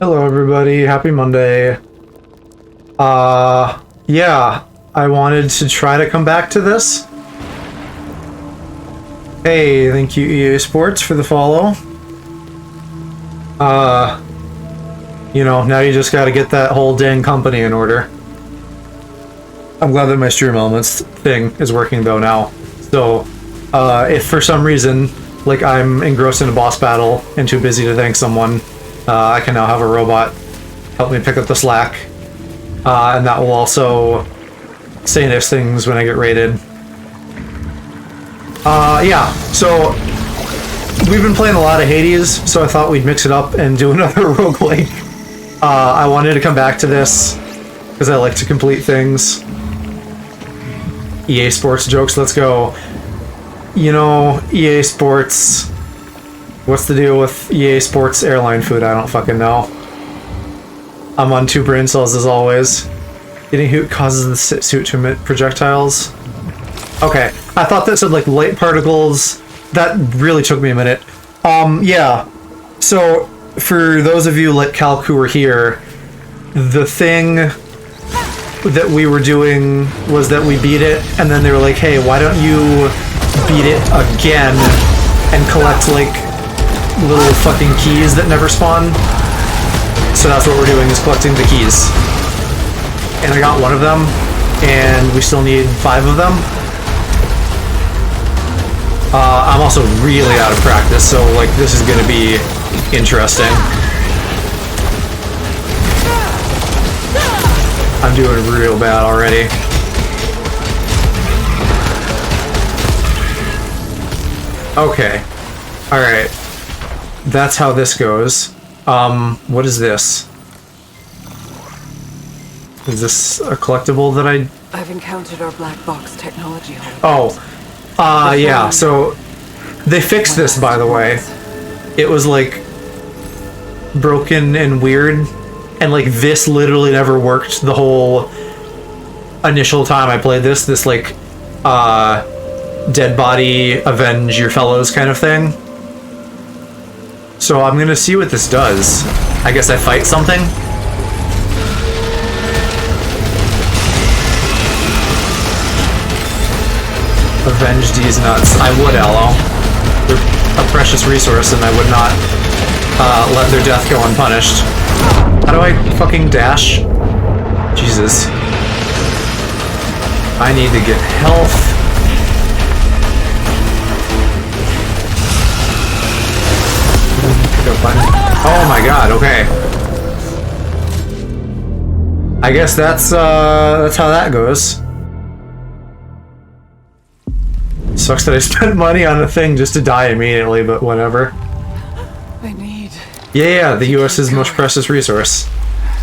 Hello everybody, happy Monday. Yeah, I wanted to try to come back to this. Hey, thank you EA Sports for the follow. You know, now you just gotta get that whole dang company in order. I'm glad that my Stream Elements thing is working though now. So, if for some reason, like I'm engrossed in a boss battle and too busy to thank someone, I can now have a robot help me pick up the slack. And that will also say nice things when I get raided. Yeah, so we've been playing a lot of Hades, so I thought we'd mix it up and do another roguelike. I wanted to come back to this because I like to complete things. EA Sports jokes, let's go. You know, EA Sports... What's the deal with EA Sports airline food? I don't fucking know. I'm on 2 brain cells as always. Getting heat causes the suit to emit projectiles. Okay, I thought that said like light particles. That really took me a minute. Yeah. So, for those of you like Calc who were here, the thing that we were doing was that we beat it, and then they were like, hey, why don't you beat it again and collect like little fucking keys that never spawn? So that's what we're doing, is collecting the keys. And I got 1 of them, and we still need 5 of them. I'm also really out of practice, so like this is gonna be interesting. I'm doing real bad already. Okay. Alright. That's how this goes. What is this? Is this a collectible that I've encountered our black box technology hole. Oh. Yeah, so they fixed this, by the way. It was like broken and weird, and like this literally never worked the whole initial time I played this. This like dead body avenge your fellows kind of thing. So I'm gonna see what this does. I guess I fight something. Avenge these nuts. I would, Aloe. They're a precious resource, and I would not let their death go unpunished. How do I fucking dash? Jesus. I need to get health. Oh my god, okay. I guess that's how that goes. Sucks that I spent money on a thing just to die immediately, but whatever. I need... Yeah, the US's most precious resource.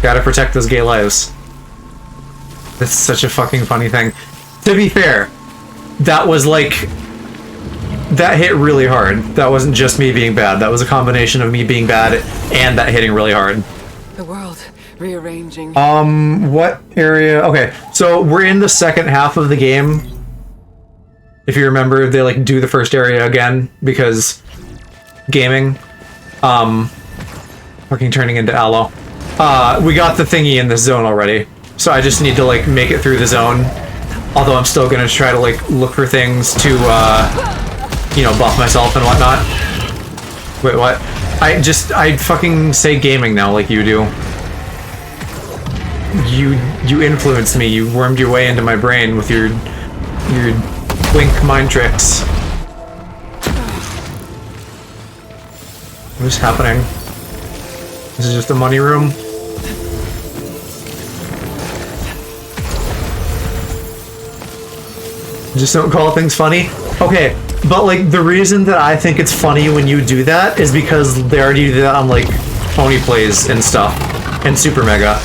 Gotta protect those gay lives. That's such a fucking funny thing. To be fair, that was like... That hit really hard. That wasn't just me being bad. That was a combination of me being bad and that hitting really hard. The world rearranging. What area? Okay, so we're in the second half of the game. If you remember, they like do the first area again because gaming. Fucking turning into Aloe. We got the thingy in this zone already, so I just need to like make it through the zone. Although I'm still gonna try to like look for things to you know, buff myself and whatnot. Wait, what? I fucking say gaming now like you do. You influenced me. You wormed your way into my brain with your wink mind tricks. What is happening? This is just a money room. Just don't call things funny? Okay, but like the reason that I think it's funny when you do that is because they already do that on like Pony Plays and stuff and Super Mega.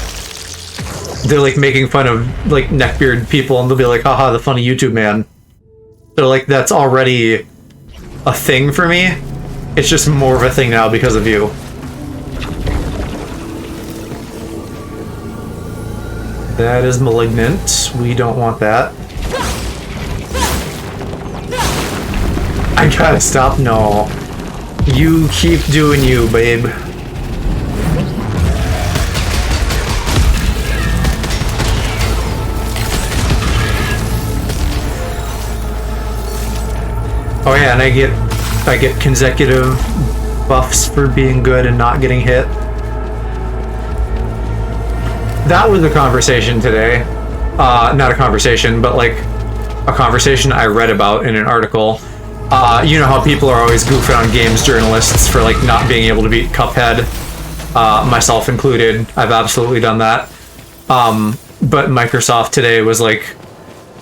They're like making fun of like neckbeard people and they'll be like, haha, the funny YouTube man. So like that's already a thing for me. It's just more of a thing now because of you. That is malignant. We don't want that. I gotta stop. No. You keep doing you, babe. Oh yeah, and I get consecutive buffs for being good and not getting hit. That was a conversation today. Not a conversation, but like a conversation I read about in an article. You know how people are always goofing on games journalists for like not being able to beat Cuphead, myself included. I've absolutely done that. But Microsoft today was like,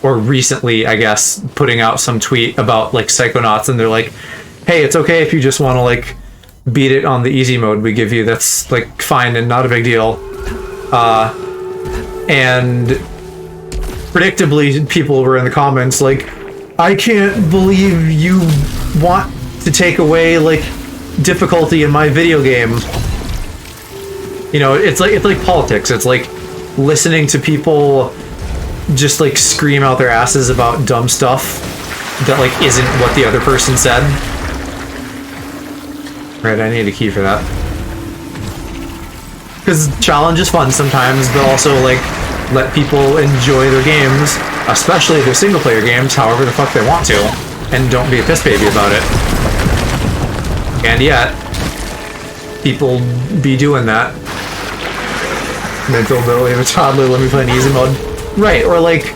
or recently, I guess, putting out some tweet about like Psychonauts, and they're like, hey, it's okay if you just want to like beat it on the easy mode we give you. That's like fine and not a big deal. And predictably, people were in the comments like, I can't believe you want to take away like difficulty in my video game. You know, it's like politics. It's like listening to people just like scream out their asses about dumb stuff that like isn't what the other person said. Right, I need a key for that. Because challenge is fun sometimes, but also like let people enjoy their games, especially their single player games, however the fuck they want to, and don't be a piss baby about it. And yet, people be doing that. Mental ability of a toddler, let me play in easy mode. Right, or like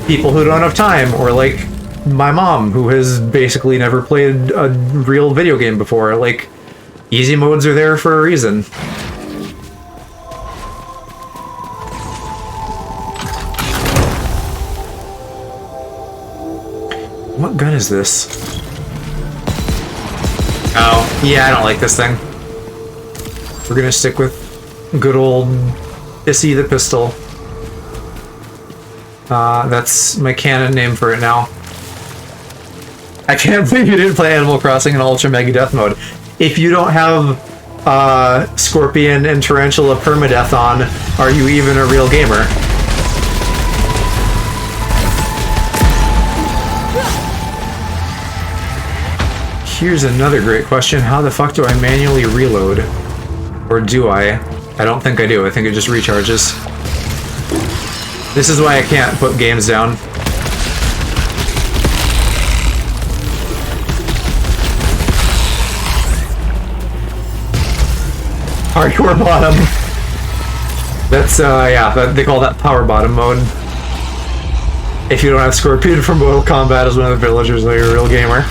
people who don't have time, or like my mom who has basically never played a real video game before. Like, easy modes are there for a reason. What gun is this? Oh, yeah, I don't like this thing. We're gonna stick with good old Issy the pistol. That's my canon name for it now. I can't believe you didn't play Animal Crossing in Ultra Mega Death Mode. If you don't have Scorpion and Tarantula permadeath on, are you even a real gamer? Here's another great question. How the fuck do I manually reload? Or do I? I don't think I do. I think it just recharges. This is why I can't put games down. Hardcore bottom. That's, yeah, they call that power bottom mode. If you don't have Scorpion from Mortal Kombat as one of the villagers, then you're a real gamer.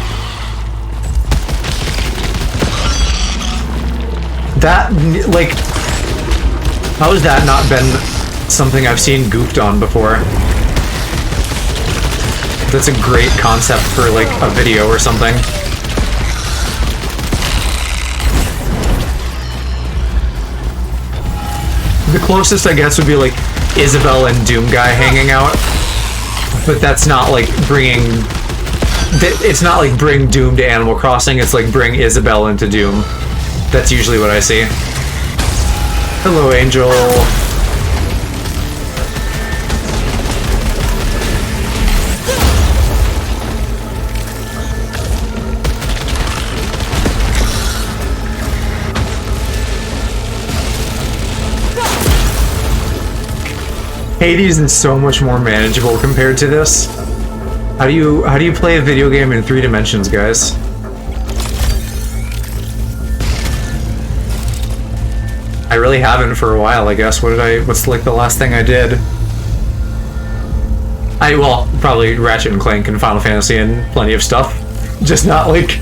That, like, how has that not been something I've seen goofed on before? That's a great concept for, like, a video or something. The closest, I guess, would be, like, Isabelle and Doom Guy hanging out. But that's not, like, bringing... It's not, like, bring Doom to Animal Crossing, it's, like, bring Isabelle into Doom. That's usually what I see. Hello, Angel. Hades is so much more manageable compared to this. How do you play a video game in 3 dimensions, guys? I really haven't for a while, I guess. What's like the last thing I did? Well, probably Ratchet and Clank and Final Fantasy and plenty of stuff. Just not like,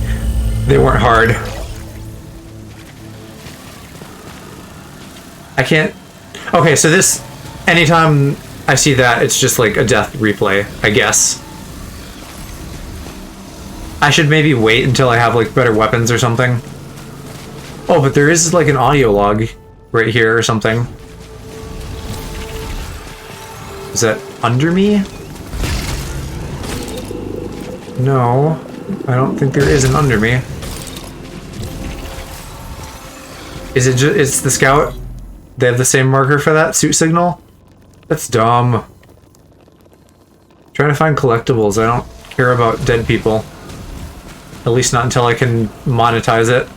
they weren't hard. I can't... Okay, so this, anytime I see that, it's just like a death replay, I guess. I should maybe wait until I have like better weapons or something. Oh, but there is like an audio log right here or something. Is that under me? No, I don't think there is an under me. Is it just, it's the scout? They have the same marker for that suit signal? That's dumb. Trying to find collectibles. I don't care about dead people. At least not until I can monetize it.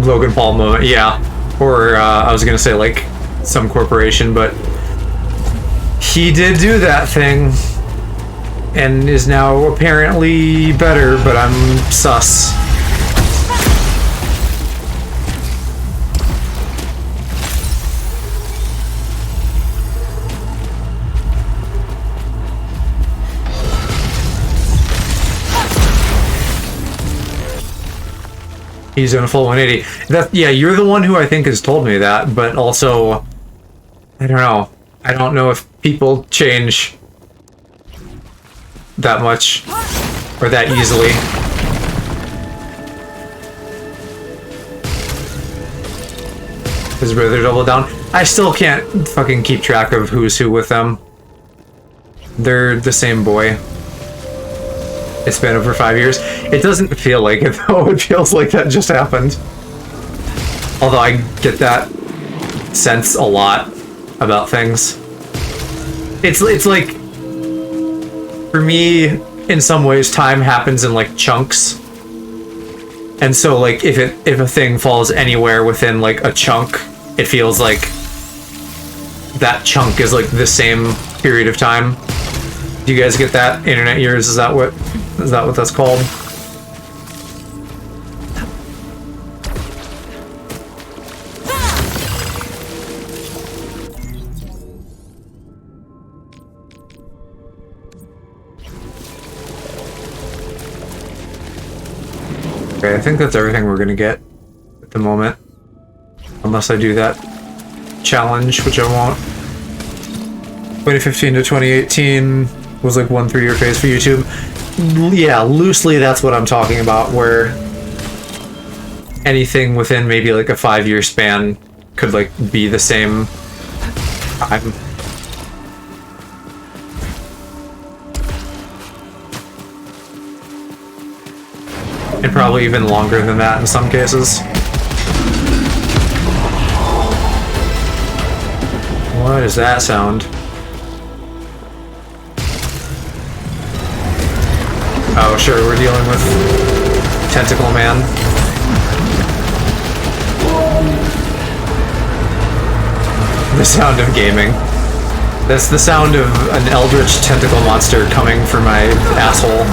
Logan Paul moment, yeah. Or I was gonna say like some corporation, but he did do that thing and is now apparently better, but I'm sus. He's in a full 180. Yeah, you're the one who I think has told me that, but also, I don't know. I don't know if people change that much or that easily. His brother double down. I still can't fucking keep track of who's who with them. They're the same boy. It's been over 5 years. It doesn't feel like it though. It feels like that just happened. Although I get that sense a lot about things. It's like, for me, in some ways, time happens in like chunks. And so like if a thing falls anywhere within like a chunk, it feels like that chunk is like the same period of time. Do you guys get that? Internet years, is that what that's called? Okay, I think that's everything we're gonna get at the moment. Unless I do that challenge, which I won't. 2015 to 2018 was like 1 3-year phase for YouTube. Yeah, loosely that's what I'm talking about, where anything within maybe like a 5-year span could like be the same time. And probably even longer than that in some cases. What is that sound? Oh, sure, we're dealing with Tentacle Man. The sound of gaming. That's the sound of an eldritch tentacle monster coming for my asshole.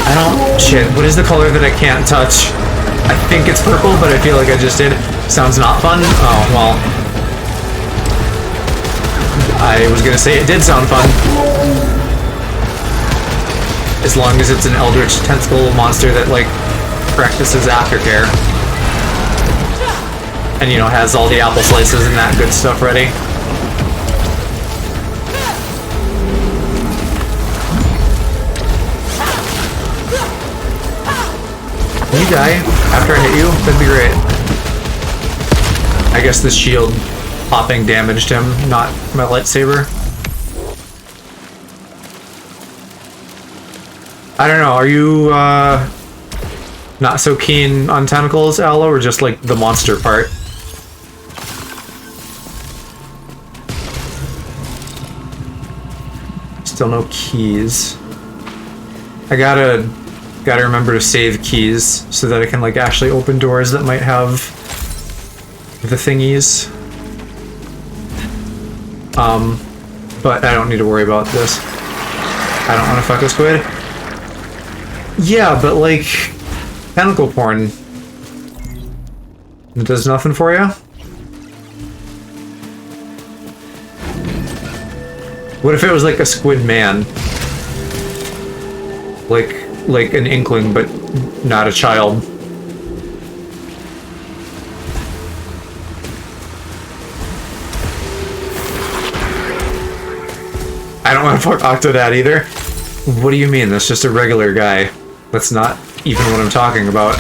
I don't... Shit, what is the color that I can't touch? I think it's purple, but I feel like I just did. Sounds not fun? Oh, well. I was gonna say it did sound fun. As long as it's an eldritch tentacle monster that, like, practices aftercare. And, you know, has all the apple slices and that good stuff ready. Can you die after I hit you? That'd be great. I guess the shield popping damaged him, not my lightsaber. I don't know, are you not so keen on tentacles, Aloe, or just like the monster part? Still no keys. I gotta remember to save keys so that I can like actually open doors that might have the thingies. But I don't need to worry about this. I don't want to fuck a squid. Yeah, but like, tentacle porn, it does nothing for you? What if it was like a squid man? Like an inkling, but not a child. I don't want to fuck Octodad either. What do you mean? That's just a regular guy. That's not even what I'm talking about.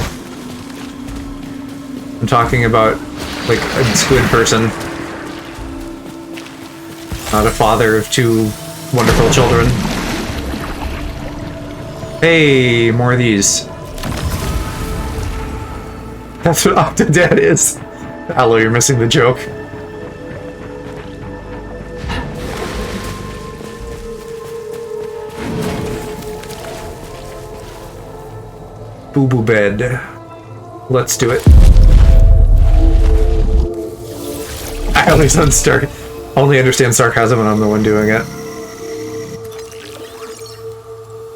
I'm talking about, like, a squid person. Not a father of 2 wonderful children. Hey, more of these. That's what Octodad is. Aloe, you're missing the joke. Boo-boo bed. Let's do it. I only understand sarcasm when I'm the one doing it.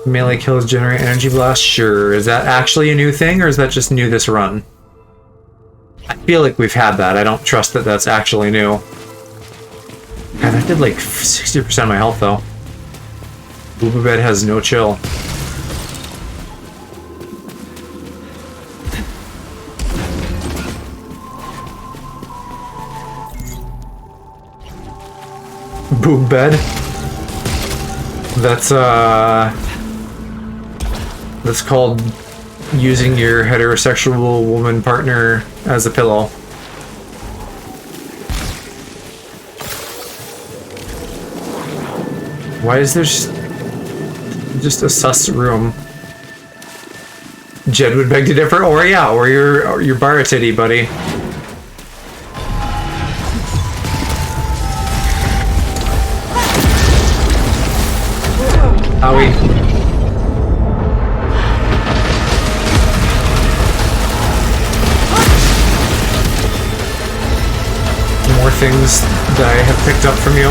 Melee kills generate energy blast? Sure. Is that actually a new thing, or is that just new this run? I feel like we've had that. I don't trust that that's actually new. God, that did like 60% of my health, though. Booba Bed has no chill. Boob Bed? That's called using your heterosexual woman partner as a pillow. Why is there just a sus room? Jed would beg to differ, or yeah, or your bar titty, buddy. Owie. More things that I have picked up from you.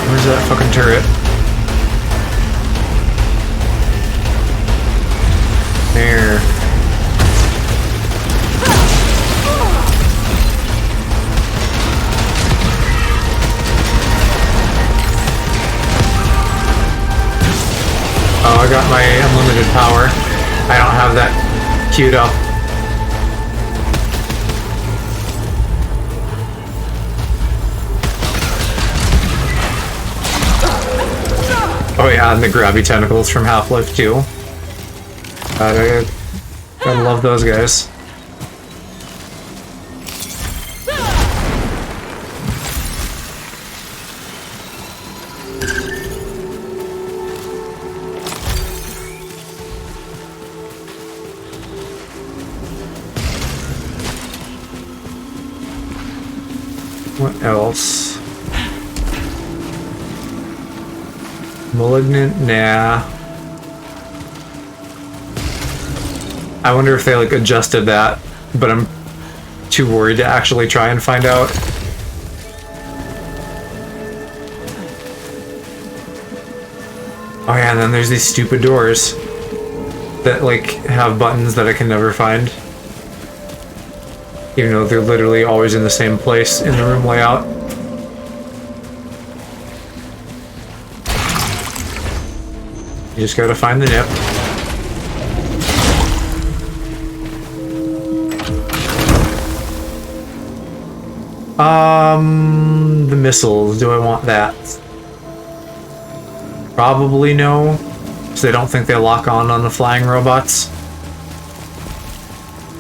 Where's that fucking turret? There. Oh, I got my unlimited power. I don't have that queued up. Oh yeah, and the grabby tentacles from Half-Life 2. I love those guys. What else? Malignant? Nah. I wonder if they like adjusted that, but I'm too worried to actually try and find out. Oh yeah, and then there's these stupid doors that like have buttons that I can never find. Even though they're literally always in the same place in the room layout. You just gotta find the nip. The missiles, do I want that? Probably no, because I don't think they lock on the flying robots.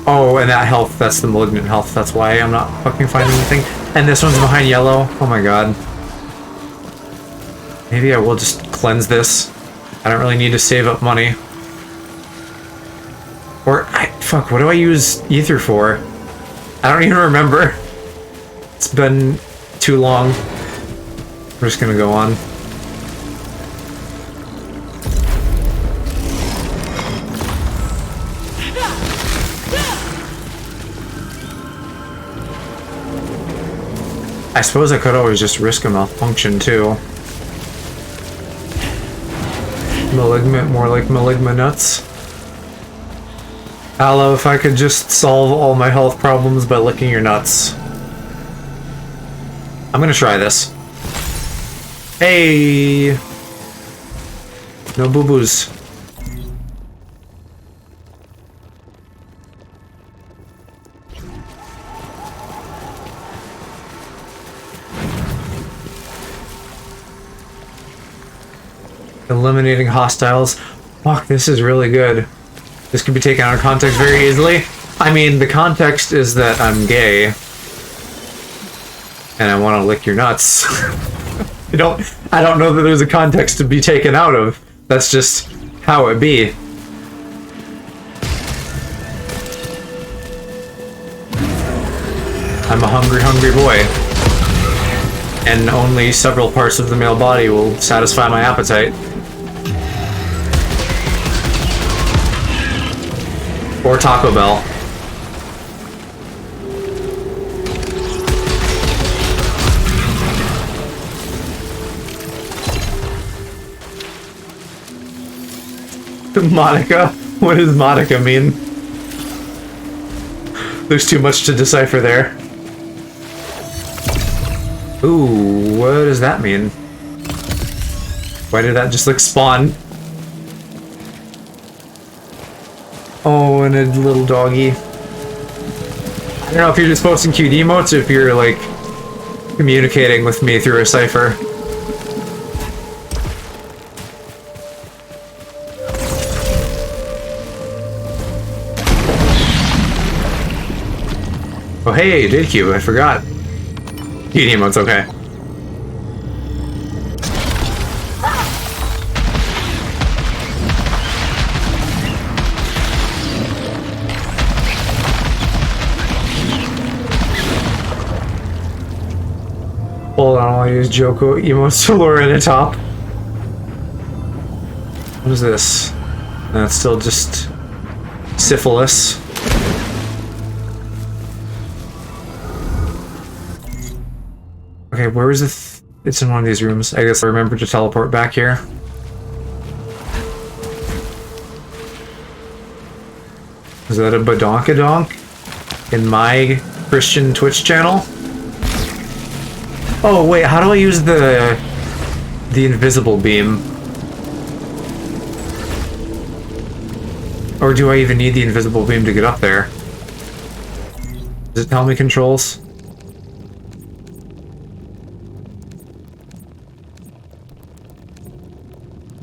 Oh, and that health, that's the malignant health, that's why I'm not fucking finding anything. And this one's behind yellow, oh my god. Maybe I will just cleanse this. I don't really need to save up money. Or, fuck, what do I use ether for? I don't even remember. It's been too long. We're just gonna go on. I suppose I could always just risk a malfunction too. Malignant, more like maligma nuts. Hello, if I could just solve all my health problems by licking your nuts. I'm gonna try this. Hey! No boo-boos. Eliminating hostiles. Fuck, this is really good. This can be taken out of context very easily. I mean, the context is that I'm gay. And I want to lick your nuts. I don't know that there's a context to be taken out of. That's just how it be. I'm a hungry, hungry boy. and only several parts of the male body will satisfy my appetite. Or Taco Bell. Monica? What does Monica mean? There's too much to decipher there. Ooh, what does that mean? Why did that just like spawn? Oh, and a little doggy. I don't know if you're just posting cute emotes or if you're like communicating with me through a cipher. Oh hey, DateCube, I forgot. Cute emote's okay. Hold on, I'll use Joko emotes to lure in a top. What is this? That's still just syphilis. Okay, where is it? It's in one of these rooms. I guess I remember to teleport back here. Is that a badonkadonk in my Christian Twitch channel? Oh wait, how do I use the invisible beam? Or do I even need the invisible beam to get up there? Does it tell me controls?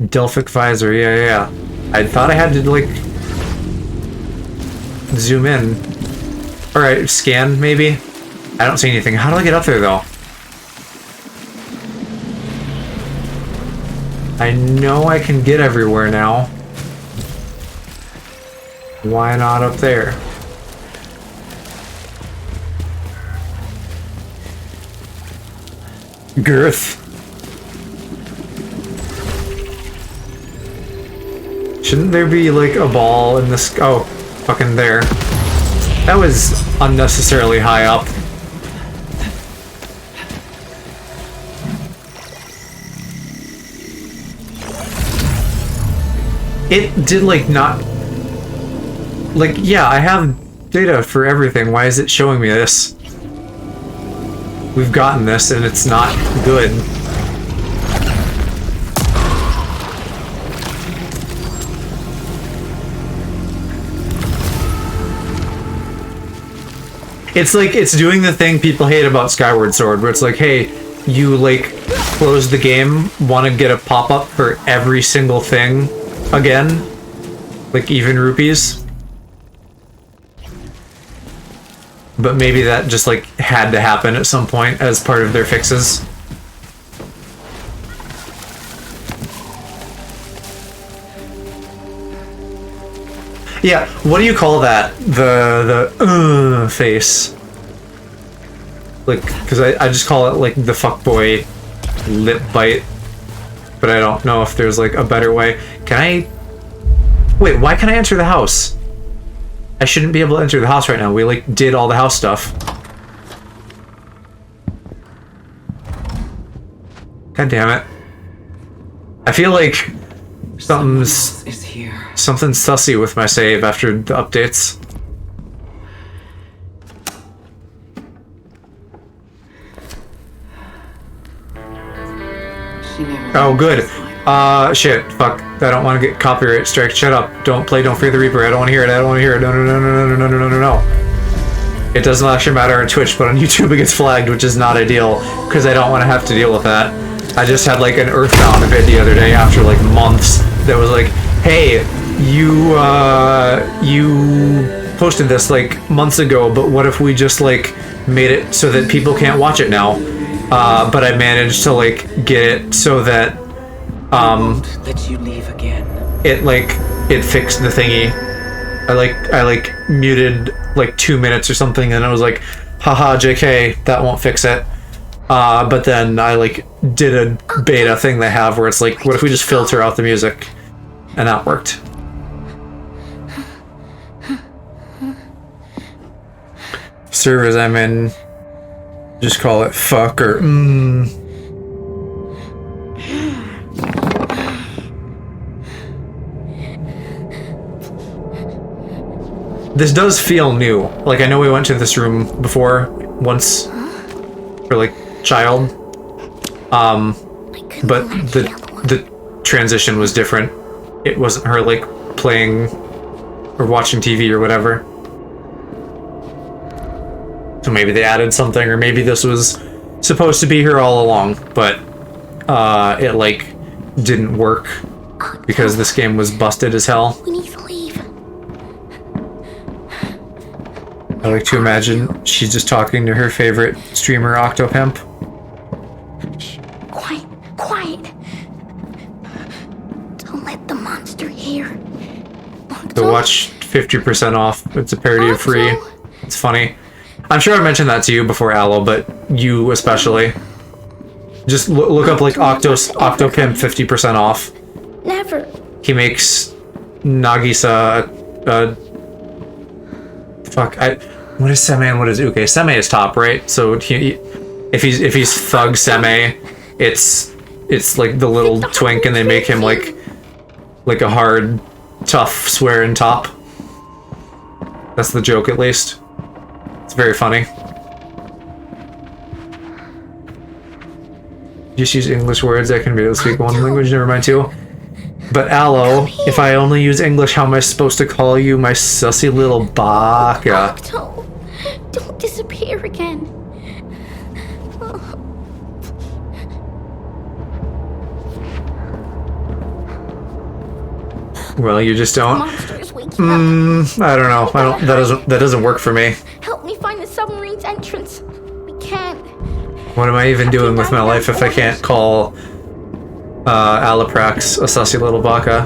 Delphic visor, yeah. I thought I had to, like, zoom in. Alright, scan, maybe? I don't see anything. How do I get up there, though? I know I can get everywhere now. Why not up there? Girth. Shouldn't there be, like, a ball in this? Oh, fucking there. That was unnecessarily high up. It did, like, not... Like, yeah, I have data for everything. Why is it showing me this? We've gotten this, and it's not good. It's like, it's doing the thing people hate about Skyward Sword, where it's like, hey, you, like, close the game, want to get a pop-up for every single thing again? Like, even rupees? But maybe that just, like, had to happen at some point as part of their fixes. Yeah, what do you call that? The face. Like, because I just call it, like, the fuckboy lip bite. But I don't know if there's, like, a better way. Can I... Wait, why can I enter the house? I shouldn't be able to enter the house right now. We, like, did all the house stuff. God damn it. I feel like something's sussy with my save after the updates. Oh, good. Shit. Fuck. I don't want to get copyright strike. Shut up. Don't play Don't Fear the Reaper. I don't want to hear it. I don't want to hear it. No, no, no, no, no, no, no, no, no, no. It doesn't actually matter on Twitch, but on YouTube it gets flagged, which is not ideal, because I don't want to have to deal with that. I just had, like, an Earthbound event the other day after, like, months that was like, hey, you posted this, like, months ago, but what if we just, like, made it so that people can't watch it now? But I managed to, like, get it so that, let you leave again. It fixed the thingy. I muted, like, 2 minutes or something, and I was like, haha, JK, that won't fix it. But then I like did a beta thing they have where it's like, what if we just filter out the music? And that worked. Servers I'm in, just call it fuck or This does feel new. Like, I know we went to this room before, once, for like child, but the transition was different. It wasn't her like playing or watching TV or whatever. So maybe they added something, or maybe this was supposed to be her all along, but it like didn't work because this game was busted as hell. We need to leave. I like to imagine she's just talking to her favorite streamer, Octopimp. Shh. Quiet. Quiet. Don't let the monster hear. So watch 50% off. It's a parody of Free. It's funny. I'm sure I mentioned that to you before, Aloe, but you especially. Just look up like Octopimp 50% off. Never. He makes Nagisa what is Seme and what is Uke? Seme is top, right? So if he's Thug Seme, it's like the little twink, and they make him like a hard, tough swearing top. That's the joke, at least. It's very funny. Just use English words. I can be able to speak one language, never mind two. But Aloe, if I only use English, how am I supposed to call you my sussy little baka? Octo, don't disappear again. Well, you just don't. Monster is waking up. I don't know. That doesn't work for me. Help me find the submarine's entrance. We can't. What am I even doing with my life if I can't call Alaprax a sussy little baka?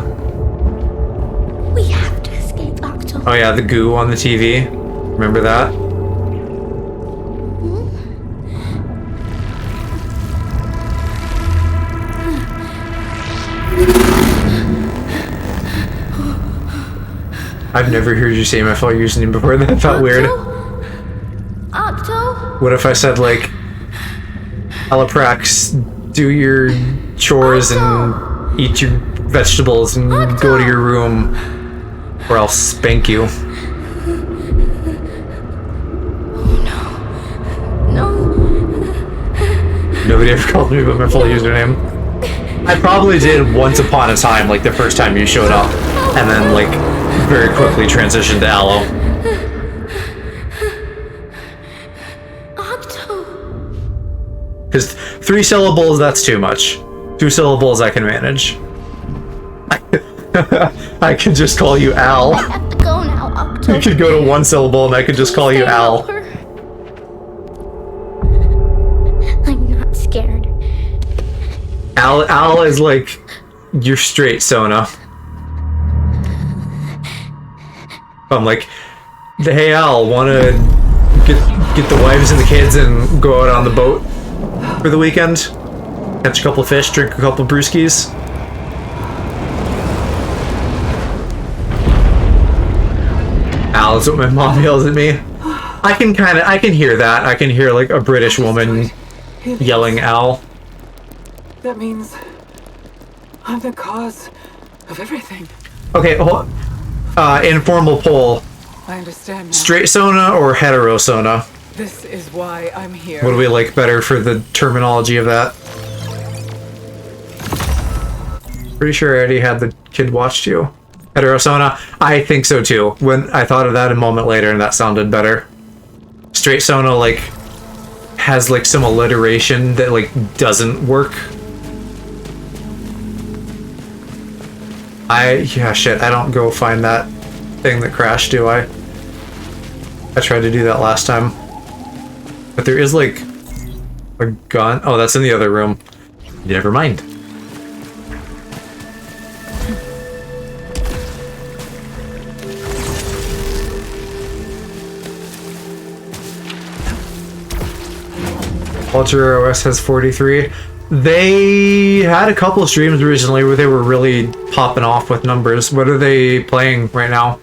We have to escape, Octo. Oh yeah, the goo on the TV. Remember that? I've never heard you say my full username before. That felt weird. Octo? What if I said like, Alaprax, do your chores and eat your vegetables and go to your room, or I'll spank you. No. Nobody ever called me by my full username. I probably did once upon a time, like the first time you showed up, and then like very quickly transitioned to Aloe. Octo. Because 3 syllables, that's too much. 2 syllables I can manage. I can just call you Al. I have to go now, Octo. You could go to 1 syllable and I could just call you Al. I'm not scared. Al is like, you're straight, Sona. I'm like, hey Al, wanna get the wives and the kids and go out on the boat for the weekend? Catch a couple fish, drink a couple brewskis? Al, is what my mom yells at me. I can hear that. I can hear like a British woman yelling Al. That means I'm the cause of everything. Okay, informal poll. I understand now. Straight Sona or hetero Sona? This is why I'm here. What do we like better for the terminology of that? Pretty sure I already had the kid watched you. Hetero Sona? I think so too. When I thought of that a moment later and that sounded better. Straight Sona like has like some alliteration that like doesn't work. Yeah, shit, I don't go find that thing that crashed, do I? I tried to do that last time. But there is, like, a gun. Oh, that's in the other room. Never mind. Ultra OS has 43. They had a couple of streams recently where they were really popping off with numbers. What are they playing right now?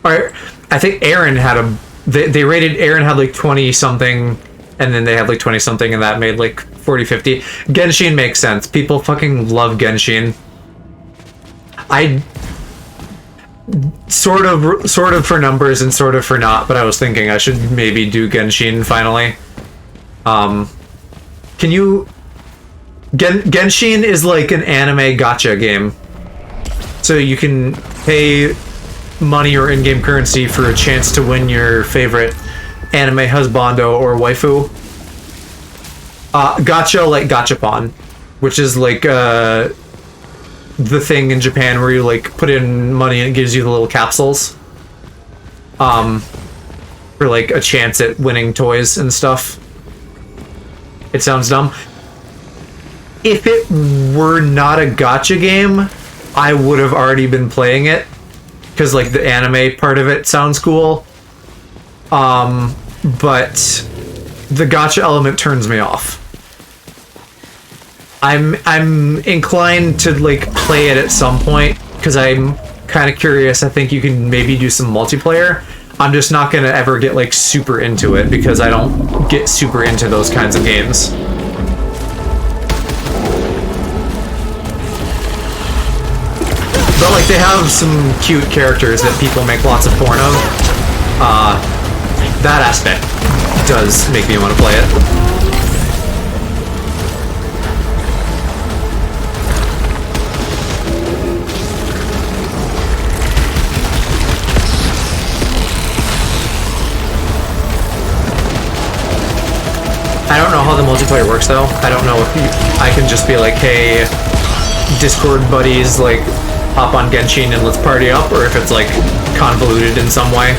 Alright, I think Aaron had a... They rated Aaron had like 20 something, and then they had like 20 something, and that made like 40, 50. Genshin makes sense. People fucking love Genshin. I... Sort of for numbers and sort of for not, but I was thinking I should maybe do Genshin finally. Can you... Genshin is like an anime gacha game. So you can pay money or in-game currency for a chance to win your favorite anime husbando or waifu. Gacha like gachapon, which is like the thing in Japan where you like put in money and it gives you the little capsules. For like a chance at winning toys and stuff. It sounds dumb. If it were not a gacha game, I would have already been playing it. Because like the anime part of it sounds cool. But the gacha element turns me off. I'm inclined to like play it at some point because I'm kind of curious. I think you can maybe do some multiplayer. I'm just not gonna ever get like super into it because I don't get super into those kinds of games. But like they have some cute characters that people make lots of porn of. That aspect does make me want to play it. I don't know how the multiplayer works though. I don't know if I can just be like, hey, Discord buddies, like, hop on Genshin and let's party up, or if it's like convoluted in some way.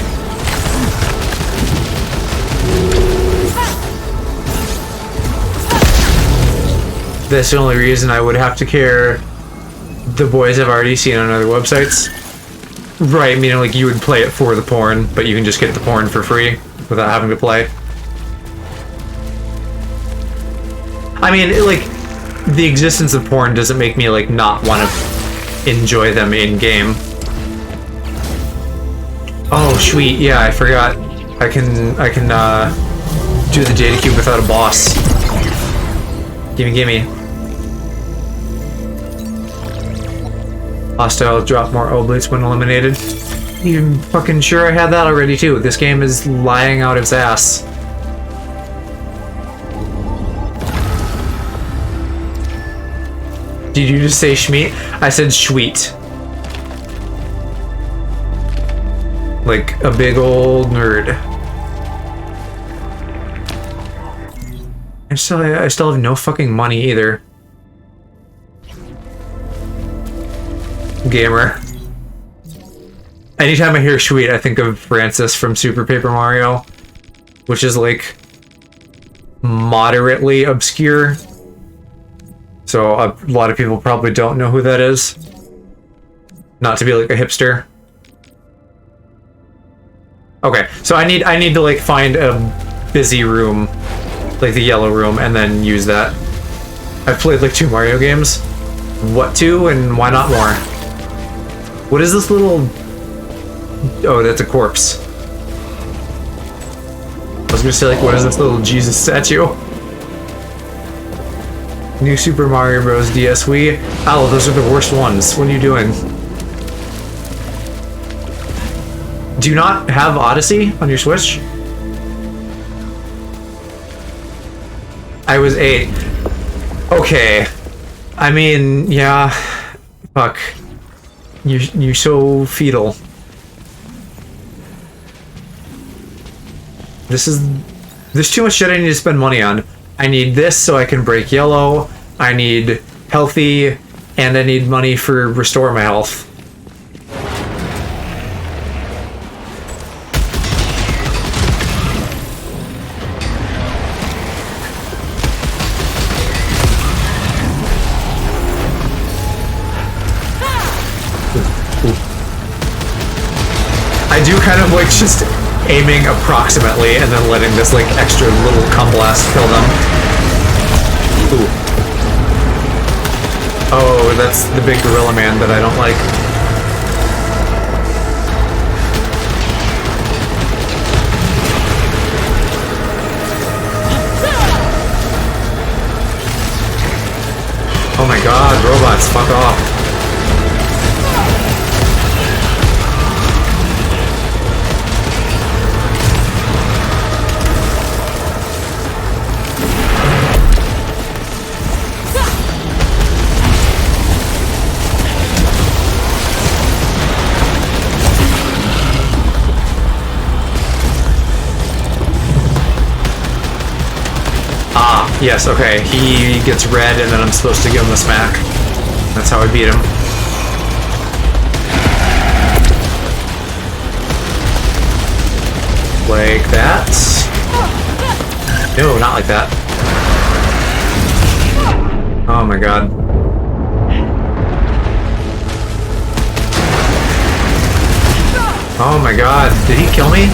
That's the only reason I would have to care. The boys I've already seen on other websites. Right, meaning like you would play it for the porn, but you can just get the porn for free without having to play. I mean, like, the existence of porn doesn't make me, like, not want to enjoy them in-game. Oh, sweet, yeah, I forgot. I can, do the data cube without a boss. Gimme. Hostile drop more oblates when eliminated. You fucking sure I had that already, too. This game is lying out its ass. Did you just say Schmeat? I said Schweet. Like a big old nerd. I still have no fucking money either. Gamer. Anytime I hear Schweet, I think of Francis from Super Paper Mario, which is like moderately obscure. So a lot of people probably don't know who that is. Not to be like a hipster. Okay, so I need to like find a busy room, like the yellow room, and then use that. I've played like 2 Mario games. What 2 and why not more? What is this little... Oh, that's a corpse. I was gonna say like, what is this little Jesus statue? New Super Mario Bros. DS Wii. Oh, those are the worst ones. What are you doing? Do you not have Odyssey on your Switch? I was 8. Okay. I mean, yeah. Fuck. You're so fetal. There's too much shit I need to spend money on. I need this so I can break yellow, I need healthy, and I need money for restore my health. I do kind of like just aiming approximately and then letting this like extra little cum blast kill them. Ooh. Oh, that's the big gorilla man that I don't like. Oh my god, robots, fuck off. Yes, okay. He gets red and then I'm supposed to give him a smack. That's how I beat him. Like that. No, not like that. Oh my god. Oh my god. Did he kill me?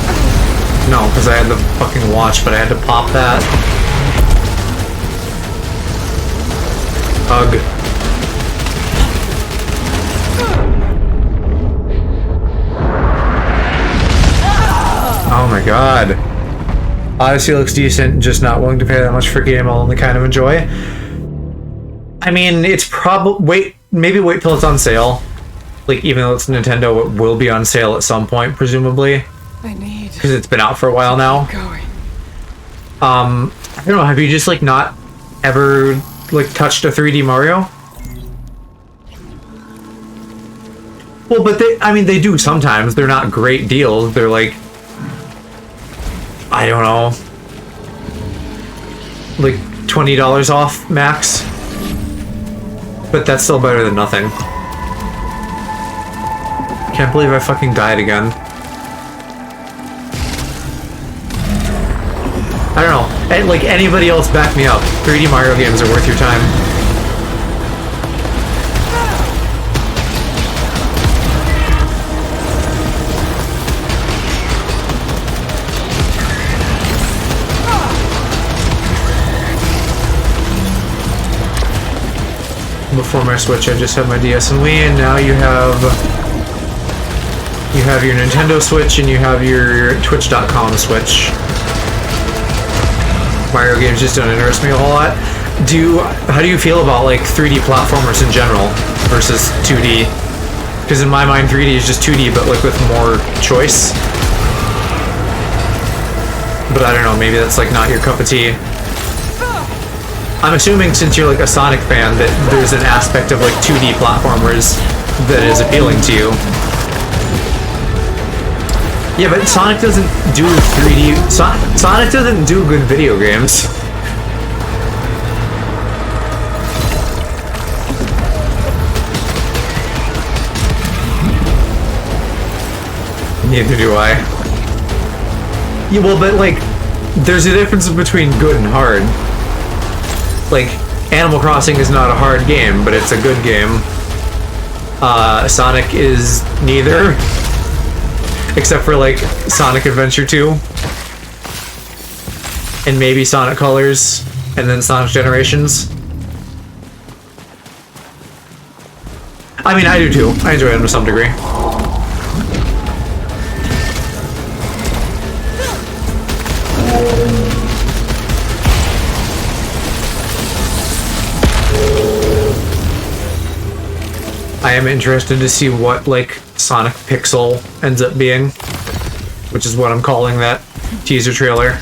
No, because I had the fucking watch, but I had to pop that. Hug. Oh my god. Odyssey looks decent, just not willing to pay that much for a game I'll only kind of enjoy. I mean, it's probably... maybe wait till it's on sale. Like, even though it's Nintendo, it will be on sale at some point, presumably. I need... because it's been out for a while now. I don't know, have you just, like, not ever... like touched a 3D Mario? Well, but they do sometimes. They're not great deals. They're like, I don't know, like $20 off max. But that's still better than nothing. Can't believe I fucking died again. I don't know. Like, anybody else back me up. 3D Mario games are worth your time. Before my Switch, I just had my DS and Wii, and now you have your Nintendo Switch and you have your Twitch.com Switch. Mario games just don't interest me a whole lot. How do you feel about like 3D platformers in general versus 2D? Because in my mind 3D is just 2D but like with more choice. But I don't know, maybe that's like not your cup of tea. I'm assuming since you're like a Sonic fan that there's an aspect of like 2D platformers that is appealing to you. Yeah, but Sonic doesn't do 3D... Sonic doesn't do good video games. Neither do I. Yeah, well, but like, there's a difference between good and hard. Like, Animal Crossing is not a hard game, but it's a good game. Sonic is neither. Except for, like, Sonic Adventure 2. And maybe Sonic Colors. And then Sonic Generations. I mean, I do too. I enjoy them to some degree. I am interested to see what, like, Sonic Pixel ends up being, which is what I'm calling that teaser trailer.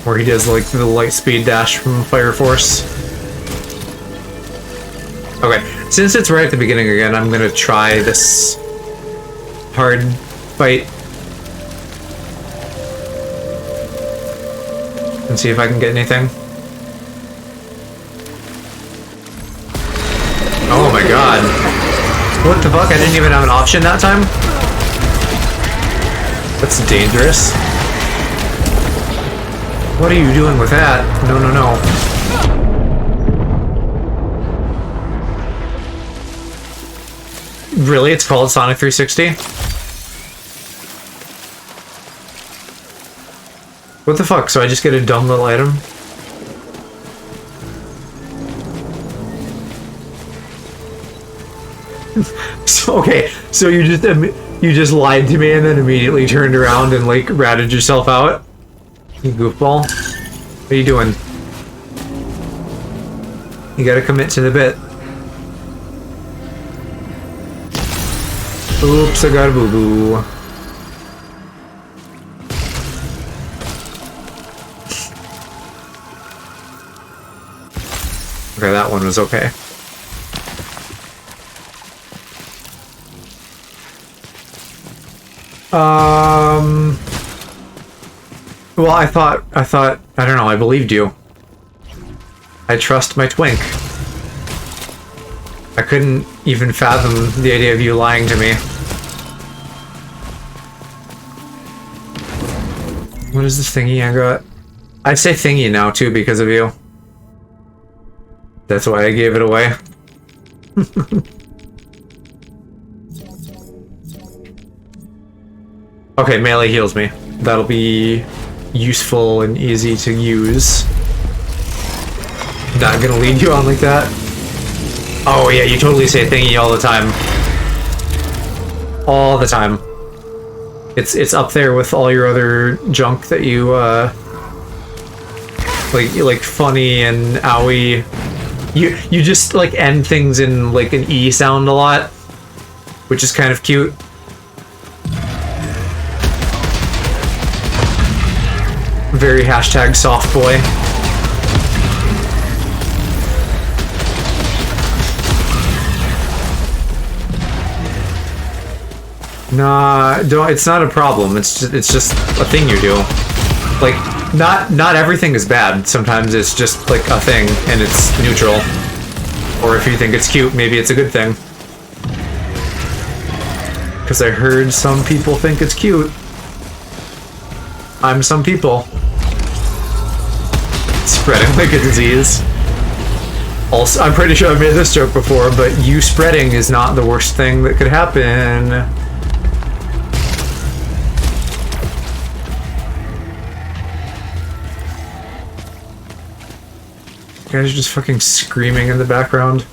Where he does, like, the light speed dash from Fire Force. Okay, since it's right at the beginning again, I'm gonna try this hard fight. And see if I can get anything. Oh my god. What the fuck? I didn't even have an option that time? That's dangerous. What are you doing with that? No, no, no. Really? It's called Sonic 360? What the fuck? So I just get a dumb little item? So, okay, so you just lied to me and then immediately turned around and like ratted yourself out? You goofball. What are you doing? You gotta commit to the bit. Oops, I got a boo-boo. Okay, that one was okay. Well, I thought, I don't know, I believed you. I trust my twink. I couldn't even fathom the idea of you lying to me. What is this thingy I got? I say thingy now, too, because of you. That's why I gave it away. Okay, melee heals me. That'll be useful and easy to use. Not gonna lead you on like that. Oh yeah, you totally say thingy all the time. All the time. It's up there with all your other junk that you like funny and owie. You just like end things in like an E sound a lot, which is kind of cute. Very hashtag soft boy. Nah, don't. It's not a problem. It's just a thing you do. Like, not everything is bad. Sometimes it's just like a thing, and it's neutral. Or if you think it's cute, maybe it's a good thing. Because I heard some people think it's cute. I'm some people. Spreading like a disease. Also, I'm pretty sure I've made this joke before, but you spreading is not the worst thing that could happen. You guys are just fucking screaming in the background.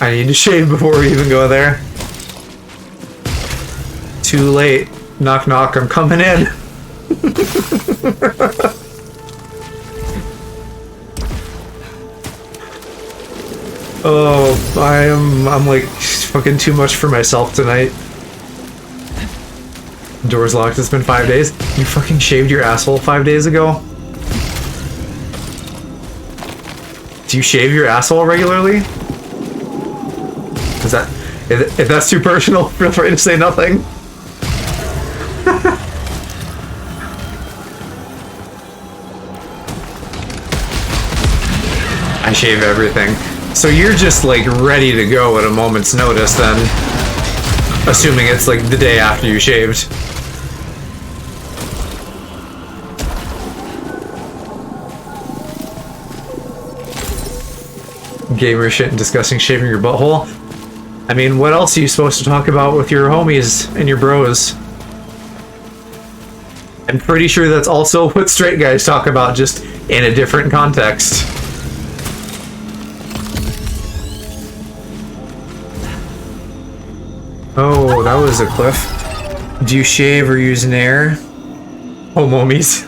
I need to shave before we even go there. Too late. Knock knock, I'm coming in. Oh, I'm like fucking too much for myself tonight. Door's locked, it's been 5 days. You fucking shaved your asshole 5 days ago? Do you shave your asshole regularly? Is that... If that's too personal, feel free to say nothing. I shave everything. So you're just like ready to go at a moment's notice then. Assuming it's like the day after you shaved. Gamer shit and discussing shaving your butthole. I mean, what else are you supposed to talk about with your homies and your bros? I'm pretty sure that's also what straight guys talk about, just in a different context. Oh, that was a cliff. Do you shave or use Nair? Oh, momies.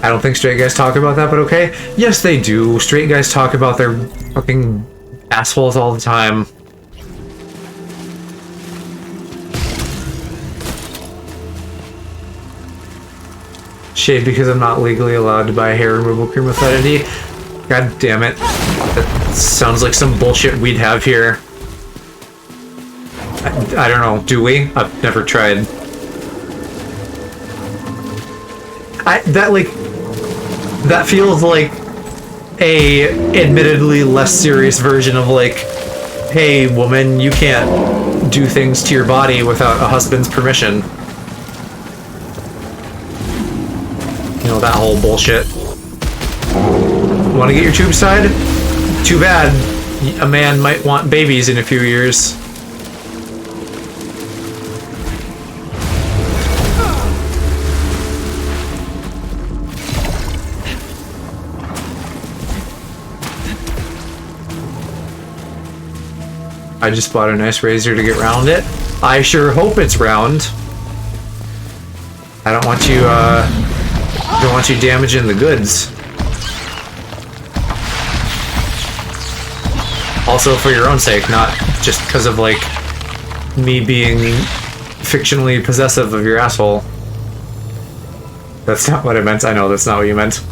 I don't think straight guys talk about that, but okay. Yes, they do. Straight guys talk about their fucking assholes all the time. Shave because I'm not legally allowed to buy hair removal cream with vitamin D. God damn it. That sounds like some bullshit we'd have here. I don't know. Do we? I've never tried. That feels like a admittedly less serious version of like, hey woman, you can't do things to your body without a husband's permission. You know, that whole bullshit. Want to get your tubes tied? Too bad. A man might want babies in a few years. I just bought a nice razor to get round it. I sure hope it's round. I don't want you damaging the goods. Also for your own sake, not just because of like me being fictionally possessive of your asshole. That's not what I meant. I know that's not what you meant.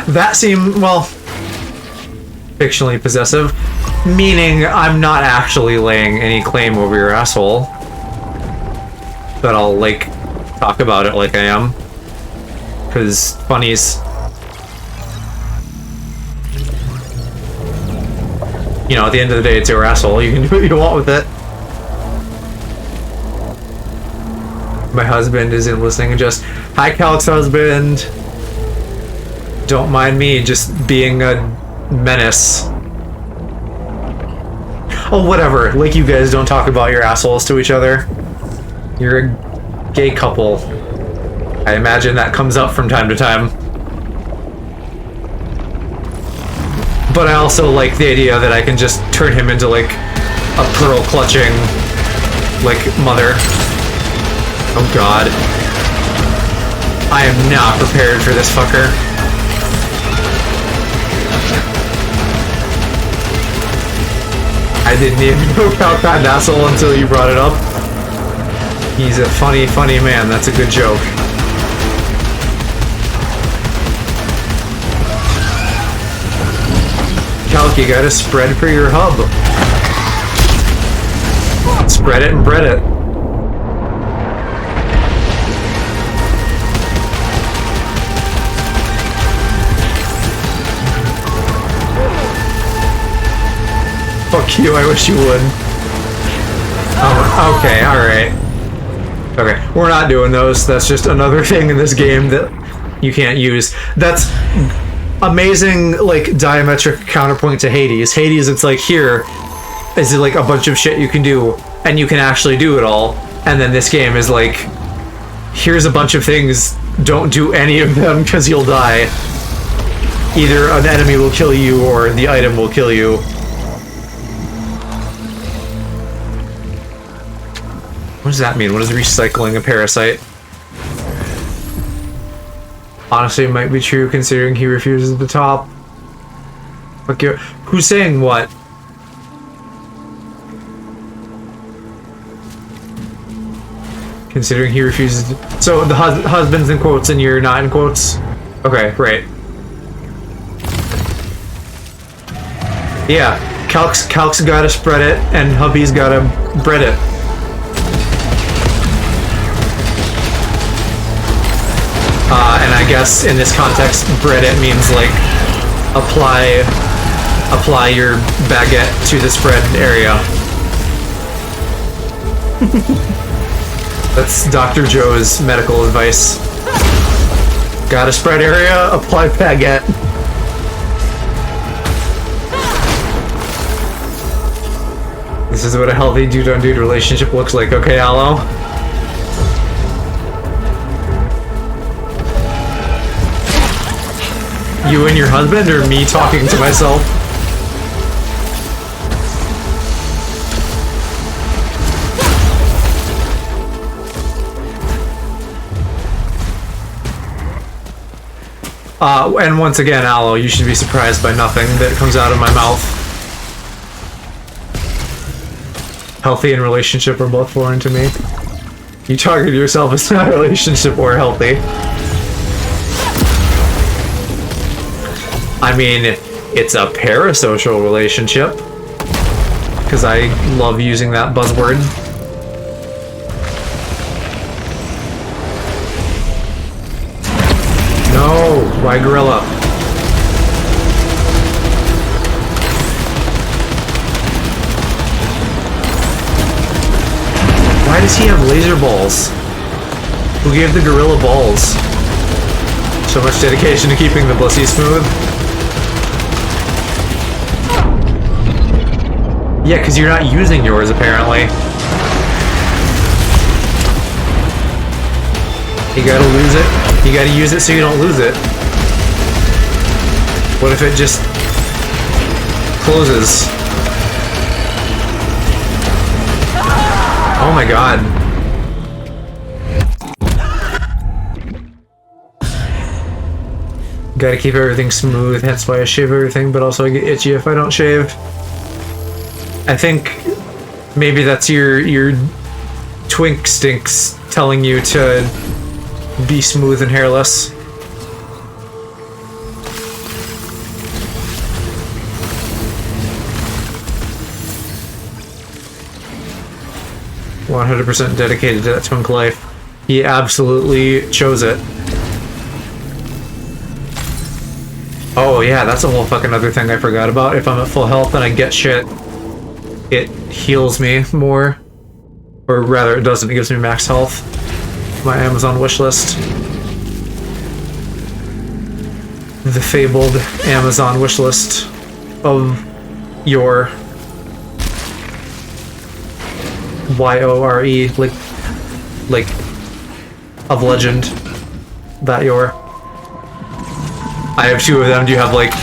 That seemed, well, fictionally possessive, meaning I'm not actually laying any claim over your asshole, but I'll, like, talk about it like I am, because funnies. You know, at the end of the day, it's your asshole, you can do what you want with it. My husband isn't listening and just, hi Calc's husband! Don't mind me just being a menace. Oh, whatever. Like, you guys don't talk about your assholes to each other. You're a gay couple. I imagine that comes up from time to time. But I also like the idea that I can just turn him into, like, a pearl-clutching, like, mother. Oh, God. I am not prepared for this fucker. I didn't even know about that asshole until you brought it up. He's a funny, funny man. That's a good joke. Calc, you gotta spread for your hub. Spread it and bread it. Fuck you, I wish you would. Oh, okay, alright. Okay, we're not doing those. That's just another thing in this game that you can't use. That's amazing, like, diametric counterpoint to Hades. Hades, it's like, here is like a bunch of shit you can do, and you can actually do it all. And then this game is like, here's a bunch of things, don't do any of them because you'll die. Either an enemy will kill you or the item will kill you. What does that mean? What is recycling a parasite? Honestly, it might be true considering he refuses the top. Okay, who's saying what? Considering he refuses to... So the husband's in quotes and you're not in quotes? Okay, right. Yeah, Calc's gotta spread it and hubby's gotta bread it. And I guess in this context, bread it means like apply your baguette to the spread area. That's Dr. Joe's medical advice. Got a spread area, apply baguette. This is what a healthy dude-on-dude relationship looks like, okay, Aloe? You and your husband, or me talking to myself? And once again, Aloe, you should be surprised by nothing that comes out of my mouth. Healthy and relationship are both foreign to me. You talking to yourself as not a relationship or healthy. I mean, it's a parasocial relationship. Because I love using that buzzword. No, why gorilla? Why does he have laser balls? Who gave the gorilla balls? So much dedication to keeping the Blissey smooth. Yeah, because you're not using yours, apparently. You gotta lose it. You gotta use it so you don't lose it. What if it just closes? Oh my god. Gotta keep everything smooth, that's why I shave everything, but also I get itchy if I don't shave. I think maybe that's your twink stinks telling you to be smooth and hairless. "100% dedicated to that twink life." He absolutely chose it. Oh yeah, that's a whole fucking other thing I forgot about. If I'm at full health and I get shit, it heals me more. Or rather, it doesn't. It gives me max health. My Amazon wishlist. The fabled Amazon wishlist of your YORE, like of legend. That your. I have two of them. Do you have like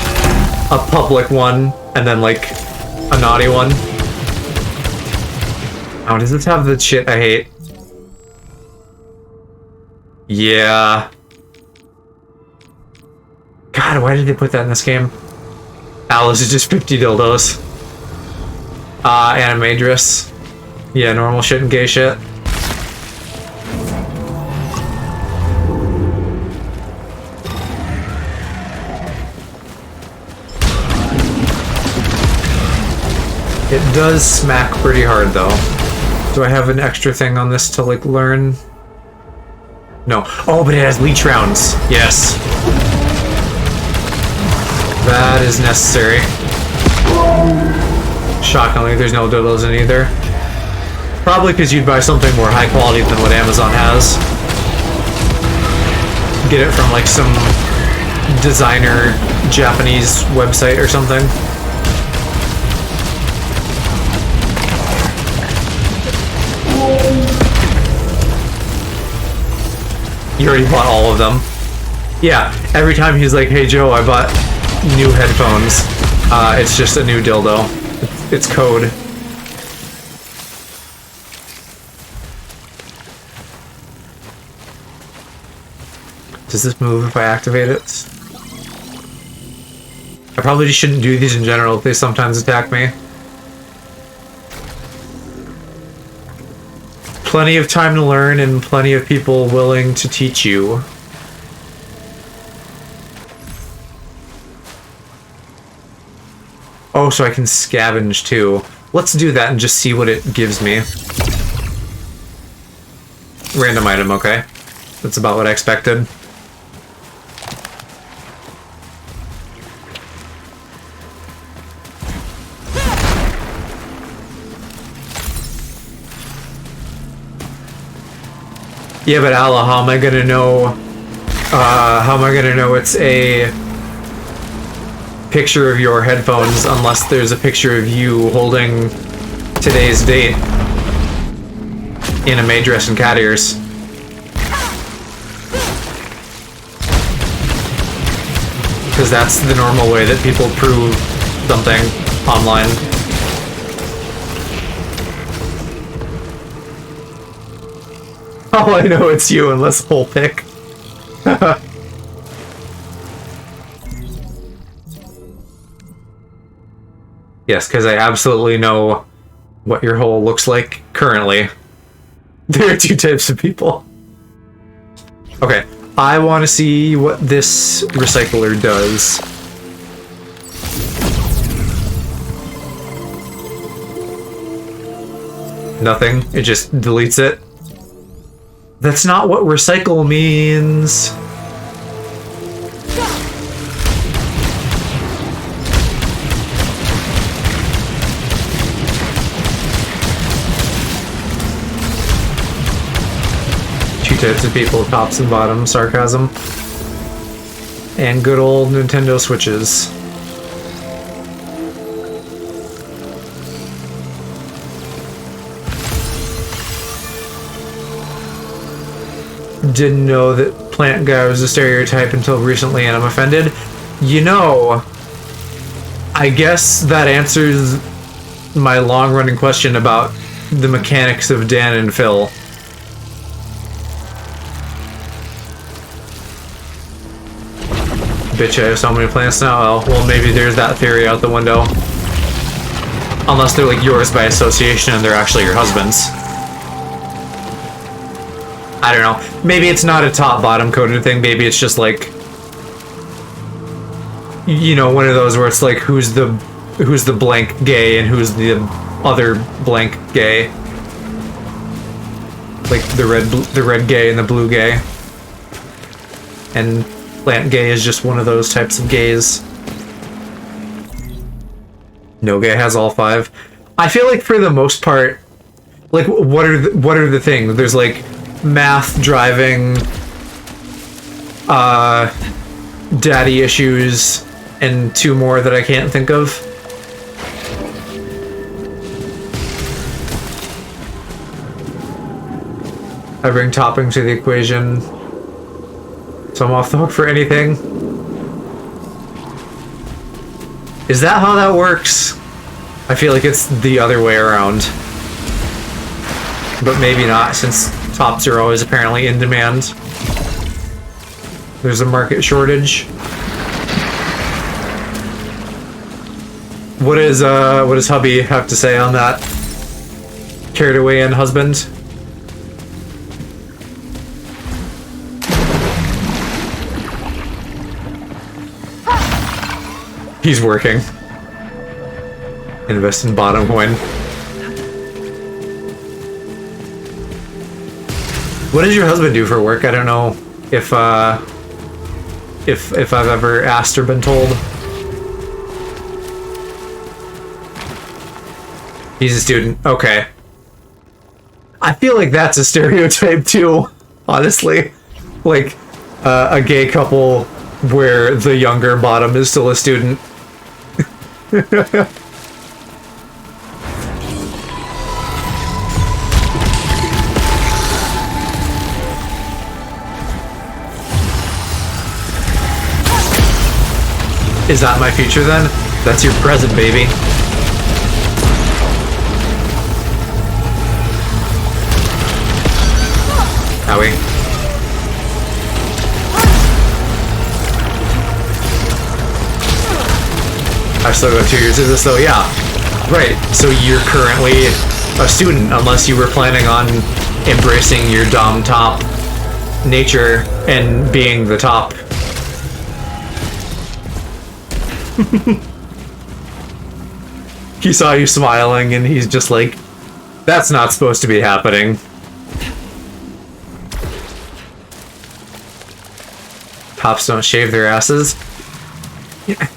a public one and then like a naughty one? Oh, does this have the shit I hate? Yeah. God, why did they put that in this game? Alice is just 50 dildos. Animadress. Yeah, normal shit and gay shit. It does smack pretty hard, though. Do I have an extra thing on this to, like, learn? No. Oh, but it has leech rounds. Yes. That is necessary. Shockingly, there's no dildos in either. Probably because you'd buy something more high quality than what Amazon has. Get it from, like, some designer Japanese website or something. You already bought all of them. Yeah, every time he's like, "Hey Joe, I bought new headphones," it's just a new dildo. It's code. Does this move if I activate it? I probably just shouldn't do these in general. They sometimes attack me. Plenty of time to learn and plenty of people willing to teach you. Oh, so I can scavenge too. Let's do that and just see what it gives me. Random item, okay. That's about what I expected. Yeah, but Allah, how am I gonna know? How am I gonna know it's a picture of your headphones unless there's a picture of you holding today's date in a maid dress and cat ears? Because that's the normal way that people prove something online. Oh, I know it's you unless whole pick. Yes, because I absolutely know what your hole looks like currently. There are two types of people. Okay, I want to see what this recycler does. Nothing, it just deletes it. That's not what recycle means. Two types of people, tops and bottoms, sarcasm. And good old Nintendo Switches. Didn't know that plant guy was a stereotype until recently, and I'm offended. You know, I guess that answers my long-running question about the mechanics of Dan and Phil. Bitch, I have so many plants now. Oh, well, maybe there's that theory out the window. Unless they're like yours by association and they're actually your husband's. I don't know. Maybe it's not a top-bottom coded thing. Maybe it's just like, you know, one of those where it's like who's the blank gay and who's the other blank gay. Like the red gay and the blue gay. And plant gay is just one of those types of gays. No gay has all 5. I feel like for the most part, like what are the things? There's like math, driving, daddy issues, and 2 more that I can't think of. I bring topping to the equation, so I'm off the hook for anything. Is that how that works? I feel like it's the other way around. But maybe not, since tops are always apparently in demand. There's a market shortage. What does hubby have to say on that? Carried away in husband? He's working. Invest in bottom coin. What does your husband do for work? I don't know if I've ever asked or been told. He's a student. Okay. I feel like that's a stereotype too, honestly. Like a gay couple where the younger bottom is still a student. Is that my future then? That's your present, baby. Owie. I've still got 2 years of this though, yeah. Right, so you're currently a student unless you were planning on embracing your dom top nature and being the top. He saw you smiling and he's just like, that's not supposed to be happening. Tops don't shave their asses. Yeah.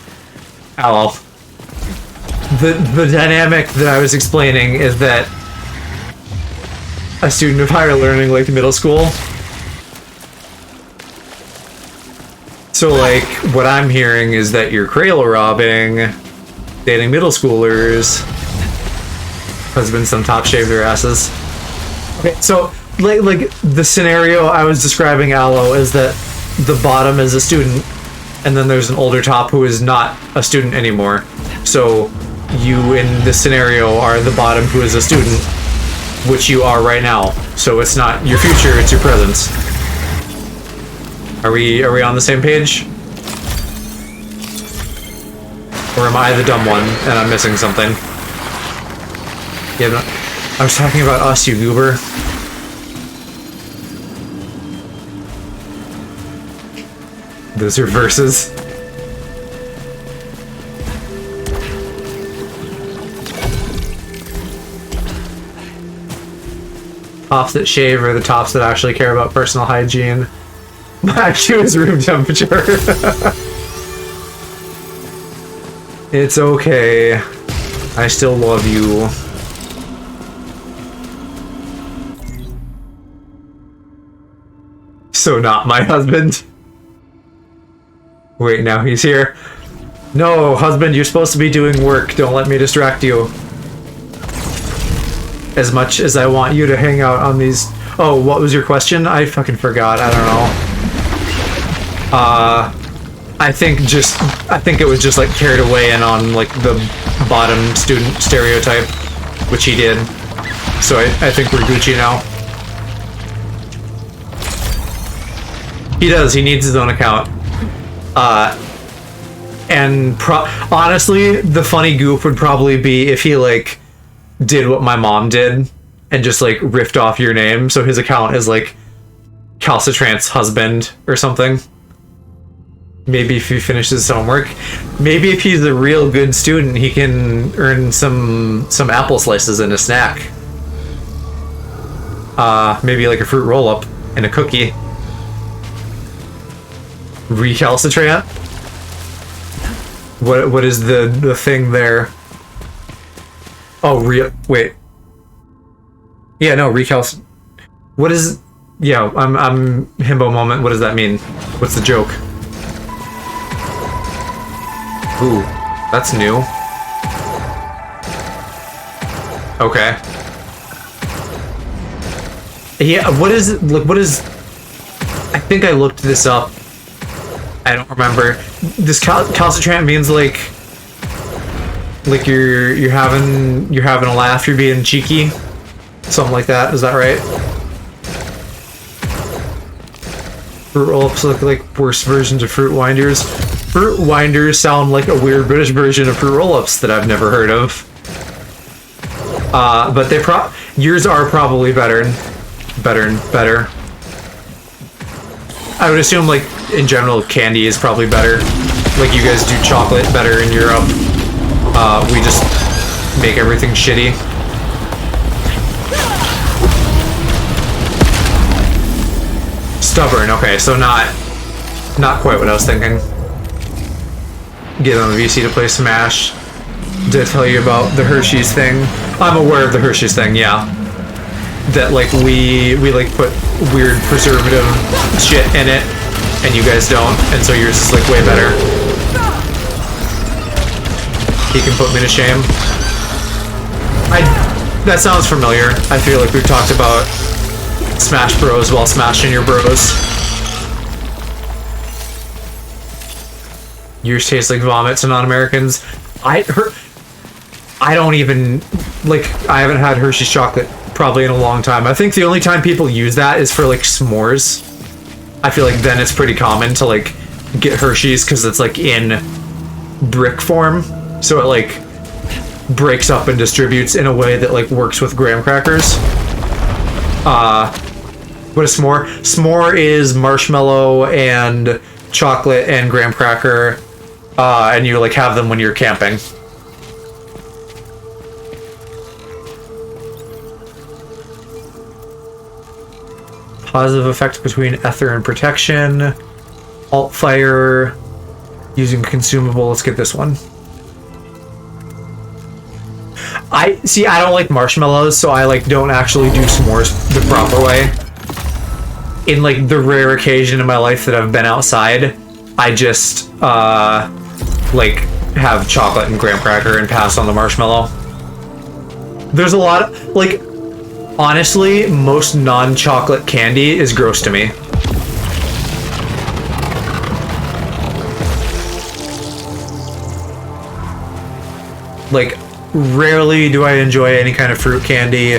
Oh well. The dynamic that I was explaining is that a student of higher learning, like middle school. So like, what I'm hearing is that you're cradle robbing, dating middle schoolers. Husbands some top shave their asses. Okay, so like the scenario I was describing, Aloe, is that the bottom is a student, and then there's an older top who is not a student anymore. So you in this scenario are the bottom who is a student, which you are right now. So it's not your future, it's your present. Are we on the same page? Or am I the dumb one and I'm missing something? Yeah, no, I was talking about us, you goober. Those are verses. Tops that shave are the tops that actually care about personal hygiene. My IQ is room temperature. It's okay. I still love you. So not my husband. Wait, now he's here. No, husband, you're supposed to be doing work. Don't let me distract you. As much as I want you to hang out on these... Oh, what was your question? I fucking forgot. I don't know. I think it was just like carried away and on like the bottom student stereotype, which he did. So I think we're Gucci now. He does. He needs his own account. And honestly, the funny goof would probably be if he like did what my mom did and just like riffed off your name, so his account is like Calcitrant's husband or something. Maybe if he finishes his homework. Maybe if he's a real good student, he can earn some apple slices and a snack. Maybe like a fruit roll-up and a cookie. Recalcitrant? What is the thing there? Oh, wait. Yeah, no, recalcitrant. What is... Yeah, I'm himbo moment. What does that mean? What's the joke? Ooh, that's new. Okay. Yeah, what is it? Like, what is... I think I looked this up. I don't remember. This calcitrant means like you're having a laugh, you're being cheeky, something like that. Is that right? Fruit roll-ups look like worse versions of fruit winders. Fruit winders sound like a weird British version of fruit roll-ups that I've never heard of. But yours are probably better. I would assume, like, in general, candy is probably better. Like, you guys do chocolate better in Europe. We just make everything shitty. Stubborn, okay, so not quite what I was thinking. Get on the VC to play Smash. Did I tell you about the Hershey's thing? I'm aware of the Hershey's thing, yeah. That, like, we like, put weird preservative shit in it, and you guys don't, and so yours is, like, way better. He can put me to shame. That sounds familiar. I feel like we've talked about Smash Bros while smashing your bros. Yours taste like vomit to non-Americans. I don't even, like, I haven't had Hershey's chocolate probably in a long time. I think the only time people use that is for, like, s'mores. I feel like then it's pretty common to, like, get Hershey's because it's, like, in brick form. So it, like, breaks up and distributes in a way that, like, works with graham crackers. What is s'more? S'more is marshmallow and chocolate and graham cracker, and you, like, have them when you're camping. Positive effect between ether and protection. Alt fire. Using consumable. Let's get this one. I don't like marshmallows, so I, like, don't actually do s'mores the proper way. In, like, the rare occasion in my life that I've been outside, I just, like, have chocolate and graham cracker and pass on the marshmallow. There's a lot of, like, honestly, most non-chocolate candy is gross to me. Like, rarely do I enjoy any kind of fruit candy.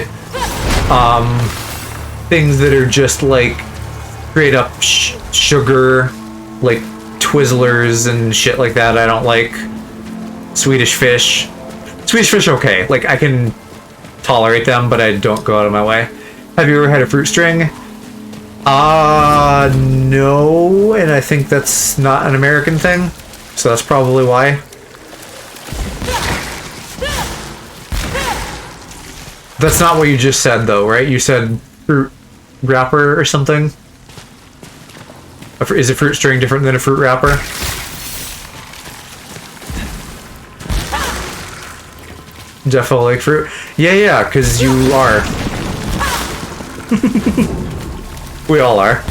Things that are just, like, straight up sugar, like Twizzlers and shit like that, I don't like. Swedish fish. Swedish fish, okay. Like, I can tolerate them, but I don't go out of my way. Have you ever had a fruit string? No, and I think that's not an American thing, so that's probably why. That's not what you just said, though, right? You said fruit wrapper or something? Is a fruit string different than a fruit wrapper? Defo like fruit? Yeah, because you are. We all are.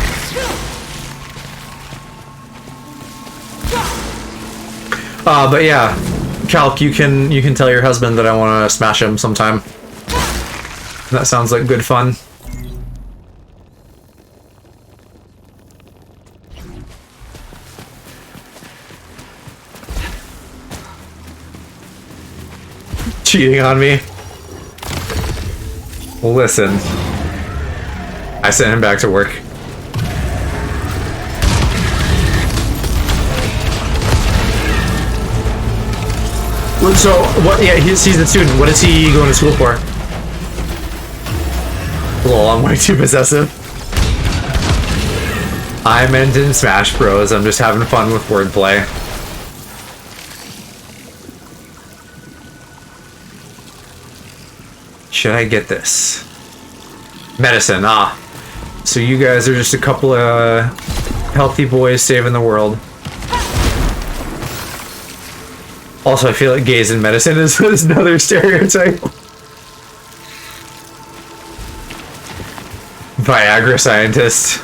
But yeah, Calc, you can tell your husband that I want to smash him sometime. That sounds like good fun. cheating on me. Listen. I sent him back to work. So, what, yeah, he's a student. What is he going to school for? Lol, I'm way too possessive. I meant in Smash Bros. I'm just having fun with wordplay. Should I get this? Medicine, ah. So you guys are just a couple of healthy boys saving the world. Also, I feel like gays in medicine is another stereotype. Viagra scientist.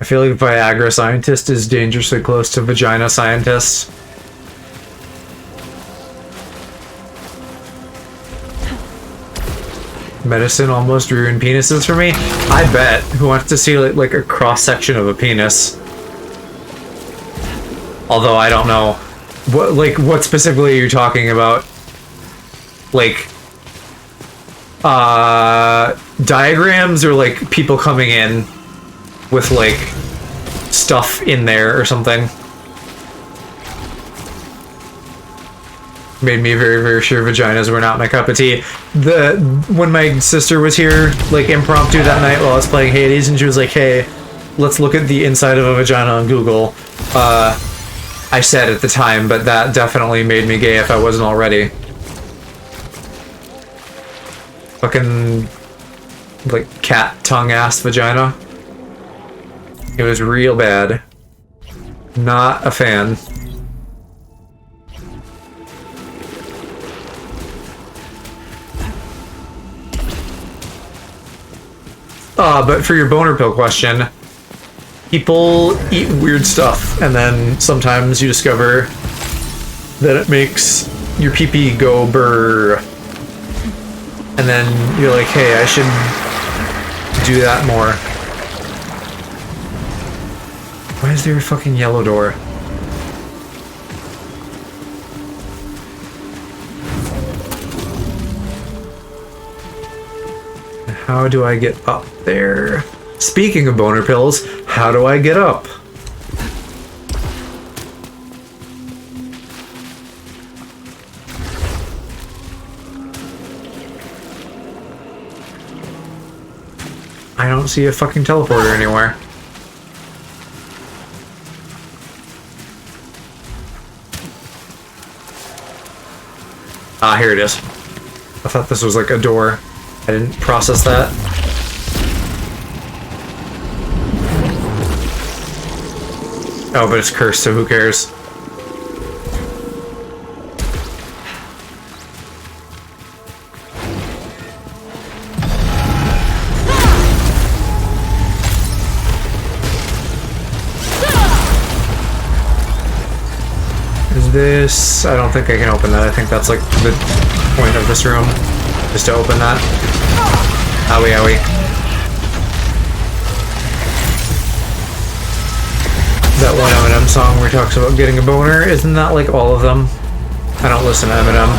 I feel like Viagra scientist is dangerously close to vagina scientist. Medicine almost ruined penises for me? I bet. Who wants to see like a cross-section of a penis? Although I don't know. What specifically are you talking about? Like, diagrams or like people coming in with like stuff in there or something? Made me very, very sure vaginas were not my cup of tea. When my sister was here, like impromptu that night while I was playing Hades, and she was like, "Hey, let's look at the inside of a vagina on Google." I said at the time, but that definitely made me gay if I wasn't already. Fucking like cat tongue ass vagina. It was real bad. Not a fan. But for your boner pill question, people eat weird stuff, and then sometimes you discover that it makes your pee-pee go brrr. And then you're like, hey, I should do that more. Why is there a fucking yellow door? How do I get up there? Speaking of boner pills, how do I get up? I don't see a fucking teleporter anywhere. Ah, here it is. I thought this was like a door. I didn't process that. Oh, but it's cursed, so who cares? Is this... I don't think I can open that. I think that's like the point of this room. Just to open that. Owie, owie. That one Eminem song where he talks about getting a boner, isn't that like all of them? I don't listen to Eminem,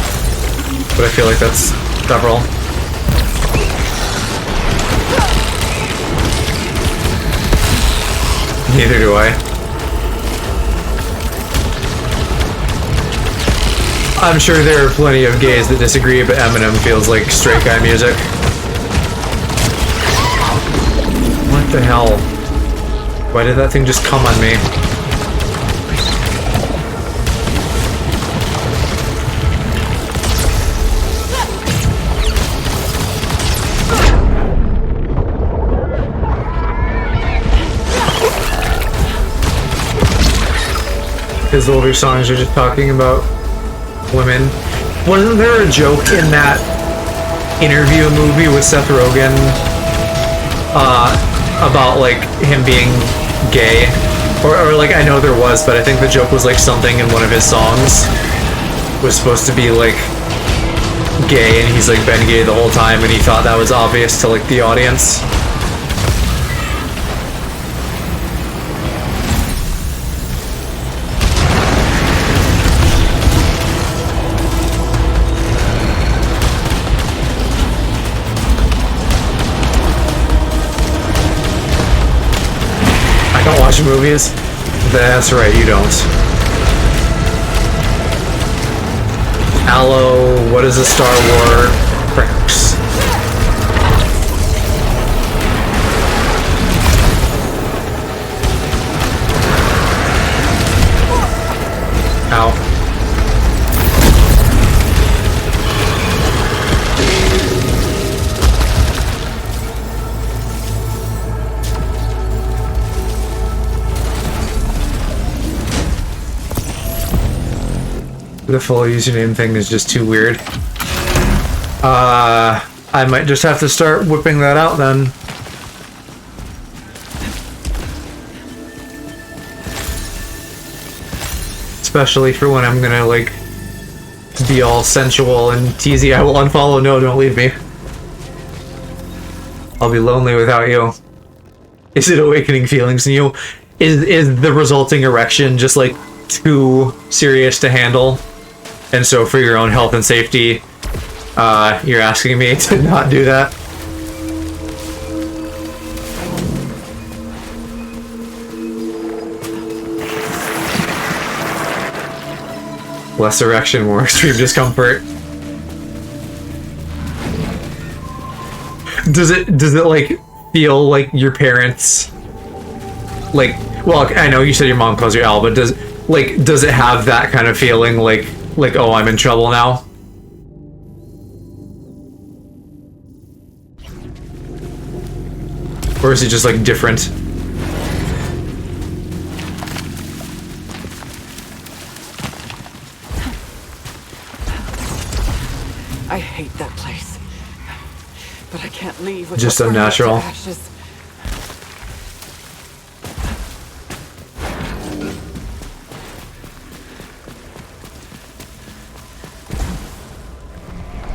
but I feel like that's several. Neither do I. I'm sure there are plenty of gays that disagree, but Eminem feels like straight guy music. What the hell? Why did that thing just come on me? His older songs are just talking about women. Wasn't there a joke in that interview movie with Seth Rogen about like him being gay? Or like, I know there was, but I think the joke was like something in one of his songs was supposed to be like gay, and he's like been gay the whole time, and he thought that was obvious to like the audience. I don't watch movies. That's right, you don't. Aloe, what is a Star Wars? Pranks. Ow. The full username thing is just too weird. I might just have to start whipping that out then. Especially for when I'm gonna, like, be all sensual and teasy. I will unfollow. No, don't leave me. I'll be lonely without you. Is it awakening feelings in you? Is the resulting erection just, like, too serious to handle? And so for your own health and safety, you're asking me to not do that? Less erection, more extreme discomfort. Does it like feel like your parents, like, well, I know you said your mom calls you Al, but does it have that kind of feeling, like, oh, I'm in trouble now? Or is it just, like, different? I hate that place. But I can't leave with Just unnatural. ashes.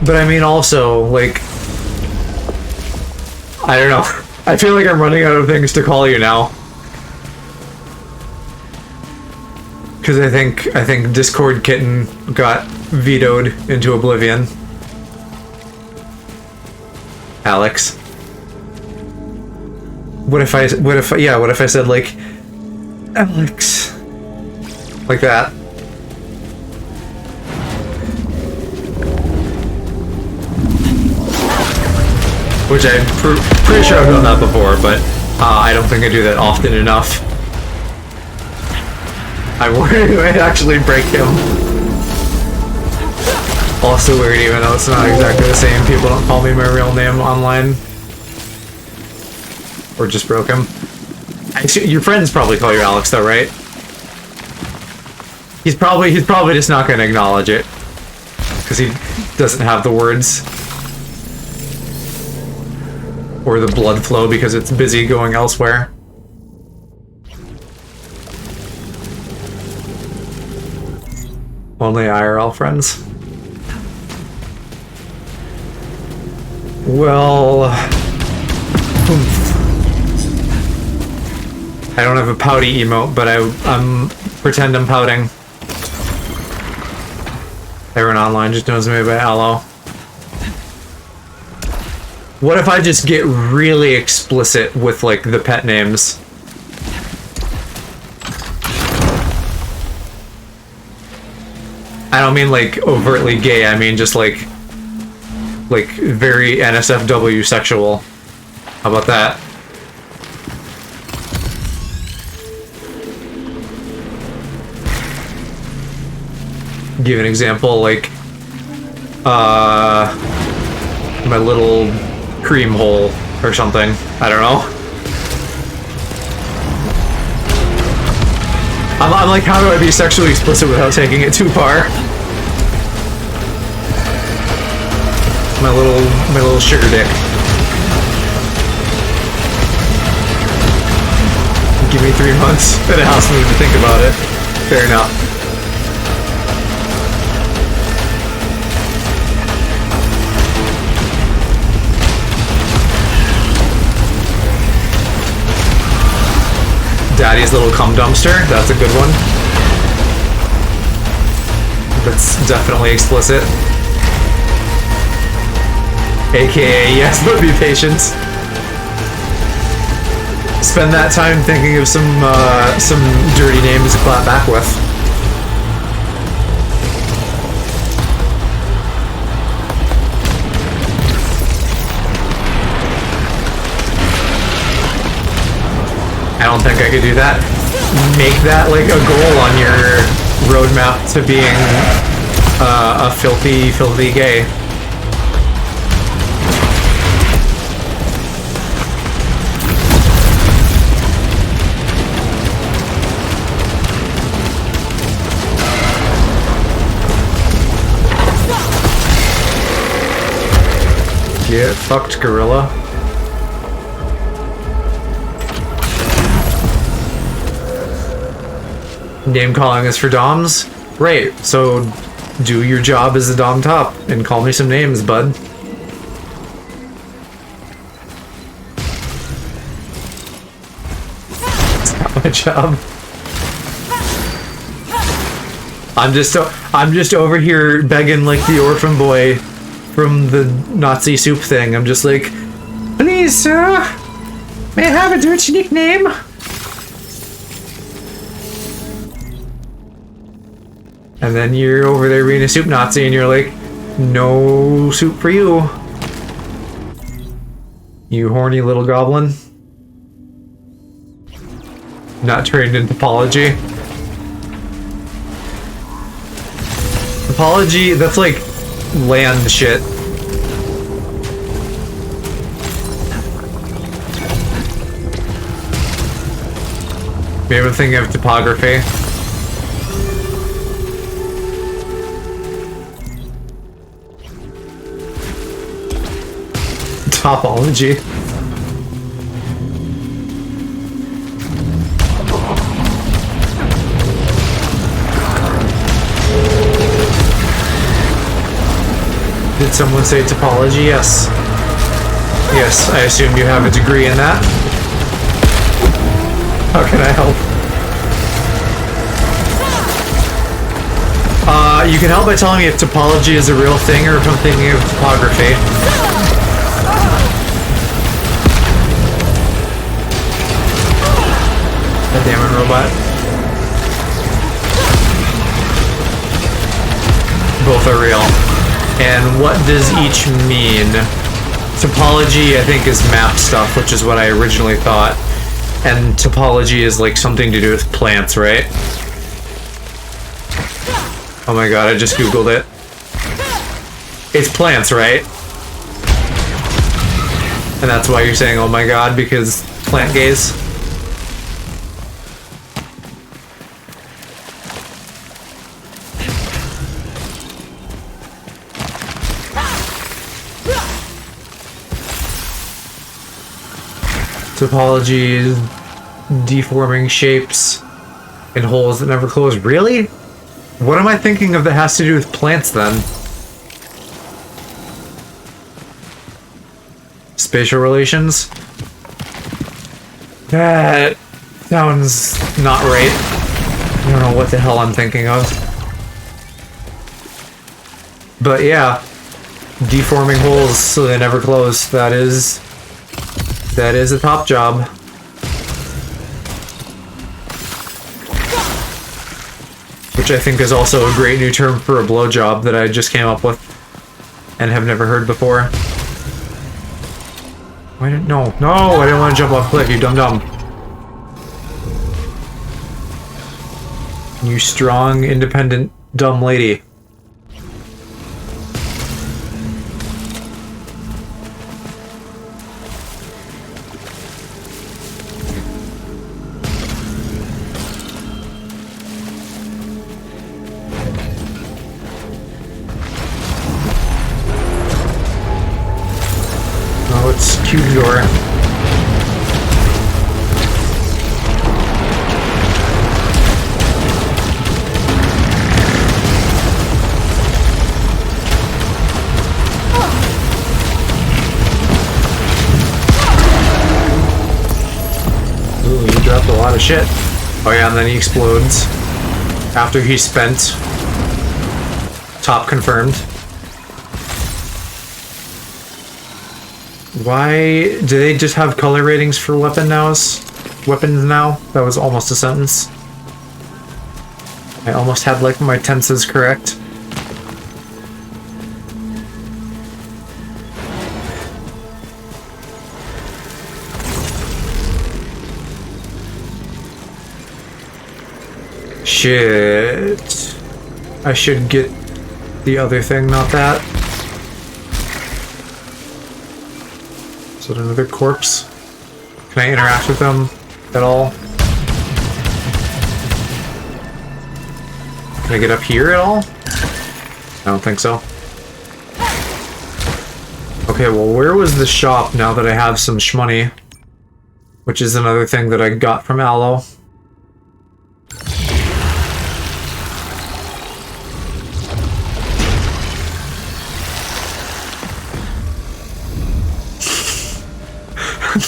But I mean, also, like, I don't know. I feel like I'm running out of things to call you now. Because I think Discord Kitten got vetoed into oblivion. Alex. What if I said, like, Alex, like that? Which I'm pretty sure I've done that before, but I don't think I do that often enough. I worry I might actually break him. Also weird, even though it's not exactly the same. People don't call me my real name online. Or just broke him. Your friends probably call you Alex, though, right? He's probably just not going to acknowledge it because he doesn't have the words. Or the blood flow because it's busy going elsewhere. Only IRL friends. Well... I don't have a pouty emote, but I'm pretend I'm pouting. Everyone online just knows me by Aloe. What if I just get really explicit with, like, the pet names? I don't mean, like, overtly gay, I mean just, like, very NSFW sexual. How about that? Give an example, like, my little cream hole or something. I don't know. I'm like, how do I be sexually explicit without taking it too far? My little sugar dick. Give me 3 months at a house move to think about it. Fair enough. Daddy's little cum dumpster. That's a good one. That's definitely explicit. AKA, yes, but be patient. Spend that time thinking of some dirty names to clap back with. I don't think I could do that. Make that like a goal on your roadmap to being a filthy, filthy gay. Get fucked, gorilla. Name calling is for doms? Right, so do your job as a dom top and call me some names, bud. It's not my job. I'm just over here begging like the orphan boy from the Nazi soup thing. I'm just like, please, sir, may I have a dirty nickname? And then you're over there being a soup Nazi and you're like, no soup for you. You horny little goblin. Not trained in topology. Topology, that's like land shit. Maybe I'm thinking of topography. Topology. Did someone say topology? Yes. Yes, I assume you have a degree in that. How can I help? You can help by telling me if topology is a real thing or if I'm thinking of topography. God damn it, robot. Both are real. And what does each mean? Topology, I think, is map stuff, which is what I originally thought. And topology is like something to do with plants, right? Oh my god, I just googled it. It's plants, right? And that's why you're saying, oh my god, because plant gaze? Topology is deforming shapes in holes that never close. Really? What am I thinking of that has to do with plants then? Spatial relations? That sounds not right. I don't know what the hell I'm thinking of. But yeah, deforming holes so they never close. That is a top job. Which I think is also a great new term for a blowjob that I just came up with and have never heard before. Why didn't no, I didn't want to jump off cliff, you dum-dum. You strong, independent, dumb lady. Door. Ooh, you dropped a lot Oh shit. Oh yeah, and then he explodes. After he's spent. Top confirmed. Why do they just have color ratings for weapons now? That was almost a sentence. I almost had like my tenses correct. Shit. I should get the other thing, not that. Is it another corpse? Can I interact with them at all? Can I get up here at all? I don't think so. Okay, well, where was the shop now that I have some shmoney? Which is another thing that I got from Aloe.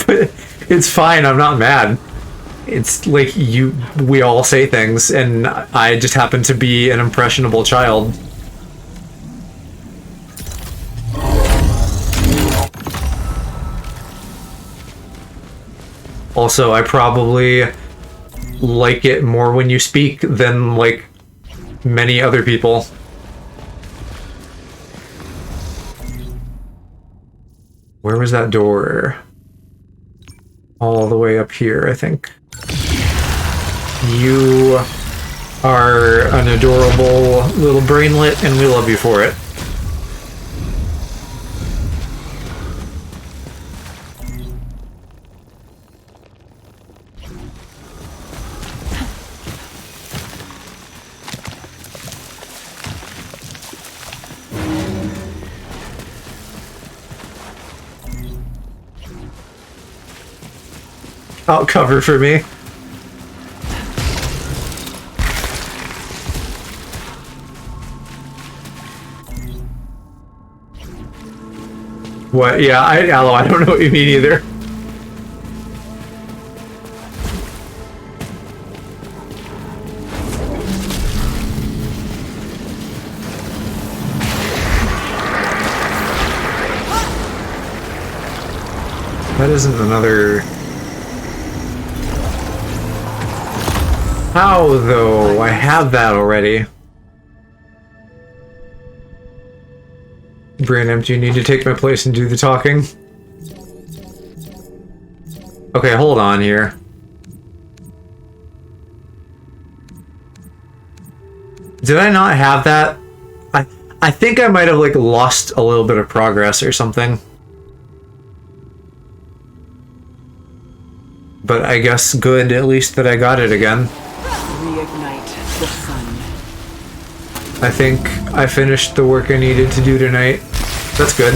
But it's fine, I'm not mad. It's like we all say things, and I just happen to be an impressionable child. Also, I probably like it more when you speak than, like, many other people. Where was that door? All the way up here, I think. You are an adorable little brainlet, and we love you for it. Out cover for me. What? Yeah, Aloe, I don't know what you mean either. That isn't another... How, though? I have that already. Brandon, do you need to take my place and do the talking? Okay, hold on here. Did I not have that? I think I might have, like, lost a little bit of progress or something. But I guess good, at least, that I got it again. Reignite the sun. I think I finished the work I needed to do tonight. That's good.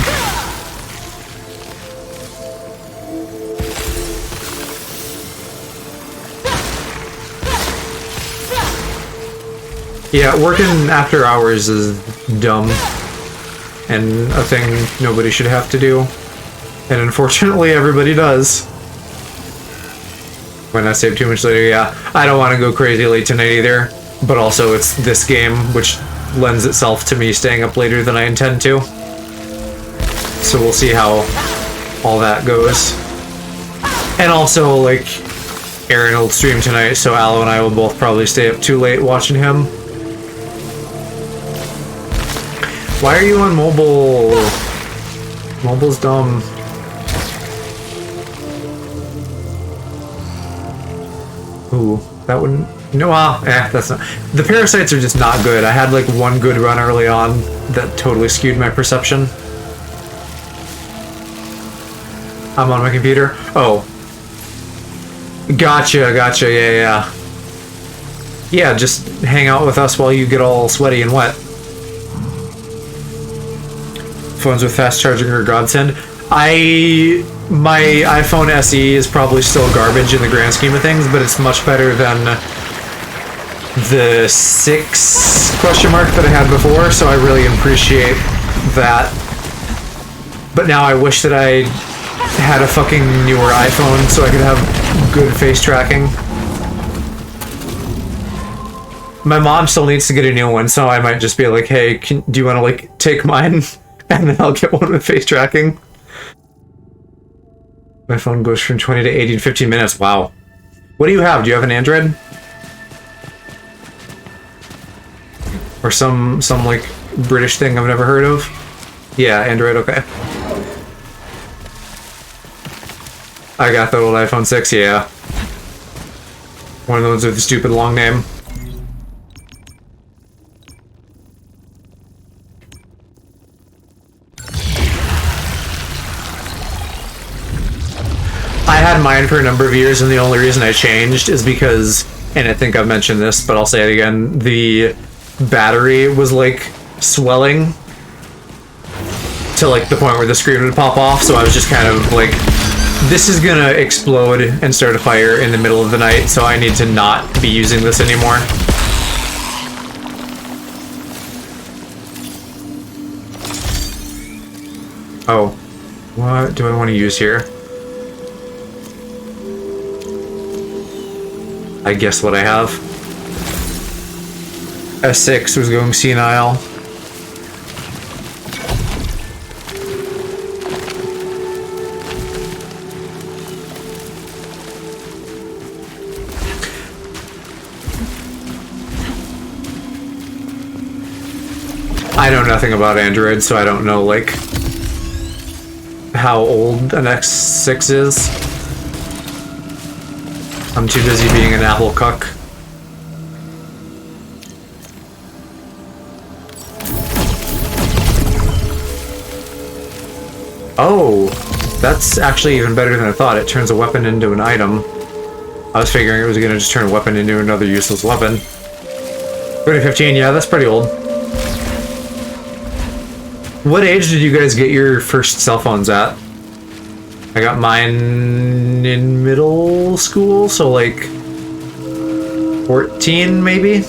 Yeah, working after hours is dumb. And a thing nobody should have to do. And unfortunately everybody does. When I save too much later, yeah. I don't want to go crazy late tonight either. But also it's this game, which lends itself to me staying up later than I intend to. So we'll see how all that goes. And also, like, Aaron will stream tonight, so Aloe and I will both probably stay up too late watching him. Why are you on mobile? Mobile's dumb. Ooh, that wouldn't... No, that's not... The parasites are just not good. I had, like, one good run early on that totally skewed my perception. I'm on my computer? Oh. Gotcha, yeah. Yeah, just hang out with us while you get all sweaty and wet. Phones with fast charging are godsend. My iPhone SE is probably still garbage in the grand scheme of things, but it's much better than the 6 question mark that I had before, so I really appreciate that. But now I wish that I had a fucking newer iPhone so I could have good face tracking. My mom still needs to get a new one, so I might just be like, hey, do you want to, like, take mine? And then I'll get one with face tracking. My phone goes from 20 to 80 in 15 minutes. Wow. What do you have? Do you have an Android? Or some like, British thing I've never heard of? Yeah, Android, okay. I got the old iPhone 6, yeah. One of the ones with the stupid long name. I had mine for a number of years, and the only reason I changed is because, and I think I've mentioned this, but I'll say it again, the battery was, like, swelling to, like, the point where the screen would pop off, so I was just kind of, like, this is gonna explode and start a fire in the middle of the night, so I need to not be using this anymore. Oh. What do I want to use here? I guess what I have. S6 was going senile. I know nothing about Android, so I don't know, like, how old an X6 is. I'm too busy being an Apple cuck. Oh, that's actually even better than I thought. It turns a weapon into an item. I was figuring it was gonna just turn a weapon into another useless weapon. 2015, yeah, that's pretty old. What age did you guys get your first cell phones at? I got mine in middle school, so like 14 maybe?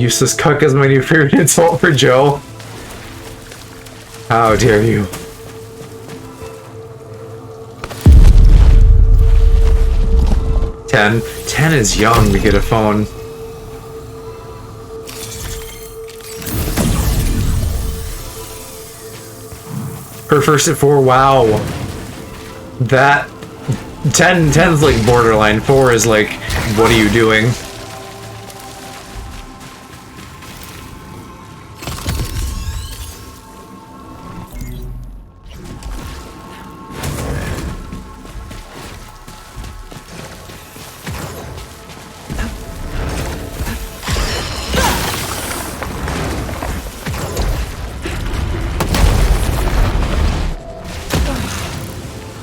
Useless cuck is my new favorite insult for Joe. How dare you. Ten is young to get a phone. Her first at 4, wow. That 10's like borderline. 4 is like, what are you doing?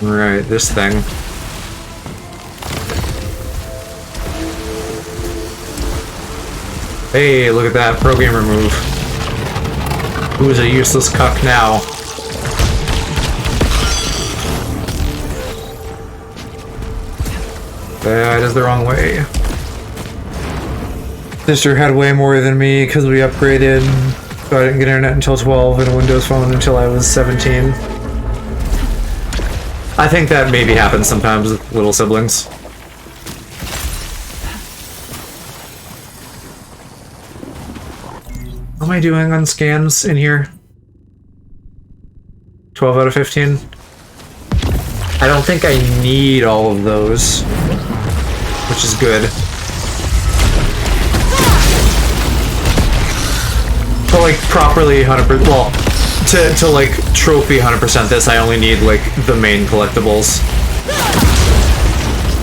Right, this thing. Hey, look at that programmer move. Who's a useless cuck now? That is the wrong way. Sister had way more than me because we upgraded, so I didn't get internet until 12 and a Windows phone until I was 17. I think that maybe happens sometimes with little siblings. How am I doing on scans in here? 12 out of 15? I don't think I need all of those, which is good. To like properly 100%, well, to like trophy 100% this, I only need like the main collectibles,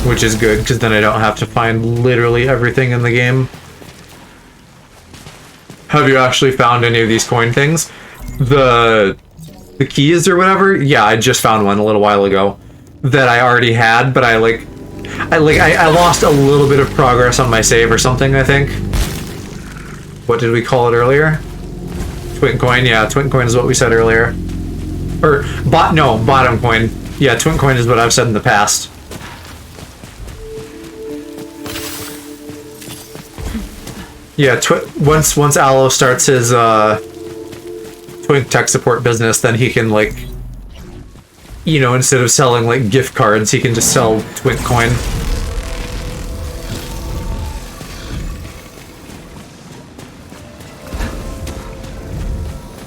which is good because then I don't have to find literally everything in the game. Have you actually found any of these coin things? The keys or whatever? Yeah, I just found one a little while ago that I already had, but I lost a little bit of progress on my save or something, I think. What did we call it earlier? Twin coin, yeah, twin coin is what we said earlier. Or, bottom coin. Yeah, twin coin is what I've said in the past. Yeah, once Aloe starts his twin tech support business, then he can like you know, instead of selling like gift cards, he can just sell Twink coin.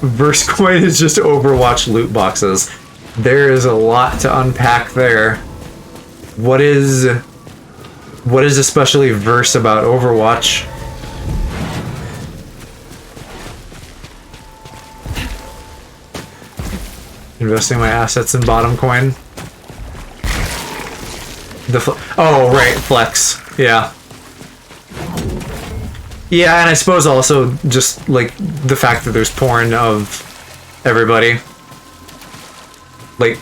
Verse coin is just Overwatch loot boxes. There is a lot to unpack there. What is especially verse about Overwatch? Investing my assets in bottom coin. Oh, right, flex. Yeah. Yeah, and I suppose also just, like, the fact that there's porn of everybody. Like,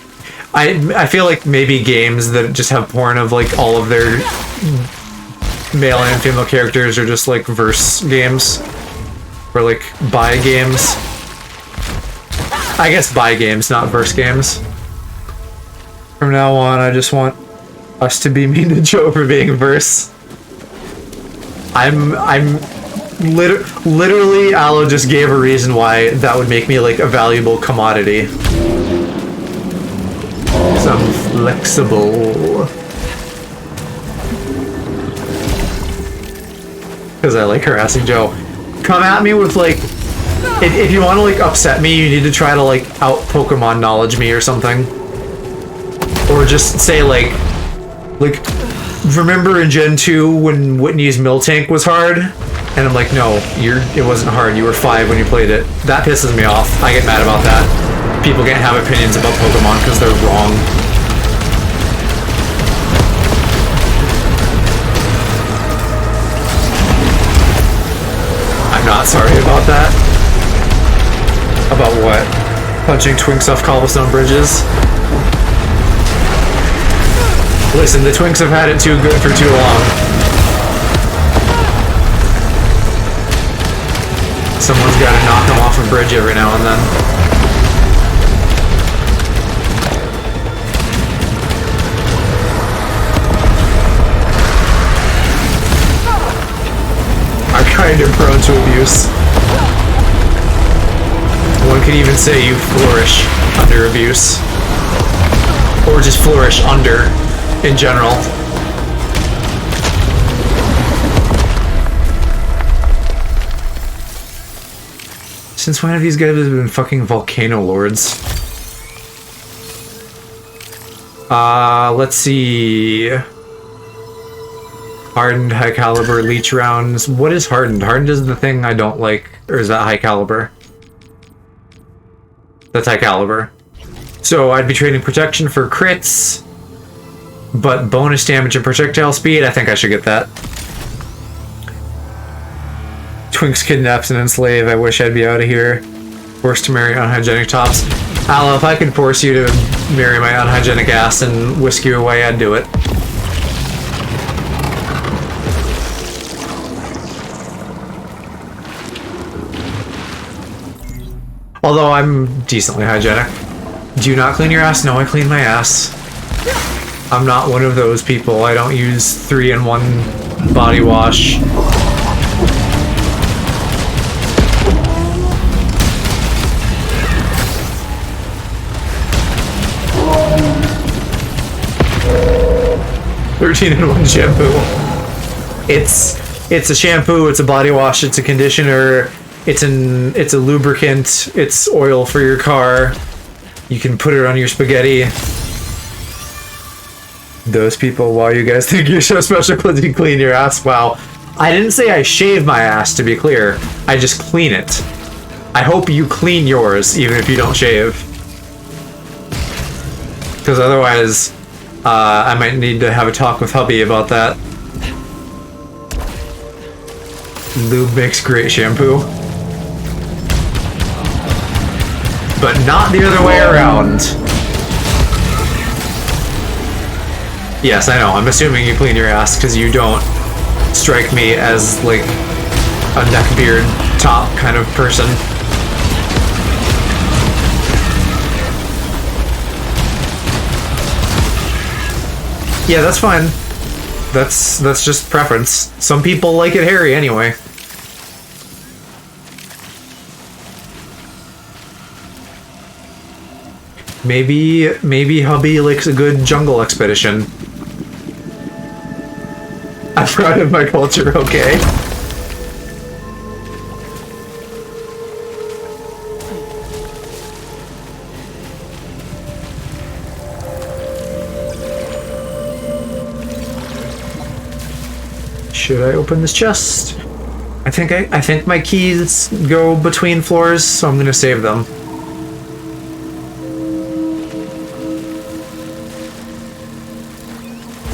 I feel like maybe games that just have porn of, like, all of their male and female characters are just, like, verse games. Or, like, buy games. I guess buy games, not verse games. From now on, I just want us to be mean to Joe for being verse. Literally, Aloe just gave a reason why that would make me like a valuable commodity. Because I'm flexible. Because I like harassing Joe. Come at me with like, if you want to like upset me, you need to try to like out Pokemon knowledge me or something. Or just say like, remember in Gen 2 when Whitney's Miltank was hard? And I'm like, no, it wasn't hard. You were 5 when you played it. That pisses me off. I get mad about that. People can't have opinions about Pokemon because they're wrong. I'm not sorry about that. About what? Punching Twinks off cobblestone bridges? Listen, the Twinks have had it too good for too long. Someone's got to knock them off a bridge every now and then. Are kind of prone to abuse. One could even say you flourish under abuse. Or just flourish under. In general. Since when have these guys been fucking volcano lords? Let's see. Hardened, high caliber, leech rounds. What is hardened? Hardened is the thing I don't like. Or is that high caliber? That's high caliber. So I'd be trading protection for crits. But bonus damage and projectile speed, I think I should get that. Twinks kidnaps and enslave, I wish I'd be out of here. Forced to marry unhygienic tops. Aloe, if I could force you to marry my unhygienic ass and whisk you away, I'd do it. Although I'm decently hygienic. Do you not clean your ass? No, I clean my ass. I'm not one of those people. I don't use 3-in-1 body wash. (13-in-1) shampoo. It's a shampoo. It's a body wash. It's a conditioner. It's a lubricant. It's oil for your car. You can put it on your spaghetti. Those people, wow, you guys think you're so special because you clean your ass. Wow. I didn't say I shave my ass, to be clear. I just clean it. I hope you clean yours, even if you don't shave. Because otherwise, I might need to have a talk with hubby about that. Lube makes great shampoo. But not the other way around. Yes, I know. I'm assuming you clean your ass because you don't strike me as, like, a neckbeard top kind of person. Yeah, that's fine. That's just preference. Some people like it hairy anyway. Maybe hubby likes a good jungle expedition. I'm proud of my culture, okay? Should I open this chest? I think my keys go between floors, so I'm gonna save them.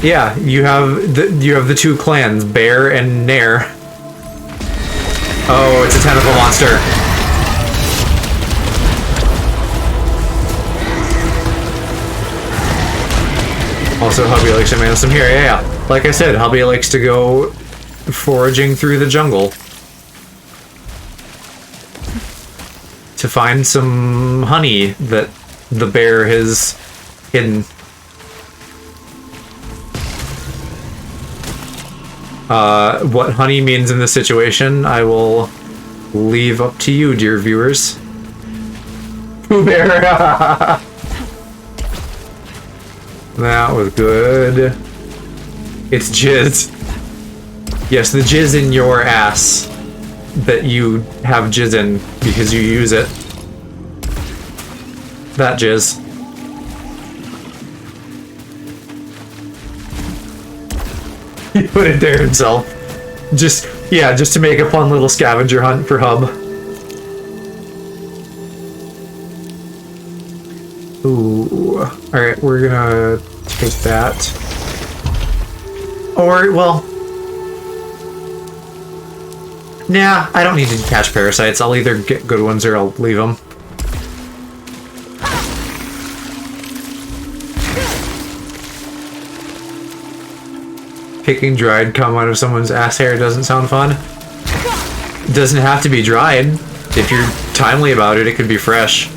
Yeah, you have the two clans, Bear and Nair. Oh, it's a tentacle monster. Also, hubby likes to man some here. Yeah. Like I said, hubby likes to go foraging through the jungle to find some honey that the bear has hidden. What honey means in this situation, I will leave up to you, dear viewers. Pooh Bear! That was good. It's jizz. Yes, the jizz in your ass that you have jizz in because you use it. That jizz. He put it there himself. Just to make a fun little scavenger hunt for Hub. Ooh. Alright, we're gonna take that. Or, well... Nah, I don't need to catch parasites. I'll either get good ones or I'll leave them. Picking dried cum out of someone's ass hair doesn't sound fun. It doesn't have to be dried. If you're timely about it, it could be fresh.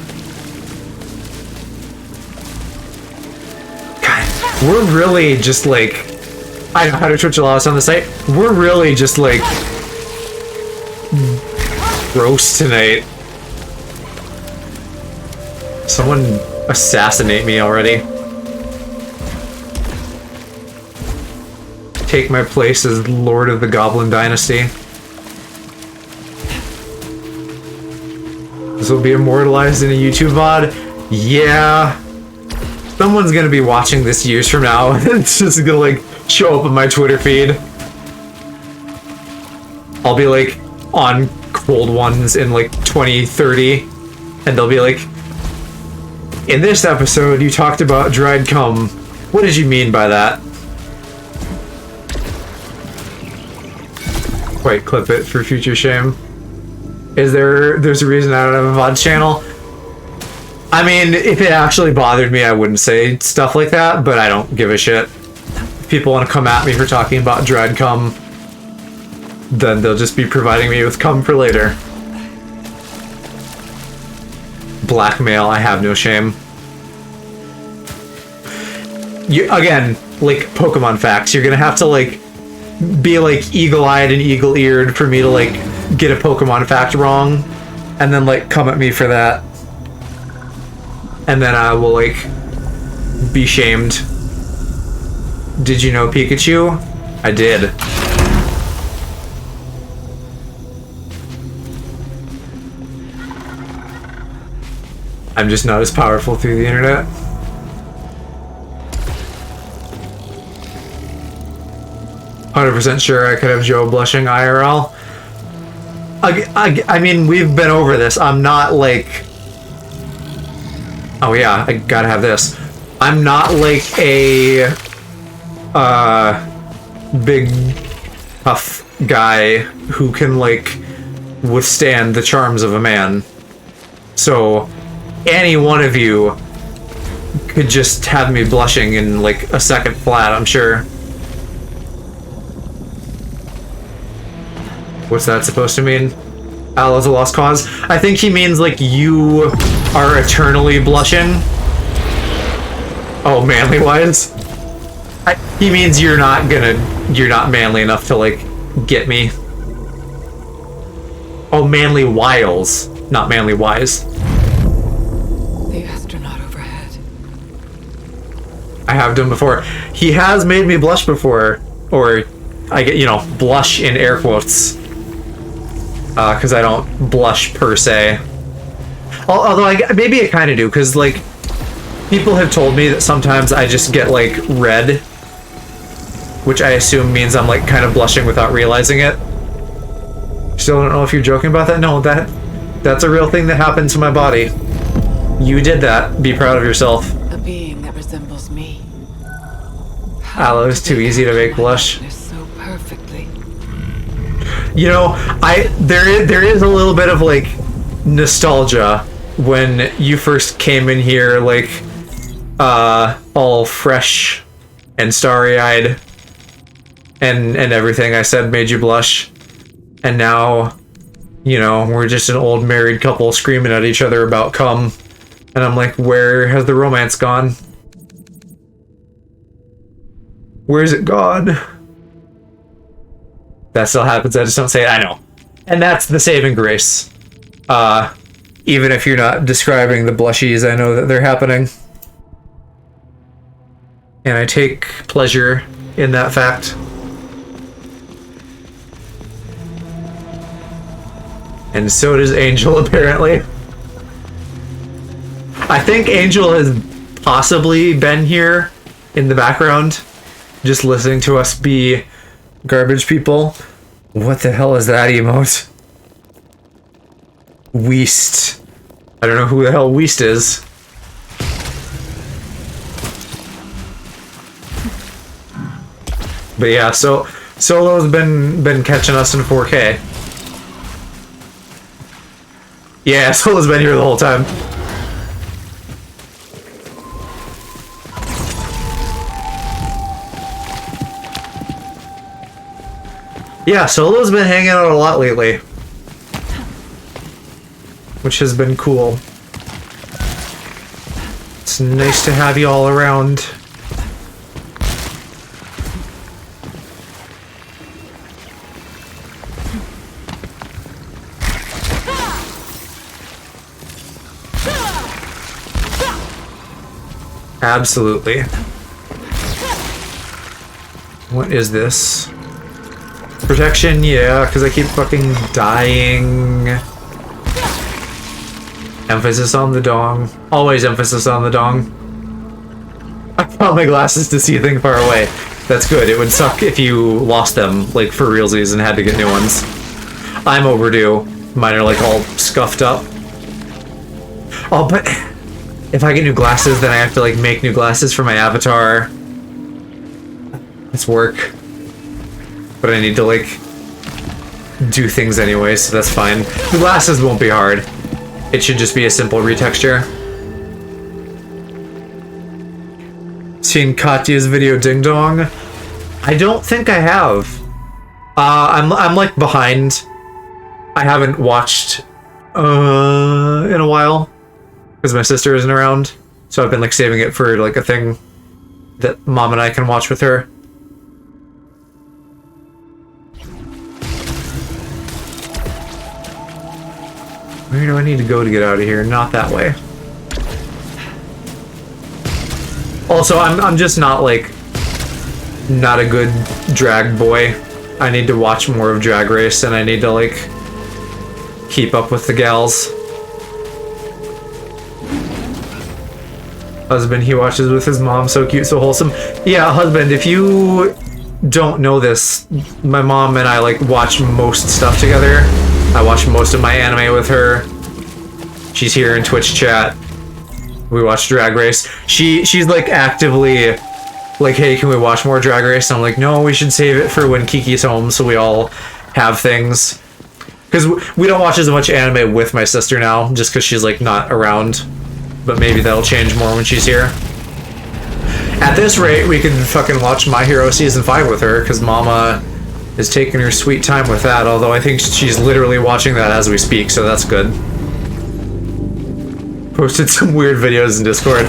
God, we're really just like... I know how to Twitch a lot on the site. We're really just like... gross tonight. Someone assassinate me already. Take my place as Lord of the Goblin Dynasty. This will be immortalized in a YouTube VOD? Yeah. Someone's gonna be watching this years from now and it's just gonna like show up on my Twitter feed. I'll be like on Cold Ones in like 2030 and they'll be like, in this episode you talked about dried cum. What did you mean by that? Wait, clip it for future shame. There's a reason I don't have a VOD channel? I mean, if it actually bothered me, I wouldn't say stuff like that, but I don't give a shit. If people want to come at me for talking about dried cum, then they'll just be providing me with cum for later. Blackmail, I have no shame. Again, like Pokemon facts, you're gonna have to like be like eagle-eyed and eagle-eared for me to like get a Pokemon fact wrong and then like come at me for that, and then I will like be shamed. Did you know Pikachu? I did. I'm just not as powerful through the internet. %, sure I could have Joe blushing IRL. I mean, we've been over this. I'm not like... Oh yeah, I gotta have this. I'm not like a... big, tough guy who can, like, withstand the charms of a man. So, any one of you could just have me blushing in, like, a second flat, I'm sure. What's that supposed to mean? Allah's a lost cause? I think he means, like, you are eternally blushing. Oh, manly-wise? He means you're not manly enough to, like, get me. Oh, manly wiles, not manly wise. The astronaut overhead. I have done before. He has made me blush before, or I get, you know, blush in air quotes, because I don't blush per se. Although maybe I kind of do, because like people have told me that sometimes I just get like red, which I assume means I'm like kind of blushing without realizing it. Still don't know if you're joking about that. No, that's a real thing that happened to my body. You did that. Be proud of yourself. A being that resembles me. Aloe is too easy to make blush. So perfectly. You know, there is a little bit of like nostalgia when you first came in here, like all fresh and starry-eyed and everything I said made you blush. And now, you know, we're just an old married couple screaming at each other about cum. And I'm like, where has the romance gone? Where's it gone? That still happens, I just don't say it. I know. And that's the saving grace. Even if you're not describing the blushies, I know that they're happening. And I take pleasure in that fact. And so does Angel, apparently. I think Angel has possibly been here in the background, just listening to us be garbage people. What the hell is that emote? Weast. I don't know who the hell Weast is. But yeah, so Solo's been catching us in 4K. Yeah, Solo's been here the whole time. Yeah, Solo's been hanging out a lot lately, which has been cool. It's nice to have you all around. Absolutely. What is this? Protection, yeah, because I keep fucking dying. Emphasis on the dong. Always emphasis on the dong. I found my glasses to see a thing far away. That's good. It would suck if you lost them, like, for realsies and had to get new ones. I'm overdue. Mine are, like, all scuffed up. Oh, but if I get new glasses, then I have to, like, make new glasses for my avatar. It's work. But I need to, like, do things anyway, so that's fine. The glasses won't be hard. It should just be a simple retexture. Seen Katya's video Ding Dong? I don't think I have. I'm like behind. I haven't watched in a while because my sister isn't around. So I've been like saving it for like a thing that Mom and I can watch with her. Where do I need to go to get out of here? Not that way. Also, I'm just not like not a good drag boy. I need to watch more of Drag Race and I need to like keep up with the gals. Husband, he watches with his mom, so cute, so wholesome. Yeah, husband, if you don't know this, my mom and I like watch most stuff together. I watch most of my anime with her. She's here in Twitch chat. We watch Drag Race. She's like actively like, hey, can we watch more Drag Race? And I'm like, no, we should save it for when Kiki's home so we all have things. Because we don't watch as much anime with my sister now, just because she's like not around. But maybe that'll change more when she's here. At this rate, we could fucking watch My Hero Season 5 with her, because Mama is taking her sweet time with that, although I think she's literally watching that as we speak, so that's good. Posted some weird videos in Discord.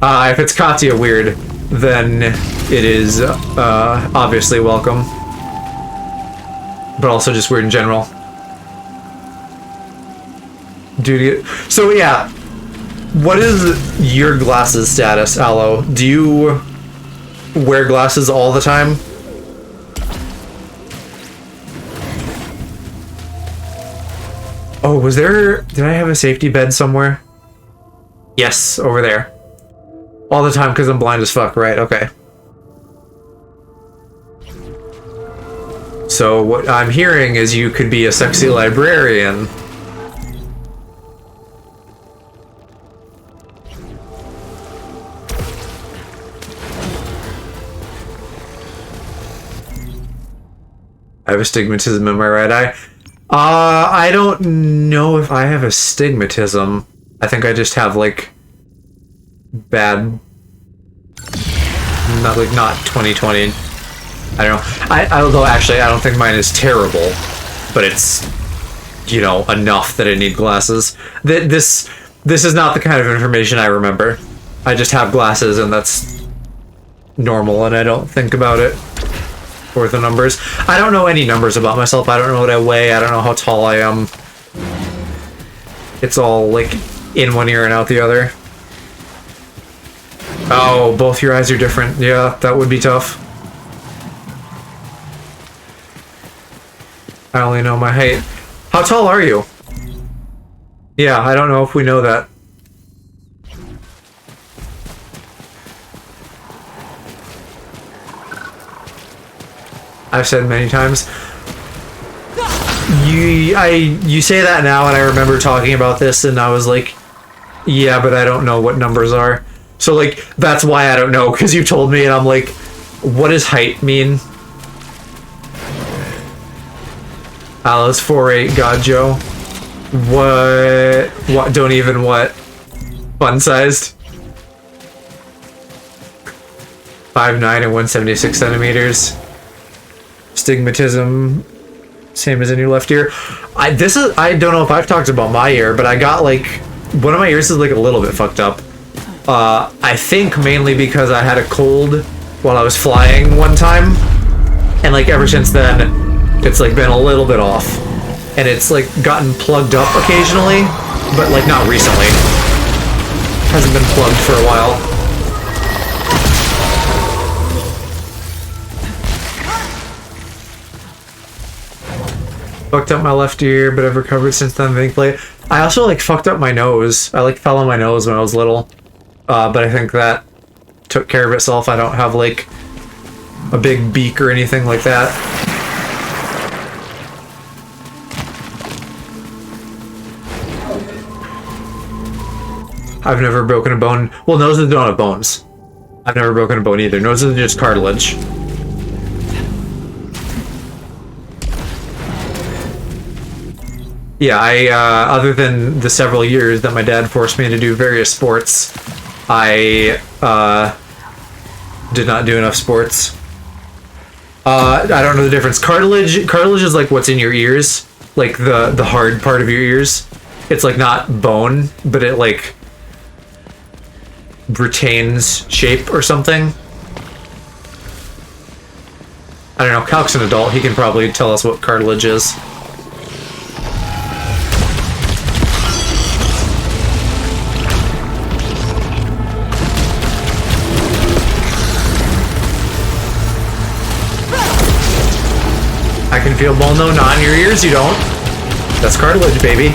If it's Katya weird, then it is obviously welcome. But also just weird in general. Dude, so yeah, what is your glasses status, Aloe? Do you wear glasses all the time. Oh, was there... Did I have a safety bed somewhere? Yes, over there. All the time because I'm blind as fuck, right? Okay. So what I'm hearing is you could be a sexy librarian. I have astigmatism in my right eye. I don't know if I have astigmatism. I think I just have, like, bad... Not 20/20. I don't know. Although, actually, I don't think mine is terrible. But it's, you know, enough that I need glasses. This is not the kind of information I remember. I just have glasses, and that's normal, and I don't think about it. Or the numbers. I don't know any numbers about myself. I don't know what I weigh. I don't know how tall I am. It's all, like, in one ear and out the other. Oh, both your eyes are different. Yeah, that would be tough. I only know my height. How tall are you? Yeah, I don't know if we know that. I've said many times. You say that now, and I remember talking about this, and I was like, yeah, but I don't know what numbers are. So, like, that's why I don't know, because you told me, and I'm like, what does height mean? Alice 4'8", God Joe. What? Don't even what? Fun-sized? 5'9" and 176 centimeters. Stigmatism, same as in your left ear. I don't know if I've talked about my ear, but I got, like, one of my ears is, like, a little bit fucked up. I think mainly because I had a cold while I was flying one time, and, like, ever since then, it's, like, been a little bit off. And it's, like, gotten plugged up occasionally, but, like, not recently. Hasn't been plugged for a while. Fucked up my left ear, but I've recovered since then, thankfully. I also, like, fucked up my nose. I, like, fell on my nose when I was little. But I think that took care of itself. I don't have, like, a big beak or anything like that. I've never broken a bone. Well, noses don't have bones. I've never broken a bone either. Noses are just cartilage. Yeah, other than the several years that my dad forced me to do various sports, I, did not do enough sports. I don't know the difference. Cartilage is like what's in your ears, like the hard part of your ears. It's like not bone, but it like retains shape or something. I don't know, Calc's an adult, he can probably tell us what cartilage is. I can feel bone though, not in your ears, you don't. That's cartilage, baby.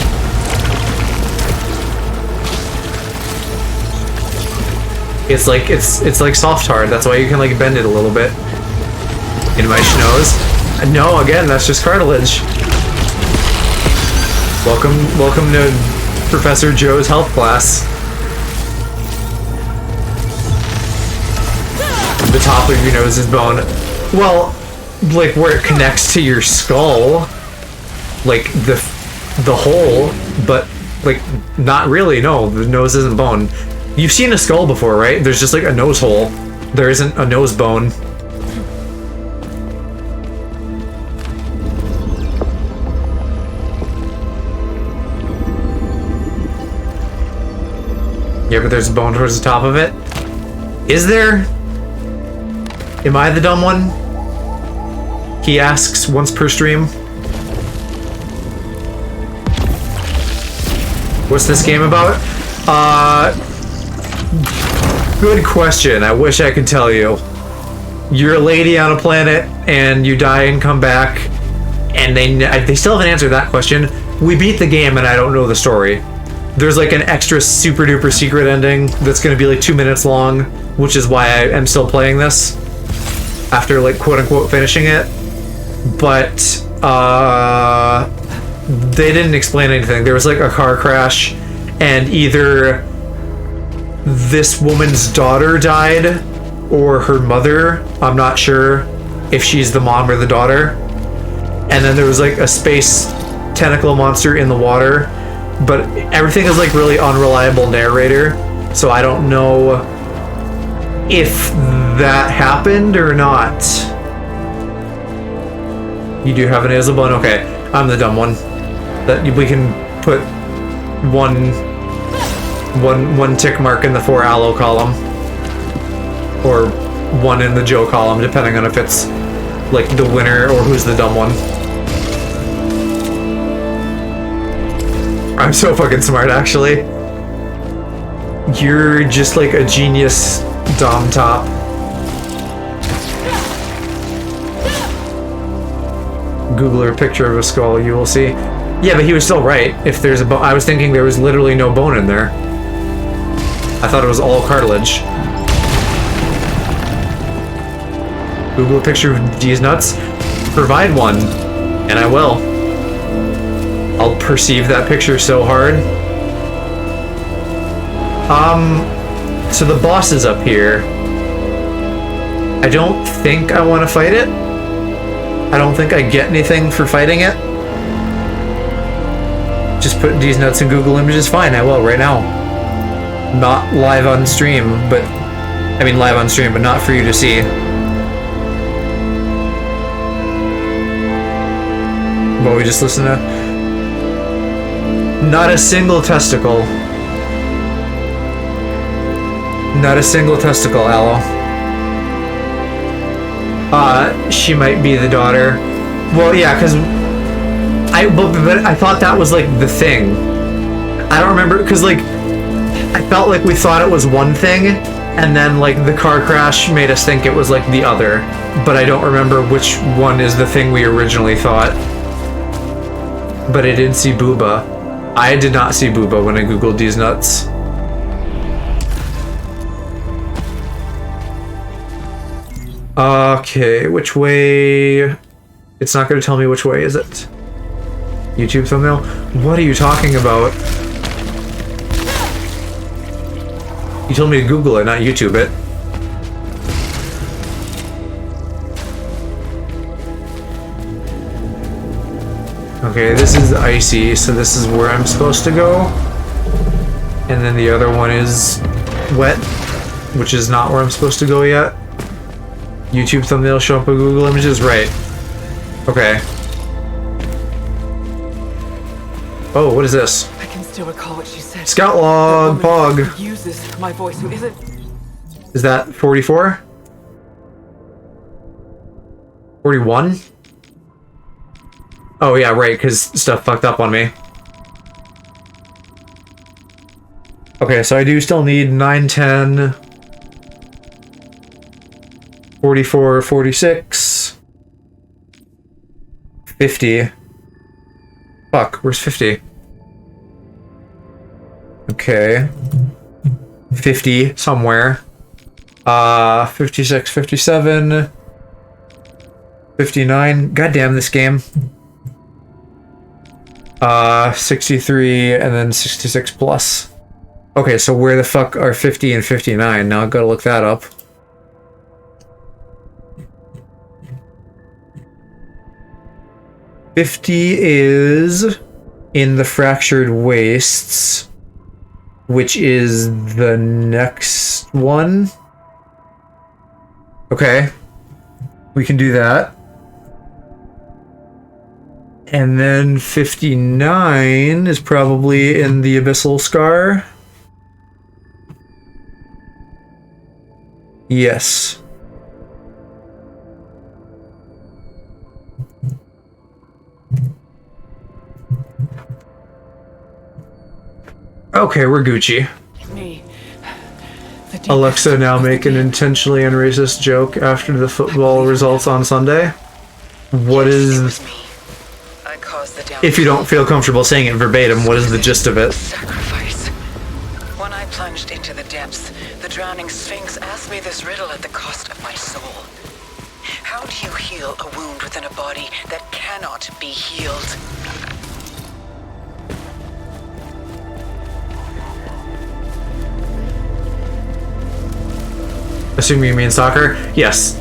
It's like soft hard, that's why you can like bend it a little bit. In my schnoz. No, again, that's just cartilage. Welcome to Professor Joe's health class. The top of your nose is bone. Well, like where it connects to your skull, like the hole, but like not really. No, the nose isn't bone. You've seen a skull before, right? There's just like a nose hole. There isn't a nose bone. Yeah, but there's a bone towards the top of it. Is there? Am I the dumb one? He asks once per stream. What's this game about? Good question. I wish I could tell you. you're a lady on a planet and you die and come back, and they still haven't answered that question. We beat the game and I don't know the story. There's like an extra super duper secret ending that's going to be like 2 minutes long, which is why I am still playing this after like quote unquote finishing it. But they didn't explain anything. There was like a car crash and either this woman's daughter died or her mother. I'm not sure if she's the mom or the daughter. And then there was like a space tentacle monster in the water, but everything is like really unreliable narrator, so I don't know if that happened or not. You do have an Isabon? Okay, I'm the dumb one. That we can put one tick mark in the 4 aloe column, or 1 in the Joe column, depending on if it's like the winner or who's the dumb one. I'm so fucking smart, actually. You're just like a genius dom top. Google a picture of a skull, you will see. Yeah, but he was still right. If there's a bone, I was thinking there was literally no bone in there. I thought it was all cartilage. Google a picture of these nuts. Provide one, and I will. I'll perceive that picture so hard. So the boss is up here. I don't think I want to fight it. I don't think I get anything for fighting it. Just put these nuts in Google Images. Fine, I will right now. Not live on stream, but I mean live on stream, but not for you to see. Well, we just listen to. Not a single testicle. Not a single testicle, Aloe. She might be the daughter. Well, yeah, because but I thought that was like the thing. I don't remember, because like I felt like we thought it was one thing, and then like the car crash made us think it was like the other. But I don't remember which one is the thing we originally thought. But I did see Booba. I did not see Booba when I googled these nuts. Okay, which way? It's not going to tell me which way, is it? YouTube thumbnail? What are you talking about? You told me to Google it, not YouTube it. Okay, this is icy, so this is where I'm supposed to go. And then the other one is wet, which is not where I'm supposed to go yet. YouTube thumbnail show up with Google Images, right. Okay. Oh, what is this? I can still recall what she said. Scout log, Pog. Who uses my voice? Who is it? Is that 44? 41? Oh yeah, right, because stuff fucked up on me. Okay, so I do still need 9, 10, 44, 46, 50. Fuck, where's 50? Okay. 50 somewhere. 56, 57, 59. Goddamn this game. 63 and then 66 plus. Okay, so where the fuck are 50 and 59? Now I've got to look that up. $50 is in the Fractured Wastes, which is the next one. Okay, we can do that. And then 59 is probably in the Abyssal Scar. Yes. Okay, we're Gucci. Me. The Alexa, now make an intentionally unracist joke after the football results on Sunday. What is... If you don't feel comfortable saying it verbatim, what is the gist of it? Sacrifice. When I plunged into the depths, the drowning sphinx asked me this riddle at the cost of my soul. How do you heal a wound within a body that cannot be healed? Assuming you mean soccer? Yes.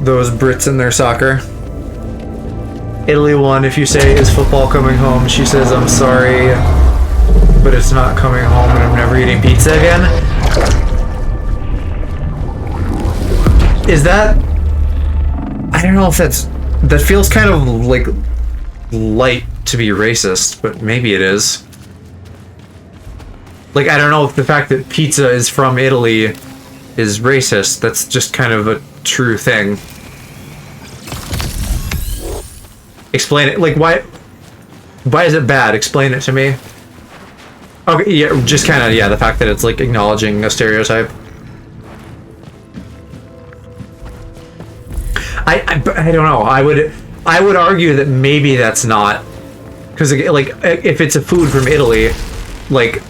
Those Brits in their soccer. Italy won. If you say, is football coming home? She says, I'm sorry, but it's not coming home and I'm never eating pizza again. Is that... I don't know if that's... That feels kind of like light to be racist, but maybe it is. Like, I don't know if the fact that pizza is from Italy is racist. That's just kind of a true thing. Explain it. Like, why is it bad? Explain it to me. Okay, yeah, just kind of, yeah, the fact that it's like acknowledging a stereotype. I don't know. I would argue that maybe that's not, because like if it's a food from Italy, like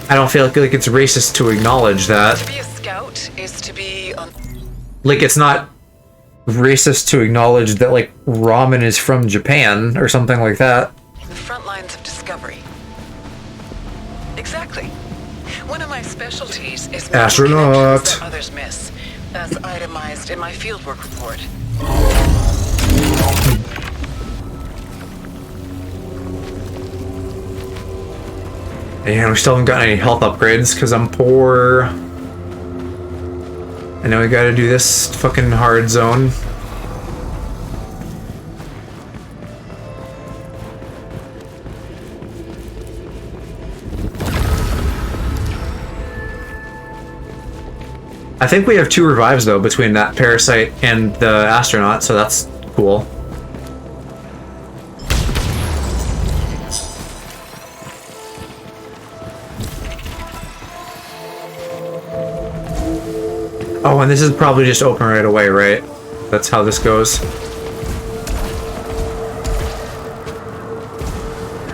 I don't feel like it's racist to acknowledge that. To be a scout is to be on... Like, it's not racist to acknowledge that like ramen is from Japan or something like that. The front lines of discovery. Exactly. One of my specialties is astronaut that others miss, as itemized in my fieldwork report. And we still haven't gotten any health upgrades because I'm poor. I know we gotta do this fucking hard zone. I think we have 2 revives though between that parasite and the astronaut, so that's cool. Oh, and this is probably just open right away, right? That's how this goes.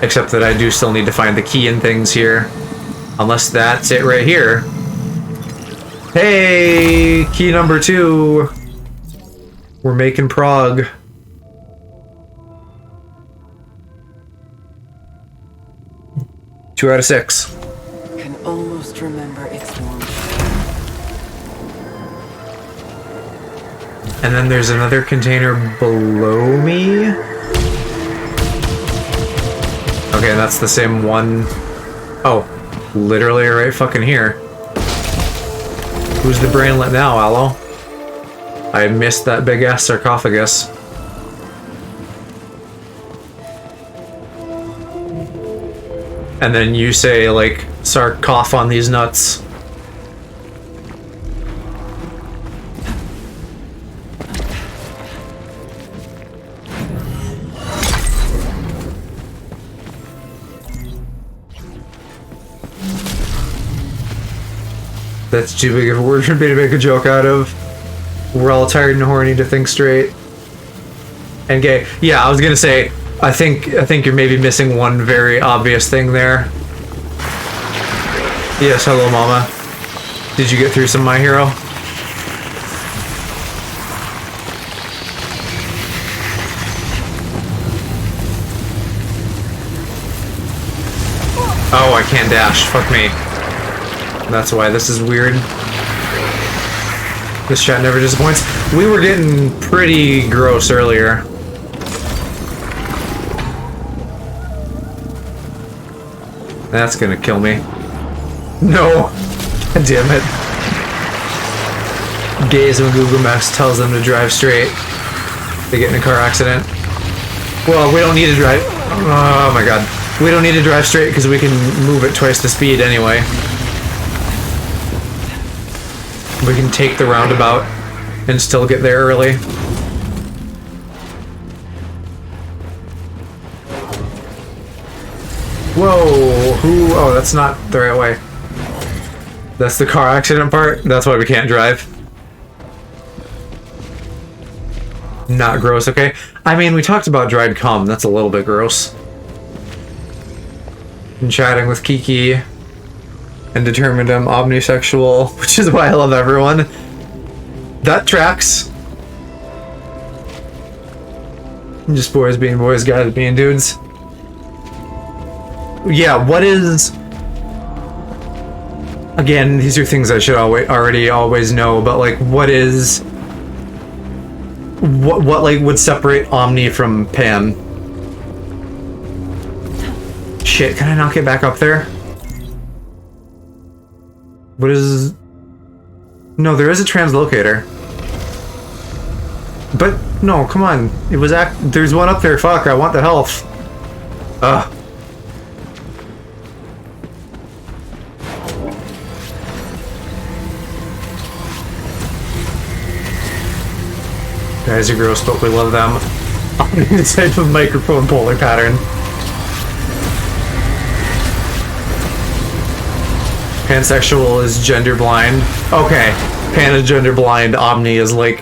Except that I do still need to find the key and things here. Unless that's it right here. Hey! Key number 2! We're making prog. Two out of 6. Can almost remember its warmth. And then there's another container below me. Okay, that's the same one. Oh, literally right fucking here. Who's the brainlet now, Aloe? I missed that big ass sarcophagus. And then you say, like, cough on these nuts. That's too big of a word for me to make a joke out of. We're all tired and horny to think straight. And gay. Yeah, I was gonna say, I think you're maybe missing one very obvious thing there. Yes, hello mama. Did you get through some My Hero? Oh, I can't dash. Fuck me. That's why this is weird. This chat never disappoints. We were getting pretty gross earlier. That's gonna kill me. No! Damn it. Gays when Google Maps tells them to drive straight. They get in a car accident. Well, we don't need to drive... Oh my god. We don't need to drive straight because we can move at twice the speed anyway. We can take the roundabout and still get there early. Whoa, who? Oh, that's not the right way. That's the car accident part? That's why we can't drive? Not gross, okay? I mean, we talked about dried cum. That's a little bit gross. And chatting with Kiki and determined I'm omnisexual, which is why I love everyone. That tracks. Just boys being boys, guys being dudes. Yeah, what is... Again, these are things I should always know, but like, what is... What like would separate Omni from Pan? Shit, can I not get back up there? What is... No, there is a translocator. But, no, come on. It was there's one up there, fuck, I want the health. Ugh. Guys are gross, but we love them. The type of microphone polar pattern. Pansexual is gender blind. Okay, Pan is gender blind. Omni is like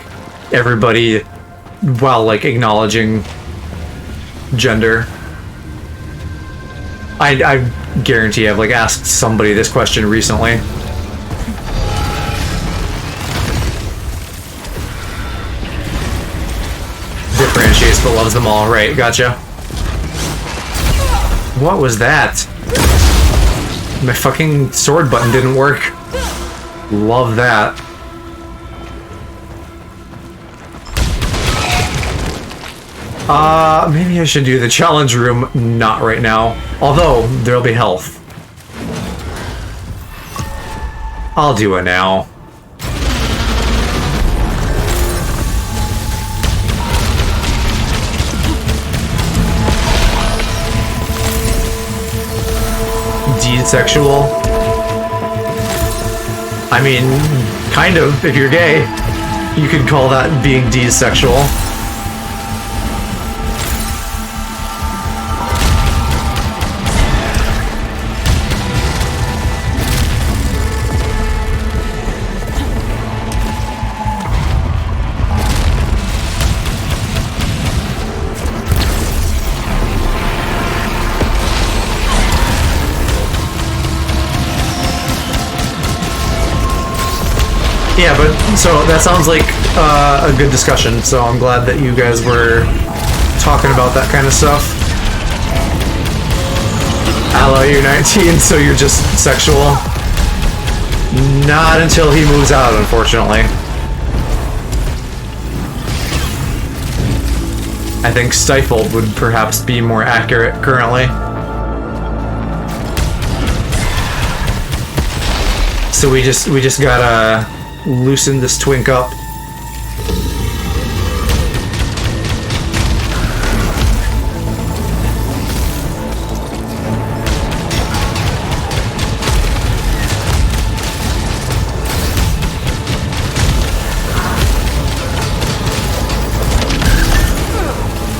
everybody while like acknowledging gender. I guarantee I've like asked somebody this question recently. Differentiates but loves them all. Right, gotcha. What was that? My fucking sword button didn't work. Love that. Maybe I should do the challenge room, not right now. Although, there'll be health. I'll do it now. Desexual? I mean, kind of, if you're gay. You could call that being desexual. Yeah, but so that sounds like a good discussion, so I'm glad that you guys were talking about that kind of stuff. Aloe, you're 19, so you're just sexual. Not until he moves out, unfortunately. I think stifled would perhaps be more accurate currently. So we just gotta loosen this twink up.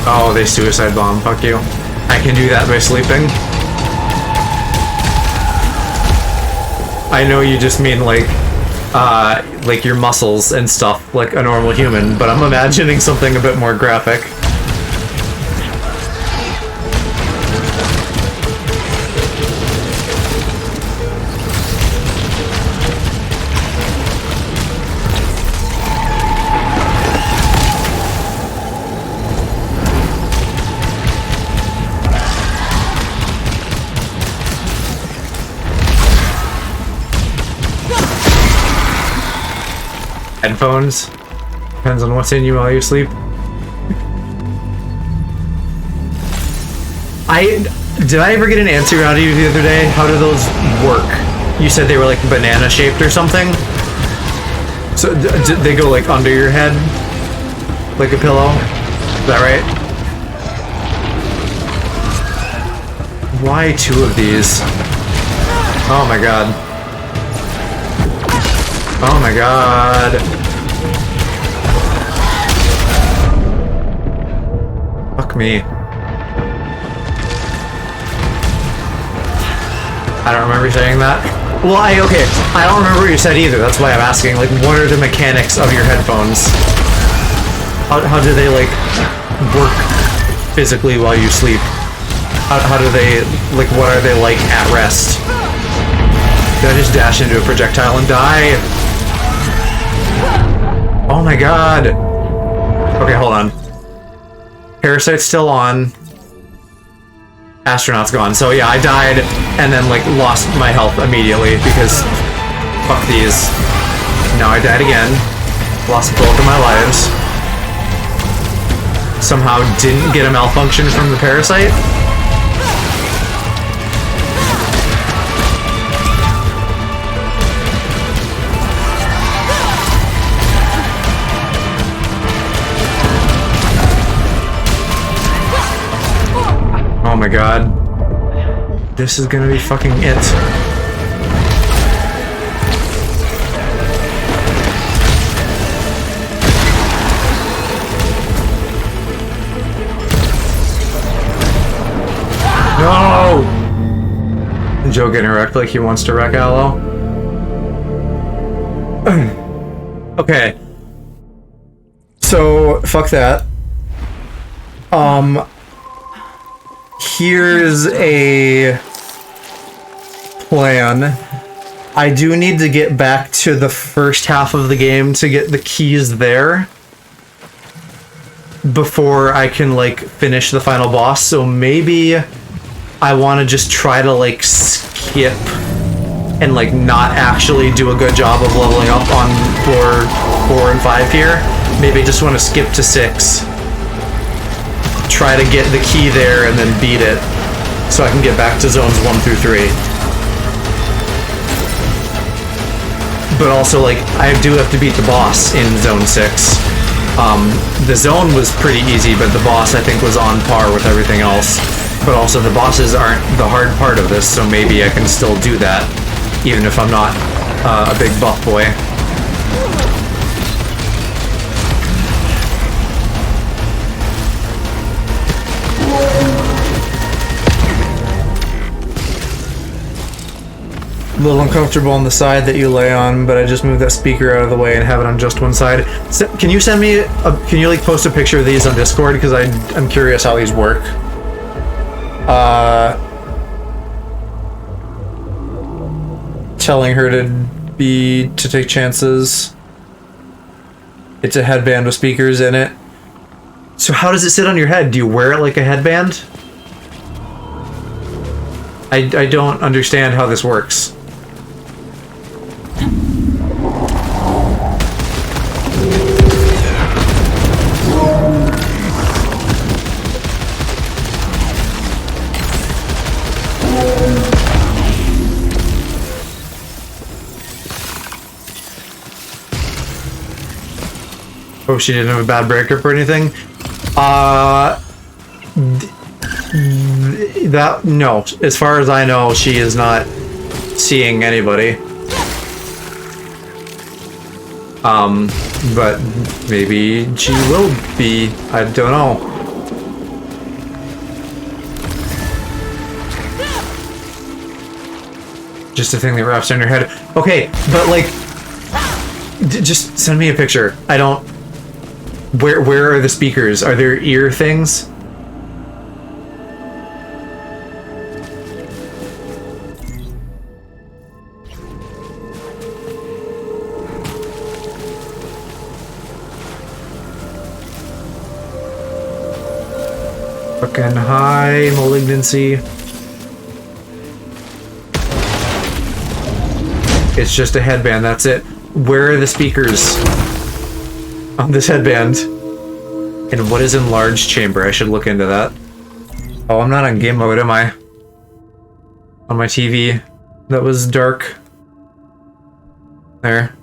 Oh, they suicide bomb. Fuck you. I can do that by sleeping. I know you just mean like your muscles and stuff, like a normal human, but I'm imagining something a bit more graphic. Headphones. Depends on what's in you while you sleep. Did I ever get an answer out of you the other day? How do those work? You said they were like banana shaped or something? So they go like under your head? Like a pillow? Is that right? Why two of these? Oh my god. Oh my god. Fuck me. I don't remember saying that. Well, okay, I don't remember what you said either. That's why I'm asking. Like, what are the mechanics of your headphones? How do they, like, work physically while you sleep? How do they, like, what are they like at rest? Did I just dash into a projectile and die? Oh my god! Okay, hold on. Parasite's still on. Astronaut's gone. So yeah, I died and then like lost my health immediately because fuck these. Now I died again. Lost both of my lives. Somehow didn't get a malfunction from the parasite. Oh my god. This is gonna be fucking it. No! Joe getting wrecked like he wants to wreck Aloe. Okay. So, fuck that. Here's a plan. I do need to get back to the first half of the game to get the keys there before I can, like, finish the final boss, so maybe I want to just try to, like, skip and, like, not actually do a good job of leveling up on floor 4 and 5 here. Maybe I just want to skip to 6. Try to get the key there and then beat it so I can get back to zones 1 through 3. But also, like, I do have to beat the boss in zone 6. The zone was pretty easy, but the boss I think was on par with everything else. But also the bosses aren't the hard part of this, so maybe I can still do that even if I'm not a big buff boy. A little uncomfortable on the side that you lay on, but I just moved that speaker out of the way and have it on just one side. Can you send me can you like post a picture of these on Discord, because I'm curious how these work. Telling her to take chances. It's a headband with speakers in it. So how does it sit on your head? Do you wear it like a headband? I don't understand how this works. Oh, she didn't have a bad breakup or anything? That, no. As far as I know, she is not seeing anybody. But maybe she will be. I don't know. Just a thing that wraps around your head. Okay, but like, just send me a picture. I don't. Where are the speakers? Are there ear things? Fucking high malignancy. It's just a headband, that's it. Where are the speakers on this headband? And what is enlarged chamber? I should look into that. Oh, I'm not on game mode, am I? On my TV. That was dark. There.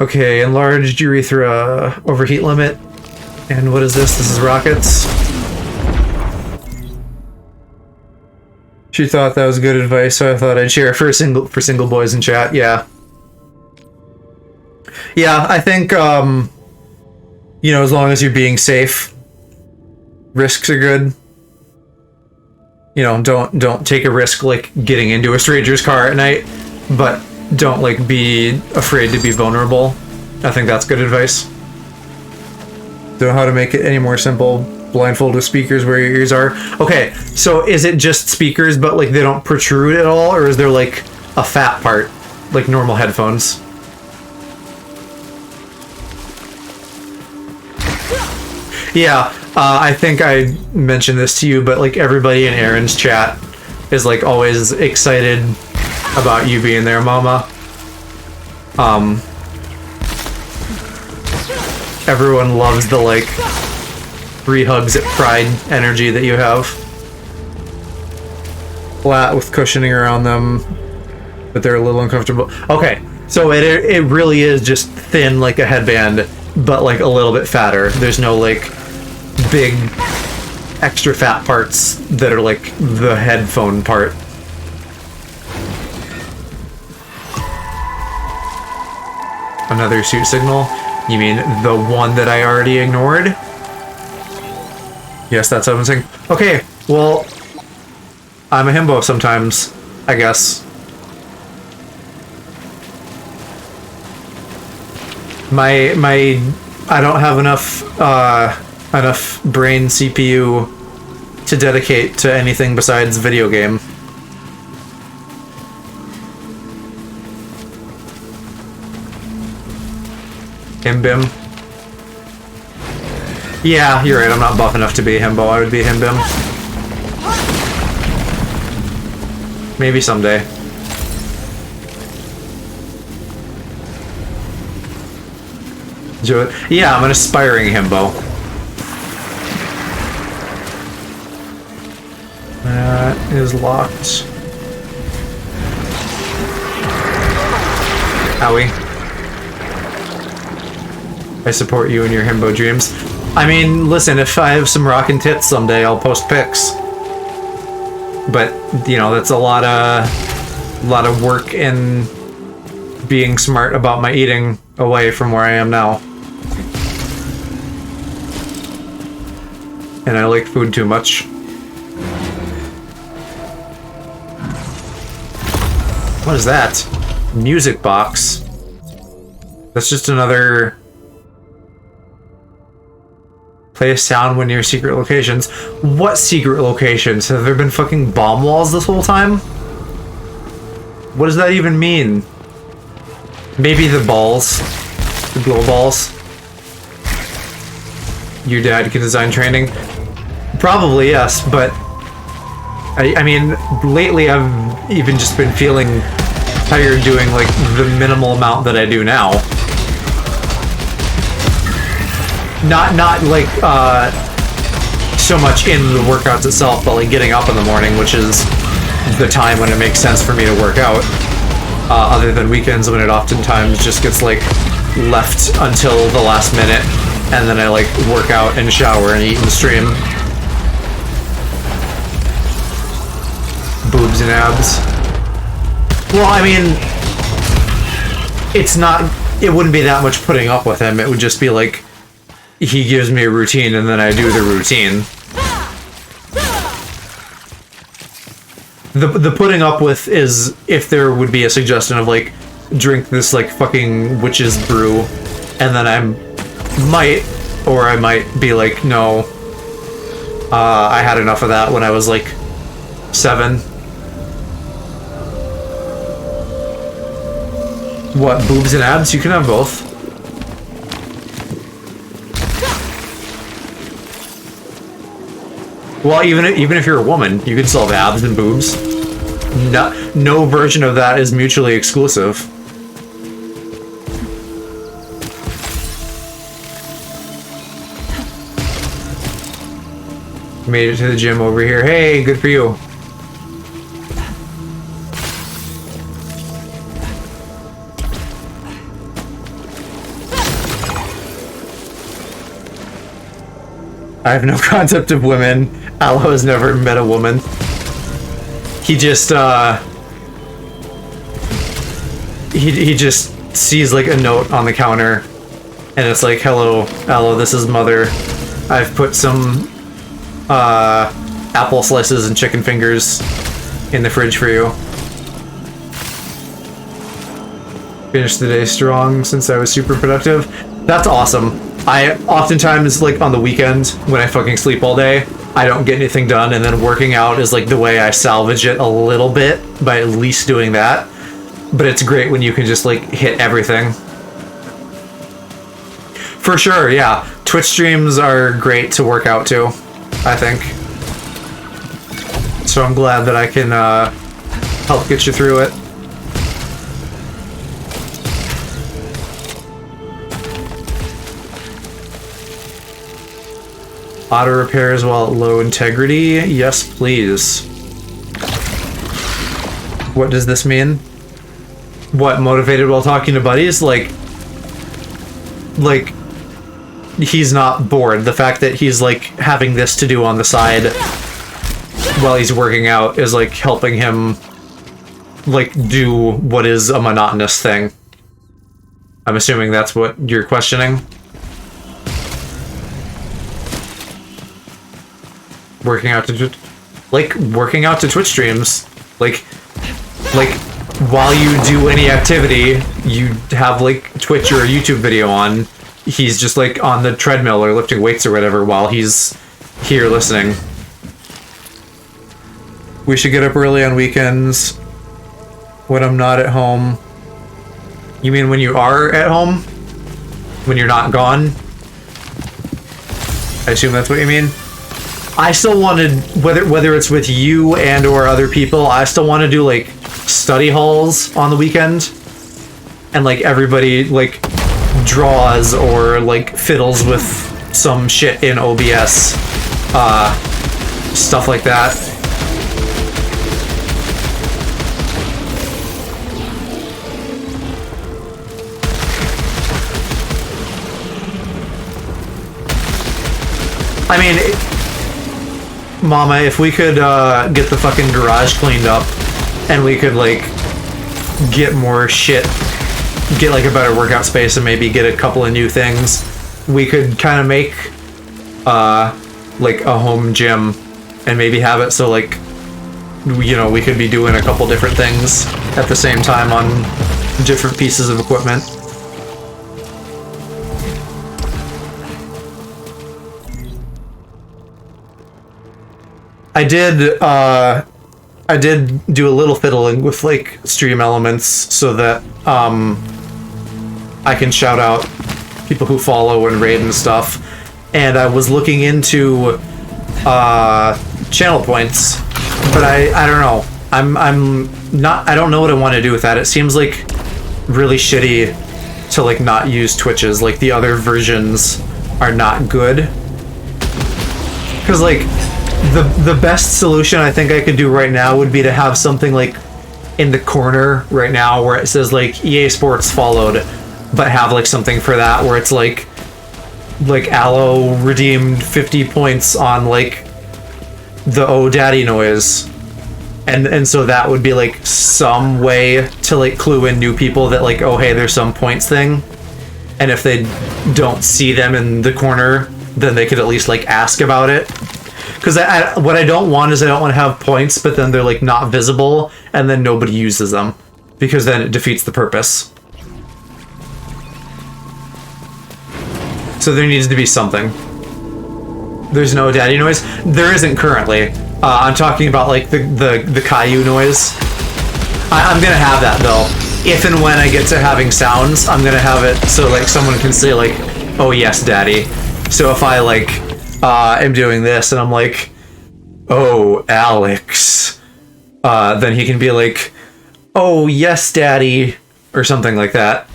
Okay, enlarged urethra overheat limit. And what is this? This is rockets. She thought that was good advice, so I thought I'd share it for single boys in chat. Yeah. Yeah, I think, you know, as long as you're being safe, risks are good. you know, don't take a risk like getting into a stranger's car at night, but don't like be afraid to be vulnerable. I think that's good advice. Don't know how to make it any more simple. Blindfold with speakers where your ears are. Okay, so is it just speakers but like they don't protrude at all, or is there like a fat part like normal headphones? Yeah, I think I mentioned this to you, but like everybody in Aaron's chat is like always excited about you being there, Mama. Everyone loves the like 3 hugs at Pride energy that you have. Flat with cushioning around them, but they're a little uncomfortable. Okay, so it really is just thin like a headband, but like a little bit fatter. There's no like big extra fat parts that are like the headphone part. Another suit signal? You mean the one that I already ignored? Yes, that's what I'm saying. Okay, well, I'm a himbo sometimes, I guess. I don't have enough brain CPU to dedicate to anything besides video game. Himbim. Yeah, you're right, I'm not buff enough to be a himbo. I would be a himbim. Maybe someday. Yeah, I'm an aspiring himbo. That is locked. Owie. I support you in your himbo dreams. I mean, listen, if I have some rockin' tits someday, I'll post pics. But, you know, that's a lot of work in being smart about my eating away from where I am now. And I like food too much. What is that? Music box. That's just another... Play a sound when near secret locations. What secret locations? Have there been fucking bomb walls this whole time? What does that even mean? Maybe the balls. The glow balls. Your dad can design training? Probably, yes, but... I mean, lately I've even just been feeling tired doing, like, the minimal amount that I do now. Not like, so much in the workouts itself, but like getting up in the morning, which is the time when it makes sense for me to work out. Other than weekends when it oftentimes just gets like left until the last minute, and then I like work out and shower and eat and stream. Boobs and abs. Well, I mean, it wouldn't be that much putting up with him. It would just be like, he gives me a routine and then I do the routine. The putting up with is if there would be a suggestion of like, drink this like fucking witch's brew, and then I might be like, no, I had enough of that when I was like 7. What, boobs and abs? You can have both. Well, even if you're a woman, you can still have abs and boobs. No version of that is mutually exclusive. Made it to the gym over here. Hey, good for you. I have no concept of women. Aloe has never met a woman. He just, he just sees like a note on the counter, and it's like, hello, Aloe, this is Mother. I've put some, apple slices and chicken fingers in the fridge for you. Finished the day strong since I was super productive. That's awesome. I oftentimes, like, on the weekend, when I fucking sleep all day, I don't get anything done, and then working out is, like, the way I salvage it a little bit, by at least doing that. But it's great when you can just, like, hit everything. For sure, yeah. Twitch streams are great to work out to, I think. So I'm glad that I can help get you through it. Auto repairs while at low integrity? Yes, please. What does this mean? What, motivated while talking to buddies? Like, he's not bored. The fact that he's, like, having this to do on the side while he's working out is, like, helping him, like, do what is a monotonous thing. I'm assuming that's what you're questioning. Working out to Twitch streams. Like while you do any activity, you have, like, Twitch or a YouTube video on. He's just, like, on the treadmill or lifting weights or whatever while he's here listening. We should get up early on weekends when I'm not at home. You mean when you are at home? When you're not gone? I assume that's what you mean? I still wanted, whether it's with you and or other people, I still want to do, like, study halls on the weekend. And, like, everybody, like, draws or, like, fiddles with some shit in OBS. Stuff like that. I mean, Mama, if we could get the fucking garage cleaned up and we could, like, get more shit, get, like, a better workout space and maybe get a couple of new things, we could kind of make like a home gym and maybe have it so, like, you know, we could be doing a couple different things at the same time on different pieces of equipment. I did do a little fiddling with, like, stream elements so that I can shout out people who follow and raid and stuff. And I was looking into channel points, but I don't know. I don't know what I want to do with that. It seems like really shitty to, like, not use Twitches. Like, the other versions are not good. Because, like, the best solution I think I could do right now would be to have something, like, in the corner right now where it says, like, EA Sports followed, but have, like, something for that where it's like Aloe redeemed 50 points on, like, the Oh Daddy noise. And so that would be, like, some way to, like, clue in new people that, like, oh hey, there's some points thing. And if they don't see them in the corner, then they could at least, like, ask about it. Because what I don't want is I don't want to have points, but then they're, like, not visible, and then nobody uses them. Because then it defeats the purpose. So there needs to be something. There's no daddy noise? There isn't currently. I'm talking about, like, the Caillou noise. I'm gonna have that, though. If and when I get to having sounds, I'm gonna have it so, like, someone can say, like, oh yes, daddy. So if I, like, am doing this and I'm like, oh, Alex, then he can be like, oh, yes, daddy, or something like that.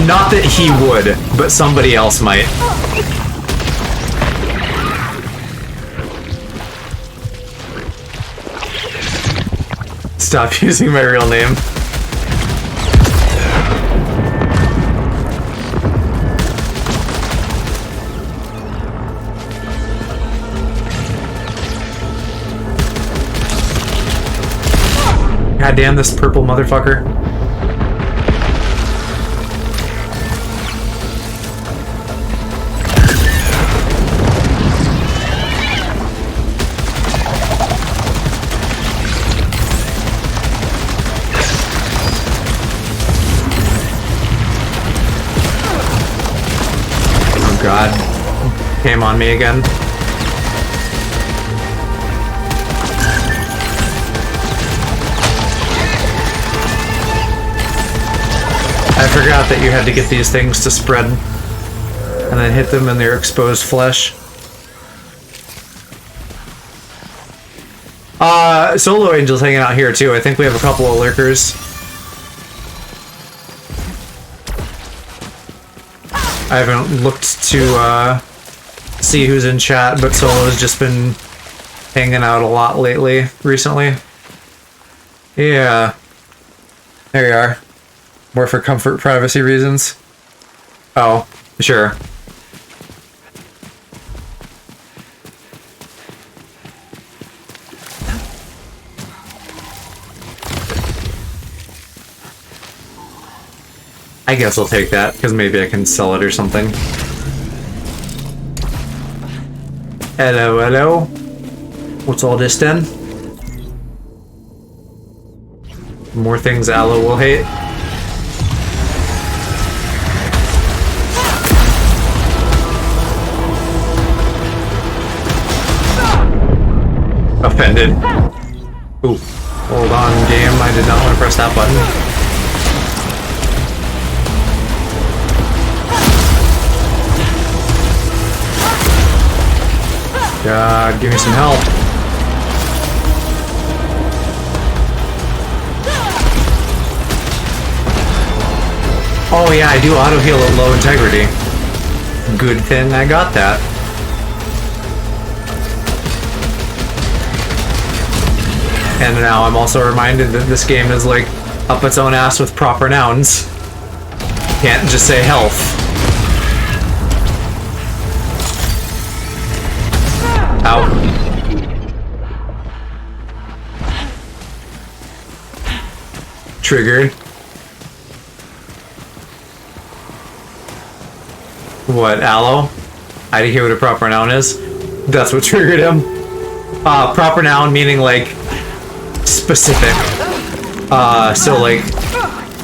Not that he would, but somebody else might. Stop using my real name. God damn this purple motherfucker. God. Came on me again. I forgot that you had to get these things to spread and then hit them in their exposed flesh. Solo Angel's hanging out here too. I think we have a couple of lurkers. I haven't looked to see who's in chat, but Solo's just been hanging out a lot recently. Yeah. There you are. More for comfort, privacy reasons. Oh, sure. I guess I'll take that, because maybe I can sell it or something. Hello, hello. What's all this then? More things Aloe will hate. Offended. Ooh. Hold on, game. I did not want to press that button. God, give me some help. Oh yeah, I do auto heal at low integrity. Good thing I got that. And now I'm also reminded that this game is like up its own ass with proper nouns. Can't just say health. Ow. Triggered. What, Aloe? I didn't hear what a proper noun is. That's what triggered him. Proper noun meaning like specific. So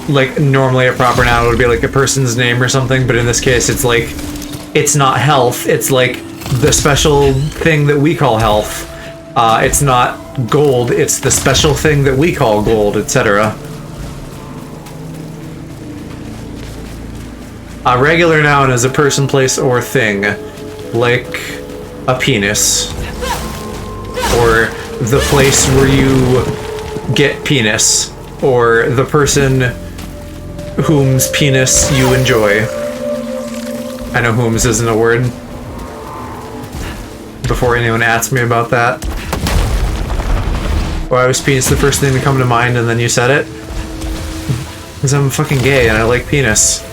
like normally a proper noun would be like a person's name or something, but in this case it's like, it's not health, it's like the special thing that we call health. It's not gold, it's the special thing that we call gold, etc. A regular noun is a person, place, or thing, like a penis, or the place where you get penis, or the person whom's penis you enjoy. I know whom's isn't a word. Before anyone asks me about that. Why was penis the first thing to come to mind and then you said it? Because I'm fucking gay and I like penis.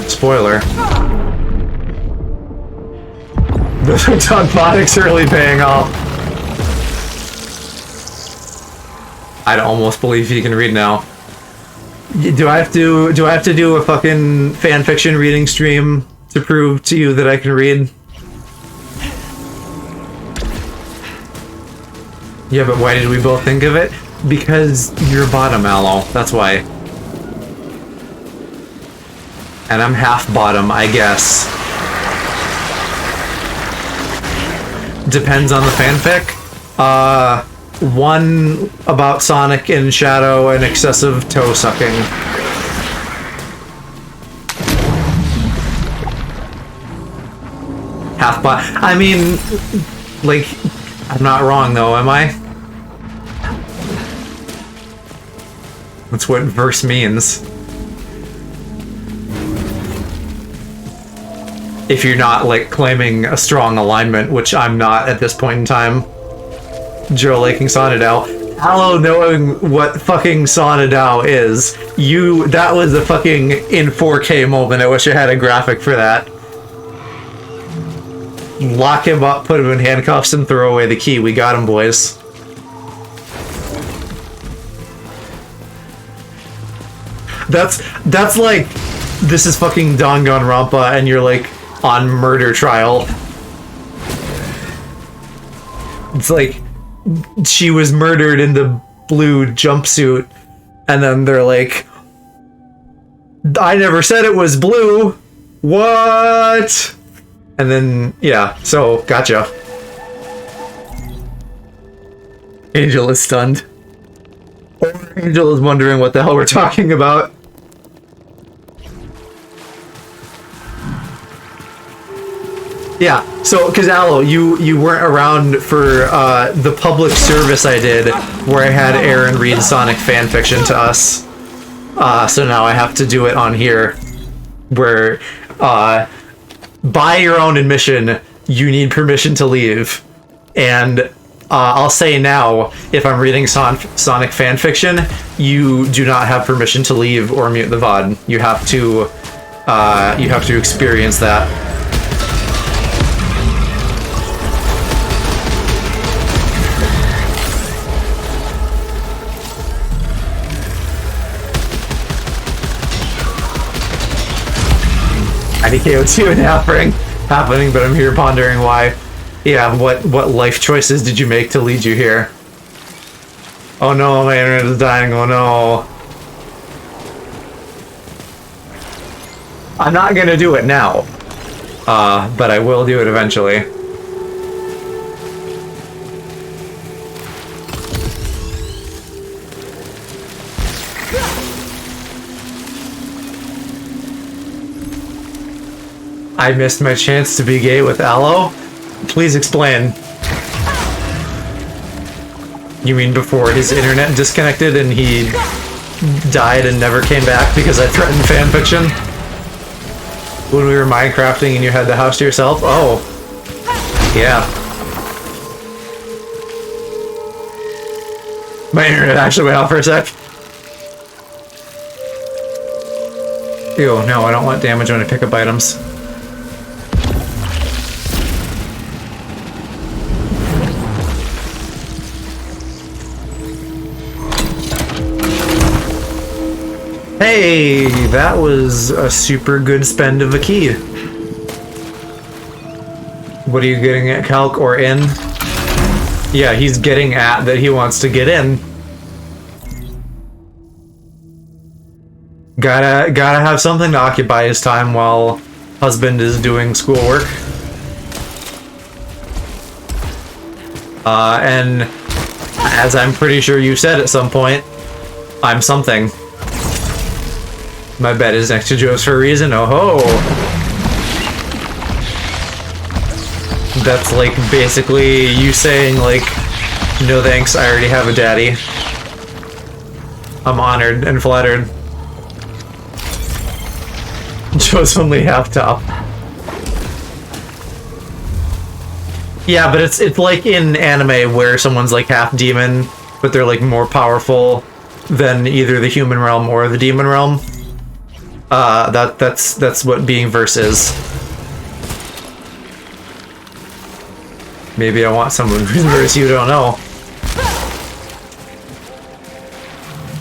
Spoiler. The Tontonics are really paying off. I'd almost believe you can read now. Do I have to do a fucking fanfiction reading stream to prove to you that I can read? Yeah, but why did we both think of it? Because you're bottom, Aloe. That's why. And I'm half bottom, I guess. Depends on the fanfic. One about Sonic and Shadow and excessive toe sucking. Half bot. I mean, like, I'm not wrong though, am I? That's what verse means. If you're not, like, claiming a strong alignment, which I'm not at this point in time. Joe liking Sonadao. Aloe knowing what fucking Sonadao is. That was a fucking in 4K moment. I wish I had a graphic for that. Lock him up, put him in handcuffs, and throw away the key. We got him, boys. That's like, this is fucking Danganronpa, and you're like on murder trial. It's like, she was murdered in the blue jumpsuit, and then they're like, I never said it was blue. What? And then, yeah, so, gotcha. Angel is stunned. Or Angel is wondering what the hell we're talking about. Yeah, so, because Aloe, you weren't around for the public service I did, where I had Aaron read Sonic fanfiction to us. So now I have to do it on here, where, by your own admission, you need permission to leave. And I'll say now, if I'm reading Sonic fanfiction, you do not have permission to leave or mute the VOD. You have to experience that. IDKO2 happening, but I'm here pondering why. Yeah, what life choices did you make to lead you here? Oh no, my internet is dying, oh no. I'm not gonna do it now. But I will do it eventually. I missed my chance to be gay with Aloe? Please explain. You mean before his internet disconnected and he died and never came back because I threatened fanfiction? When we were Minecrafting and you had the house to yourself? Oh. Yeah. My internet actually went out for a sec. Ew, no, I don't want damage when I pick up items. Hey, that was a super good spend of a key. What are you getting at, Calc, or in? Yeah, he's getting at that he wants to get in. Gotta have something to occupy his time while husband is doing schoolwork. And as I'm pretty sure you said at some point, I'm something. My bed is next to Joe's for a reason. Oh ho! That's like basically you saying like, no thanks, I already have a daddy. I'm honored and flattered. Joe's only half top. Yeah, but it's like in anime where someone's like half demon, but they're like more powerful than either the human realm or the demon realm. That's what being verse is. Maybe I want someone who's verse you don't know.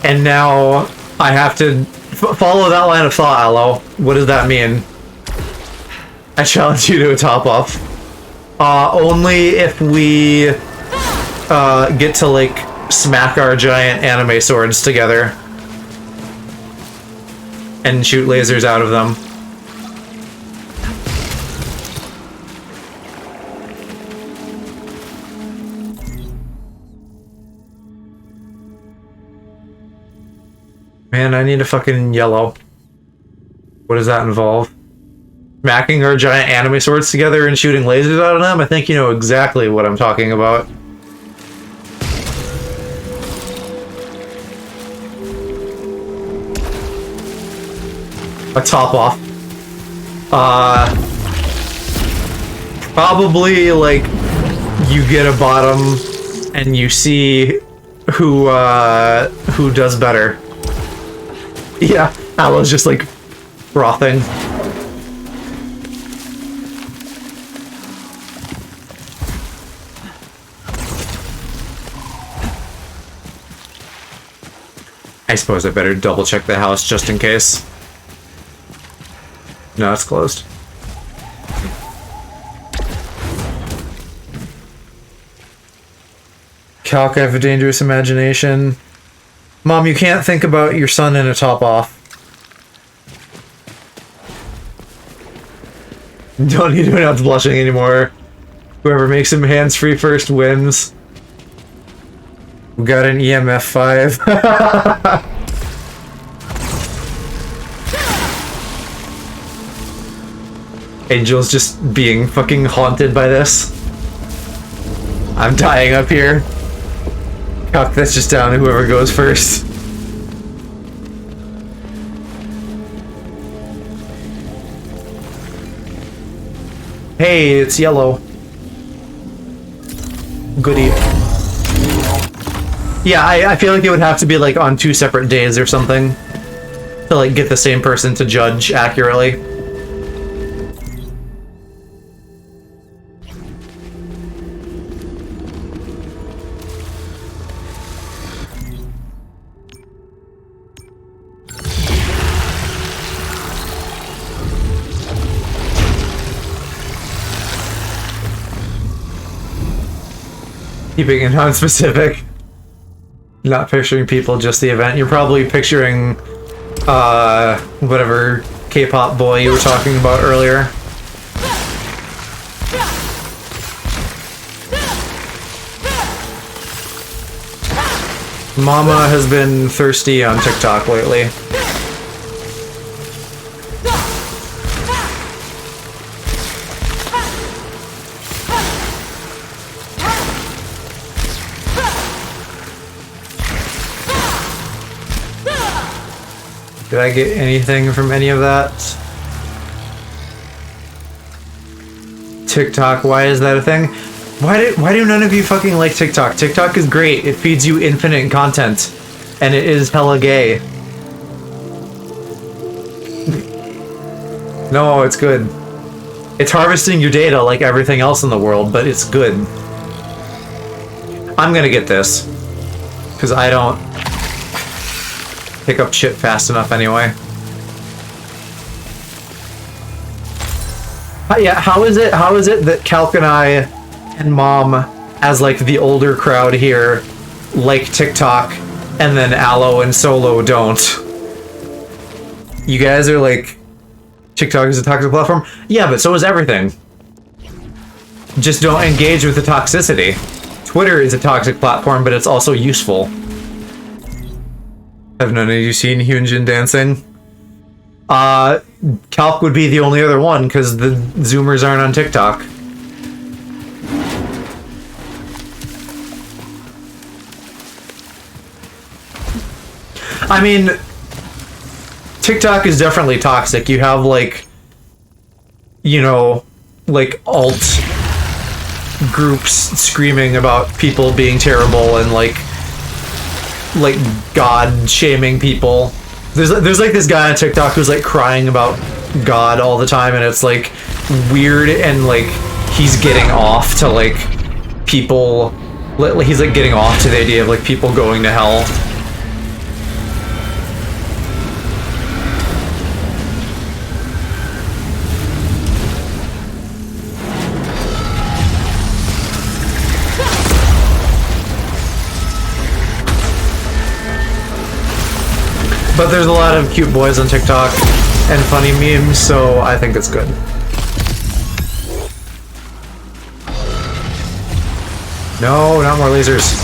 And now I have to follow that line of thought, Aloe. What does that mean? I challenge you to a top off. Only if we get to like smack our giant anime swords together. And shoot lasers out of them. Man, I need a fucking yellow. What does that involve? Smacking our giant anime swords together and shooting lasers out of them? I think you know exactly what I'm talking about. A top off. Probably like you get a bottom and you see who does better. Yeah, Aloe's just like frothing. I suppose I better double check the house just in case. No, it's closed. Calc, I have a dangerous imagination. Mom, you can't think about your son in a top off. Don't need to announce blushing anymore. Whoever makes him hands-free first wins. We got an EMF 5. Angel's just being fucking haunted by this. I'm dying up here. Cuck, that's just down to whoever goes first. Hey, it's yellow. Goodie. Yeah, I feel like it would have to be like on 2 separate days or something to like get the same person to judge accurately. Keeping it non-specific. Not picturing people, just the event. You're probably picturing, whatever K-pop boy you were talking about earlier. Mama has been thirsty on TikTok lately. Did I get anything from any of that? TikTok, why is that a thing? Why do none of you fucking like TikTok? TikTok is great. It feeds you infinite content. And it is hella gay. No, it's good. It's harvesting your data like everything else in the world, but it's good. I'm gonna get this. Because I don't pick up shit fast enough anyway. Yeah, how is it that Calc and I and Mom, as like the older crowd here, like TikTok, and then Aloe and Solo don't? You guys are like, TikTok is a toxic platform? Yeah, but so is everything. Just don't engage with the toxicity. Twitter is a toxic platform, but it's also useful. Have none of you seen Hyunjin dancing? Calc would be the only other one, because the Zoomers aren't on TikTok. I mean, TikTok is definitely toxic. You have, like, you know, like, alt groups screaming about people being terrible and, like God shaming people. There's like this guy on TikTok who's like crying about God all the time, and it's like weird, and like he's getting off to like people. He's like getting off to the idea of like people going to hell. But there's a lot of cute boys on TikTok and funny memes, so I think it's good. No, not more lasers.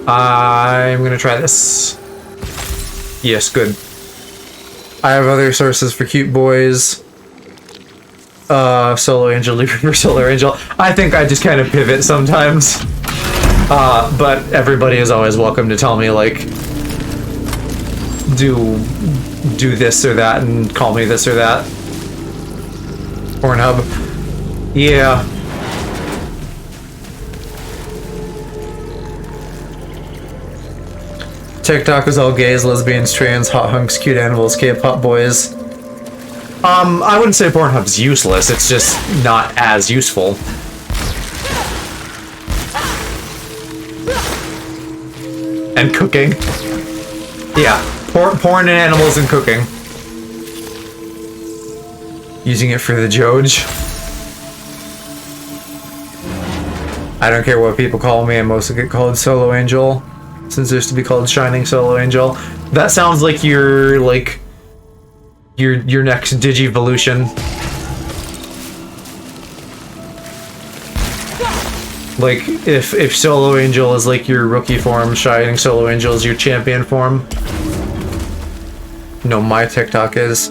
I'm gonna try this. Yes, good. I have other sources for cute boys. Solo Angel, Libra, Solar Angel. I think I just kind of pivot sometimes. But everybody is always welcome to tell me, like, do this or that and call me this or that. Pornhub. Yeah. TikTok is all gays, lesbians, trans, hot hunks, cute animals, K-pop boys. I wouldn't say Pornhub's useless, it's just not as useful. And cooking. Yeah, porn and animals and cooking. Using it for the Joj. I don't care what people call me, I mostly get called Solo Angel, since it used to be called Shining Solo Angel. That sounds like your like your next Digivolution. Like if Solo Angel is like your rookie form, Shining Solo Angel is your champion form. No, my TikTok is.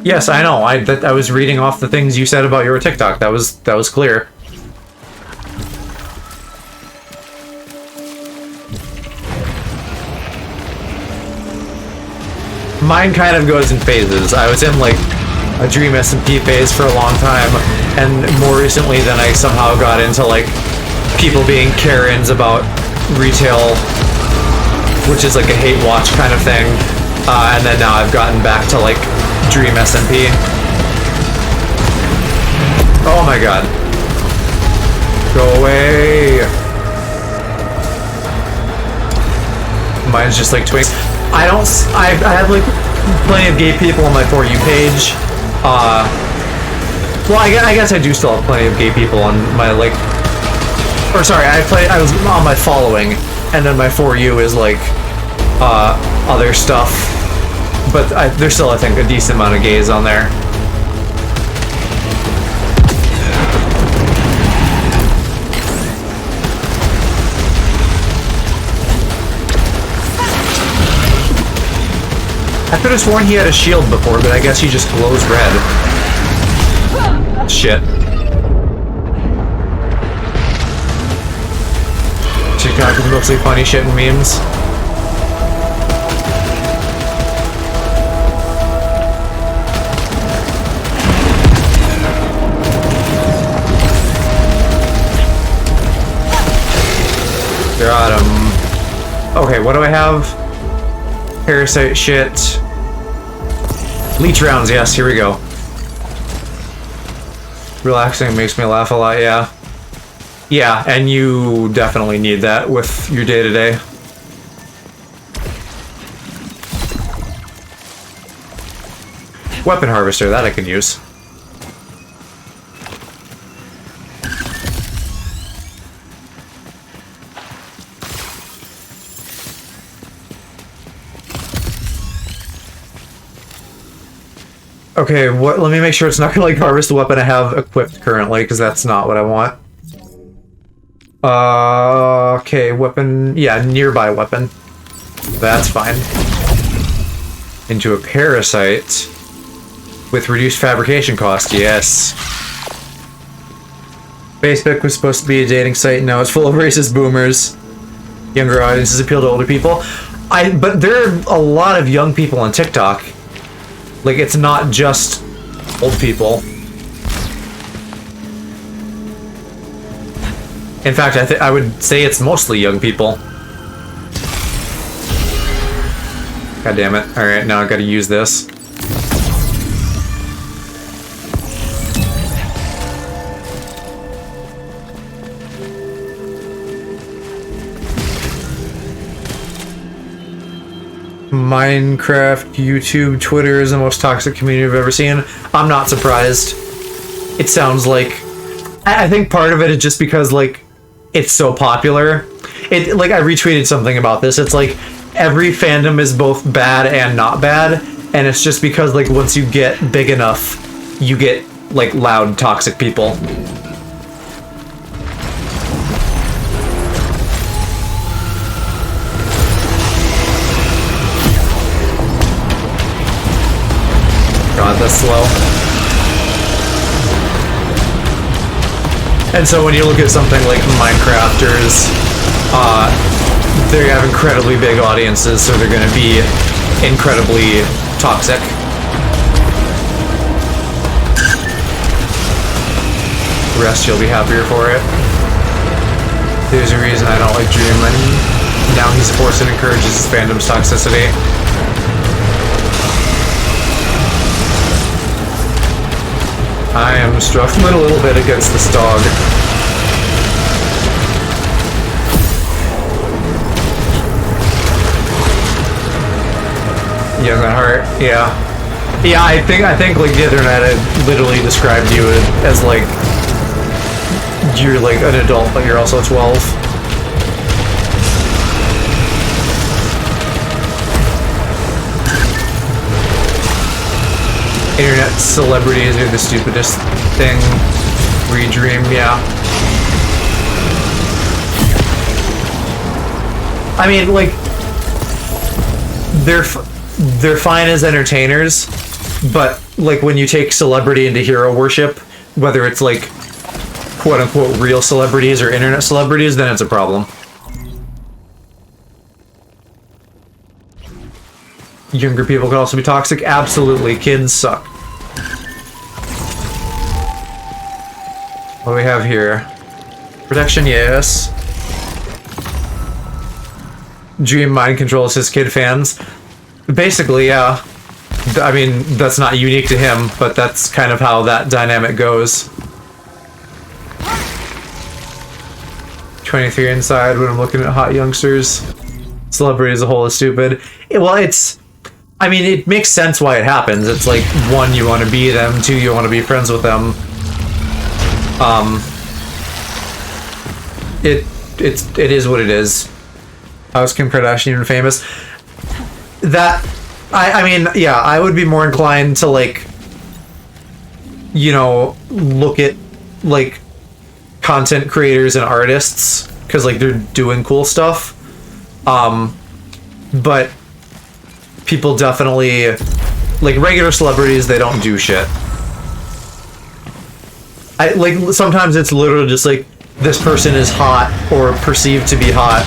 Yes, I know. I was reading off the things you said about your TikTok. That was clear. Mine kind of goes in phases. I was in like a Dream SMP phase for a long time, and more recently then I somehow got into like people being Karens about retail, which is like a hate watch kind of thing, and then now I've gotten back to like Dream SMP. Oh my god. Go away. Mine's just like twinks. I have like plenty of gay people on my For You page. Well, I guess I do still have plenty of gay people on my like, or sorry, I was on my following, and then my For You is like other stuff, but there's still I think a decent amount of gays on there. I could have sworn he had a shield before, but I guess he just glows red. Shit. TikTok is mostly funny shit and memes. Got him. Okay, what do I have? Parasite shit. Leech rounds, yes, here we go. Relaxing makes me laugh a lot, yeah. Yeah, and you definitely need that with your day-to-day. Weapon harvester, that I can use. Okay, let me make sure it's not gonna like harvest the weapon I have equipped currently, because that's not what I want. Okay, weapon, yeah, nearby weapon. That's fine. Into a parasite with reduced fabrication cost, yes. Facebook was supposed to be a dating site, now it's full of racist boomers. Younger audiences appeal to older people. But there are a lot of young people on TikTok. Like, it's not just old people. In fact, I would say it's mostly young people. God damn it. Alright, now I gotta use this. Minecraft, YouTube, Twitter is the most toxic community I've ever seen. I'm not surprised. It sounds like... I think part of it is just because, like, it's so popular. Like, I retweeted something about this. It's like, every fandom is both bad and not bad, and it's just because, like, once you get big enough, you get, like, loud, toxic people. God, that's slow. And so when you look at something like Minecrafters, they have incredibly big audiences, so they're gonna be incredibly toxic. The rest you'll be happier for it. There's a reason I don't like Dream Money. Now he supports and encourages his fandom's toxicity. I am struggling a little bit against this dog. Young at heart, yeah. Yeah, I think like the internet had literally described you as like you're like an adult, but you're also 12. Internet celebrities are the stupidest thing. Redream, yeah. I mean, like, they're fine as entertainers, but like when you take celebrity into hero worship, whether it's like quote unquote real celebrities or internet celebrities, then it's a problem. Younger people can also be toxic. Absolutely, kids suck. What do we have here? Protection, yes. Dream mind controls his kid fans. Basically, yeah. I mean, that's not unique to him, but that's kind of how that dynamic goes. 23 inside when I'm looking at hot youngsters. Celebrity as a whole is stupid. Well, I mean, it makes sense why it happens. It's like, one, you want to be them, two, you want to be friends with them. It is what it is. How is Kim Kardashian even famous? I mean, yeah, I would be more inclined to, like, you know, look at, like, content creators and artists, because, like, they're doing cool stuff. But people definitely, like, regular celebrities, they don't do shit. Like, sometimes it's literally just, like, this person is hot, or perceived to be hot,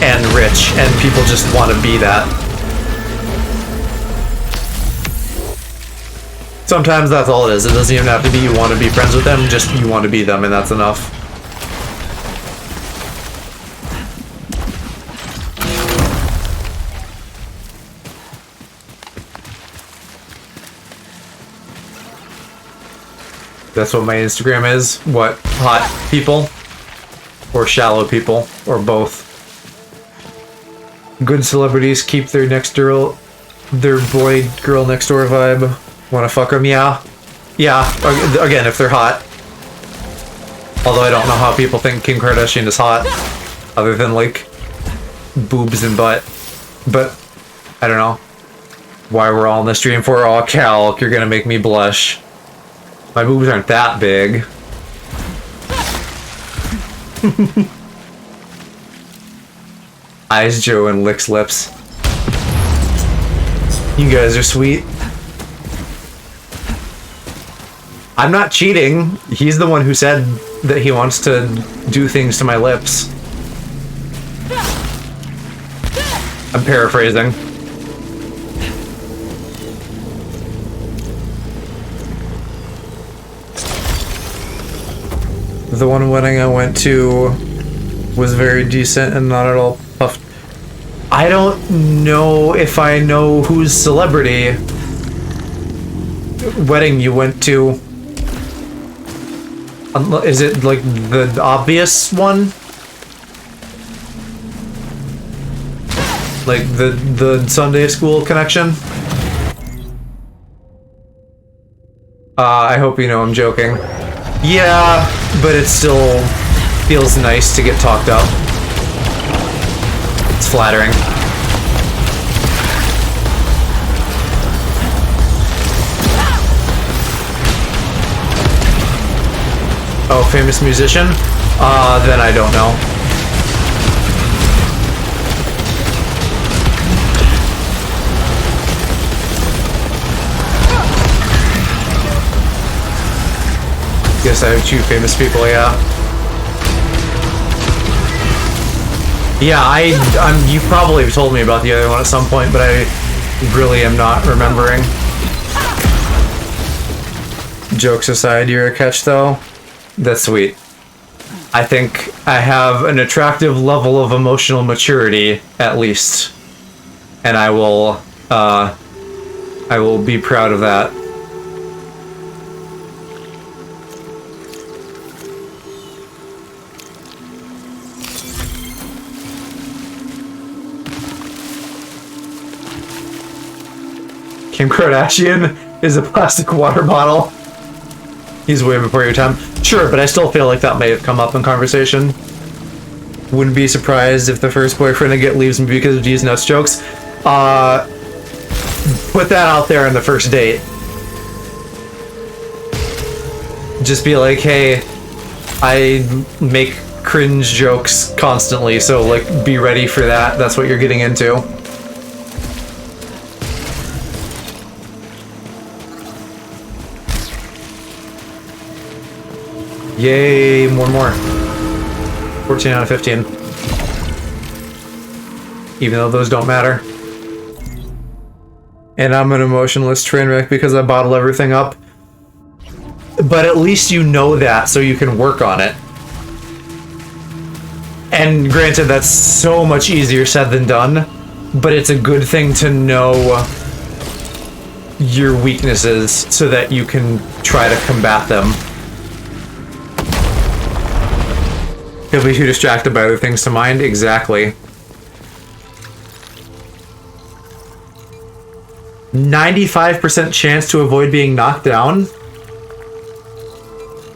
and rich, and people just want to be that. Sometimes that's all it is. It doesn't even have to be you want to be friends with them, just you want to be them, and that's enough. That's what my Instagram is. What? Hot people? Or shallow people? Or both? Good celebrities keep their boy girl next door vibe. Wanna fuck them? Yeah. Yeah. Again, if they're hot. Although I don't know how people think Kim Kardashian is hot. Other than, like, boobs and butt. But, I don't know. Why we're all in the stream for? Oh, Calc, you're gonna make me blush. My boobs aren't that big. Eyes Joe and licks lips. You guys are sweet. I'm not cheating. He's the one who said that he wants to do things to my lips. I'm paraphrasing. The one wedding I went to was very decent and not at all puffed. I don't know if I know whose celebrity wedding you went to. Is it like the obvious one? Like the Sunday school connection? I hope you know I'm joking. Yeah, but it still feels nice to get talked up. It's flattering. Oh, famous musician? Then I don't know. Guess I have two famous people, yeah. Yeah, you probably have told me about the other one at some point, but I really am not remembering. Jokes aside, you're a catch, though. That's sweet. I think I have an attractive level of emotional maturity, at least. And I will be proud of that. Kim Kardashian? is a plastic water bottle. He's way before your time. Sure, but I still feel like that may have come up in conversation. Wouldn't be surprised if the first boyfriend I get leaves me because of these nuts jokes. Put that out there on the first date. Just be like, hey, I make cringe jokes constantly, so like be ready for that. That's what you're getting into. Yay, more. 14 out of 15. Even though those don't matter. And I'm an emotionless train wreck because I bottle everything up. But at least you know that, so you can work on it. And granted, that's so much easier said than done, but it's a good thing to know your weaknesses so that you can try to combat them. He'll be too distracted by other things to mind. Exactly. 95% chance to avoid being knocked down?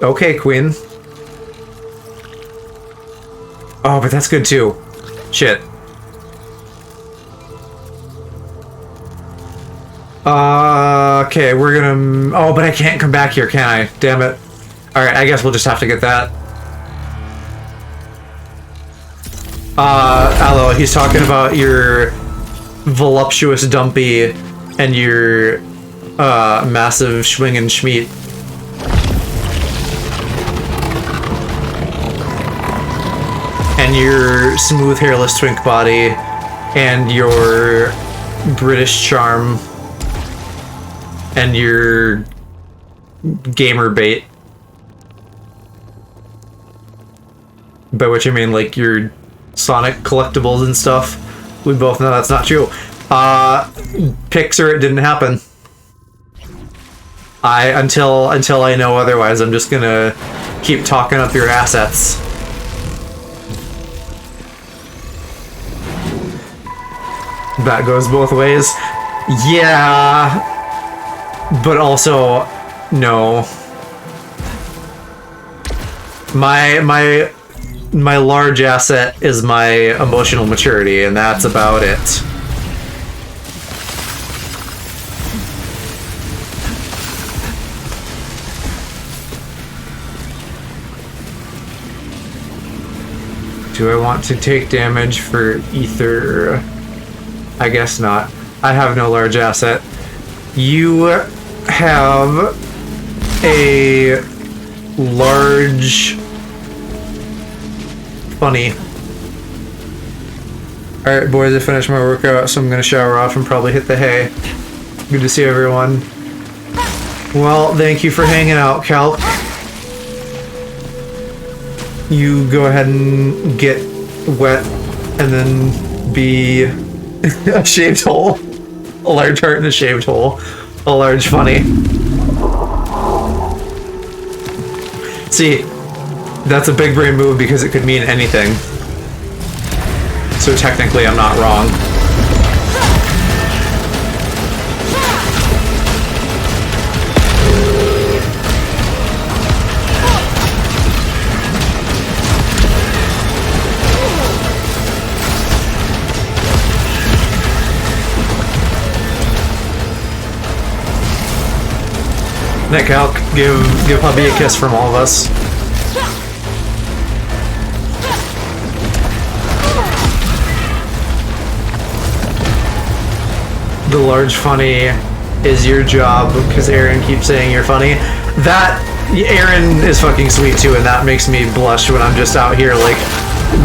Okay, Queen. Oh, but that's good too. Shit. Okay, we're gonna... Oh, but I can't come back here, can I? Damn it. Alright, I guess we'll just have to get that. Aloe, he's talking about your voluptuous dumpy and your massive schwingin' schmeat. And your smooth hairless twink body and your British charm and your gamer bait. By which I mean like your Sonic collectibles and stuff. We both know that's not true. Pixar, it didn't happen. Until I know otherwise, I'm just gonna keep talking up your assets. That goes both ways. Yeah, but also no. My large asset is my emotional maturity, and that's about it. Do I want to take damage for ether? I guess not. I have no large asset. You have a large funny. Alright, boys, I finished my workout, so I'm gonna shower off and probably hit the hay. Good to see everyone. Well, thank you for hanging out, Calc. You go ahead and get wet and then be a shaved hole. A large heart and a shaved hole. A large funny. See, that's a big brain move because it could mean anything. So technically I'm not wrong. Nick, Alk, give hubby a kiss from all of us. The large funny is your job because Aaron keeps saying you're funny. That Aaron is fucking sweet too, and that makes me blush when I'm just out here like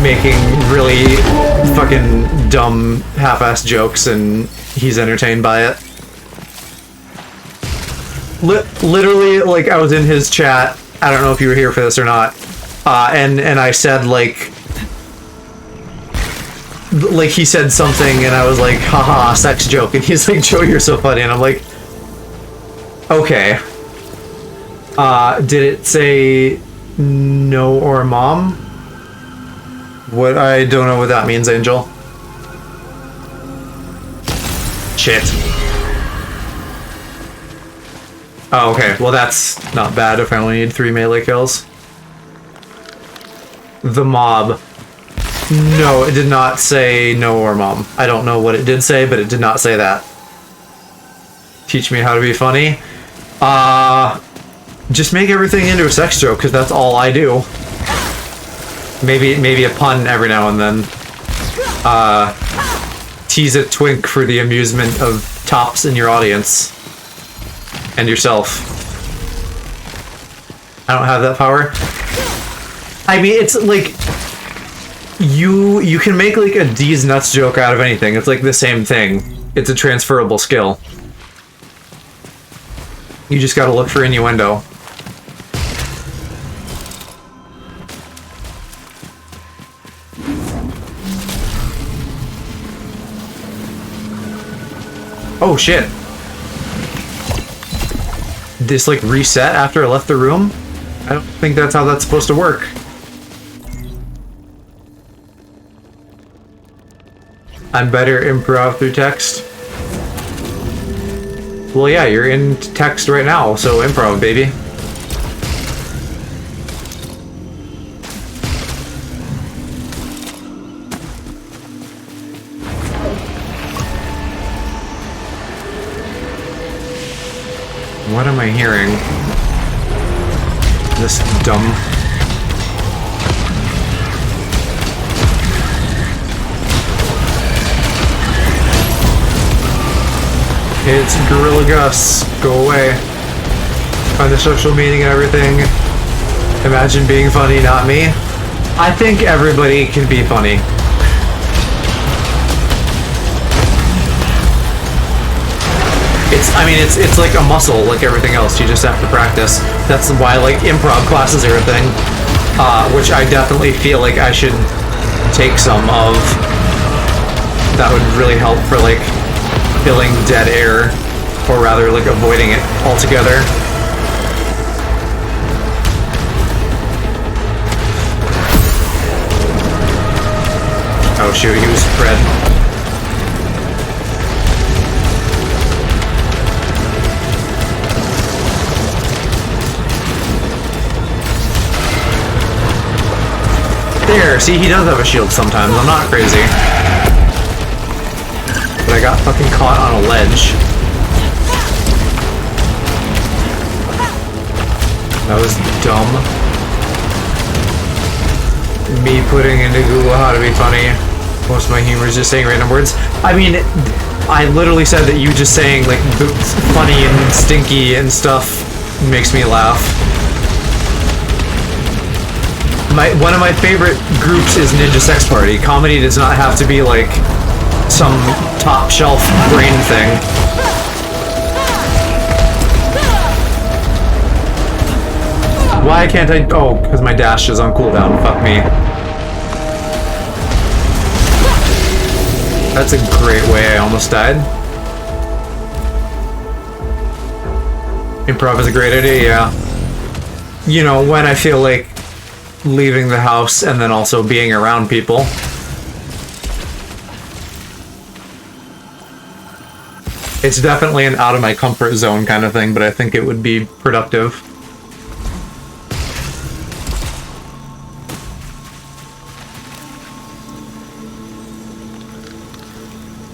making really fucking dumb half-assed jokes and he's entertained by it. Literally, like, I was in his chat, I don't know if you were here for this or not, and I said, like, he said something, and I was like, haha, sex joke, and he's like, Joe, you're so funny, and I'm like, okay. Did it say no or mom? What? I don't know what that means, Angel. Shit. Oh, okay. Well, that's not bad if I only need 3 melee kills. The mob. No, it did not say no or mom. I don't know what it did say, but it did not say that. Teach me how to be funny. Just make everything into a sex joke, because that's all I do. Maybe a pun every now and then. Tease a twink for the amusement of tops in your audience. And yourself. I don't have that power. I mean, it's like... You can make like a D's nuts joke out of anything. It's like the same thing. It's a transferable skill. You just gotta look for innuendo. Oh shit. This like reset after I left the room? I don't think that's how that's supposed to work. I'm better improv through text. Well, yeah, you're in text right now, so improv, baby. What am I hearing? This dumb... It's Gorilla Gus. Go away. Find the social meaning and everything. Imagine being funny, not me. I think everybody can be funny. It's like a muscle, like everything else. You just have to practice. That's why like improv classes are a thing, which I definitely feel like I should take some of. That would really help for like filling dead air, or rather like avoiding it altogether. Oh shoot, he was spread. There, see, he does have a shield sometimes. I'm not crazy. But I got fucking caught on a ledge. That was dumb. Me putting into Google how to be funny. Most of my humor is just saying random words. I mean, I literally said that you just saying like funny and stinky and stuff makes me laugh. One of my favorite groups is Ninja Sex Party. Comedy does not have to be like some top shelf brain thing. Why can't I? Oh, because my dash is on cooldown. Fuck me. That's a great way. I almost died. Improv is a great idea, yeah. You know, when I feel like leaving the house and then also being around people. It's definitely an out of my comfort zone kind of thing, but I think it would be productive.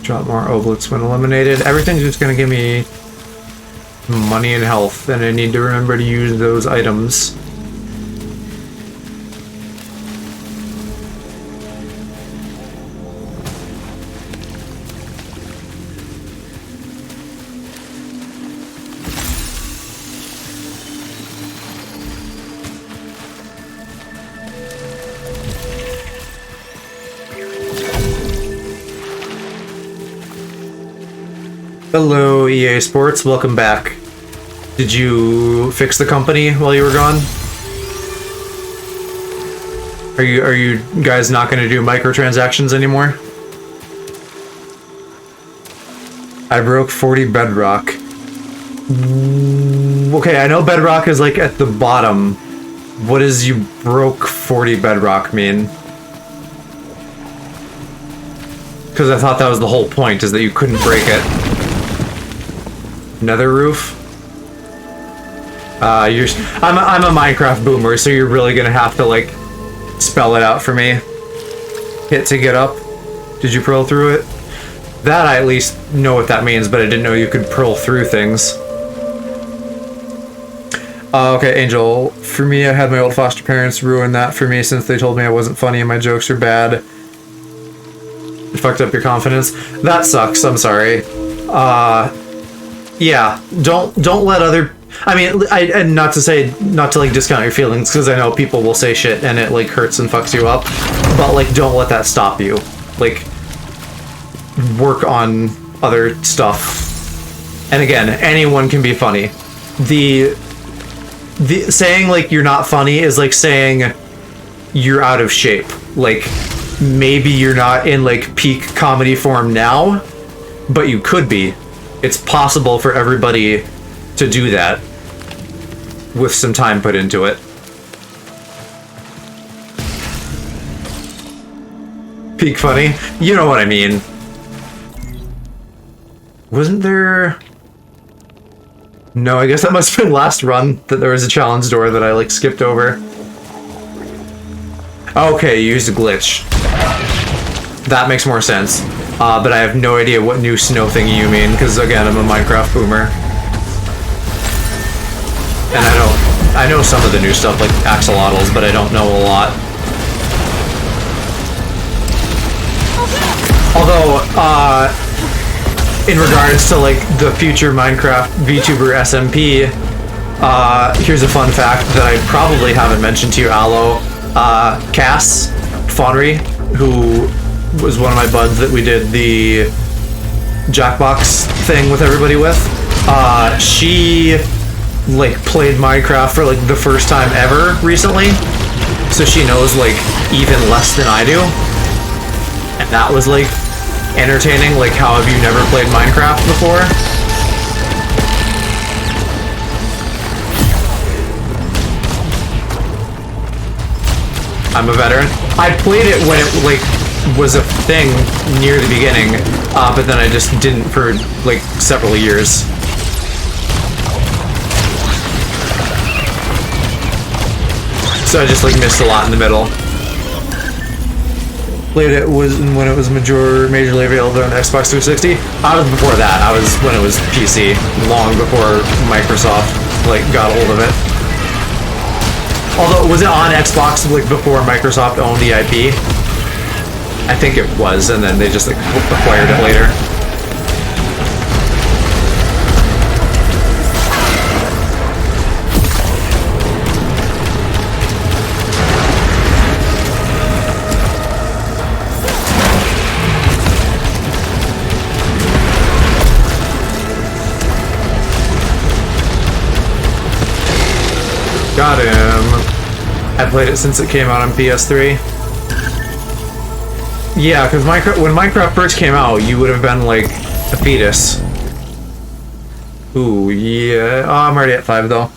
Drop more oblets when eliminated. Everything's just gonna give me money and health, and I need to remember to use those items. Hello, EA Sports. Welcome back. Did you fix the company while you were gone? Are you guys not going to do microtransactions anymore? I broke 40 bedrock. Okay, I know bedrock is like at the bottom. What does you broke 40 bedrock mean? Because I thought that was the whole point, is that you couldn't break it. Nether roof? I'm a Minecraft boomer, so you're really gonna have to like spell it out for me. Hit to get up. Did you pearl through it? That I at least know what that means, but I didn't know you could pearl through things. Okay, Angel. For me, I had my old foster parents ruin that for me since they told me I wasn't funny and my jokes were bad. It fucked up your confidence. That sucks. I'm sorry. Yeah. Don't let other. I mean, and not to like discount your feelings, because I know people will say shit and it like hurts and fucks you up. But like, don't let that stop you. Like, work on other stuff. And again, anyone can be funny. The saying like you're not funny is like saying you're out of shape. Like, maybe you're not in like peak comedy form now, but you could be. It's possible for everybody to do that with some time put into it. Peak funny? You know what I mean. Wasn't there... No, I guess that must have been last run that there was a challenge door that I like skipped over. Okay, you used a glitch. That makes more sense. But I have no idea what new snow thingy you mean, because again, I'm a Minecraft boomer. And I know some of the new stuff like axolotls, but I don't know a lot. Although, in regards to like the future Minecraft VTuber SMP, here's a fun fact that I probably haven't mentioned to you, Aloe. Cass Fonry, who was one of my buds that we did the Jackbox thing with everybody with, she like played Minecraft for like the first time ever recently, so she knows like even less than I do, and that was like entertaining. Like, how have you never played Minecraft before? I'm a veteran. I played it when it like was a thing near the beginning, but then I just didn't for like several years. So I just like missed a lot in the middle. Played it when it was majorly available on Xbox 360. I was before that. I was when it was PC, long before Microsoft like got a hold of it. Although, was it on Xbox like before Microsoft owned the IP? I think it was, and then they just like acquired it later. Got him. I played it since it came out on PS3. Yeah, because when Minecraft first came out, you would have been like a fetus. Ooh, yeah. Oh, I'm already at 5 though.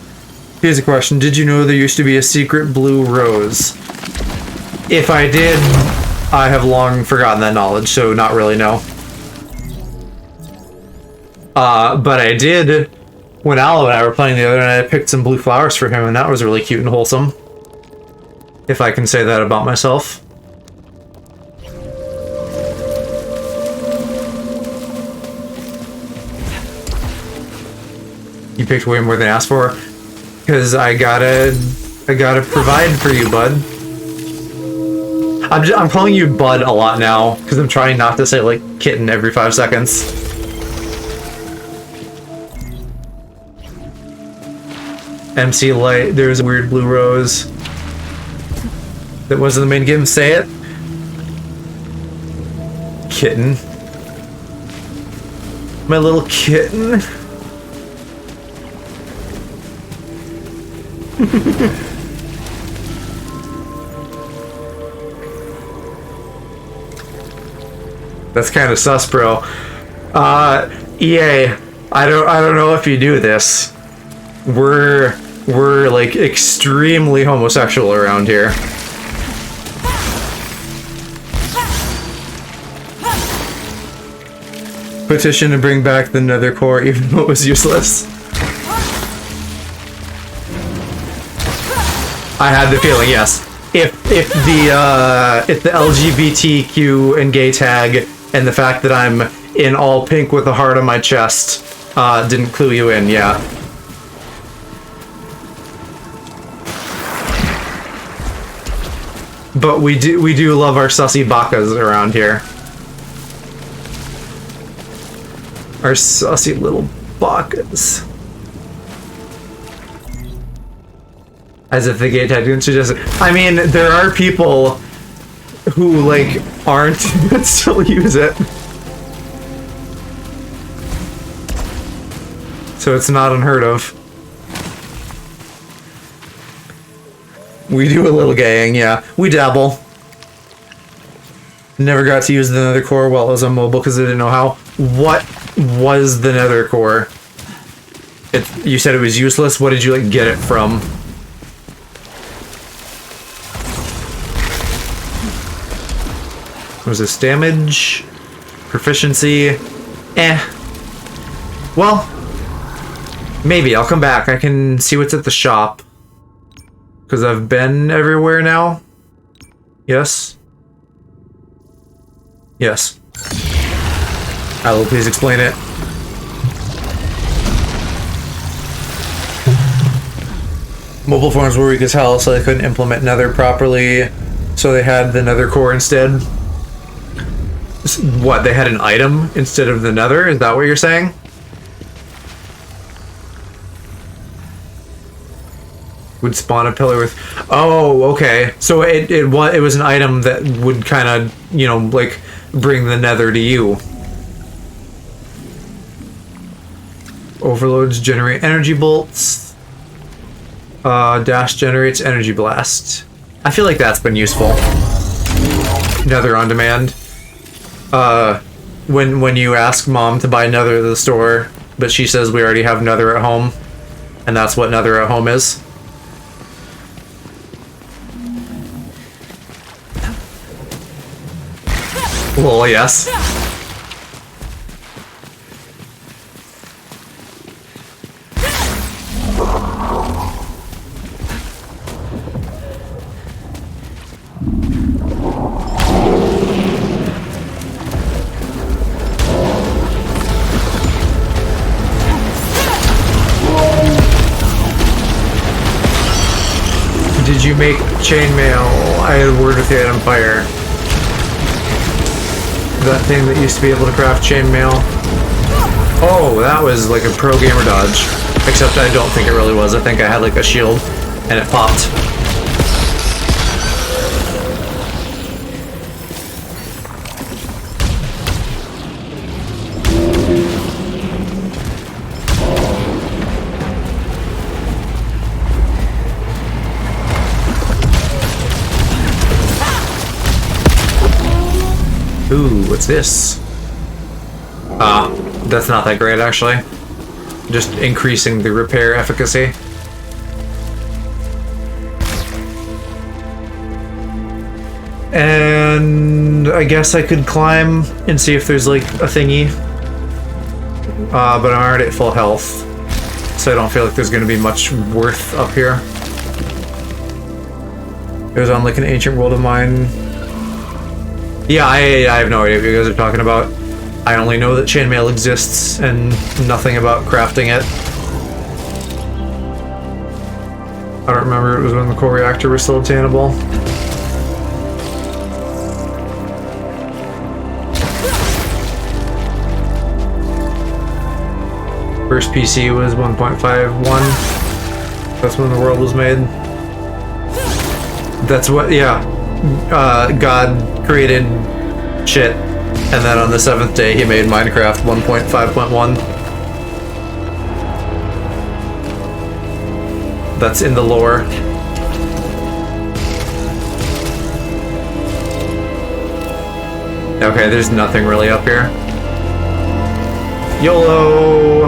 Here's a question. Did you know there used to be a secret blue rose? If I did, I have long forgotten that knowledge, so not really no. But I did... When Aloe and I were playing the other night, I picked some blue flowers for him, and that was really cute and wholesome. If I can say that about myself. You picked way more than I asked for, because I gotta provide for you, bud. I'm calling you bud a lot now, because I'm trying not to say like kitten every 5 seconds. MC Light, there's a weird blue rose. That wasn't the main game, say it. Kitten. My little kitten. That's kind of sus, bro. EA, I don't know if you do this. We're like extremely homosexual around here. Petition to bring back the Nether Core, even though it was useless. I had the feeling, yes. If the LGBTQ and gay tag and the fact that I'm in all pink with a heart on my chest didn't clue you in, yeah. But we do love our sussy bakas around here. Our sussy little bakas. As if the gay tag didn't suggest it. I mean, there are people who, like, aren't but still use it. So it's not unheard of. We do a little gaying, yeah. We dabble. Never got to use the nether core while I was on mobile because I didn't know how. What was the nether core? You said it was useless? What did you, like, get it from? Was this damage? Proficiency? Well, maybe. I'll come back. I can see what's at the shop. Because I've been everywhere now. Yes? Yes. I will please explain it. Mobile phones were weak as hell, so they couldn't implement nether properly. So they had the nether core instead. What, they had an item instead of the nether? Is that what you're saying? Would spawn a pillar with... Oh, okay. So it was an item that would kind of, you know, like, bring the nether to you. Overloads generate energy bolts. Dash generates energy blast. I feel like that's been useful. Nether on demand. When you ask mom to buy nether at the store, but she says we already have nether at home, and that's what nether at home is. Well, yes. Did you make chainmail? I had a word with the item fire. That thing that used to be able to craft chainmail. Oh, that was like a pro gamer dodge. Except I don't think it really was. I think I had like a shield and it popped. Ooh, what's this? That's not that great, actually. Just increasing the repair efficacy. And I guess I could climb and see if there's, like, a thingy. But I'm already at full health, so I don't feel like there's going to be much worth up here. It was on, like, an ancient world of mine. Yeah, I have no idea what you guys are talking about. I only know that chainmail exists and nothing about crafting it. I don't remember, it was when the core reactor was still obtainable. First PC was 1.51. That's when the world was made. That's what, yeah. God created shit, and then on the 7th day he made Minecraft 1.5.1. That's in the lore. Okay, there's nothing really up here. YOLO!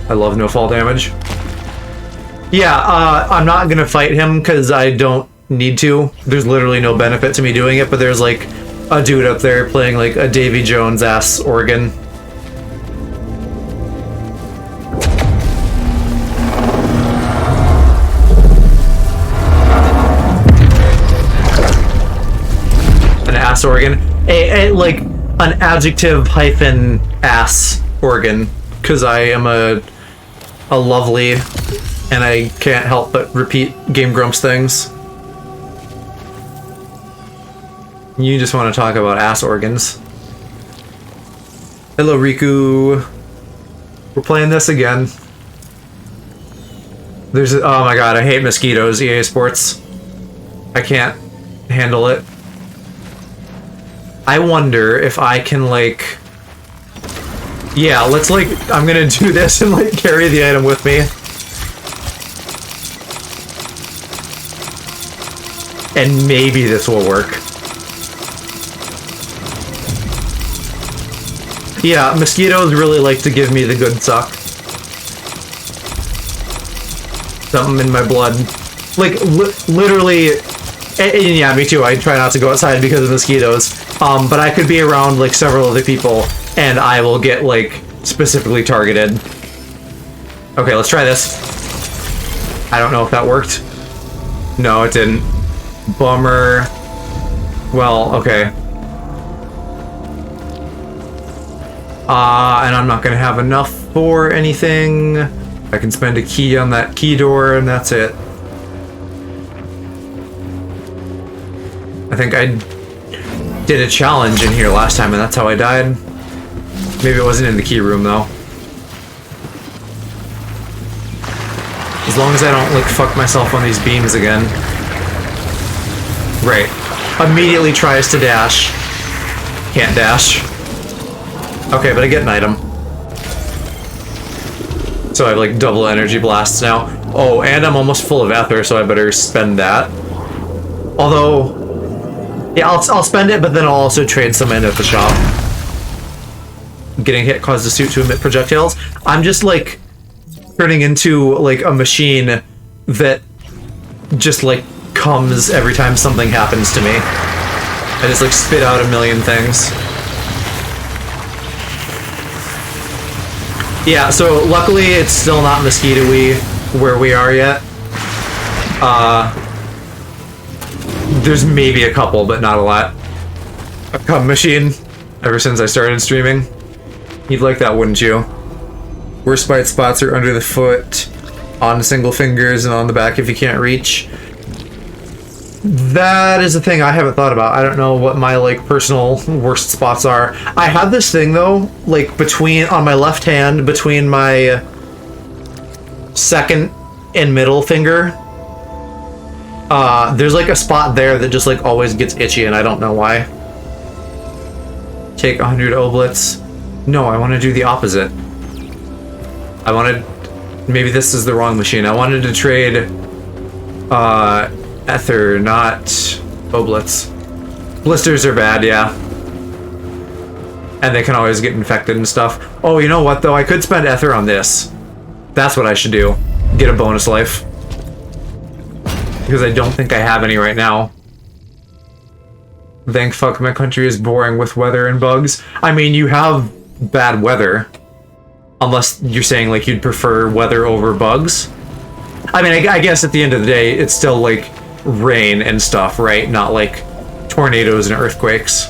I love no fall damage. Yeah, I'm not gonna fight him because I don't need to. There's literally no benefit to me doing it, but there's like a dude up there playing like a Davy Jones ass organ. ass organ. Like an adjective hyphen ass organ, because I am a lovely, and I can't help but repeat Game Grumps things. You just want to talk about ass organs. Hello, Riku. We're playing this again. There's, oh my god, I hate mosquitoes, EA Sports. I can't handle it. I wonder if I can, like... Yeah, let's, like, I'm gonna do this and, like, carry the item with me. And maybe this will work. Yeah, mosquitoes really like to give me the good suck. Something in my blood. Like, literally... And yeah, me too. I try not to go outside because of mosquitoes. But I could be around, like, several other people, and I will get, like, specifically targeted. Okay, let's try this. I don't know if that worked. No, it didn't. Bummer. Well, okay. And I'm not gonna have enough for anything. I can spend a key on that key door, and that's it. I think I did a challenge in here last time, and that's how I died. Maybe it wasn't in the key room, though. As long as I don't, like, fuck myself on these beams again. Right. Immediately tries to dash. Can't dash. Okay, but I get an item. So I have, like, double energy blasts now. Oh, and I'm almost full of ether, so I better spend that. Although... Yeah, I'll spend it, but then I'll also trade some in at the shop. Getting hit caused the suit to emit projectiles. I'm just, like, turning into, like, a machine that just, like, comes every time something happens to me. I just, like, spit out a million things. Yeah, so luckily it's still not mosquito-y where we are yet. There's maybe a couple, but not a lot. A cum machine, ever since I started streaming. You'd like that, wouldn't you? Worst bite spots are under the foot, on single fingers, and on the back if you can't reach. That is a thing I haven't thought about. I don't know what my, like, personal worst spots are. I have this thing, though, like, on my left hand, between my second and middle finger. There's, like, a spot there that just, like, always gets itchy, and I don't know why. Take 100 oblets. No, I want to do the opposite. I wanted... Maybe this is the wrong machine. I wanted to trade, ether, not oblets. Blisters are bad, yeah. And they can always get infected and stuff. Oh, you know what, though? I could spend ether on this. That's what I should do. Get a bonus life. Because I don't think I have any right now. Thank fuck my country is boring with weather and bugs. I mean, you have bad weather. Unless you're saying, like, you'd prefer weather over bugs. I mean, I guess at the end of the day, it's still, like, rain and stuff, right? Not, like, tornadoes and earthquakes.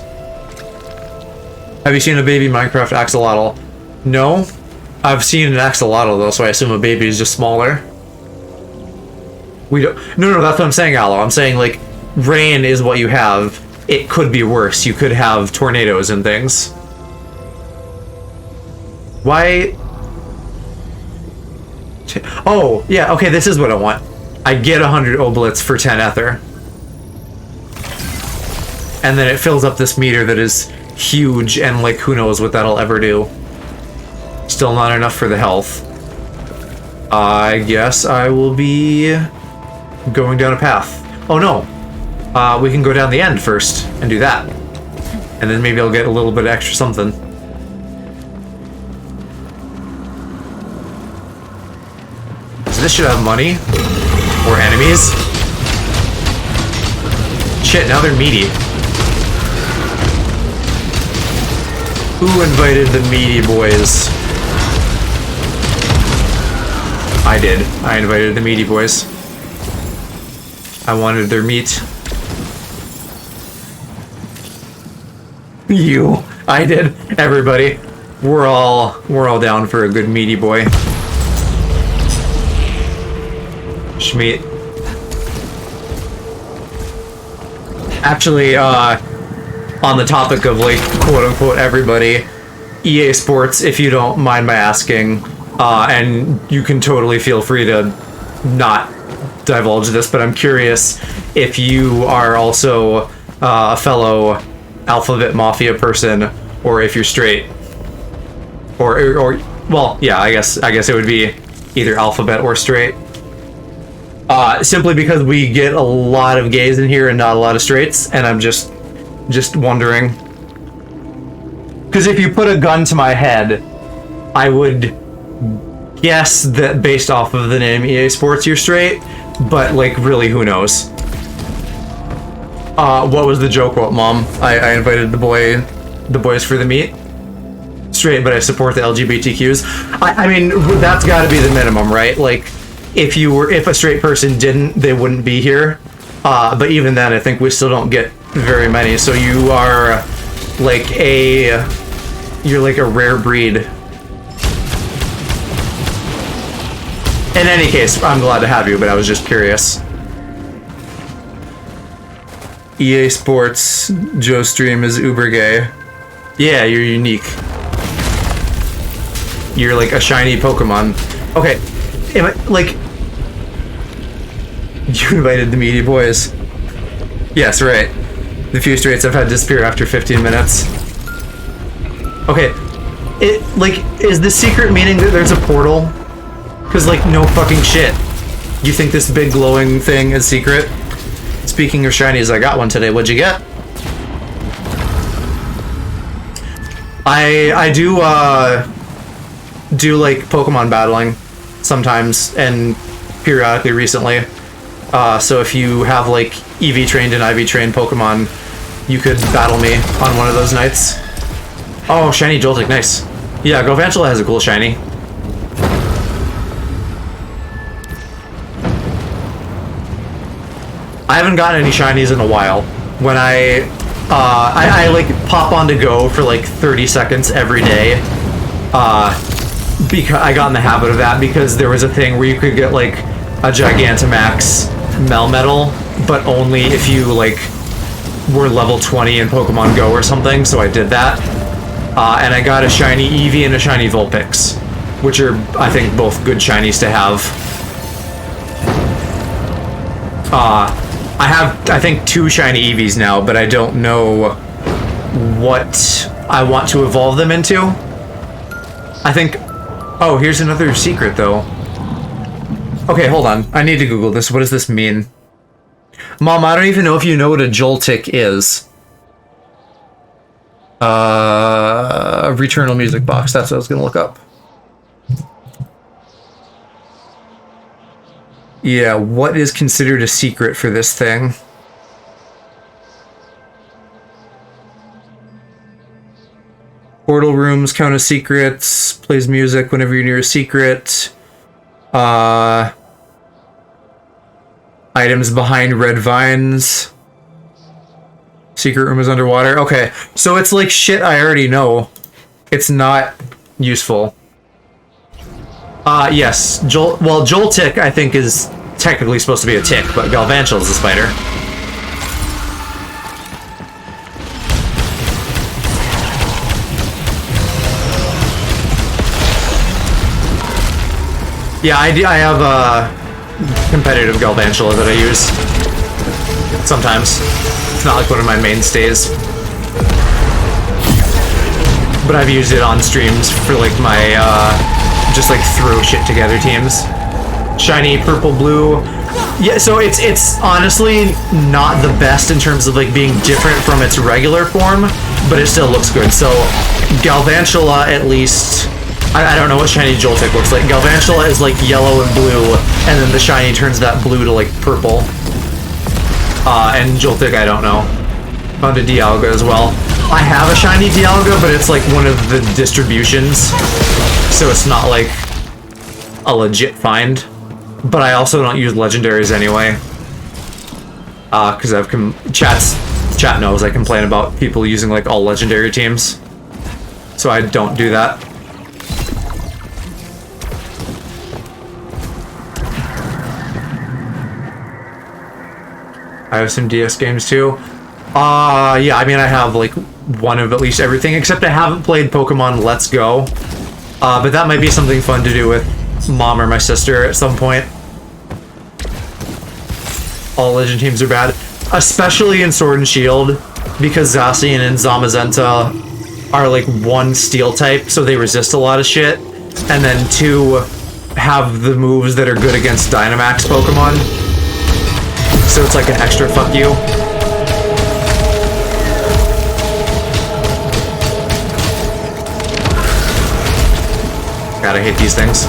Have you seen a baby Minecraft axolotl? No. I've seen an axolotl, though, so I assume a baby is just smaller. We don't... No, that's what I'm saying, Aloe. I'm saying, like, rain is what you have. It could be worse. You could have tornadoes and things. Why... Oh, yeah, okay, this is what I want. I get 100 oblets for 10 ether. And then it fills up this meter that is huge, and, like, who knows what that'll ever do. Still not enough for the health. I guess I will be going down a path. Oh, no. We can go down the end first and do that. And then maybe I'll get a little bit extra something. So this should have money. Or enemies. Shit, now they're meaty. Who invited the meaty boys? I did. I invited the meaty boys. I wanted their meat. You. I did. Everybody. We're all down for a good meaty boy. Schmeat. Actually, on the topic of, like, quote-unquote everybody, EA Sports, if you don't mind my asking, and you can totally feel free to not divulge this, but I'm curious if you are also a fellow Alphabet Mafia person, or if you're straight. Or well, yeah, I guess it would be either Alphabet or straight. Simply because we get a lot of gays in here and not a lot of straights, and I'm just wondering. Because if you put a gun to my head, I would guess that based off of the name EA Sports, you're straight, but, like, really, who knows? What was the joke? What, Mom? I invited the boys for the meet. Straight, but I support the LGBTQs. I mean, that's got to be the minimum, right? Like, if a straight person didn't, they wouldn't be here. But even then, I think we still don't get very many. So you are like you're like a rare breed. In any case, I'm glad to have you, but I was just curious. EA Sports Joe Stream is uber gay. Yeah, you're unique. You're like a shiny Pokemon. Okay, like, you invited the meaty boys. Yes, right. The few straights I've had disappear after 15 minutes. Okay, is the secret meaning that there's a portal? Cause, like, no fucking shit. You think this big glowing thing is secret? Speaking of shinies, I got one today. What'd you get? I do like Pokemon battling sometimes and periodically recently. So if you have like EV trained and IV trained Pokemon, you could battle me on one of those nights. Oh, shiny Joltik, nice. Yeah, Galvantula has a cool shiny. I haven't gotten any shinies in a while. When I like pop on to Go for like 30 seconds every day. Because I got in the habit of that because there was a thing where you could get like a Gigantamax Melmetal, but only if you like were level 20 in Pokemon Go or something, so I did that. And I got a shiny Eevee and a shiny Vulpix, which are, I think, both good shinies to have. I have, I think, 2 shiny Eevees now, but I don't know what I want to evolve them into. I think... Oh, here's another secret, though. Okay, hold on. I need to Google this. What does this mean? Mom, I don't even know if you know what a Joltik is. A Returnal music box. That's what I was gonna look up. Yeah, what is considered a secret for this thing? Portal rooms count as secrets. Plays music whenever you're near a secret. Items behind red vines. Secret room is underwater. Okay, so it's like shit I already know. It's not useful. Yes. Joltik, I think, is technically supposed to be a tick, but Galvantula is a spider. Yeah, I have competitive Galvantula that I use sometimes. It's not like one of my mainstays, but I've used it on streams for like my just like throw shit together teams. Shiny purple blue. Yeah, so it's honestly not the best in terms of like being different from its regular form, but it still looks good. So Galvantula, at least, I don't know what shiny Joltik looks like. Galvantula is like yellow and blue, and then the shiny turns that blue to like purple. And Joltik, I don't know. Found a Dialga as well. I have a shiny Dialga, but it's like one of the distributions, so it's not like a legit find. But I also don't use legendaries anyway. Because I've chat's Chat knows I complain about people using like all legendary teams, so I don't do that. I have some DS games too. Yeah, I mean, I have like one of at least everything, except I haven't played Pokemon Let's Go. But that might be something fun to do with Mom or my sister at some point. All Legend teams are bad, especially in Sword and Shield, because Zacian and Zamazenta are like 1 Steel type, so they resist a lot of shit, and then 2 have the moves that are good against Dynamax Pokemon. So it's like an extra fuck you. God, I hate these things.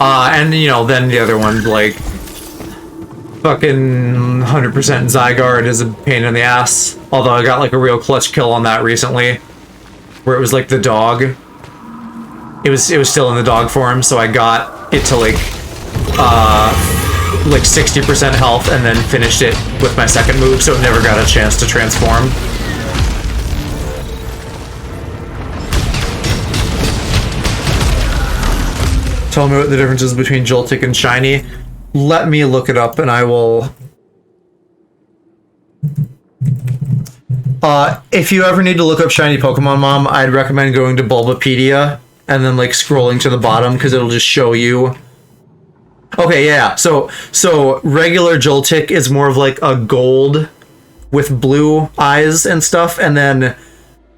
And you know, then the other one, like, fucking 100% Zygarde is a pain in the ass. Although I got like a real clutch kill on that recently, where it was like the dog. It was still in the dog form, so I got it to like 60% health, and then finished it with my second move, so it never got a chance to transform. Tell me what the difference is between Joltik and Shiny. Let me look it up, and I will... if you ever need to look up Shiny Pokemon, Mom, I'd recommend going to Bulbapedia, and then, like, scrolling to the bottom, because it'll just show you... Okay, yeah, so regular Joltik is more of, like, a gold with blue eyes and stuff, and then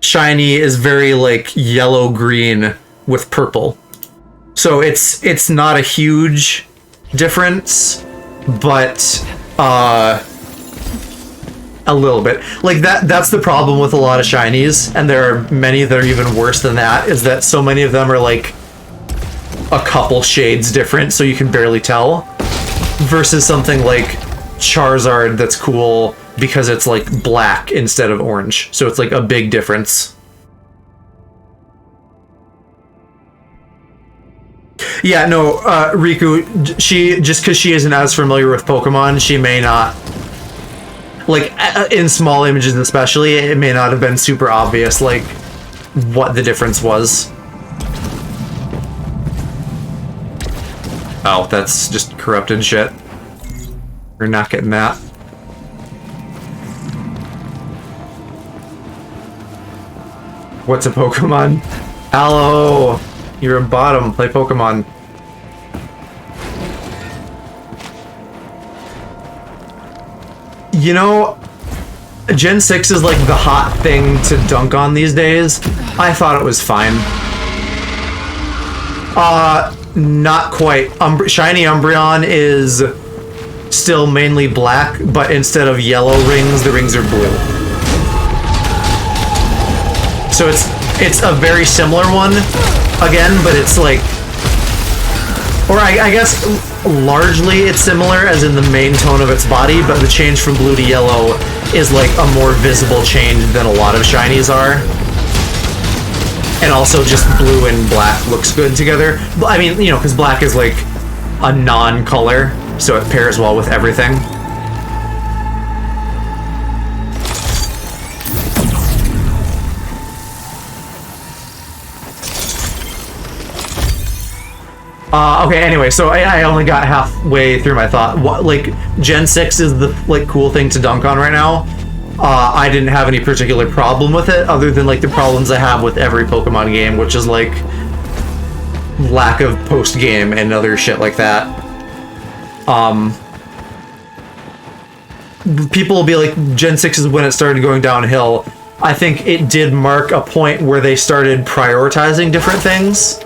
Shiny is very, like, yellow-green with purple. So it's not a huge difference, but a little bit. Like that's the problem with a lot of shinies, and there are many that are even worse than that, is that so many of them are like a couple shades different, so you can barely tell, versus something like Charizard that's cool because it's like black instead of orange. So it's like a big difference. Yeah, no, Riku, she, just because she isn't as familiar with Pokemon, she may not, like, in small images especially, it may not have been super obvious, like, what the difference was. Oh, that's just corrupted shit. We're not getting that. What's a Pokemon? Hello! You're a bottom. Play Pokemon. You know, Gen 6 is like the hot thing to dunk on these days. I thought it was fine. Not quite. Shiny Umbreon is still mainly black, but instead of yellow rings, the rings are blue. So it's a very similar one. Again, but it's like, or I guess largely it's similar, as in the main tone of its body, but the change from blue to yellow is like a more visible change than a lot of shinies are. And also just blue and black looks good together. I mean, you know, because black is like a non-color, so it pairs well with everything. Okay, anyway, so I only got halfway through my thought. What, like, Gen 6 is the, like, cool thing to dunk on right now. I didn't have any particular problem with it, other than, like, the problems I have with every Pokemon game, which is, like, lack of post-game and other shit like that. People will be like, Gen 6 is when it started going downhill. I think it did mark a point where they started prioritizing different things.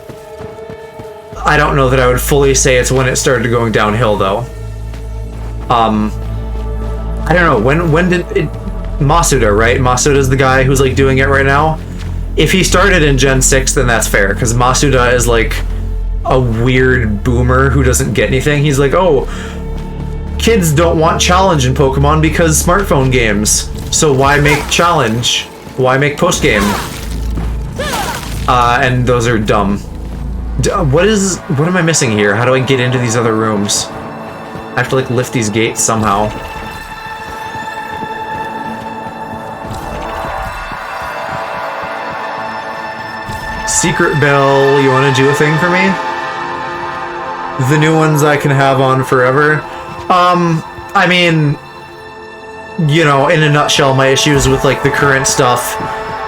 I don't know that I would fully say it's when it started going downhill, though. I don't know, when did it... Masuda, right? Masuda's the guy who's, like, doing it right now. If he started in Gen 6, then that's fair, because Masuda is, like, a weird boomer who doesn't get anything. He's like, oh, kids don't want challenge in Pokemon because smartphone games. So why make challenge? Why make post-game? And those are dumb. What am I missing here? How do I get into these other rooms? I have to like lift these gates somehow. Secret Bell, you want to do a thing for me? The new ones I can have on forever. I mean, you know, in a nutshell, my issues with like the current stuff.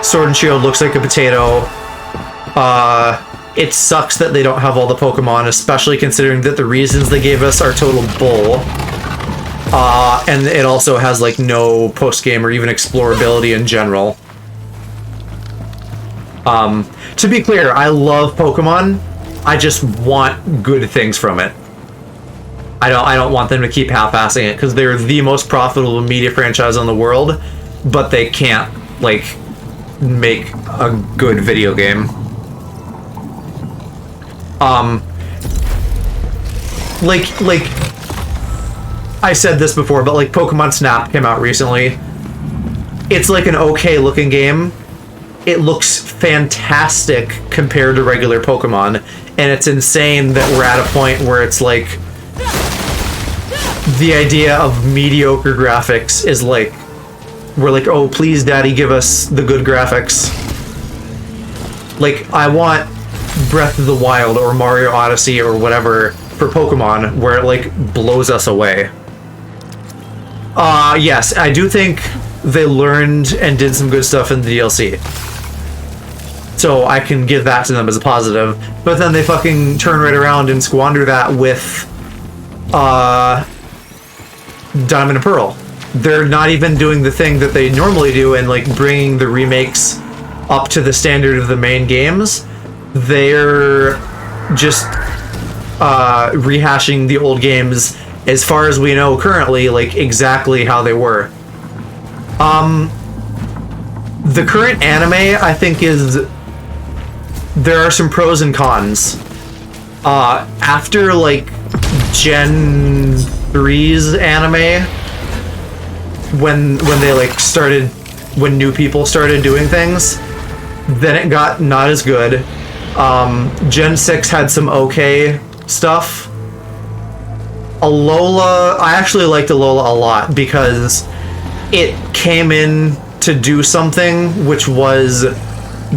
Sword and Shield looks like a potato. It sucks that they don't have all the Pokemon, especially considering that the reasons they gave us are total bull. And it also has like no post-game or even explorability in general. To be clear, I love Pokemon. I just want good things from it. I don't want them to keep half-assing it, because they're the most profitable media franchise in the world, but they can't, like, make a good video game. Like, I said this before, but like Pokemon Snap came out recently. It's like an okay looking game. It looks fantastic compared to regular Pokemon, and it's insane that we're at a point where it's like the idea of mediocre graphics is like, we're like, oh please daddy, give us the good graphics. Like, I want Breath of the Wild or Mario Odyssey or whatever for Pokemon where it like blows us away. Yes, I do think they learned and did some good stuff in the DLC. So I can give that to them as a positive. But then they fucking turn right around and squander that with Diamond and Pearl. They're not even doing the thing that they normally do and like bringing the remakes up to the standard of the main games. They're just rehashing the old games, as far as we know currently, like exactly how they were. The current anime, I think, there are some pros and cons. After like Gen 3's anime, when they like started, when new people started doing things, then it got not as good. Gen 6 had some okay stuff. Alola, I actually liked Alola a lot because it came in to do something, which was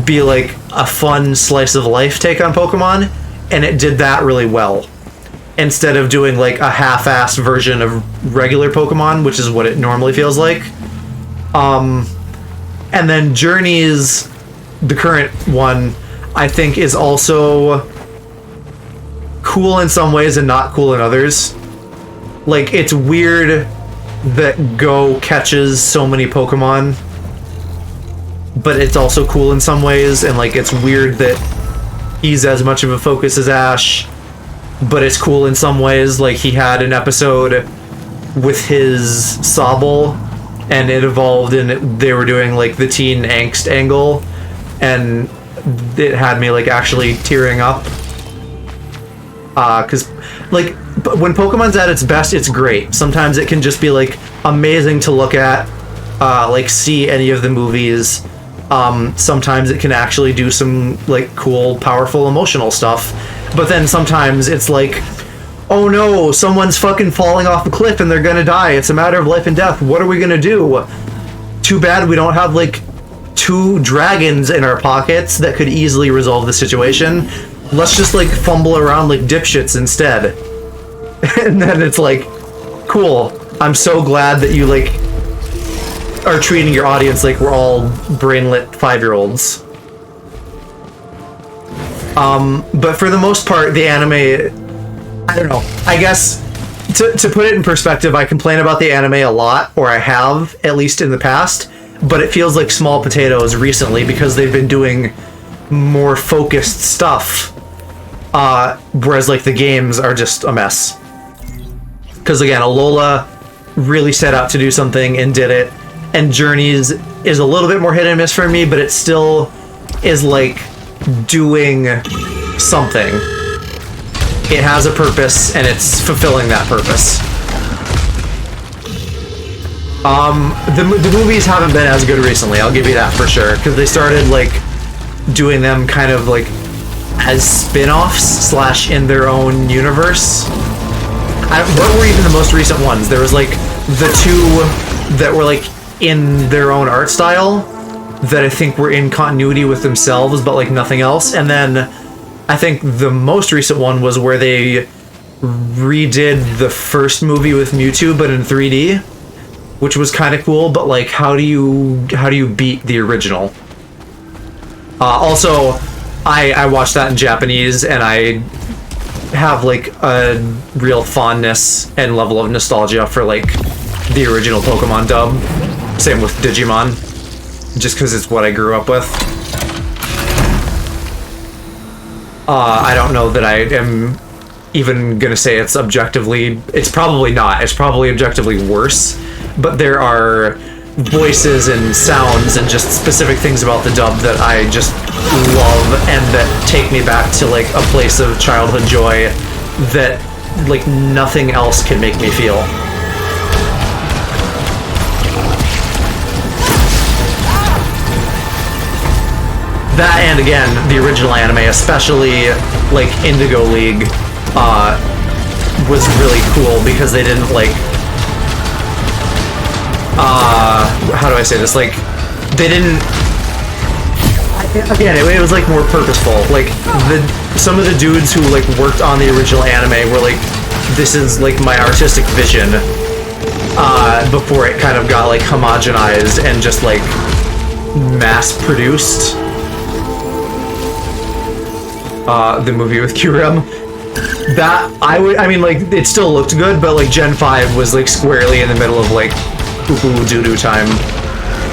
be like a fun slice of life take on Pokemon, and it did that really well. Instead of doing like a half-assed version of regular Pokemon, which is what it normally feels like. And then Journeys, the current one, I think is also cool in some ways and not cool in others. Like, it's weird that Go catches so many Pokemon, but it's also cool in some ways, and like it's weird that he's as much of a focus as Ash, but it's cool in some ways. Like, he had an episode with his Sobble, and it evolved, and they were doing like the teen angst angle, and it had me like actually tearing up. Because like when Pokemon's at its best, it's great. Sometimes it can just be like amazing to look at, like see any of the movies. Sometimes it can actually do some like cool, powerful, emotional stuff. But then sometimes it's like, oh no, someone's fucking falling off a cliff and they're gonna die. It's a matter of life and death. What are we gonna do? Too bad we don't have like 2 dragons in our pockets that could easily resolve the situation. Let's just like fumble around like dipshits instead. And then it's like, cool. I'm so glad that you like are treating your audience like we're all brainlet 5-year-olds. But for the most part, the anime, I don't know. I guess to put it in perspective, I complain about the anime a lot, or I have, at least in the past, but it feels like small potatoes recently because they've been doing more focused stuff. Whereas like the games are just a mess. Because again, Alola really set out to do something and did it. And Journeys is a little bit more hit and miss for me, but it still is like doing something. It has a purpose and it's fulfilling that purpose. The movies haven't been as good recently, I'll give you that for sure. Because they started like doing them kind of like as spin-offs / in their own universe. what were even the most recent ones? There was like the two that were like in their own art style that I think were in continuity with themselves, but like nothing else. And then I think the most recent one was where they redid the first movie with Mewtwo, but in 3D, which was kind of cool. But like, how do you beat the original? Also, I watched that in Japanese, and I have like a real fondness and level of nostalgia for like the original Pokemon dub. Same with Digimon, just because it's what I grew up with. I don't know that I am even gonna say it's objectively. It's probably not. It's probably objectively worse. But there are voices and sounds and just specific things about the dub that I just love and that take me back to like a place of childhood joy that like nothing else can make me feel. That, and again, the original anime, especially like Indigo League, was really cool because they didn't like how do I say this? Like, they didn't. Again, it was like more purposeful. Like some of the dudes who like worked on the original anime were like, this is like my artistic vision. Before it kind of got like homogenized and just like mass produced. The movie with Kyurem. That I mean, like, it still looked good, but like Gen 5 was like squarely in the middle of like poo-poo doo-doo time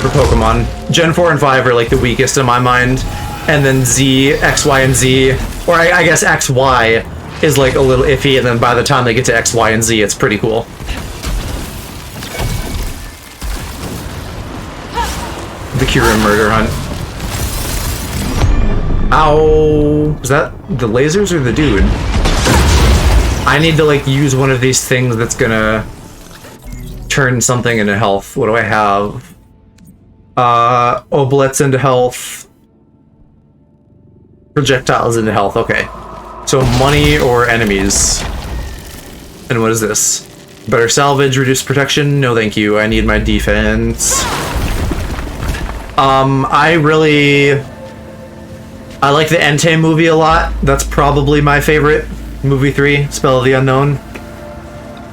for Pokemon. Gen 4 and 5 are like the weakest in my mind, and then Z, X, Y, and Z, or I guess X, Y is like a little iffy, and then by the time they get to X, Y, and Z, it's pretty cool. The Kyurem murder hunt. Ow! Is that the lasers or the dude? I need to like use one of these things that's gonna turn something into health. What do I have? Oblets into health. Projectiles into health, okay. So money or enemies. And what is this? Better salvage, reduce protection? No thank you, I need my defense. I like the Entei movie a lot. That's probably my favorite. Movie 3, Spell of the Unknown.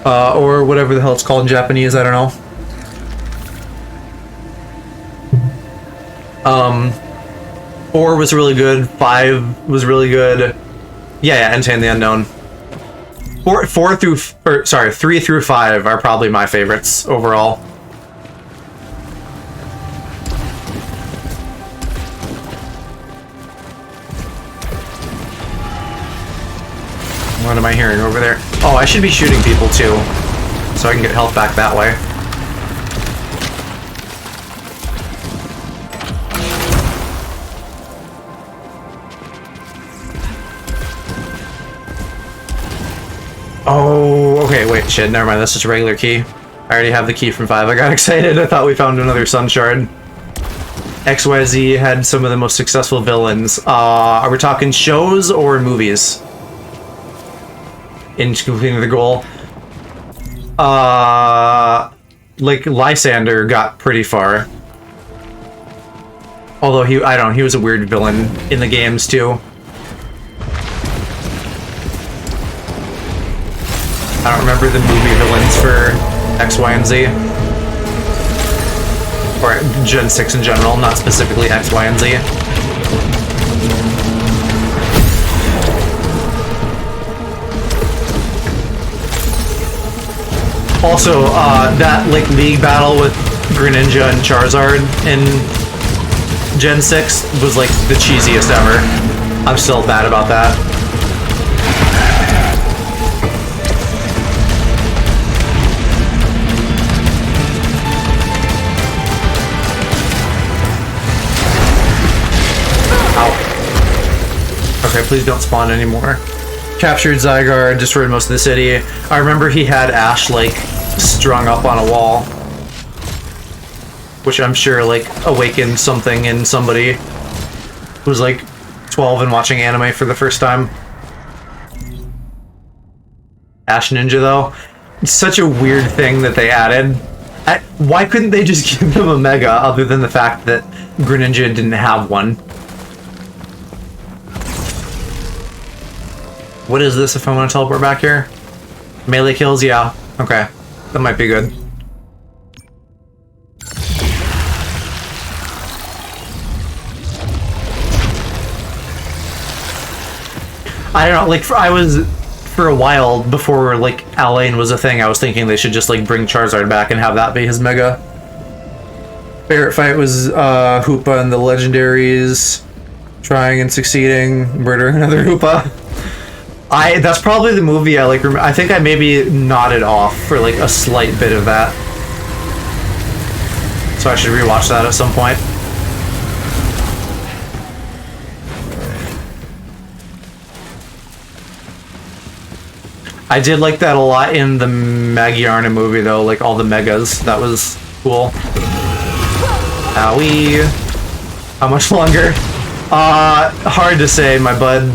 Or whatever the hell it's called in Japanese, I don't know. 4 was really good, 5 was really good. Yeah, Entei and the Unknown. 3 through 5 are probably my favorites overall. What am I hearing over there? Oh, I should be shooting people too, so I can get health back that way. Oh, okay, wait, shit, never mind, that's just a regular key. I already have the key from 5, I got excited, I thought we found another Sun Shard. XYZ had some of the most successful villains. Are we talking shows or movies? In completing the goal. Like, Lysander got pretty far. Although he was a weird villain in the games too. I don't remember the movie villains for X, Y, and Z. Or Gen 6 in general, not specifically X, Y, and Z. Also, that like league battle with Greninja and Charizard in Gen 6 was like the cheesiest ever. I'm still bad about that. Ow. Okay, please don't spawn anymore. Captured Zygarde, destroyed most of the city. I remember he had Ash like strung up on a wall, which I'm sure like awakened something in somebody who's like 12 and watching anime for the first time. Ash Ninja, though. It's such a weird thing that they added. Why couldn't they just give them a Mega, other than the fact that Greninja didn't have one? What is this if I want to teleport back here? Melee kills? Yeah. Okay. That might be good. I don't know, like, for a while, before, like, Alain was a thing, I was thinking they should just, like, bring Charizard back and have that be his Mega. Favorite fight was, Hoopa and the Legendaries, trying and succeeding, murdering another Hoopa. That's probably the movie I, like, I think I maybe nodded off for, like, a slight bit of that. So I should rewatch that at some point. I did like that a lot in the Magyarna movie, though, like all the megas. That was cool. Owie. How much longer? Hard to say, my bud.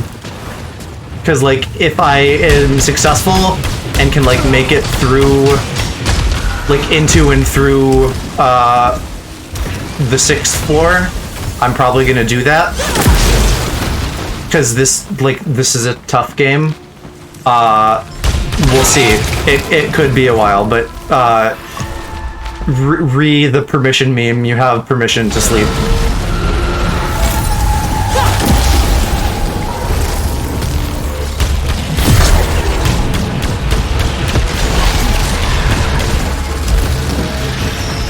Because, like, if I am successful and can, like, make it through, like, into and through, the 6th floor, I'm probably gonna do that. Because this is a tough game. We'll see. It could be a while, but the permission meme, you have permission to sleep.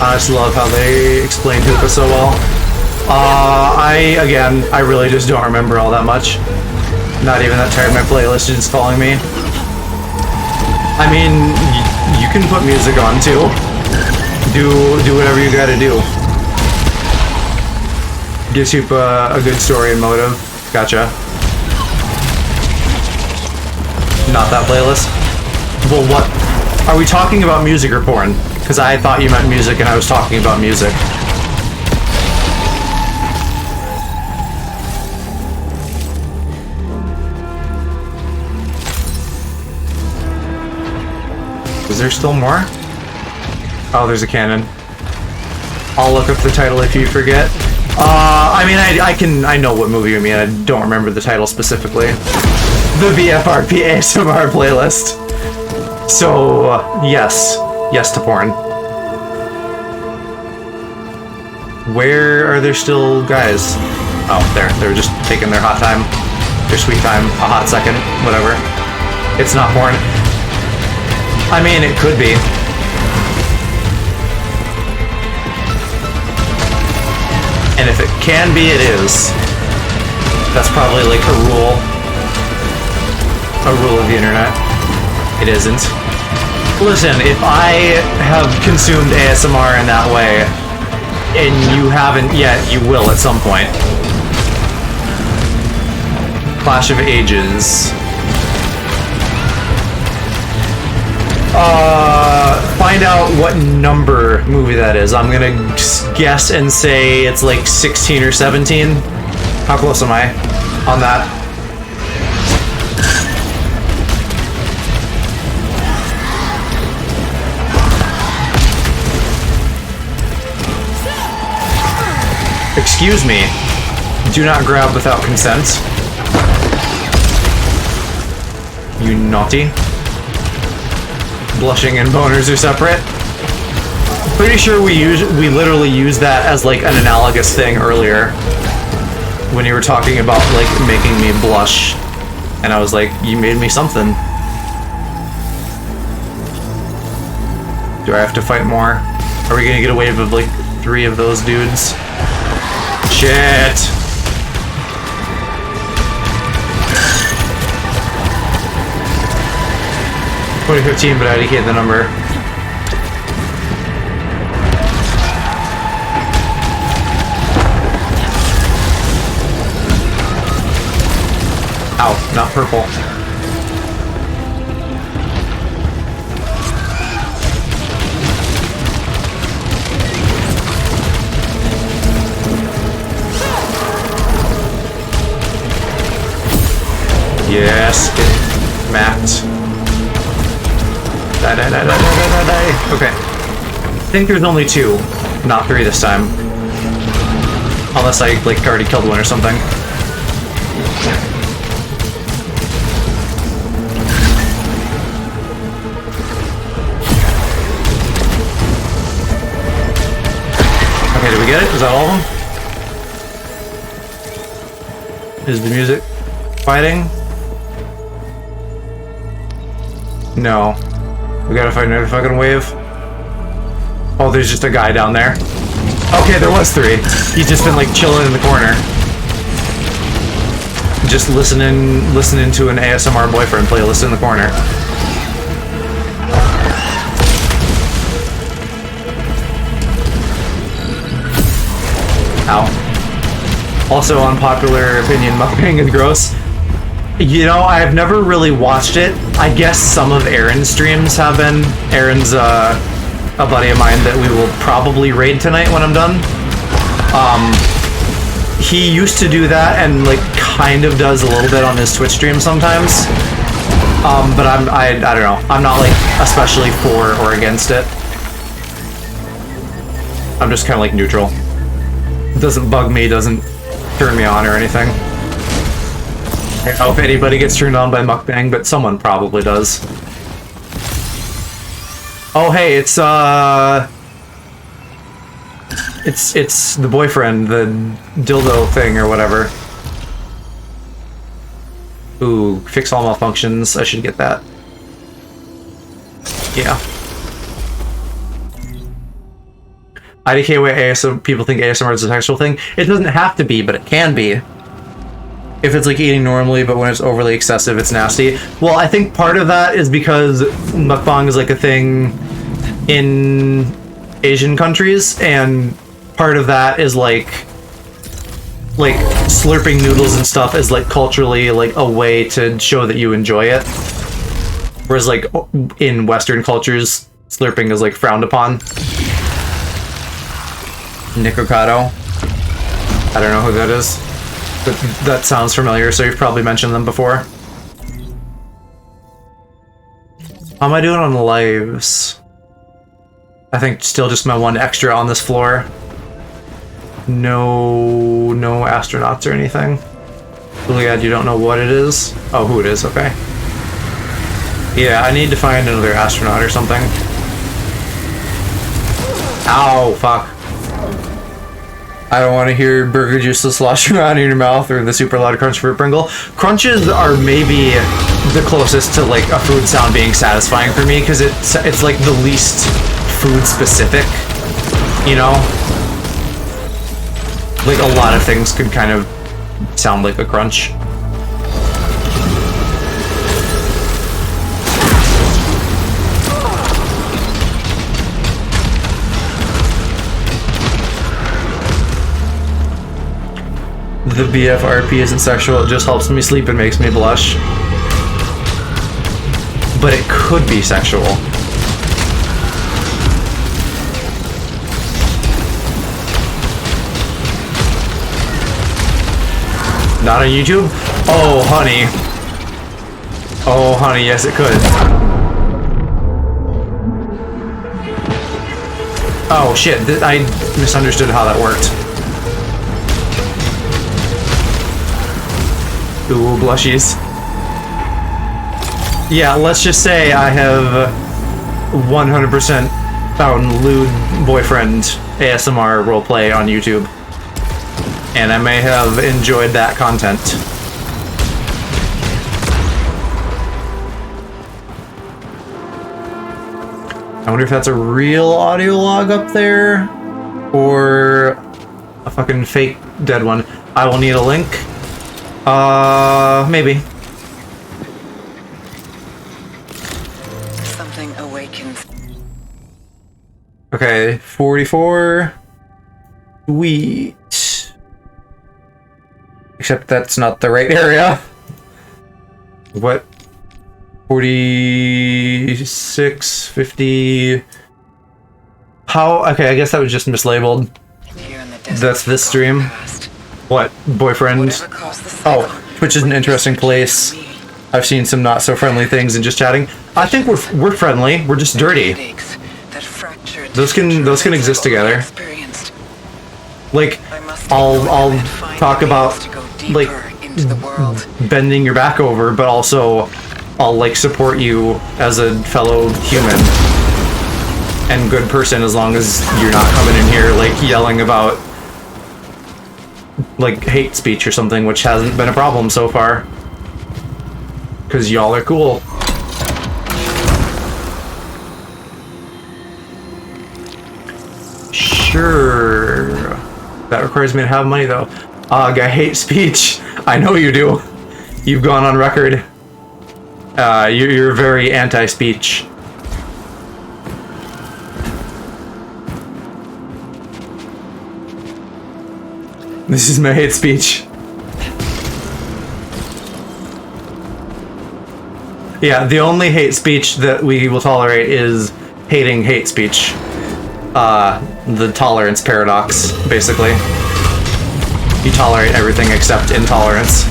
I just love how they explain Hoopa so well. I really just don't remember all that much. Not even that tired. My playlist is just calling me. I mean, you can put music on too. Do whatever you gotta do. Gives you a good story and motive. Gotcha. Not that playlist. Well, what? Are we talking about music or porn? Because I thought you meant music and I was talking about music. Is there still more? Oh, there's a cannon. I'll look up the title if you forget. I mean, I know what movie you mean. I don't remember the title specifically. The VFRP ASMR playlist. So, yes. Yes to porn. Where are there still guys? Oh, there. They're just taking their hot time. Their sweet time. A hot second. Whatever. It's not porn. I mean, it could be. And if it can be, it is. That's probably like a rule. A rule of the internet. It isn't. Listen, if I have consumed ASMR in that way, and you haven't yet, you will at some point. Clash of Ages. Find out what number movie that is. I'm gonna guess and say it's like 16 or 17. How close am I on that? Excuse me. Do not grab without consent. You naughty. Blushing and boners are separate. Pretty sure we literally used that as like an analogous thing earlier when you were talking about like making me blush, and I was like, you made me something. Do I have to fight more? Are we gonna get a wave of like 3 of those dudes? Shit. 2015, but I already hit the number. Ow, not purple. Yes, get mapped. Die, die, die, die, die, die, die. Okay. I think there's only 2, not 3 this time. Unless I, like, already killed one or something. Okay, did we get it? Is that all of them? Is the music fighting? No. We gotta find another fucking wave. Oh, there's just a guy down there. Okay, there was 3. He's just been like chilling in the corner. Just listening to an ASMR boyfriend playlist in the corner. Ow. Also, unpopular opinion, mukbang is gross. You know, I've never really watched it. I guess some of Aaron's streams have been. Aaron's a buddy of mine that we will probably raid tonight when I'm done. He used to do that and like kind of does a little bit on his Twitch stream sometimes. But I don't know. I'm not like especially for or against it. I'm just kind of like neutral. It doesn't bug me, doesn't turn me on or anything. I don't know if anybody gets turned on by mukbang, but someone probably does. Oh hey, it's the boyfriend, the dildo thing or whatever. Ooh, fix all malfunctions. I should get that. Yeah. IDK way ASMR, people think ASMR is a sexual thing. It doesn't have to be, but it can be. If it's like eating normally, but when it's overly excessive, it's nasty. Well, I think part of that is because mukbang is like a thing in Asian countries, and part of that is like slurping noodles and stuff is like culturally like a way to show that you enjoy it. Whereas like in Western cultures, slurping is like frowned upon. Nikocado. I don't know who that is. But that sounds familiar, so you've probably mentioned them before. How am I doing on the lives? I think still just my 1 extra on this floor. No astronauts or anything. Iliad, you don't know what it is? Oh, who it is, okay. Yeah, I need to find another astronaut or something. Ow, fuck. I don't want to hear burger juice sloshing around in your mouth or the super loud crunch for a Pringle. Crunches are maybe the closest to like a food sound being satisfying for me because it's like the least food specific, you know? Like a lot of things could kind of sound like a crunch. The BFRP isn't sexual, it just helps me sleep and makes me blush. But it could be sexual. Not on YouTube? Oh, honey. Oh, honey, yes it could. Oh, shit, I misunderstood how that worked. Ooh, blushies. Yeah, let's just say I have 100% found lewd boyfriend ASMR roleplay on YouTube. And I may have enjoyed that content. I wonder if that's a real audio log up there, or a fucking fake dead one. I will need a link. Maybe. Something awakens. Okay, 44. Sweet. Except that's not the right area. What? 46, 50. How? Okay, I guess that was just mislabeled. That's this stream. What? Boyfriend? Oh, Twitch is an interesting place. I've seen some not so friendly things and just chatting. I think we're friendly. We're just dirty. Those can exist together. Like, I'll talk about like bending your back over, but also I'll like support you as a fellow human and good person, as long as you're not coming in here like yelling about like hate speech or something, which hasn't been a problem so far. Because y'all are cool. Sure. That requires me to have money though. Ugh, I hate speech. I know you do. You've gone on record. You're very anti-speech. This is my hate speech. Yeah, the only hate speech that we will tolerate is hating hate speech. The tolerance paradox, basically. You tolerate everything except intolerance.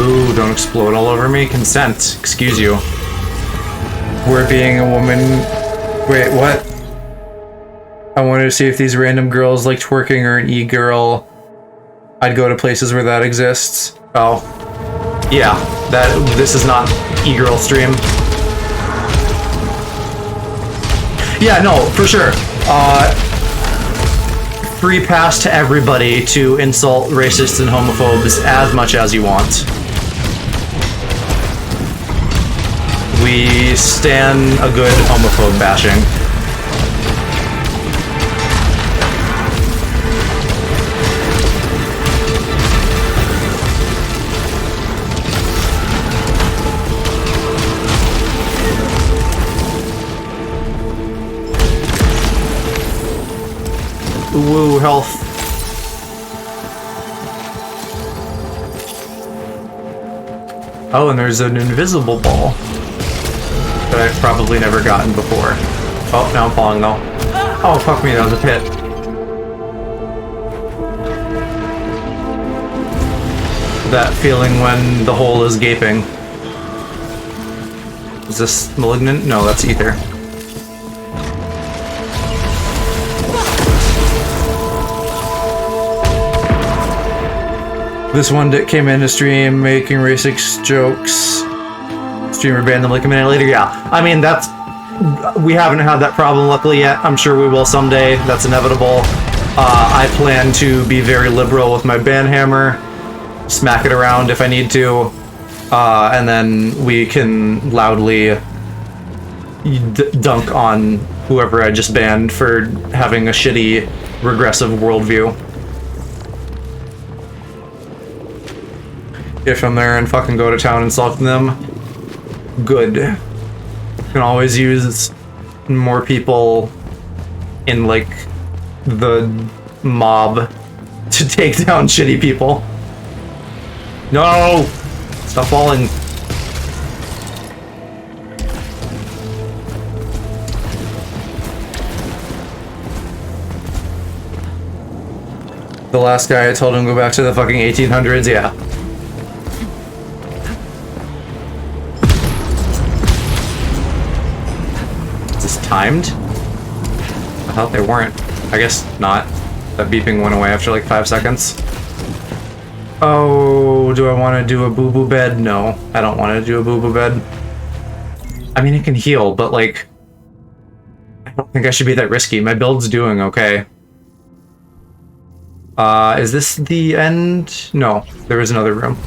Ooh, don't explode all over me. Consent. Excuse you. We're being a woman... Wait, what? I wanted to see if these random girls like twerking or an e-girl. I'd go to places where that exists. Oh. Yeah, this is not e-girl stream. Yeah, no, for sure. Free pass to everybody to insult racists and homophobes as much as you want. We stand a good homophobe bashing. Woo, health. Oh, and there's an invisible ball that I've probably never gotten before. Oh, now I'm falling though. Oh, fuck me, that was a pit. That feeling when the hole is gaping. Is this malignant? No, that's ether. This one that came into stream making racist jokes. Streamer banned them like a minute later. Yeah, I mean, that's... We haven't had that problem luckily yet. I'm sure we will someday. That's inevitable. I plan to be very liberal with my ban hammer. Smack it around if I need to. And then we can loudly dunk on whoever I just banned for having a shitty, regressive worldview. If I'm there and fucking go to town insulting them, good. Can always use more people in, like, the mob to take down shitty people. No! Stop falling. The last guy I told him to go back to the fucking 1800s, yeah. Timed? I thought they weren't. I guess not. That beeping went away after like 5 seconds. Oh, do I want to do a boo-boo bed? No, I don't want to do a boo-boo bed. I mean, it can heal, but like... I don't think I should be that risky. My build's doing okay. Is this the end? No, there is another room.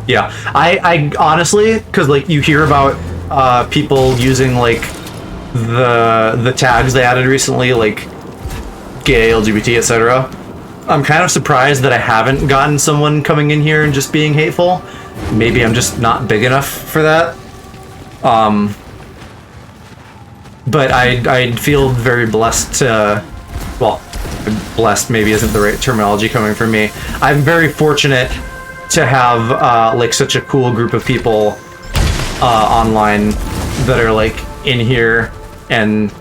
Yeah, I honestly, because like you hear about people using like the tags they added recently, like gay, LGBT, etc. I'm kind of surprised that I haven't gotten someone coming in here and just being hateful. Maybe I'm just not big enough for that. But I feel very blessed to, well, blessed maybe isn't the right terminology coming from me. I'm very fortunate to have like such a cool group of people online that are like in here and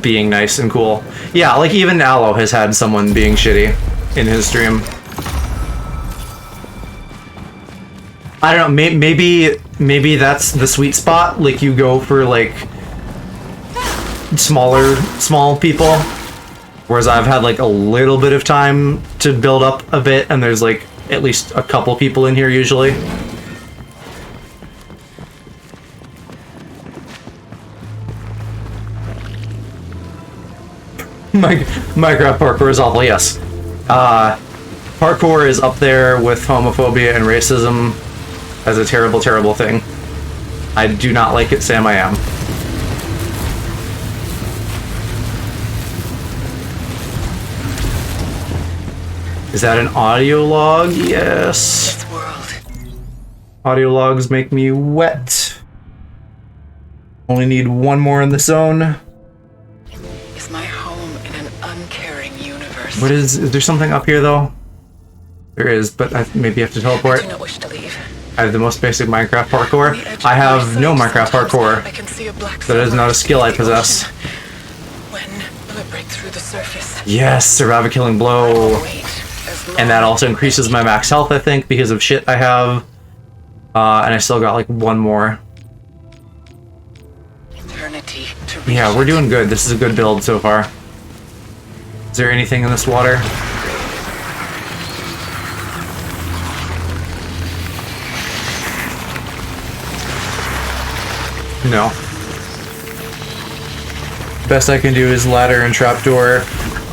being nice and cool. Yeah, like even Aloe has had someone being shitty in his stream. I don't know, maybe that's the sweet spot. Like you go for like small people, whereas I've had like a little bit of time to build up a bit, and there's like at least a couple people in here usually. Minecraft parkour is awful, yes. Parkour is up there with homophobia and racism as a terrible, terrible thing. I do not like it, Sam, I am. Is that an audio log? Yes. This world. Audio logs make me wet. Only need one more in the zone. Is my home in an uncaring universe. What is there something up here though? There is, but I maybe have to teleport. I do not wish to leave. I have the most basic Minecraft parkour. I have no Minecraft parkour. I can see a black That is not a skill I possess. When will it break through the surface? Yes, survive a killing blow. And that also increases my max health, I think, because of shit I have. And I still got like one more. Eternity to reach Yeah, we're doing good. This is a good build so far. Is there anything in this water? No. Best I can do is ladder and trapdoor.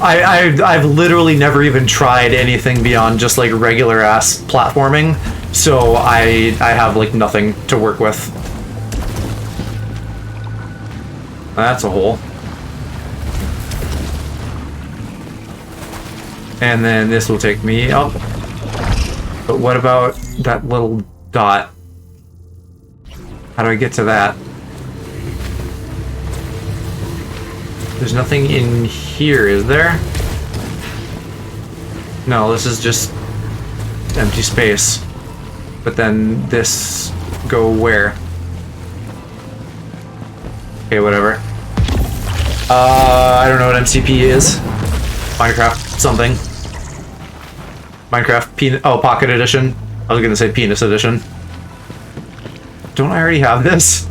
I've literally never even tried anything beyond just like regular ass platforming, so I have like nothing to work with. That's a hole. And then this will take me up. But what about that little dot? How do I get to that? There's nothing in here, is there? No, this is just empty space. But then this go where? Okay, whatever. I don't know what MCP is. Minecraft something. Minecraft Pocket Edition. I was gonna say Penis Edition. Don't I already have this?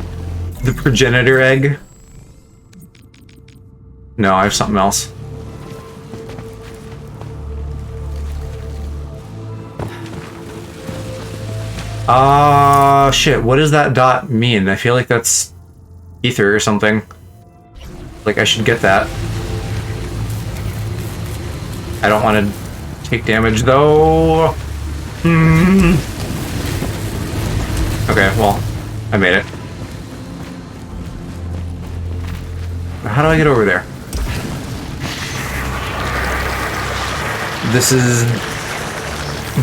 The progenitor egg? No, I have something else. Shit, what does that dot mean? I feel like that's ether or something. Like, I should get that. I don't want to take damage, though. Okay, well, I made it. How do I get over there? This is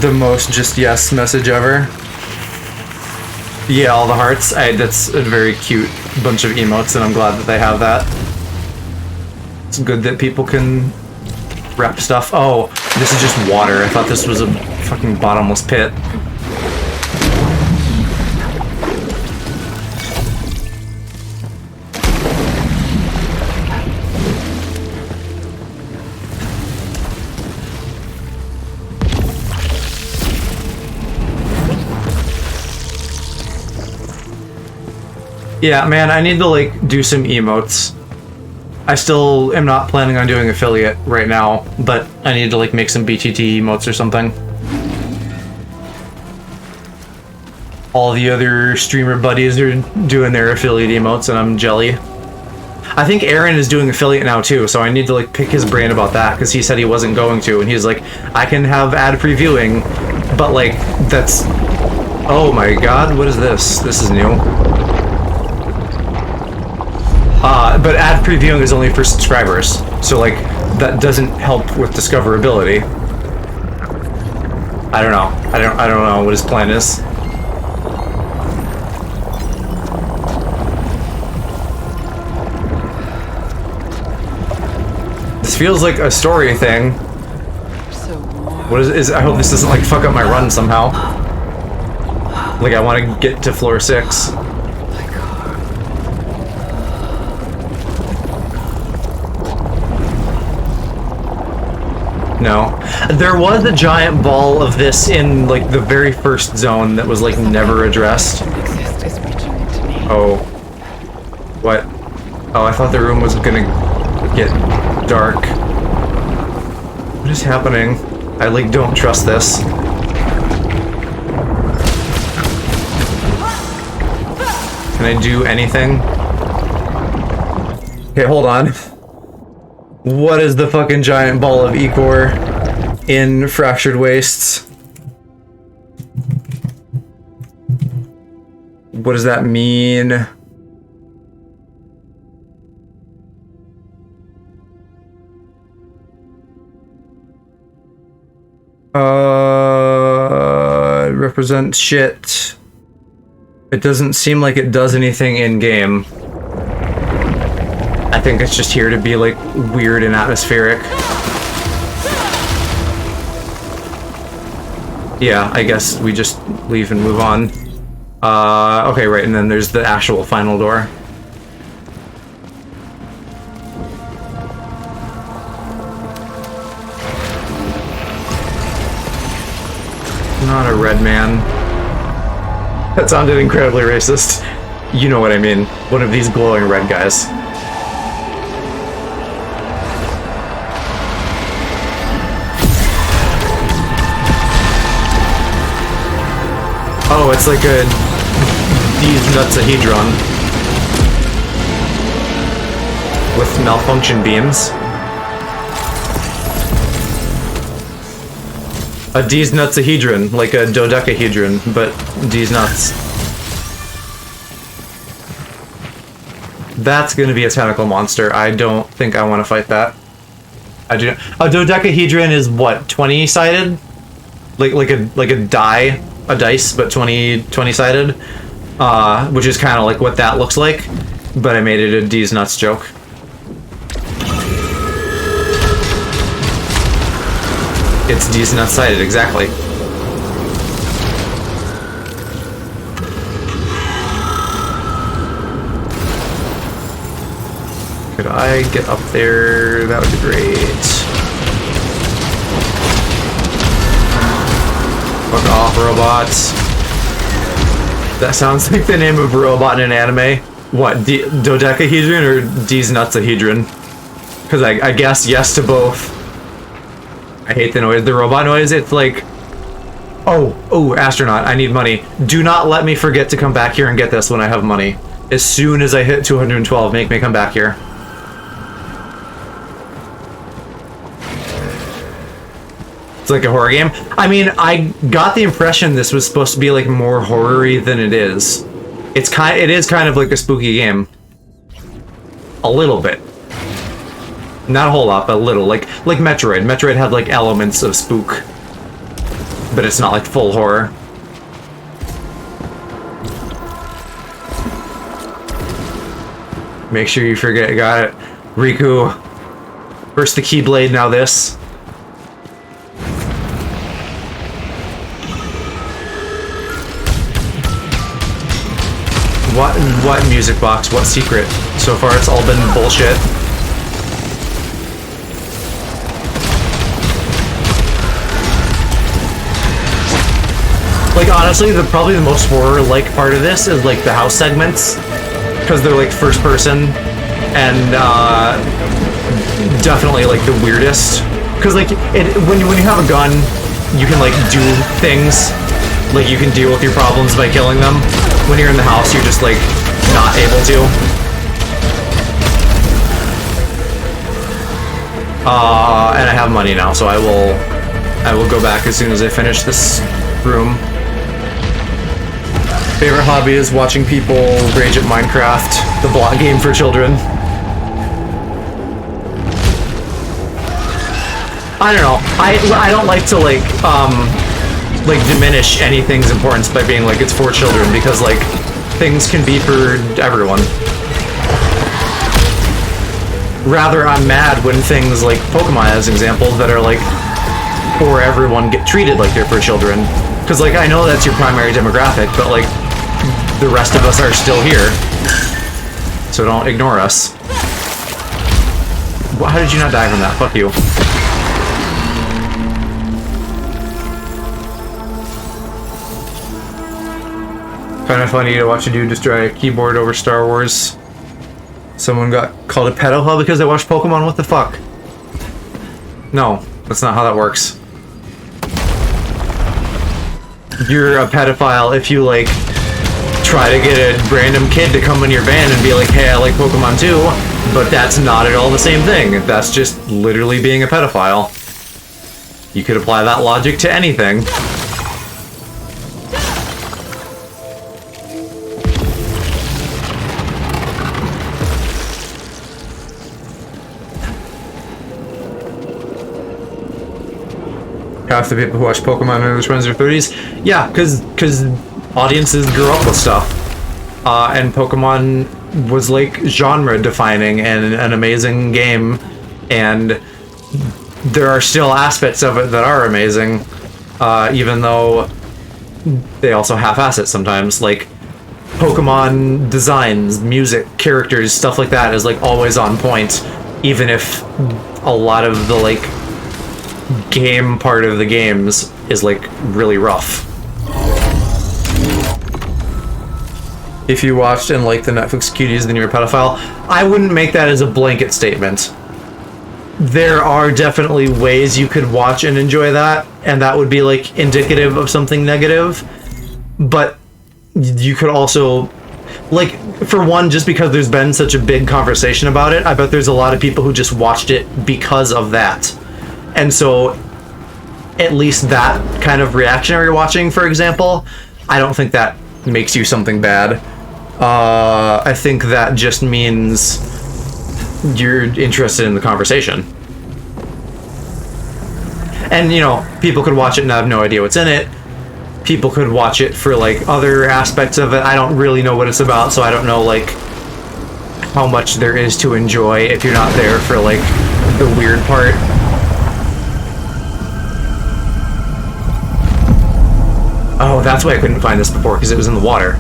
the most just yes message ever. Yeah, all the hearts. That's a very cute bunch of emotes, and I'm glad that they have that. It's good that people can rep stuff. Oh, this is just water. I thought this was a fucking bottomless pit. Yeah, man, I need to, like, do some emotes. I still am not planning on doing affiliate right now, but I need to, like, make some BTT emotes or something. All the other streamer buddies are doing their affiliate emotes, and I'm jelly. I think Aaron is doing affiliate now, too, so I need to, like, pick his brain about that, because he said he wasn't going to, and he's like, I can have ad previewing, but, like, that's... Oh my god, what is this? This is new. But ad previewing is only for subscribers, so like that doesn't help with discoverability. I don't know. I don't know what his plan is. This feels like a story thing. So warm. What is I hope this doesn't like fuck up my run somehow. Like, I want to get to floor 6. No. There was a giant ball of this in, like, the very first zone that was, like, never addressed. Oh. What? Oh, I thought the room was gonna get dark. What is happening? I, like, don't trust this. Can I do anything? Okay, hold on. What is the fucking giant ball of Ecor in Fractured Wastes? What does that mean? It represents shit. It doesn't seem like it does anything in-game. I think it's just here to be, like, weird and atmospheric. Yeah, I guess we just leave and move on. Okay, right, and then there's the actual final door. Not a red man. That sounded incredibly racist. You know what I mean. One of these glowing red guys. Oh, it's like a Dnutsahedron with malfunction beams. A Dnutsahedron, like a dodecahedron, but D's nuts. That's gonna be a tentacle monster. I don't think I want to fight that. I do. A dodecahedron is what, 20-sided? Like a dice, but 20-sided, which is kind of like what that looks like, but I made it a D's nuts joke. It's D's nuts sided, exactly. Could I get up there? That would be great. Fuck off, robots. That sounds like the name of a robot in an anime. What, dodecahedron or D's nutsahedron? Because I guess yes to both. I hate the noise, the robot noise. It's like, oh, astronaut, I need money. Do not let me forget to come back here and get this when I have money. As soon as I hit 212, make me come back here. It's like a horror game. I mean, I got the impression this was supposed to be like more horror-y than it is. It is kind of like a spooky game. A little bit. Not a whole lot, but a little. Like Metroid. Metroid had like elements of spook. But it's not like full horror. Make sure you forget, got it. Riku. First the Keyblade, now this. What music box? What secret? So far it's all been bullshit. Like honestly, probably the most horror-like part of this is like the house segments, because they're like first person, and definitely like the weirdest. Because like when you have a gun, you can like do things, like you can deal with your problems by killing them. When you're in the house, you're just like not able to. And I have money now, so I will go back as soon as I finish this room. Favorite hobby is watching people rage at Minecraft, the block game for children. I don't know. I don't like to like diminish anything's importance by being like it's for children, because like things can be for everyone. Rather, I'm mad when things like Pokemon, as examples, that are like for everyone get treated like they're for children. Because, like, I know that's your primary demographic, but, like, the rest of us are still here. So don't ignore us. How did you not die from that? Fuck you. Kind of funny to watch a dude destroy a keyboard over Star Wars. Someone got called a pedophile because they watched Pokemon? What the fuck? No, that's not how that works. You're a pedophile if you, like, try to get a random kid to come in your van and be like, hey, I like Pokemon too, but that's not at all the same thing. That's just literally being a pedophile. You could apply that logic to anything. Half the people who watch Pokemon are in their 20s or 30s. Yeah, because audiences grew up with stuff. And Pokemon was like genre defining and an amazing game. And there are still aspects of it that are amazing. Even though they also half-ass it sometimes. Like Pokemon designs, music, characters, stuff like that is like always on point. Even if a lot of the like game part of the games is like really rough. If you watched and liked the Netflix cuties, then you're a pedophile. I wouldn't make that as a blanket statement. There are definitely ways you could watch and enjoy that, and that would be like indicative of something negative. But you could also, like, for one, just because there's been such a big conversation about it, I bet there's a lot of people who just watched it because of that. And so, at least that kind of reactionary watching, for example, I don't think that makes you something bad. I think that just means you're interested in the conversation. And, you know, people could watch it and have no idea what's in it. People could watch it for, like, other aspects of it. I don't really know what it's about, so I don't know, like, how much there is to enjoy if you're not there for, like, the weird part. Oh, that's why I couldn't find this before, because it was in the water.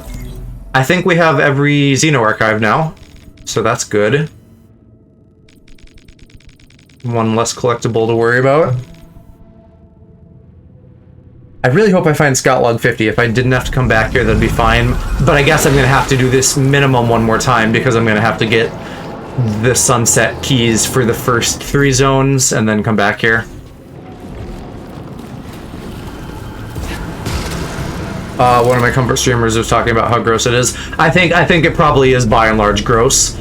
I think we have every Xeno archive now, so that's good. One less collectible to worry about. I really hope I find Scout Log 50. If I didn't have to come back here, that'd be fine. But I guess I'm going to have to do this minimum one more time, because I'm going to have to get the sunset keys for the first 3 zones, and then come back here. One of my comfort streamers was talking about how gross it is. I think it probably is by and large gross.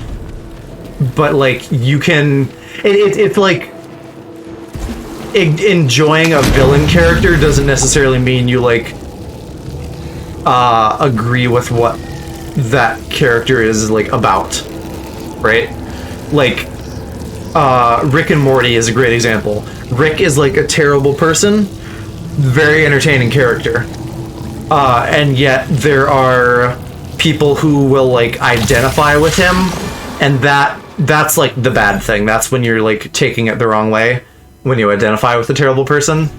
But like you can, it's like enjoying a villain character doesn't necessarily mean you like agree with what that character is like about, right? Like Rick and Morty is a great example. Rick is like a terrible person, very entertaining character. And yet there are people who will like identify with him, and that's like the bad thing. That's when you're like taking it the wrong way, when you identify with a terrible person.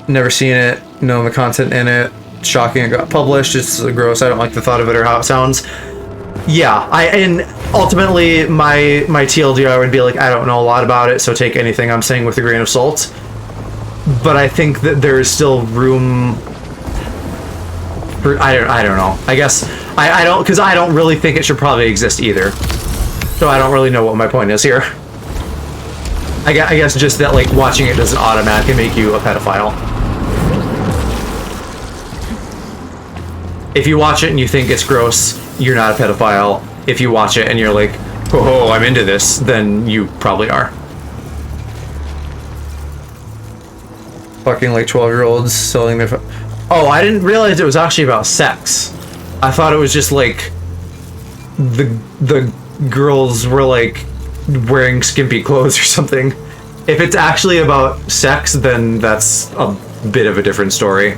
Never seen it, know the content in it. Shocking it got published. It's gross. I don't like the thought of it or how it sounds. Yeah, and ultimately my TLDR would be like, I don't know a lot about it, so take anything I'm saying with a grain of salt. But I think that there is still room for, I don't know. I guess I don't, because I don't really think it should probably exist either. So I don't really know what my point is here. I guess just that like watching it doesn't automatically make you a pedophile. If you watch it and you think it's gross, you're not a pedophile. If you watch it and you're like, oh, I'm into this, then you probably are. Fucking like 12-year-olds selling their... Oh, I didn't realize it was actually about sex. I thought it was just like the girls were like wearing skimpy clothes or something. If it's actually about sex, then that's a bit of a different story.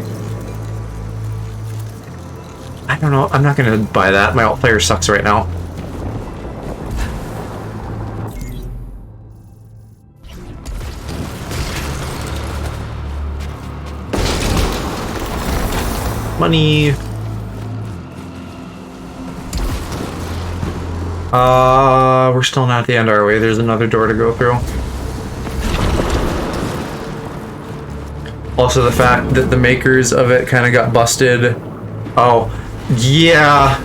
I don't know. I'm not gonna buy that. My alt player sucks right now. Money. We're still not at the end, are we? There's another door to go through. Also, the fact that the makers of it kind of got busted. Oh, yeah.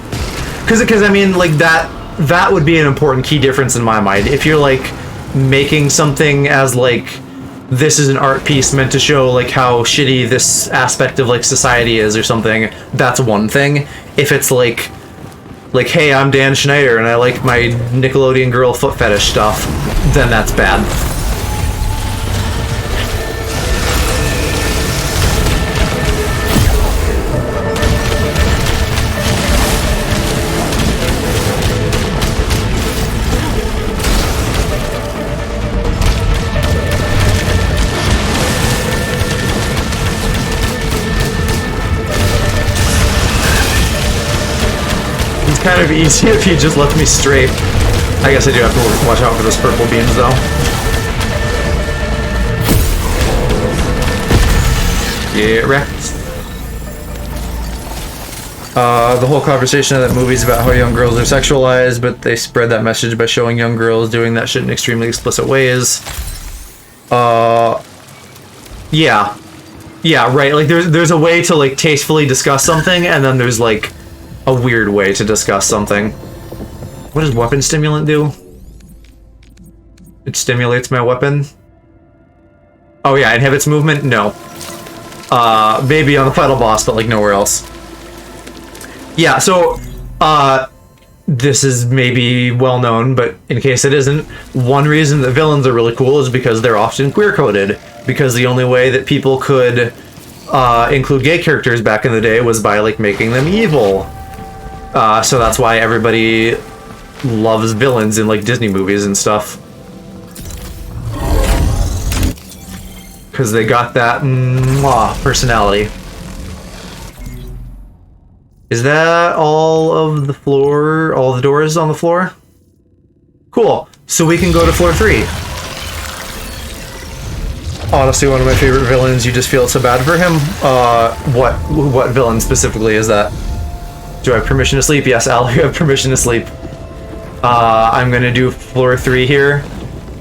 Because I mean, like, that would be an important key difference in my mind. If you're, like, making something as, like, this is an art piece meant to show, like, how shitty this aspect of, like, society is or something, that's one thing. If it's, like, hey, I'm Dan Schneider and I like my Nickelodeon girl foot fetish stuff, then that's bad. Kind of easy if you just left me straight. I guess I do have to watch out for those purple beams, though. Get wrecked. The whole conversation of that movie is about how young girls are sexualized, but they spread that message by showing young girls doing that shit in extremely explicit ways. Yeah. Yeah, right. Like, there's a way to, like, tastefully discuss something, and then there's, like, a weird way to discuss something. What does weapon stimulant do? It stimulates my weapon? Oh yeah, inhibits movement? No. Maybe on the final boss, but like nowhere else. Yeah, so, this is maybe well known, but in case it isn't, one reason that villains are really cool is because they're often queer-coded. Because the only way that people could include gay characters back in the day was by, like, making them evil. So that's why everybody loves villains in, like, Disney movies and stuff. Because they got that personality. Is that all of the floor? All the doors on the floor? Cool. So we can go to floor 3. Honestly, one of my favorite villains. You just feel so bad for him. What villain specifically is that? Do I have permission to sleep? Yes, Al, you have permission to sleep. I'm gonna do floor 3 here,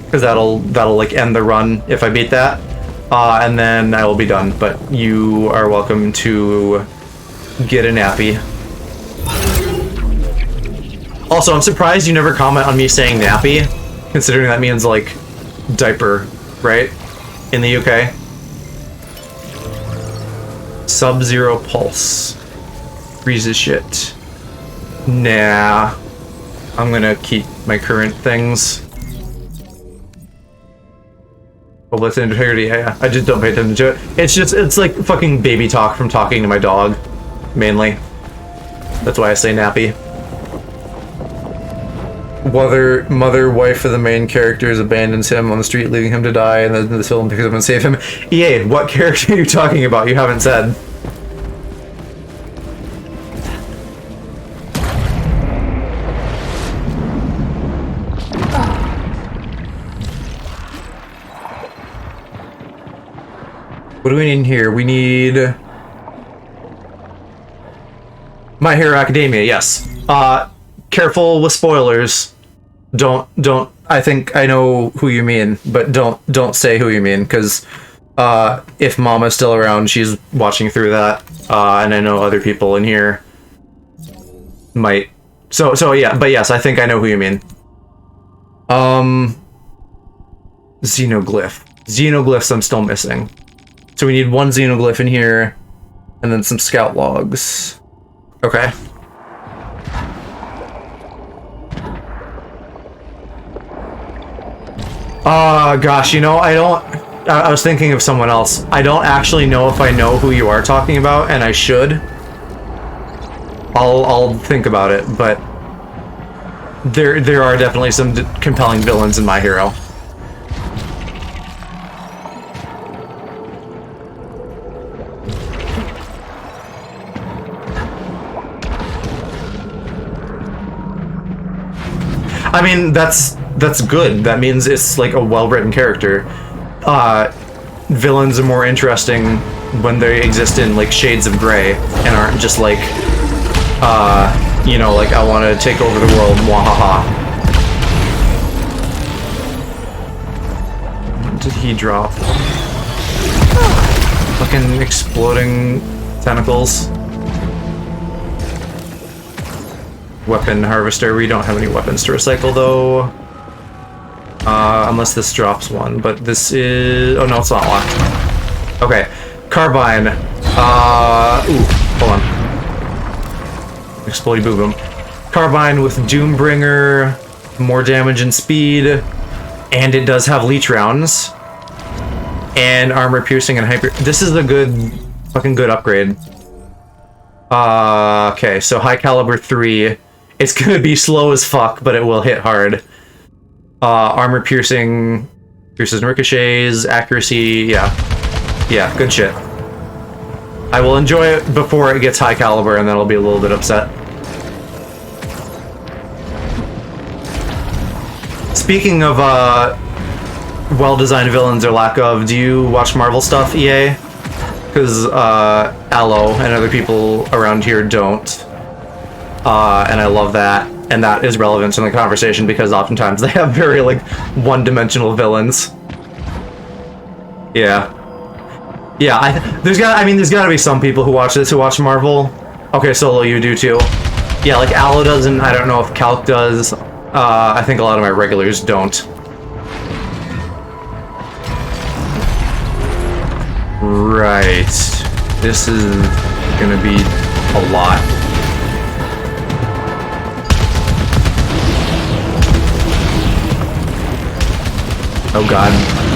because that'll like end the run if I beat that, and then I will be done. But you are welcome to get a nappy. Also, I'm surprised you never comment on me saying nappy, considering that means like diaper, right? In the UK. Sub-Zero Pulse. Freezes shit. Nah. I'm gonna keep my current things. Well, that's integrity, yeah. I just don't pay attention to it. It's like fucking baby talk from talking to my dog, mainly. That's why I say nappy. Mother, wife of the main characters abandons him on the street, leaving him to die, and then the film picks up and saves him. EA, what character are you talking about? You haven't said. What do we need in here? We need My Hero Academia, yes. Careful with spoilers. Don't I think I know who you mean, but don't say who you mean, because if Mama's still around, she's watching through that, and I know other people in here might. So yeah, but yes, I think I know who you mean. Xenoglyph. Xenoglyphs I'm still missing. So we need one xenoglyph in here, and then some scout logs. Okay. Gosh, you know, I was thinking of someone else. I don't actually know if I know who you are talking about, and I should. I'll think about it, but there are definitely some compelling villains in My Hero. I mean, that's good. That means it's like a well-written character. Villains are more interesting when they exist in like shades of gray and aren't just like, you know, like I want to take over the world, mwahaha. What did he drop? Fucking exploding tentacles. Weapon harvester. We don't have any weapons to recycle though. Unless this drops one, but this is... Oh no, it's not locked. Okay. Carbine. Ooh, hold on. Explodey boom. Carbine with Doombringer, more damage and speed, and it does have leech rounds. And armor piercing and hyper... This is a good... fucking good upgrade. Okay, so high caliber 3. It's gonna be slow as fuck, but it will hit hard. Armor piercing... Pierces and ricochets, accuracy, yeah. Yeah, good shit. I will enjoy it before it gets high caliber, and then I'll be a little bit upset. Speaking of, well-designed villains or lack of, do you watch Marvel stuff, EA? Because, Aloe and other people around here don't. And I love that. And that is relevant in the conversation because oftentimes they have very, like, one-dimensional villains. Yeah. Yeah, there's gotta be some people who watch this who watch Marvel. Okay, Solo, you do too. Yeah, like Aloe doesn't, I don't know if Calc does. I think a lot of my regulars don't. Right. This is gonna be a lot. Oh god.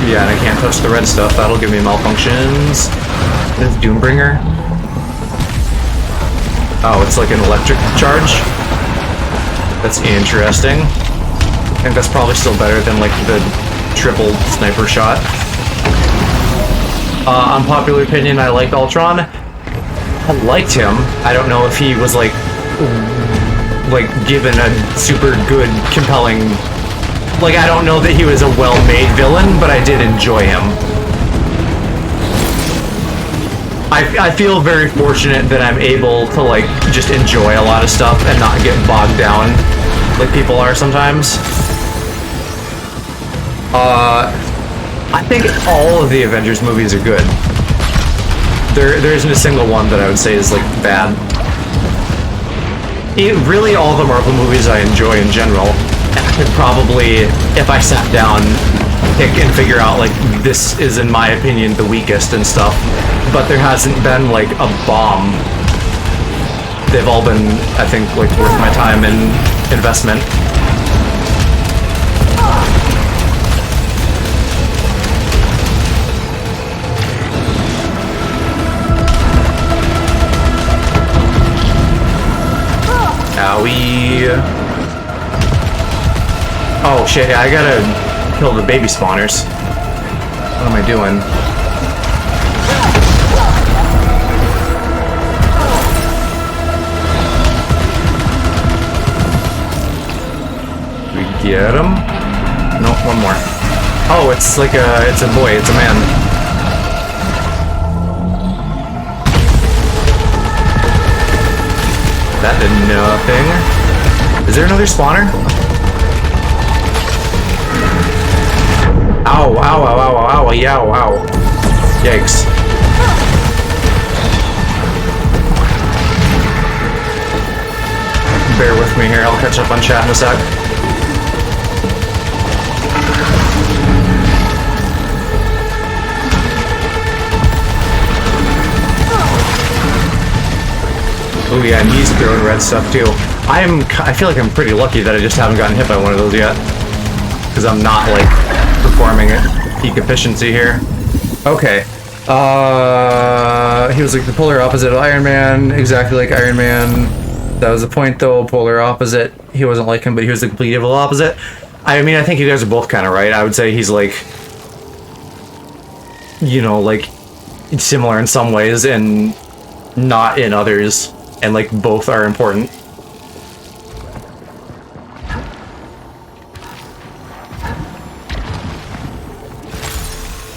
Yeah, and I can't touch the red stuff. That'll give me malfunctions. This Doombringer. Oh, it's like an electric charge? That's interesting. I think that's probably still better than like the triple sniper shot. Unpopular opinion, I liked Ultron. I liked him. I don't know if he was like given a super good, compelling... Like, I don't know that he was a well-made villain, but I did enjoy him. I feel very fortunate that I'm able to, like, just enjoy a lot of stuff and not get bogged down like people are sometimes. I think all of the Avengers movies are good. There isn't a single one that I would say is, like, bad. Really, all the Marvel movies I enjoy in general. I could probably, if I sat down, pick and figure out, like, this is, in my opinion, the weakest and stuff. But there hasn't been, like, a bomb. They've all been, I think, like, worth my time and investment. Owie. Oh shit, yeah, I gotta kill the baby spawners. What am I doing? We get him? No, one more. Oh, it's like it's a boy, it's a man. That did nothing. Is there another spawner? Ow, ow, ow, ow, ow, ow, yow, ow. Yikes. Bear with me here, I'll catch up on chat in a sec. Oh yeah, and he's throwing red stuff too. I feel like I'm pretty lucky that I just haven't gotten hit by one of those yet. Because I'm not, like, performing at peak efficiency here. Okay. He was like the polar opposite of Iron Man, exactly like Iron Man. That was the point, though. Polar opposite. He wasn't like him, but he was the complete evil opposite. I mean, I think you guys are both kind of right. I would say he's, like, you know, like, similar in some ways and not in others. And, like, both are important.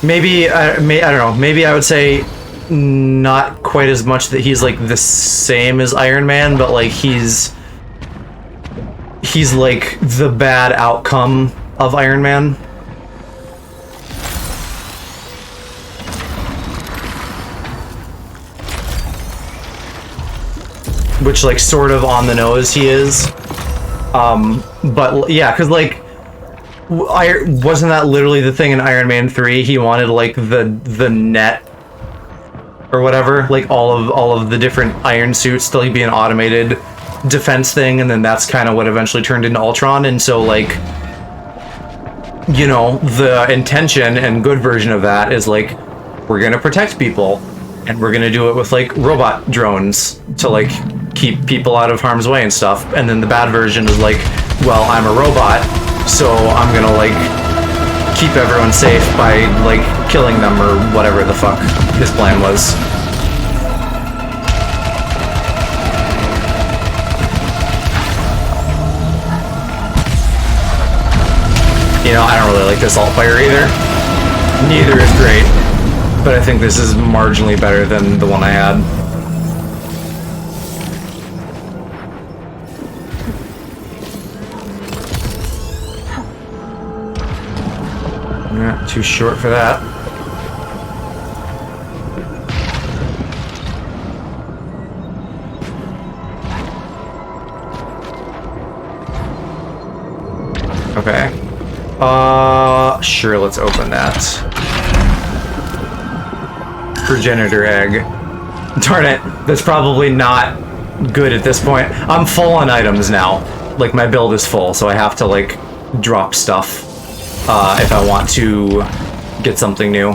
Maybe, I don't know, maybe I would say not quite as much that he's like the same as Iron Man, but like he's like the bad outcome of Iron Man. Which, like, sort of on the nose he is. But yeah, because like wasn't that literally the thing in Iron Man 3? He wanted like the net or whatever, like all of the different iron suits to like be an automated defense thing, and then that's kind of what eventually turned into Ultron. And so like, you know, the intention and good version of that is like, we're gonna protect people, and we're gonna do it with like robot drones to like keep people out of harm's way and stuff. And then the bad version is like, well, I'm a robot, so I'm gonna like keep everyone safe by like killing them or whatever the fuck his plan was. You know, I don't really like this alt fire either. Neither is great, but I think this is marginally better than the one I had. Not too short for that. Okay. Sure, let's open that. Progenitor egg. Darn it, that's probably not good at this point. I'm full on items now. Like, my build is full, so I have to, like, drop stuff if I want to get something new.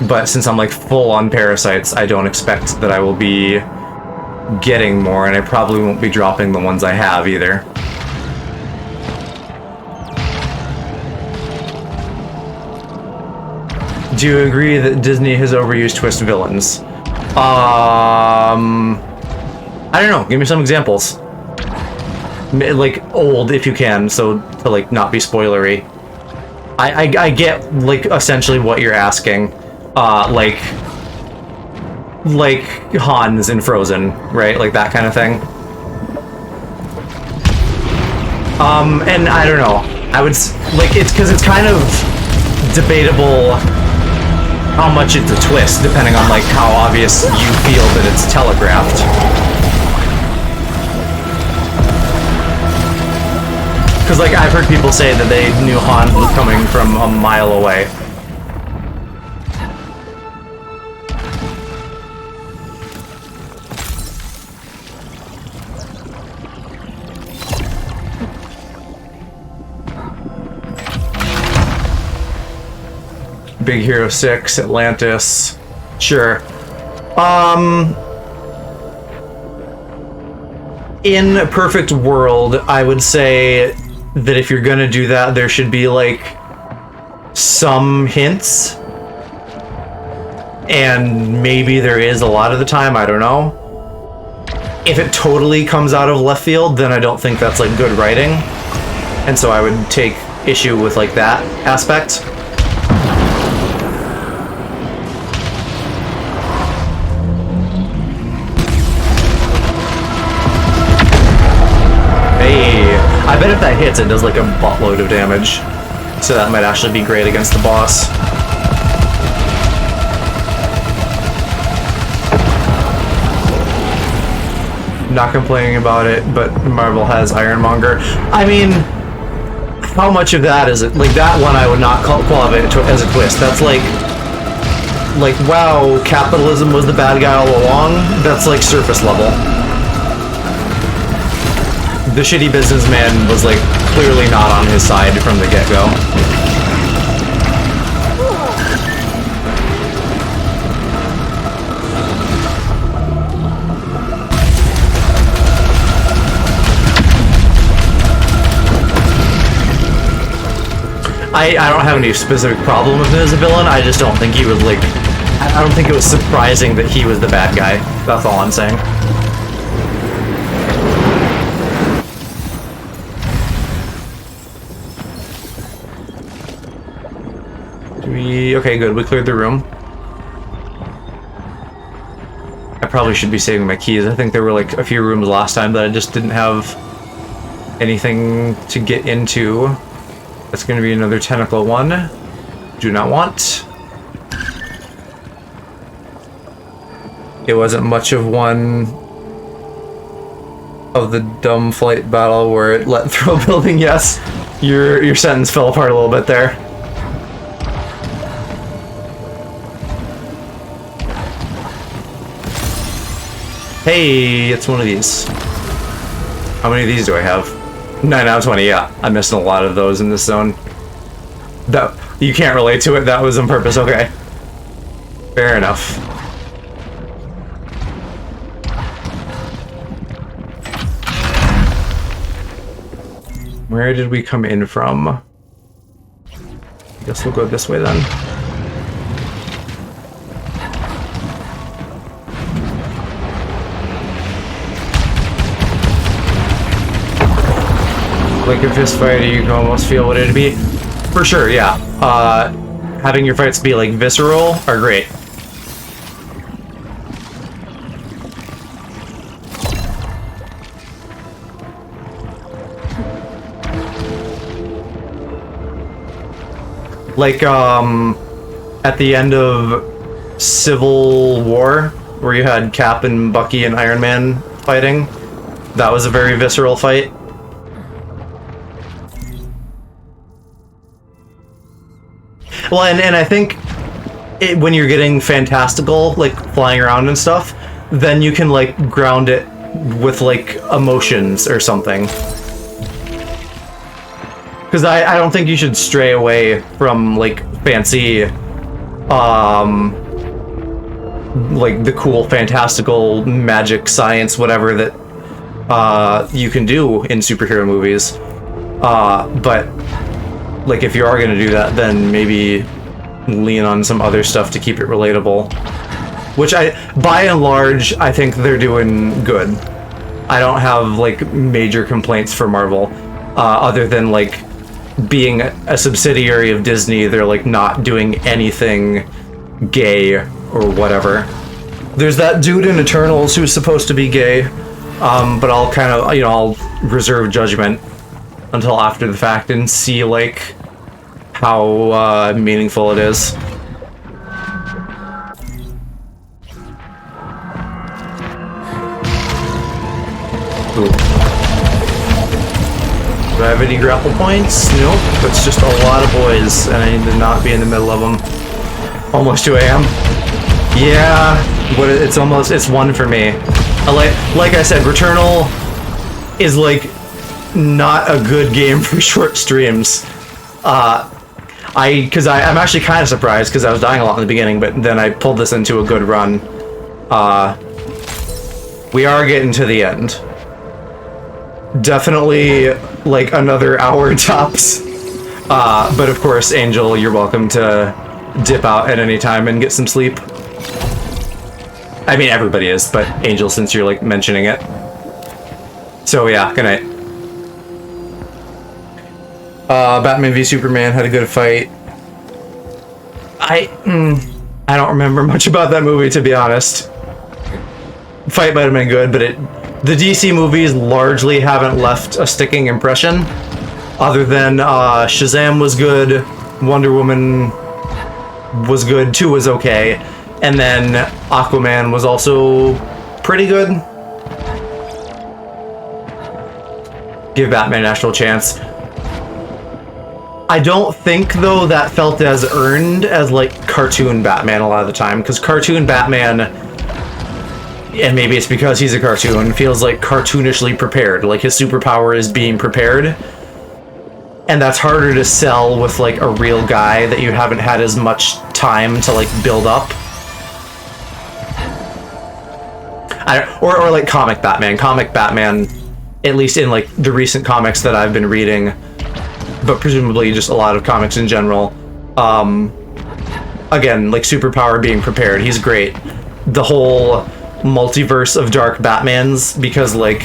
But since I'm, like, full on parasites, I don't expect that I will be getting more, and I probably won't be dropping the ones I have either. Do you agree that Disney has overused twist villains? I don't know. Give me some examples. Like, old, if you can, so to, like, not be spoilery. I get, like, essentially what you're asking. Like Hans in Frozen, right? Like, that kind of thing. And I don't know. I would, like, it's because it's kind of debatable how much it's a twist, depending on, like, how obvious you feel that it's telegraphed. Because, like, I've heard people say that they knew Han was coming from a mile away. Big Hero 6, Atlantis. Sure. In a perfect world, I would say that if you're gonna do that, there should be, like, some hints. And maybe there is a lot of the time, I don't know. If it totally comes out of left field, then I don't think that's, like, good writing. And so I would take issue with, like, that aspect. I bet if that hits, it does like a buttload of damage. So that might actually be great against the boss. Not complaining about it, but Marvel has Ironmonger. I mean, how much of that is it? Like, that one I would not qualify it as a twist. That's like, wow, capitalism was the bad guy all along? That's like surface level. The shitty businessman was, like, clearly not on his side from the get-go. I don't have any specific problem with him as a villain, I just don't think he was, like... I don't think it was surprising that he was the bad guy. That's all I'm saying. Okay, good. We cleared the room. I probably should be saving my keys. I think there were like a few rooms last time that I just didn't have anything to get into. That's going to be another tentacle one. Do not want. It wasn't much of one of the dumb flight battle where it let through a building. Yes, your sentence fell apart a little bit there. Hey, it's one of these. How many of these do I have? 9 out of 20, yeah. I'm missing a lot of those in this zone. That, you can't relate to it, that was on purpose, okay. Fair enough. Where did we come in from? I guess we'll go this way then. Like a fist fight, you can almost feel what it'd be. For sure, yeah. Having your fights be like visceral are great. Like, at the end of Civil War, where you had Cap and Bucky and Iron Man fighting, that was a very visceral fight. Well, and I think when you're getting fantastical, like flying around and stuff, then you can like ground it with like emotions or something. Because I don't think you should stray away from like fancy, like the cool fantastical magic science, whatever that you can do in superhero movies. But like if you are going to do that, then maybe lean on some other stuff to keep it relatable. Which by and large, I think they're doing good. I don't have like major complaints for Marvel, other than like being a subsidiary of Disney, they're like not doing anything gay or whatever. There's that dude in Eternals who's supposed to be gay, but I'll kind of, you know, I'll reserve judgment until after the fact and see like how meaningful it is. Ooh. Do I have any grapple points? Nope. It's just a lot of boys, and I need to not be in the middle of them. Almost 2 a.m. Yeah, but it's 1 for me. Like I said, Returnal is like not a good game for short streams. I'm actually kind of surprised because I was dying a lot in the beginning, but then I pulled this into a good run. We are getting to the end. Definitely like another hour tops. But of course, Angel, you're welcome to dip out at any time and get some sleep. I mean, everybody is, but Angel, since you're like mentioning it. So yeah, good night. Batman v Superman had a good fight. I don't remember much about that movie, to be honest. Fight might have been good, but the DC movies largely haven't left a sticking impression. Other than Shazam was good, Wonder Woman was good, 2 was okay, and then Aquaman was also pretty good. Give Batman an actual chance. I don't think, though, that felt as earned as, like, cartoon Batman a lot of the time, because cartoon Batman, and maybe it's because he's a cartoon, feels, like, cartoonishly prepared. Like, his superpower is being prepared, and that's harder to sell with, like, a real guy that you haven't had as much time to, like, build up. Or like, comic Batman. Comic Batman, at least in, like, the recent comics that I've been reading, but presumably just a lot of comics in general. Again, like superpower being prepared, he's great. The whole multiverse of dark Batmans, because like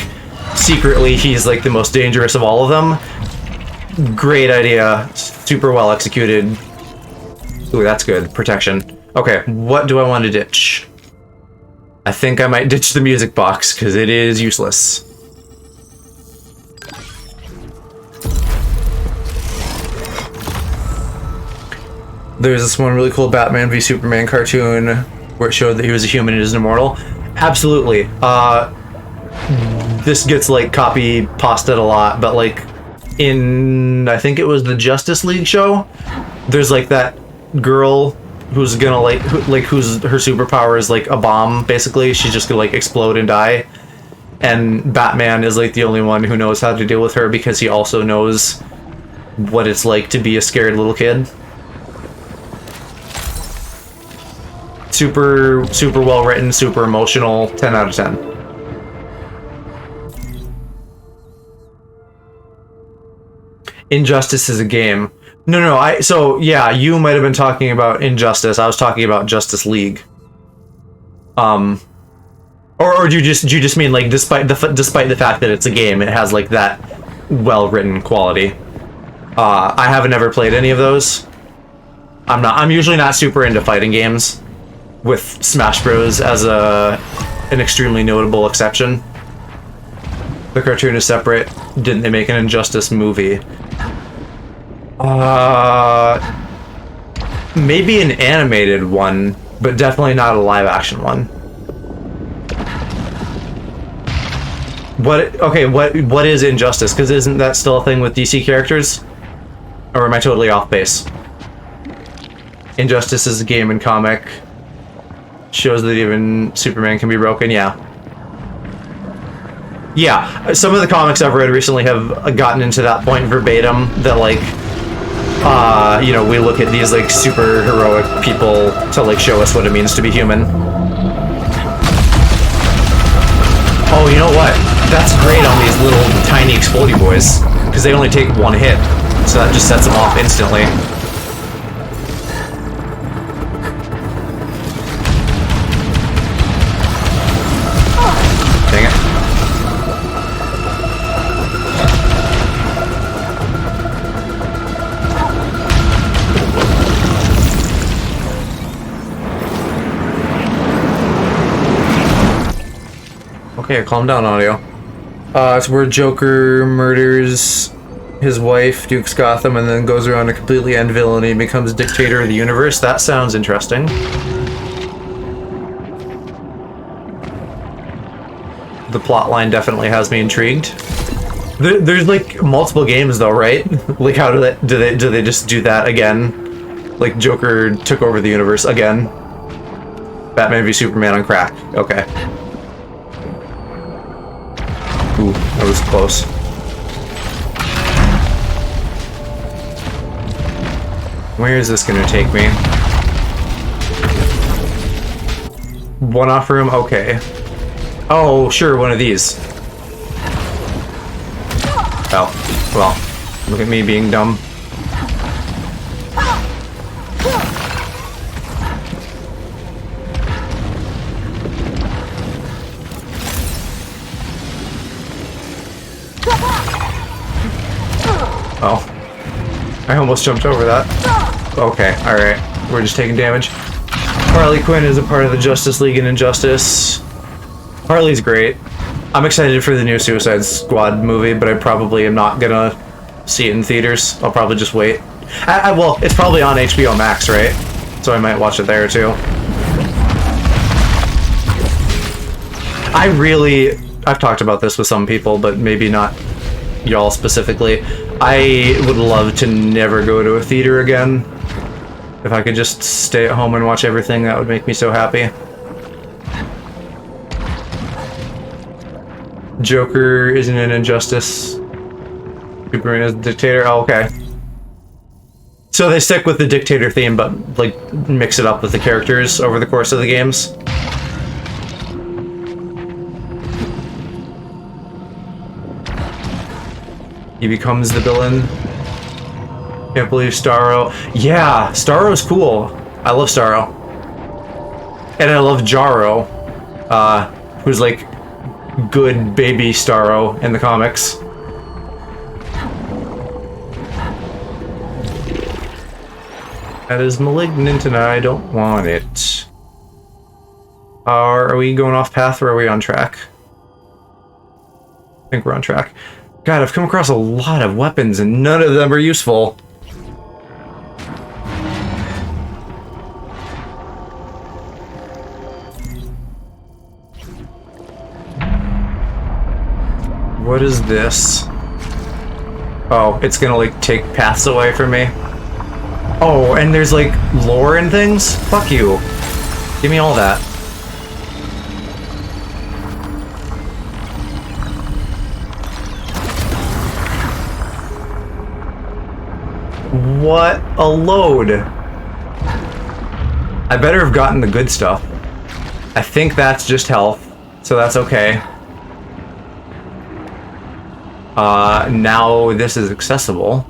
secretly he's like the most dangerous of all of them. Great idea, super well executed. Ooh, that's good. Protection. Okay, what do I want to ditch? I think I might ditch the music box, because it is useless. There's this one really cool Batman v Superman cartoon where it showed that he was a human and isn't immortal. Absolutely. This gets, like, copy-pasted a lot, but, like, in, I think it was the Justice League show, there's, like, that girl who's gonna, like, who's her superpower is, like, a bomb, basically. She's just gonna, like, explode and die. And Batman is, like, the only one who knows how to deal with her because he also knows what it's like to be a scared little kid. Super well written, super emotional, 10 out of 10. Injustice is a game. No, so yeah, you might have been talking about Injustice. I was talking about Justice League. Or do you just mean, like, despite the fact that it's a game, it has, like, that well-written quality? I haven't ever played any of those. I'm usually not super into fighting games, with Smash Bros as an extremely notable exception. The cartoon is separate. Didn't they make an Injustice movie? Maybe an animated one, but definitely not a live-action one. What is Injustice? Because isn't that still a thing with DC characters? Or am I totally off base? Injustice is a game and comic. Shows that even Superman can be broken, yeah. Yeah, some of the comics I've read recently have gotten into that point verbatim, that, like, you know, we look at these, like, super heroic people to, like, show us what it means to be human. Oh, you know what? That's great on these little tiny explodey boys, because they only take one hit, so that just sets them off instantly. Dang it. Okay, calm down, audio. It's where Joker murders his wife, Duke's Gotham, and then goes around to completely end villainy and becomes dictator of the universe. That sounds interesting. The plotline definitely has me intrigued. There's, like, multiple games though, right? Like, how do they just do that again? Like, Joker took over the universe again. Batman v Superman on crack. Okay. Ooh, that was close. Where is this gonna take me? One-off room? Okay. Oh, sure, one of these. Oh, well, look at me being dumb. Oh. I almost jumped over that. Okay, alright. We're just taking damage. Harley Quinn is a part of the Justice League and Injustice. Harley's great. I'm excited for the new Suicide Squad movie, but I probably am not gonna see it in theaters. I'll probably just wait. Well, it's probably on HBO Max, right? So I might watch it there, too. I've talked about this with some people, but maybe not y'all specifically. I would love to never go to a theater again. If I could just stay at home and watch everything, that would make me so happy. Joker isn't an Injustice. Superman is a dictator. Oh, okay. So they stick with the dictator theme, but, like, mix it up with the characters over the course of the games. He becomes the villain. Can't believe Starro. Yeah, Starro's cool. I love Starro. And I love Jarro, who's, like, good baby Starro in the comics. That is malignant and I don't want it. Are we going off path or are we on track? I think we're on track. God, I've come across a lot of weapons and none of them are useful. What is this? Oh, it's gonna like take paths away from me. Oh, and there's like lore and things? Fuck you. Give me all that. What a load. I better have gotten the good stuff. I think that's just health, so that's okay. Now this is accessible.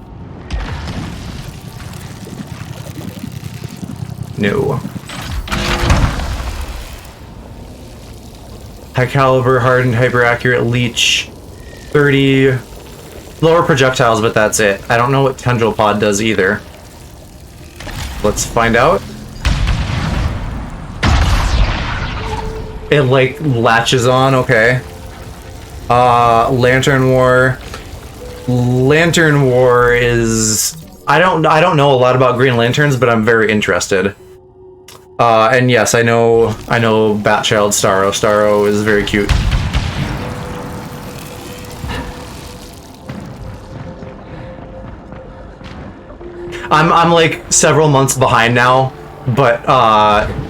No. High caliber, hardened, hyper accurate leech. 30 lower projectiles, but that's it. I don't know what Tendril Pod does either. Let's find out. It like latches on, okay. Lantern War. Lantern War is I don't know a lot about Green Lanterns, but I'm very interested. And yes, I know Batchild Starro. Starro is very cute. I'm like several months behind now, but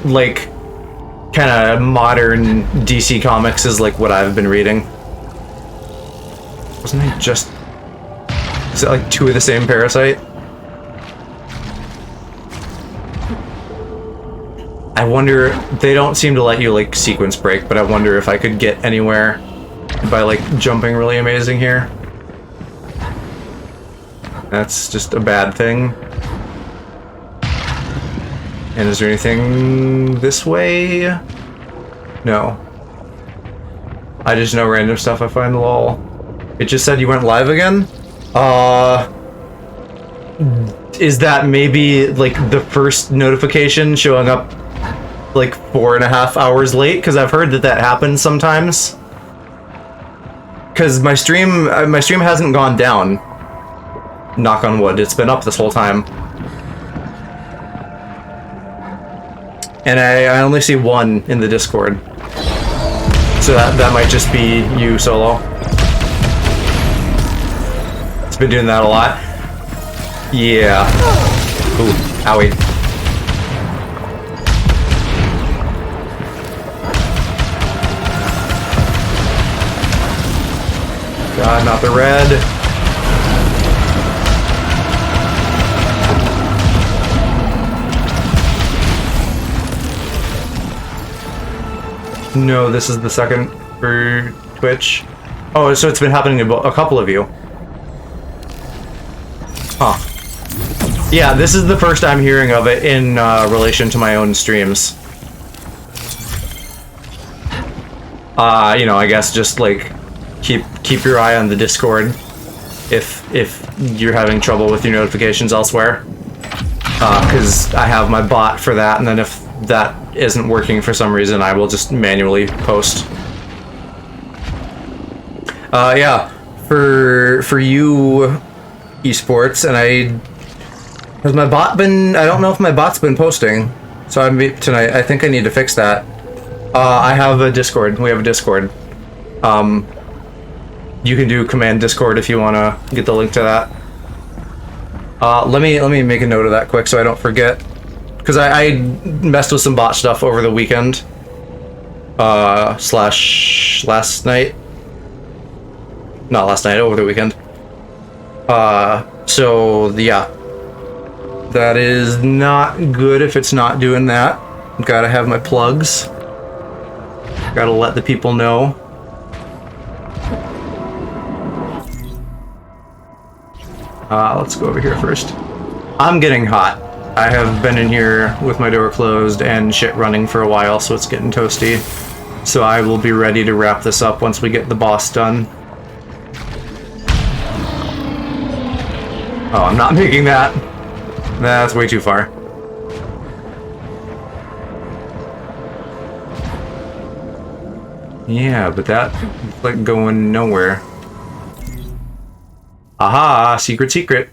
like kind of modern DC Comics is like what I've been reading. Wasn't I just... Is that like two of the same parasite? I wonder... They don't seem to let you like sequence break, but I wonder if I could get anywhere by like jumping really amazing here. That's just a bad thing. And is there anything this way? No. I just know random stuff I find lol. It just said you went live again? Is that maybe like the first notification showing up like 4.5 hours late? Because I've heard that happens sometimes. Because my stream hasn't gone down. Knock on wood, it's been up this whole time. And I only see one in the Discord. So that might just be you, Solo. It's been doing that a lot. Yeah. Ooh, owie. God, not the red. No, this is the second for Twitch. Oh, so it's been happening to a couple of you. Huh. Yeah, this is the first I'm hearing of it in relation to my own streams. You know, I guess just like keep your eye on the Discord if you're having trouble with your notifications elsewhere. Because I have my bot for that, and then if that isn't working for some reason, I will just manually post. Yeah, for you esports, and has my bot been? I don't know if my bot's been posting. So tonight. I think I need to fix that. I have a Discord. We have a Discord. You can do command Discord if you want to get the link to that. Let me make a note of that quick so I don't forget. Because I messed with some bot stuff over the weekend. Slash last night. Not last night, over the weekend. So, yeah. That is not good if it's not doing that. Gotta have my plugs. Gotta let the people know. Let's go over here first. I'm getting hot. I have been in here with my door closed and shit running for a while, so it's getting toasty. So I will be ready to wrap this up once we get the boss done. Oh, I'm not making that. That's way too far. Yeah, but that's like going nowhere. Aha! Secret, secret.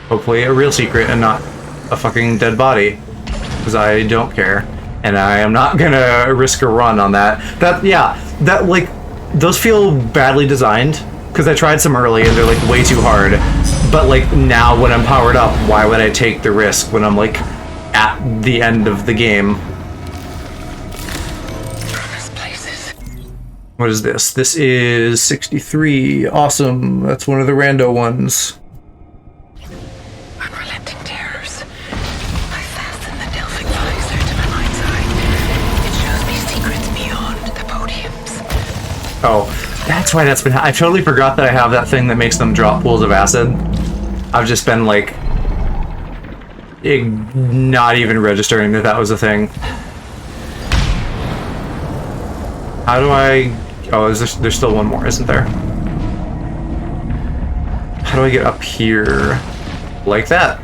Hopefully a real secret and not a fucking dead body. Because I don't care. And I am not gonna risk a run on that. That, like, those feel badly designed. Because I tried some early and they're, like, way too hard. But, like, now when I'm powered up, why would I take the risk when I'm, like, at the end of the game? What is this? This is 63. Awesome. That's one of the rando ones. Unrelenting terrors. I fasten the Delphic visor to my mind's eye. It shows me secrets beyond the podiums. Oh, that's why that's been... I totally forgot that I have that thing that makes them drop pools of acid. I've just been, like... not even registering that that was a thing. How do I... Oh, there's still one more, isn't there? How do I get up here? Like that.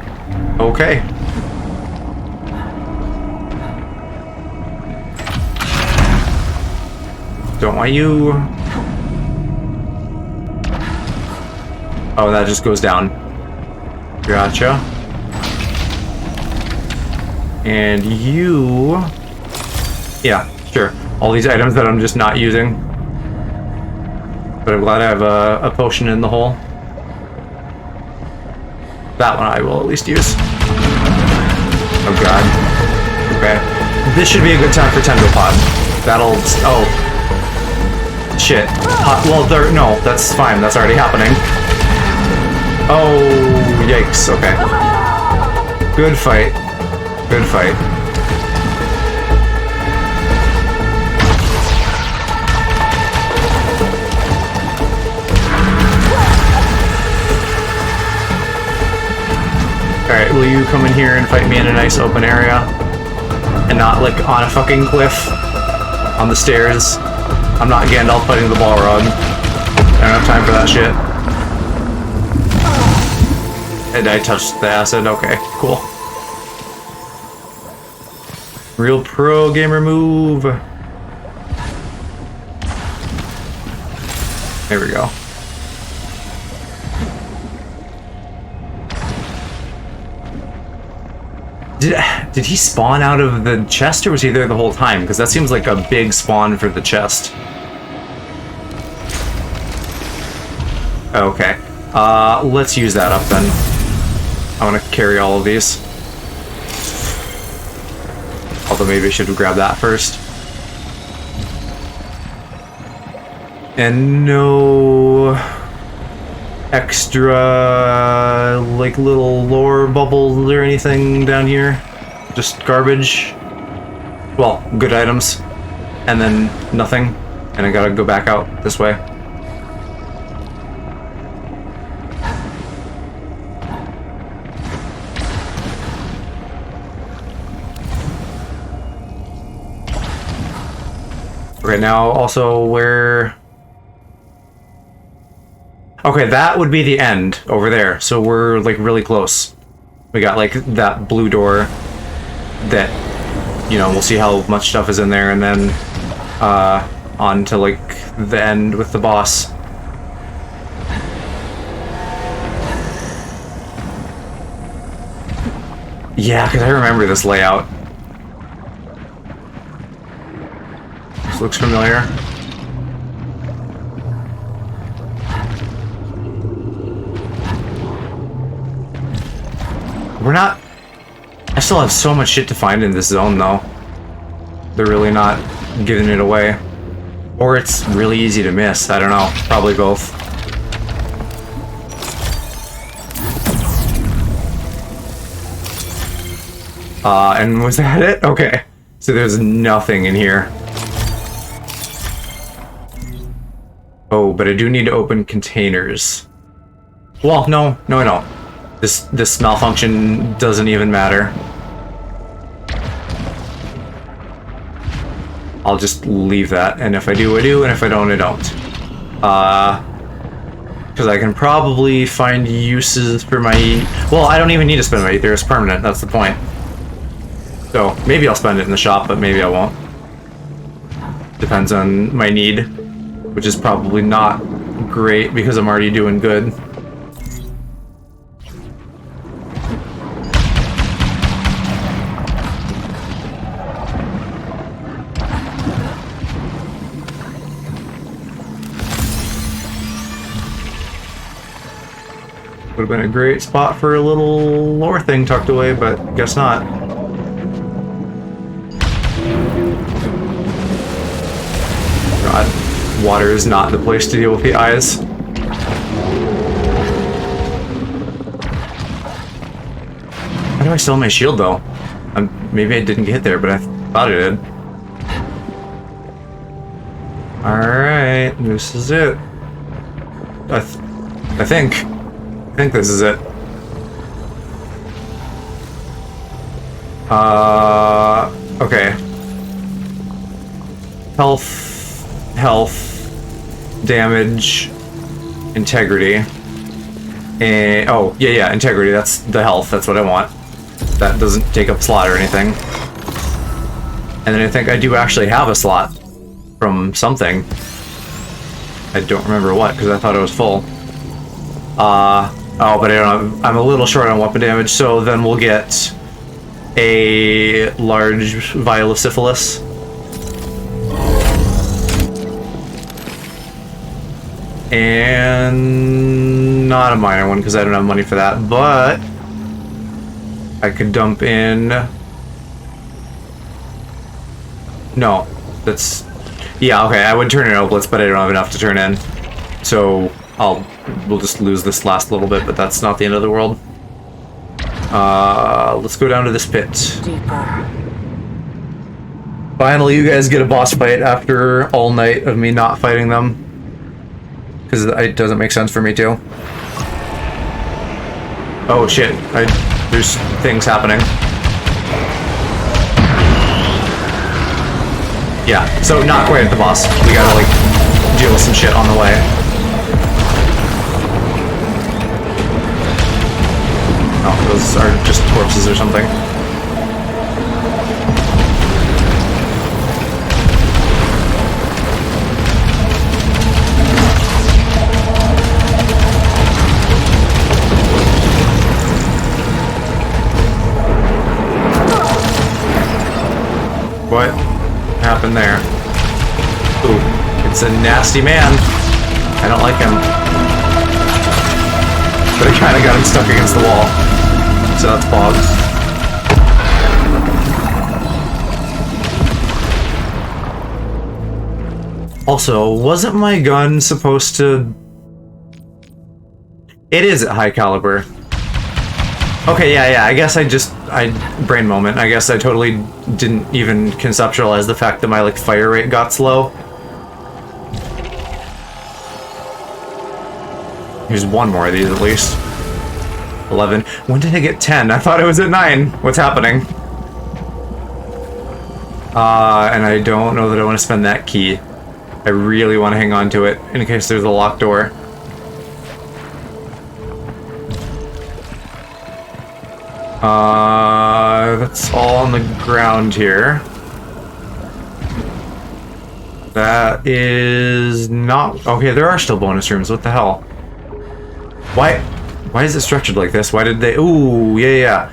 Okay. Don't want you... Oh, that just goes down. Gotcha. And you... Yeah, sure. All these items that I'm just not using. But I'm glad I have a potion in the hole. That one I will at least use. Oh god. Okay. This should be a good time for Tendril-Pod. That'll... Oh. Shit. Well, there... No, that's fine. That's already happening. Oh, yikes. Okay. Good fight. Good fight. Alright, will you come in here and fight me in a nice open area? And not, like, on a fucking cliff? On the stairs? I'm not Gandalf fighting the Balrog. I don't have time for that shit. And I touched the acid? Okay, cool. Real pro gamer move. There we go. Did he spawn out of the chest, or was he there the whole time? Because that seems like a big spawn for the chest. Okay. Let's use that up then. I want to carry all of these. Although maybe I should grab that first. And no extra, like, little lore bubbles or anything down here. Just garbage. Well, good items. And then nothing. And I gotta go back out this way. Okay, now also where... Okay, that would be the end over there. So we're, like, really close. We got, like, that blue door that, you know, we'll see how much stuff is in there, and then on to, like, the end with the boss. Yeah, because I remember this layout. This looks familiar. We're not... I still have so much shit to find in this zone, though. They're really not giving it away. Or it's really easy to miss. I don't know. Probably both. And was that it? Okay. So there's nothing in here. Oh, but I do need to open containers. Well, no, I don't. This malfunction doesn't even matter. I'll just leave that, and if I do, I do, and if I don't, I don't. Because I can probably find uses for my... Well, I don't even need to spend my ether, it's permanent, that's the point. So, maybe I'll spend it in the shop, but maybe I won't. Depends on my need, which is probably not great because I'm already doing good. Would have been a great spot for a little lore thing tucked away, but guess not. God, water is not the place to deal with the eyes. How do I still have my shield though? Maybe I didn't get there, but I thought I did. Alright, this is it. I think this is it. Okay. Health, damage, integrity, and oh yeah, integrity. That's the health. That's what I want. That doesn't take up slot or anything. And then I think I do actually have a slot from something. I don't remember what because I thought it was full. Oh, but I don't know. I'm a little short on weapon damage, so then we'll get a large vial of syphilis. And not a minor one because I don't have money for that, but I could dump in. No, that's yeah, okay. I would turn in Oblitz, but I don't have enough to turn in, so we'll just lose this last little bit, but that's not the end of the world. Let's go down to this pit. Deeper. Finally, you guys get a boss fight after all night of me not fighting them. Because it doesn't make sense for me to. Oh shit, there's things happening. Yeah, so not quite at the boss. We gotta like deal with some shit on the way. Oh, those are just corpses or something. What happened there? Ooh, it's a nasty man. I don't like him. But I kind of got him stuck against the wall. So that's Bob. Also, wasn't my gun supposed to... It is at high caliber. Okay, yeah, I guess brain moment. I guess I totally didn't even conceptualize the fact that my, like, fire rate got slow. Here's one more of these, at least. 11. When did I get 10? I thought it was at 9. What's happening? And I don't know that I want to spend that key. I really want to hang on to it, in case there's a locked door. That's all on the ground here. That is not... Okay, there are still bonus rooms. What the hell? Why is it structured like this? Why did they... Ooh, yeah.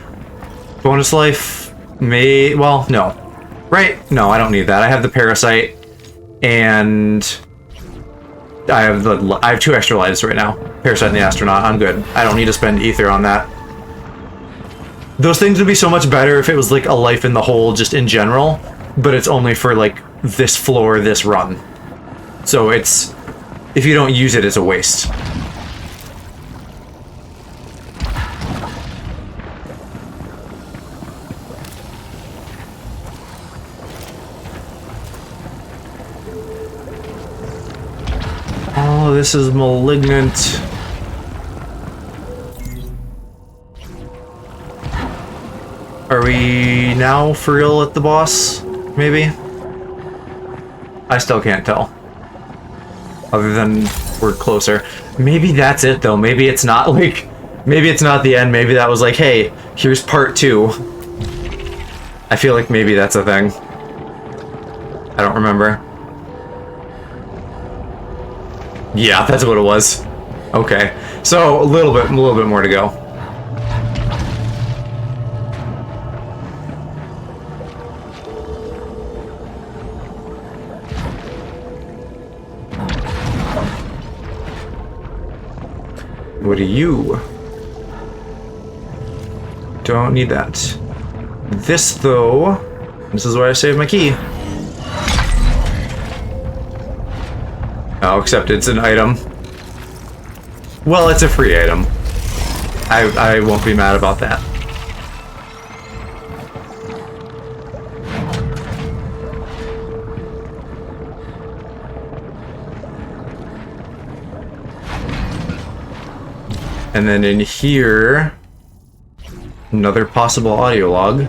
Bonus life may... Well, no. Right? No, I don't need that. I have the parasite, and I have 2 extra lives right now. Parasite and the astronaut. I'm good. I don't need to spend ether on that. Those things would be so much better if it was like a life in the hole just in general, but it's only for like this floor, this run. So it's... If you don't use it, it's a waste. Oh, this is malignant. Are we now for real at the boss? Maybe? I still can't tell. Other than we're closer. Maybe that's it though. Maybe it's not like... Maybe it's not the end. Maybe that was like, hey, here's part 2. I feel like maybe that's a thing. I don't remember. Yeah, that's what it was. Okay, so a little bit more to go. What are you? Don't need that. This, though, this is where I saved my key. Oh, except it's an item. Well, it's a free item. I won't be mad about that. And then in here, another possible audio log.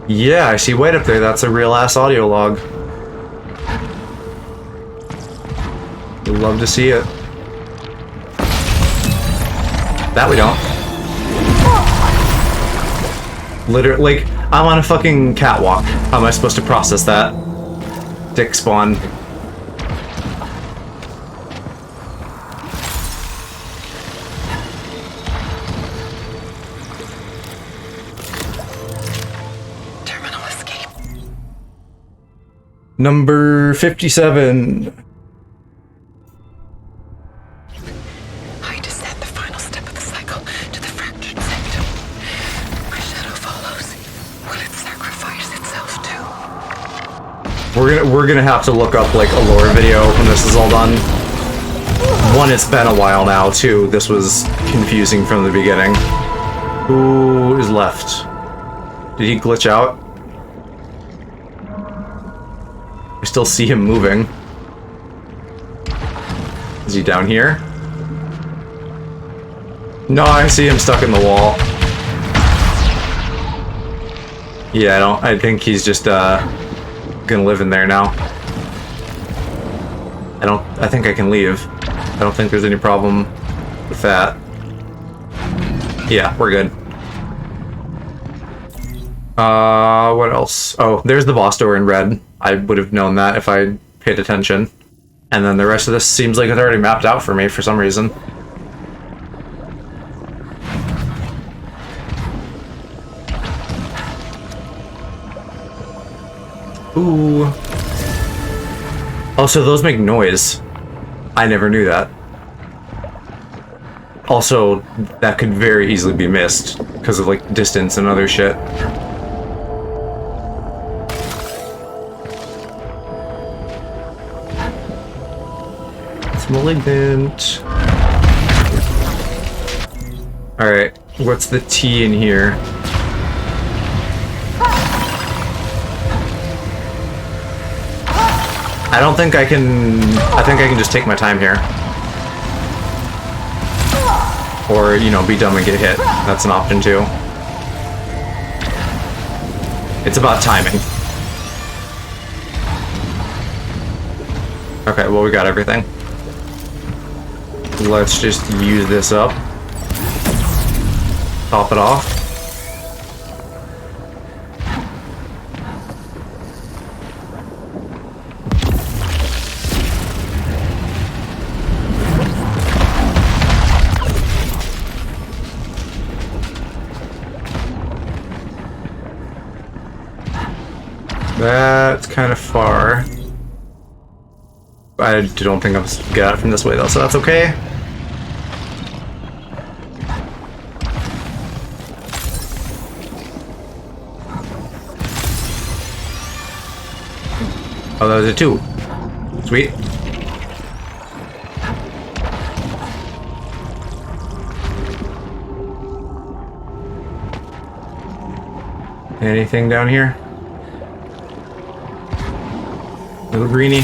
Yeah, I see white up there. That's a real ass audio log. Would love to see it. That we don't. Literally, like, I'm on a fucking catwalk. How am I supposed to process that? Dick spawn. Number 57. I descend the final step of the cycle to the fractured sanctum. My shadow follows. Will it sacrifice itself too? We're gonna have to look up like a lore video when this is all done. One, it's been a while now. Two, this was confusing from the beginning. Who is left? Did he glitch out? I still see him moving. Is he down here? No, I see him stuck in the wall. Yeah, I think he's just gonna live in there now. I think I can leave. I don't think there's any problem with that. Yeah, we're good. What else? Oh, there's the boss door in red. I would have known that if I paid attention. And then the rest of this seems like it's already mapped out for me for some reason. Ooh. Also, those make noise. I never knew that. Also, that could very easily be missed because of like distance and other shit. Malignant. Alright, what's the T in here? I don't think I can... I think I can just take my time here. Or, you know, be dumb and get hit. That's an option too. It's about timing. Okay, well, we got everything. Let's just use this up. Top it off. That's kind of far. I don't think I'm supposed to get out from this way though, so that's okay. Oh, that was a 2. Sweet. Anything down here? Little greenie.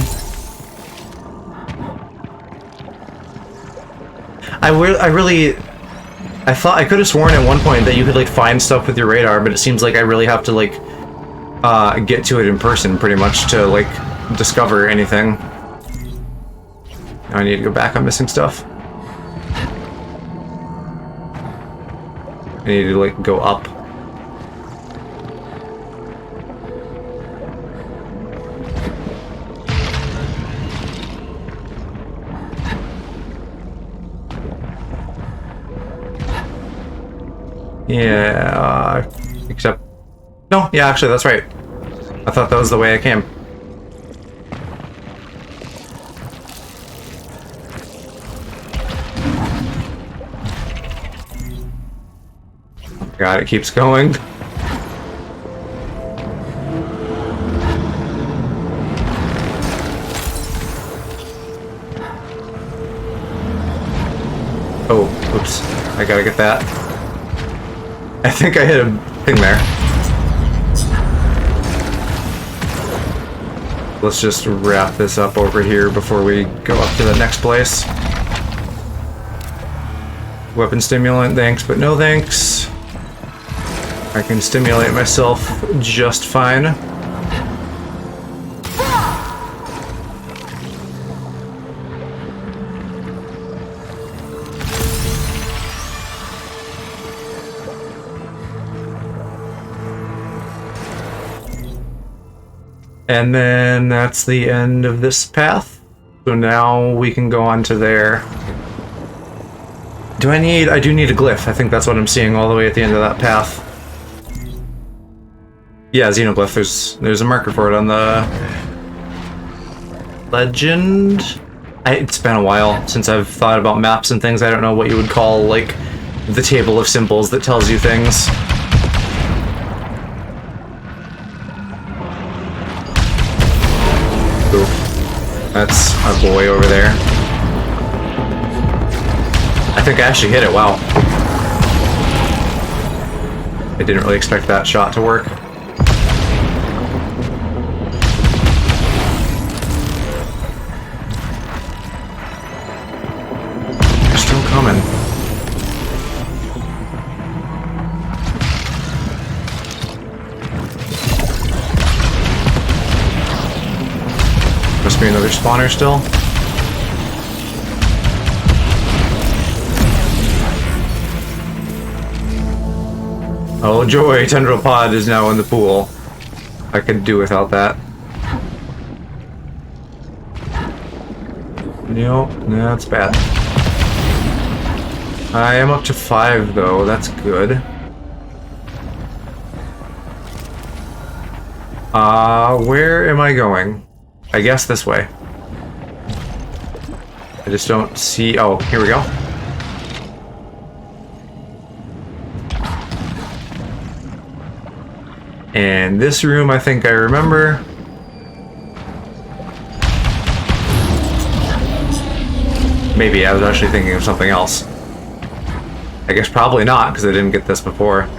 I thought I could have sworn at one point that you could like find stuff with your radar, but it seems like I really have to like get to it in person pretty much to like discover anything. Now I need to go back. I'm missing stuff. I need to like go up. Yeah, except... No, yeah, actually, that's right. I thought that was the way I came. Oh God, it keeps going. Oh, oops. I gotta get that. I think I hit a thing there. Let's just wrap this up over here before we go up to the next place. Weapon stimulant, thanks, but no thanks. I can stimulate myself just fine. And then that's the end of this path. So now we can go on to there. I do need a glyph. I think that's what I'm seeing all the way at the end of that path. Yeah, xenoglyph. There's a marker for it on the legend. It's been a while since I've thought about maps and things. I don't know what you would call, like, the table of symbols that tells you things. That's our boy over there. I think I actually hit it, wow. I didn't really expect that shot to work. They're still coming. Must be another spawner still. Oh joy, Tendril Pod is now in the pool. I could do without that. Nope, that's bad. I am up to 5 though, that's good. Where am I going? I guess this way. I just don't see... Oh, here we go. And this room, I think I remember. Maybe I was actually thinking of something else. I guess probably not, because I didn't get this before.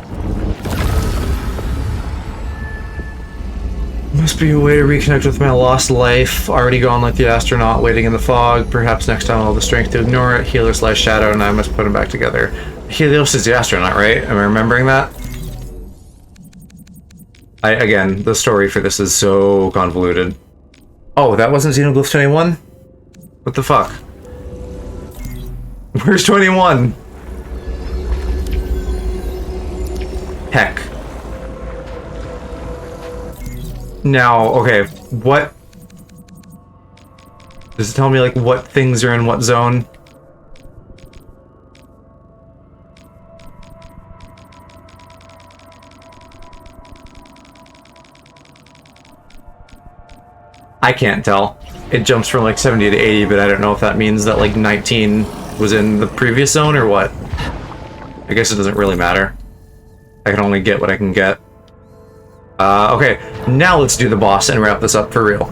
Must be a way to reconnect with my lost life. Already gone like the astronaut, waiting in the fog. Perhaps next time I'll have the strength to ignore it. Helios lies shadow, and I must put him back together. Helios is the astronaut, right? Am I remembering that? Again, the story for this is so convoluted. Oh, that wasn't Xenoglyph 21? What the fuck? Where's 21? Heck. Now, okay, what... Does it tell me, like, what things are in what zone? I can't tell. It jumps from, like, 70 to 80, but I don't know if that means that, like, 19 was in the previous zone or what. I guess it doesn't really matter. I can only get what I can get. Okay, now let's do the boss and wrap this up for real.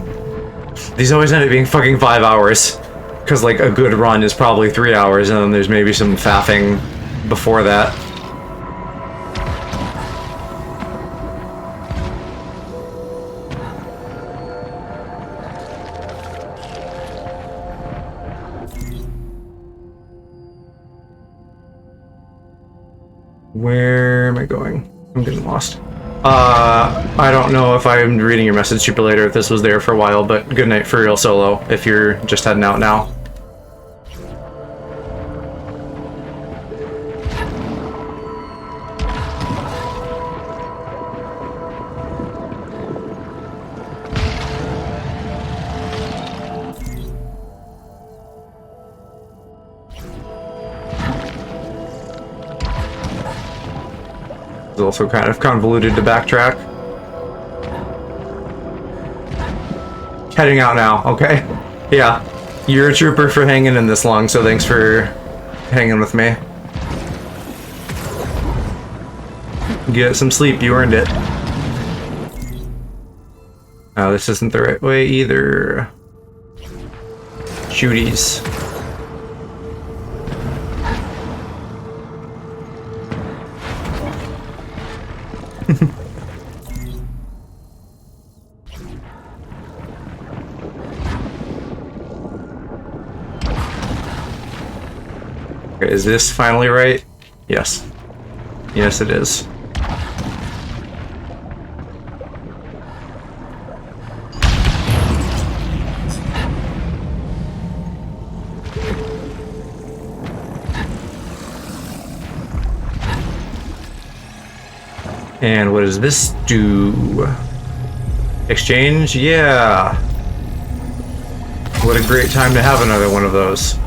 These always end up being fucking 5 hours. Because, like, a good run is probably 3 hours, and then there's maybe some faffing before that. Where am I going? I'm getting lost. I don't know if I'm reading your message super later if this was there for a while, but good night for real solo if you're just heading out now. also kind of convoluted to backtrack. Heading out now, okay. Yeah, you're a trooper for hanging in this long, so thanks for hanging with me. Get some sleep, you earned it. Oh, this isn't the right way either. Shooties. Okay, is this finally right? Yes. Yes, it is. And what does this do? Exchange? Yeah. What a great time to have another one of those.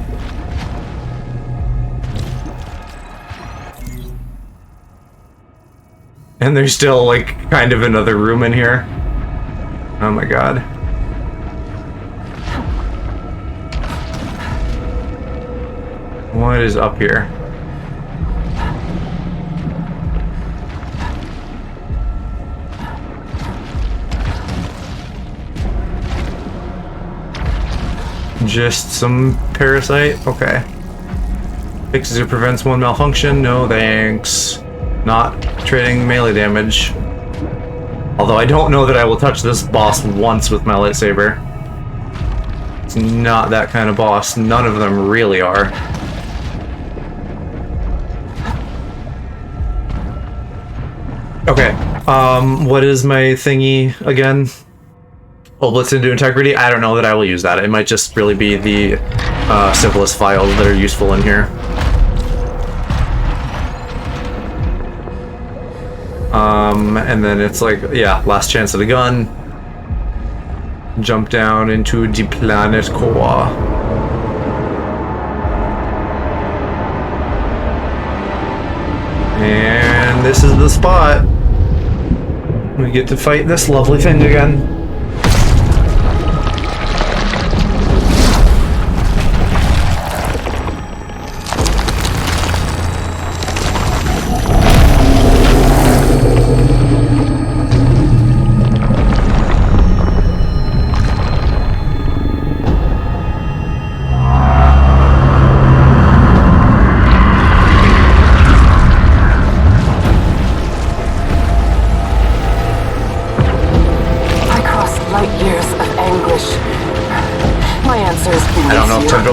And there's still, like, kind of another room in here. Oh my god. What is up here? Just some parasite? Okay. Fixes or prevents one malfunction? No thanks. Not trading melee damage. Although I don't know that I will touch this boss once with my lightsaber. It's not that kind of boss. None of them really are. Okay. What is my thingy again? Oblitz into integrity? I don't know that I will use that. It might just really be the simplest files that are useful in here. And then it's like, yeah, last chance of the gun. Jump down into the planet core. And this is the spot. We get to fight this lovely thing again.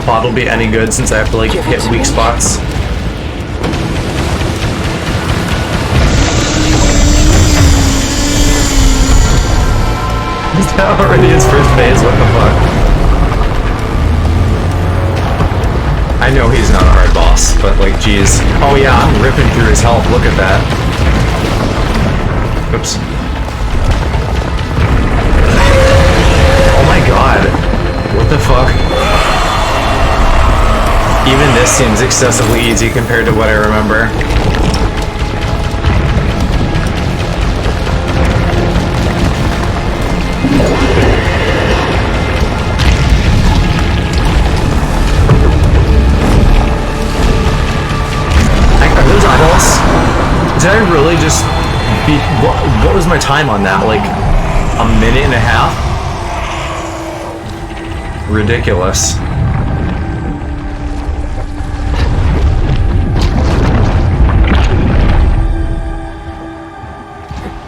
Pod will be any good since I have to like hit weak spots. Is that already his first phase? What the fuck? I know he's not a hard boss, but like, geez. Oh yeah, I'm ripping through his health. Look at that. Oops. Oh my god. What the fuck? Even this seems excessively easy compared to what I remember. Are those eyeballs? Did I really just beat... What was my time on that? Like, a minute and a half? Ridiculous.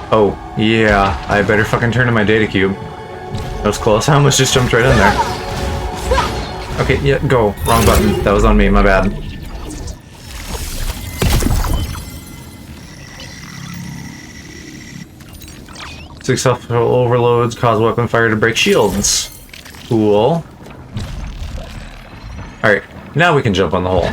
Oh, yeah, I better fucking turn to my data cube. That was close. I almost just jumped right in there. Okay, yeah, go. Wrong button. That was on me, my bad. Successful overloads cause weapon fire to break shields. Cool. Alright, now we can jump on the hole.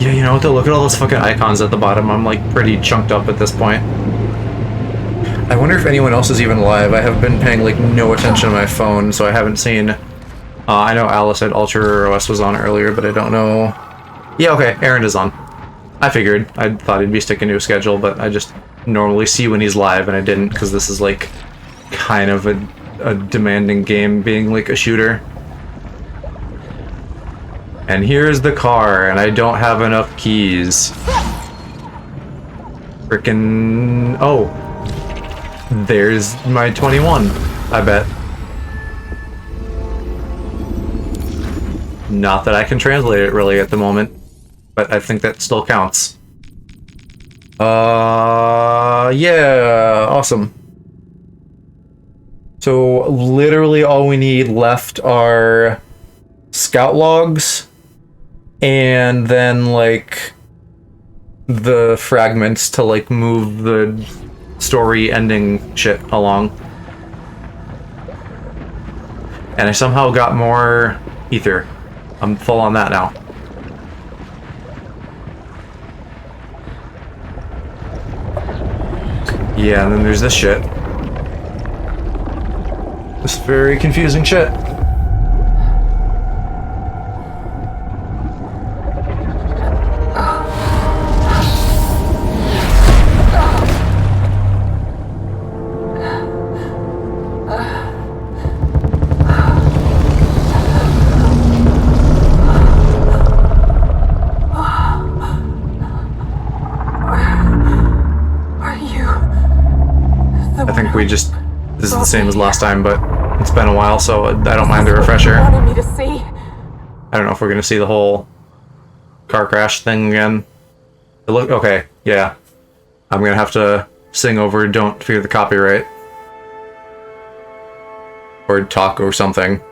Yeah, you know what though? Look at all those fucking icons at the bottom. I'm like pretty chunked up at this point. I wonder if anyone else is even live. I have been paying like no attention to my phone, so I haven't seen. I know Alice at Ultra OS was on earlier, but I don't know. Yeah, okay, Aaron is on. I figured. I thought he'd be sticking to a schedule, but I just normally see when he's live, and I didn't because this is like kind of a demanding game, being like a shooter. And here's the car, and I don't have enough keys. Frickin'... Oh. There's my 21, I bet. Not that I can translate it really at the moment, but I think that still counts. Yeah, awesome. So literally all we need left are scout logs and then like the fragments to like move the story ending shit along. And I somehow got more ether. I'm full on that now. Yeah, and then there's this shit. This very confusing shit. This is the same as last time, but it's been a while, so I don't mind a refresher. I don't know if we're gonna see the whole car crash thing again. Okay, yeah. I'm gonna have to sing over "Don't Fear the Copyright" or talk or something.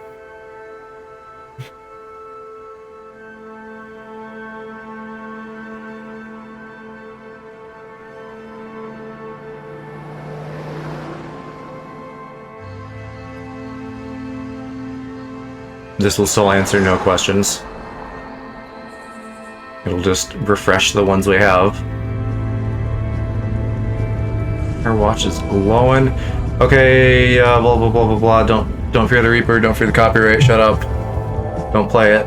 This will still answer no questions. It'll just refresh the ones we have. Our watch is glowing. Okay, blah blah blah blah blah. Don't fear the Reaper. Don't fear the copyright. Shut up. Don't play it.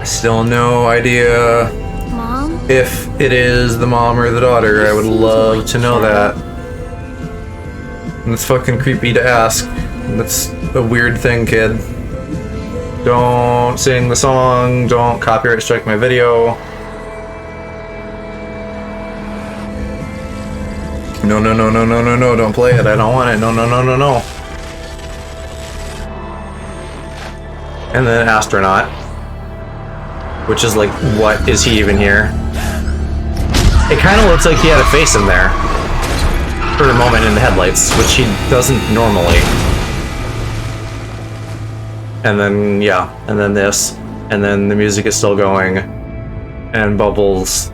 Still no idea. Mom? If it is the mom or the daughter. I would love to know that. It's fucking creepy to ask. That's a weird thing, kid. Don't sing the song. Don't copyright strike my video. No, no, no, no, no, no, no. Don't play it. I don't want it. No, no, no, no, no. And then Astronaut. Which is like, what is he even here? It kind of looks like he had a face in there. For a moment in the headlights, which he doesn't normally. And then, yeah, and then this, and then the music is still going, and Bubbles,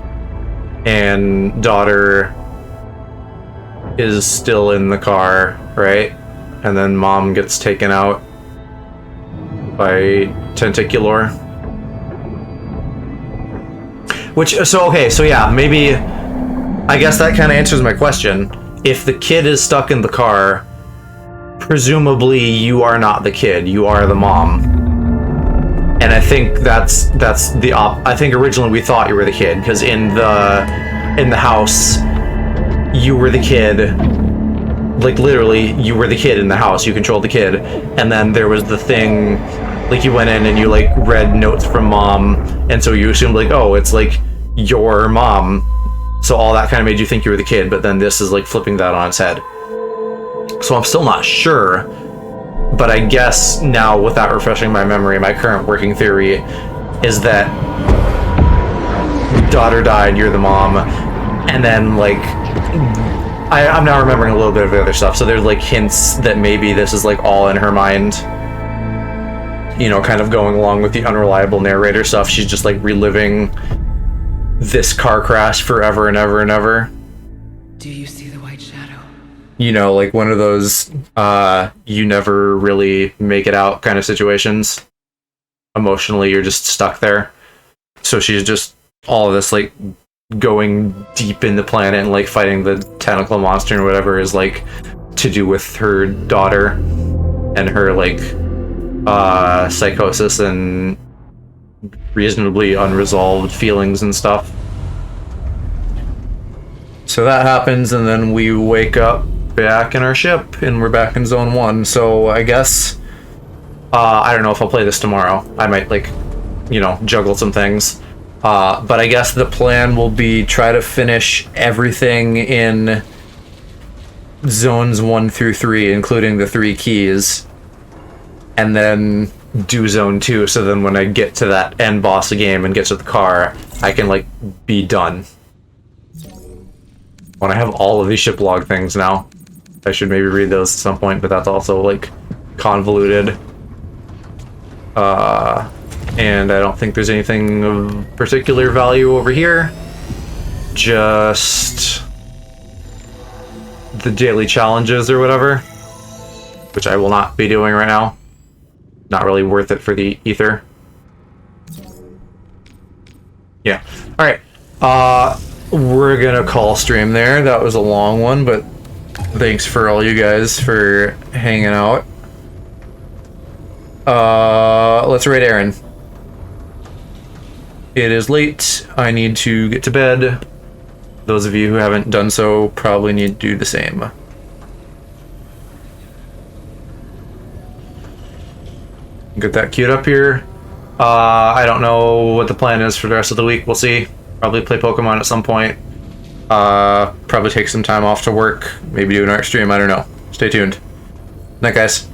and daughter is still in the car, right? And then mom gets taken out by Tentacular. Which, so okay, so yeah, maybe, I guess that kind of answers my question. If the kid is stuck in the car, presumably you are not the kid, you are the mom. And I think that's the I think originally we thought you were the kid, because in the house you were the kid. Like literally you were the kid in the house, you controlled the kid. And then there was the thing, like you went in and you like read notes from mom, and so you assumed like, oh, it's like your mom. So all that kind of made you think you were the kid, but then this is like flipping that on its head. So I'm still not sure, but I guess now without refreshing my memory, my current working theory is that daughter died, you're the mom, and then like, I'm now remembering a little bit of the other stuff, so there's like hints that maybe this is like all in her mind. You know, kind of going along with the unreliable narrator stuff, she's just like reliving this car crash forever and ever and ever. Do you see the white shadow? You know, like one of those you never really make it out kind of situations. Emotionally, you're just stuck there. So she's just all of this, like, going deep in the planet and, like, fighting the tentacle monster and whatever is, like, to do with her daughter and her, like, psychosis and reasonably unresolved feelings and stuff. So that happens, and then we wake up back in our ship, and we're back in Zone 1. So I guess, I don't know if I'll play this tomorrow. I might, like, you know, juggle some things. But I guess the plan will be try to finish everything in Zones 1 through 3, including the 3 keys, and then do Zone 2, so then when I get to that end boss of the game and get to the car, I can, like, be done. When I have all of these ship log things now, I should maybe read those at some point, but that's also, like, convoluted. And I don't think there's anything of particular value over here. Just the daily challenges or whatever, which I will not be doing right now. Not really worth it for the ether. Yeah. Alright. We're gonna call stream there. That was a long one, but thanks for all you guys for hanging out. Let's raid Aaron. It is late. I need to get to bed. Those of you who haven't done so probably need to do the same. Get that queued up here. I don't know what the plan is for the rest of the week. We'll see. Probably play Pokemon at some point. Probably take some time off to work. Maybe do an art stream. I don't know. Stay tuned. Night, guys.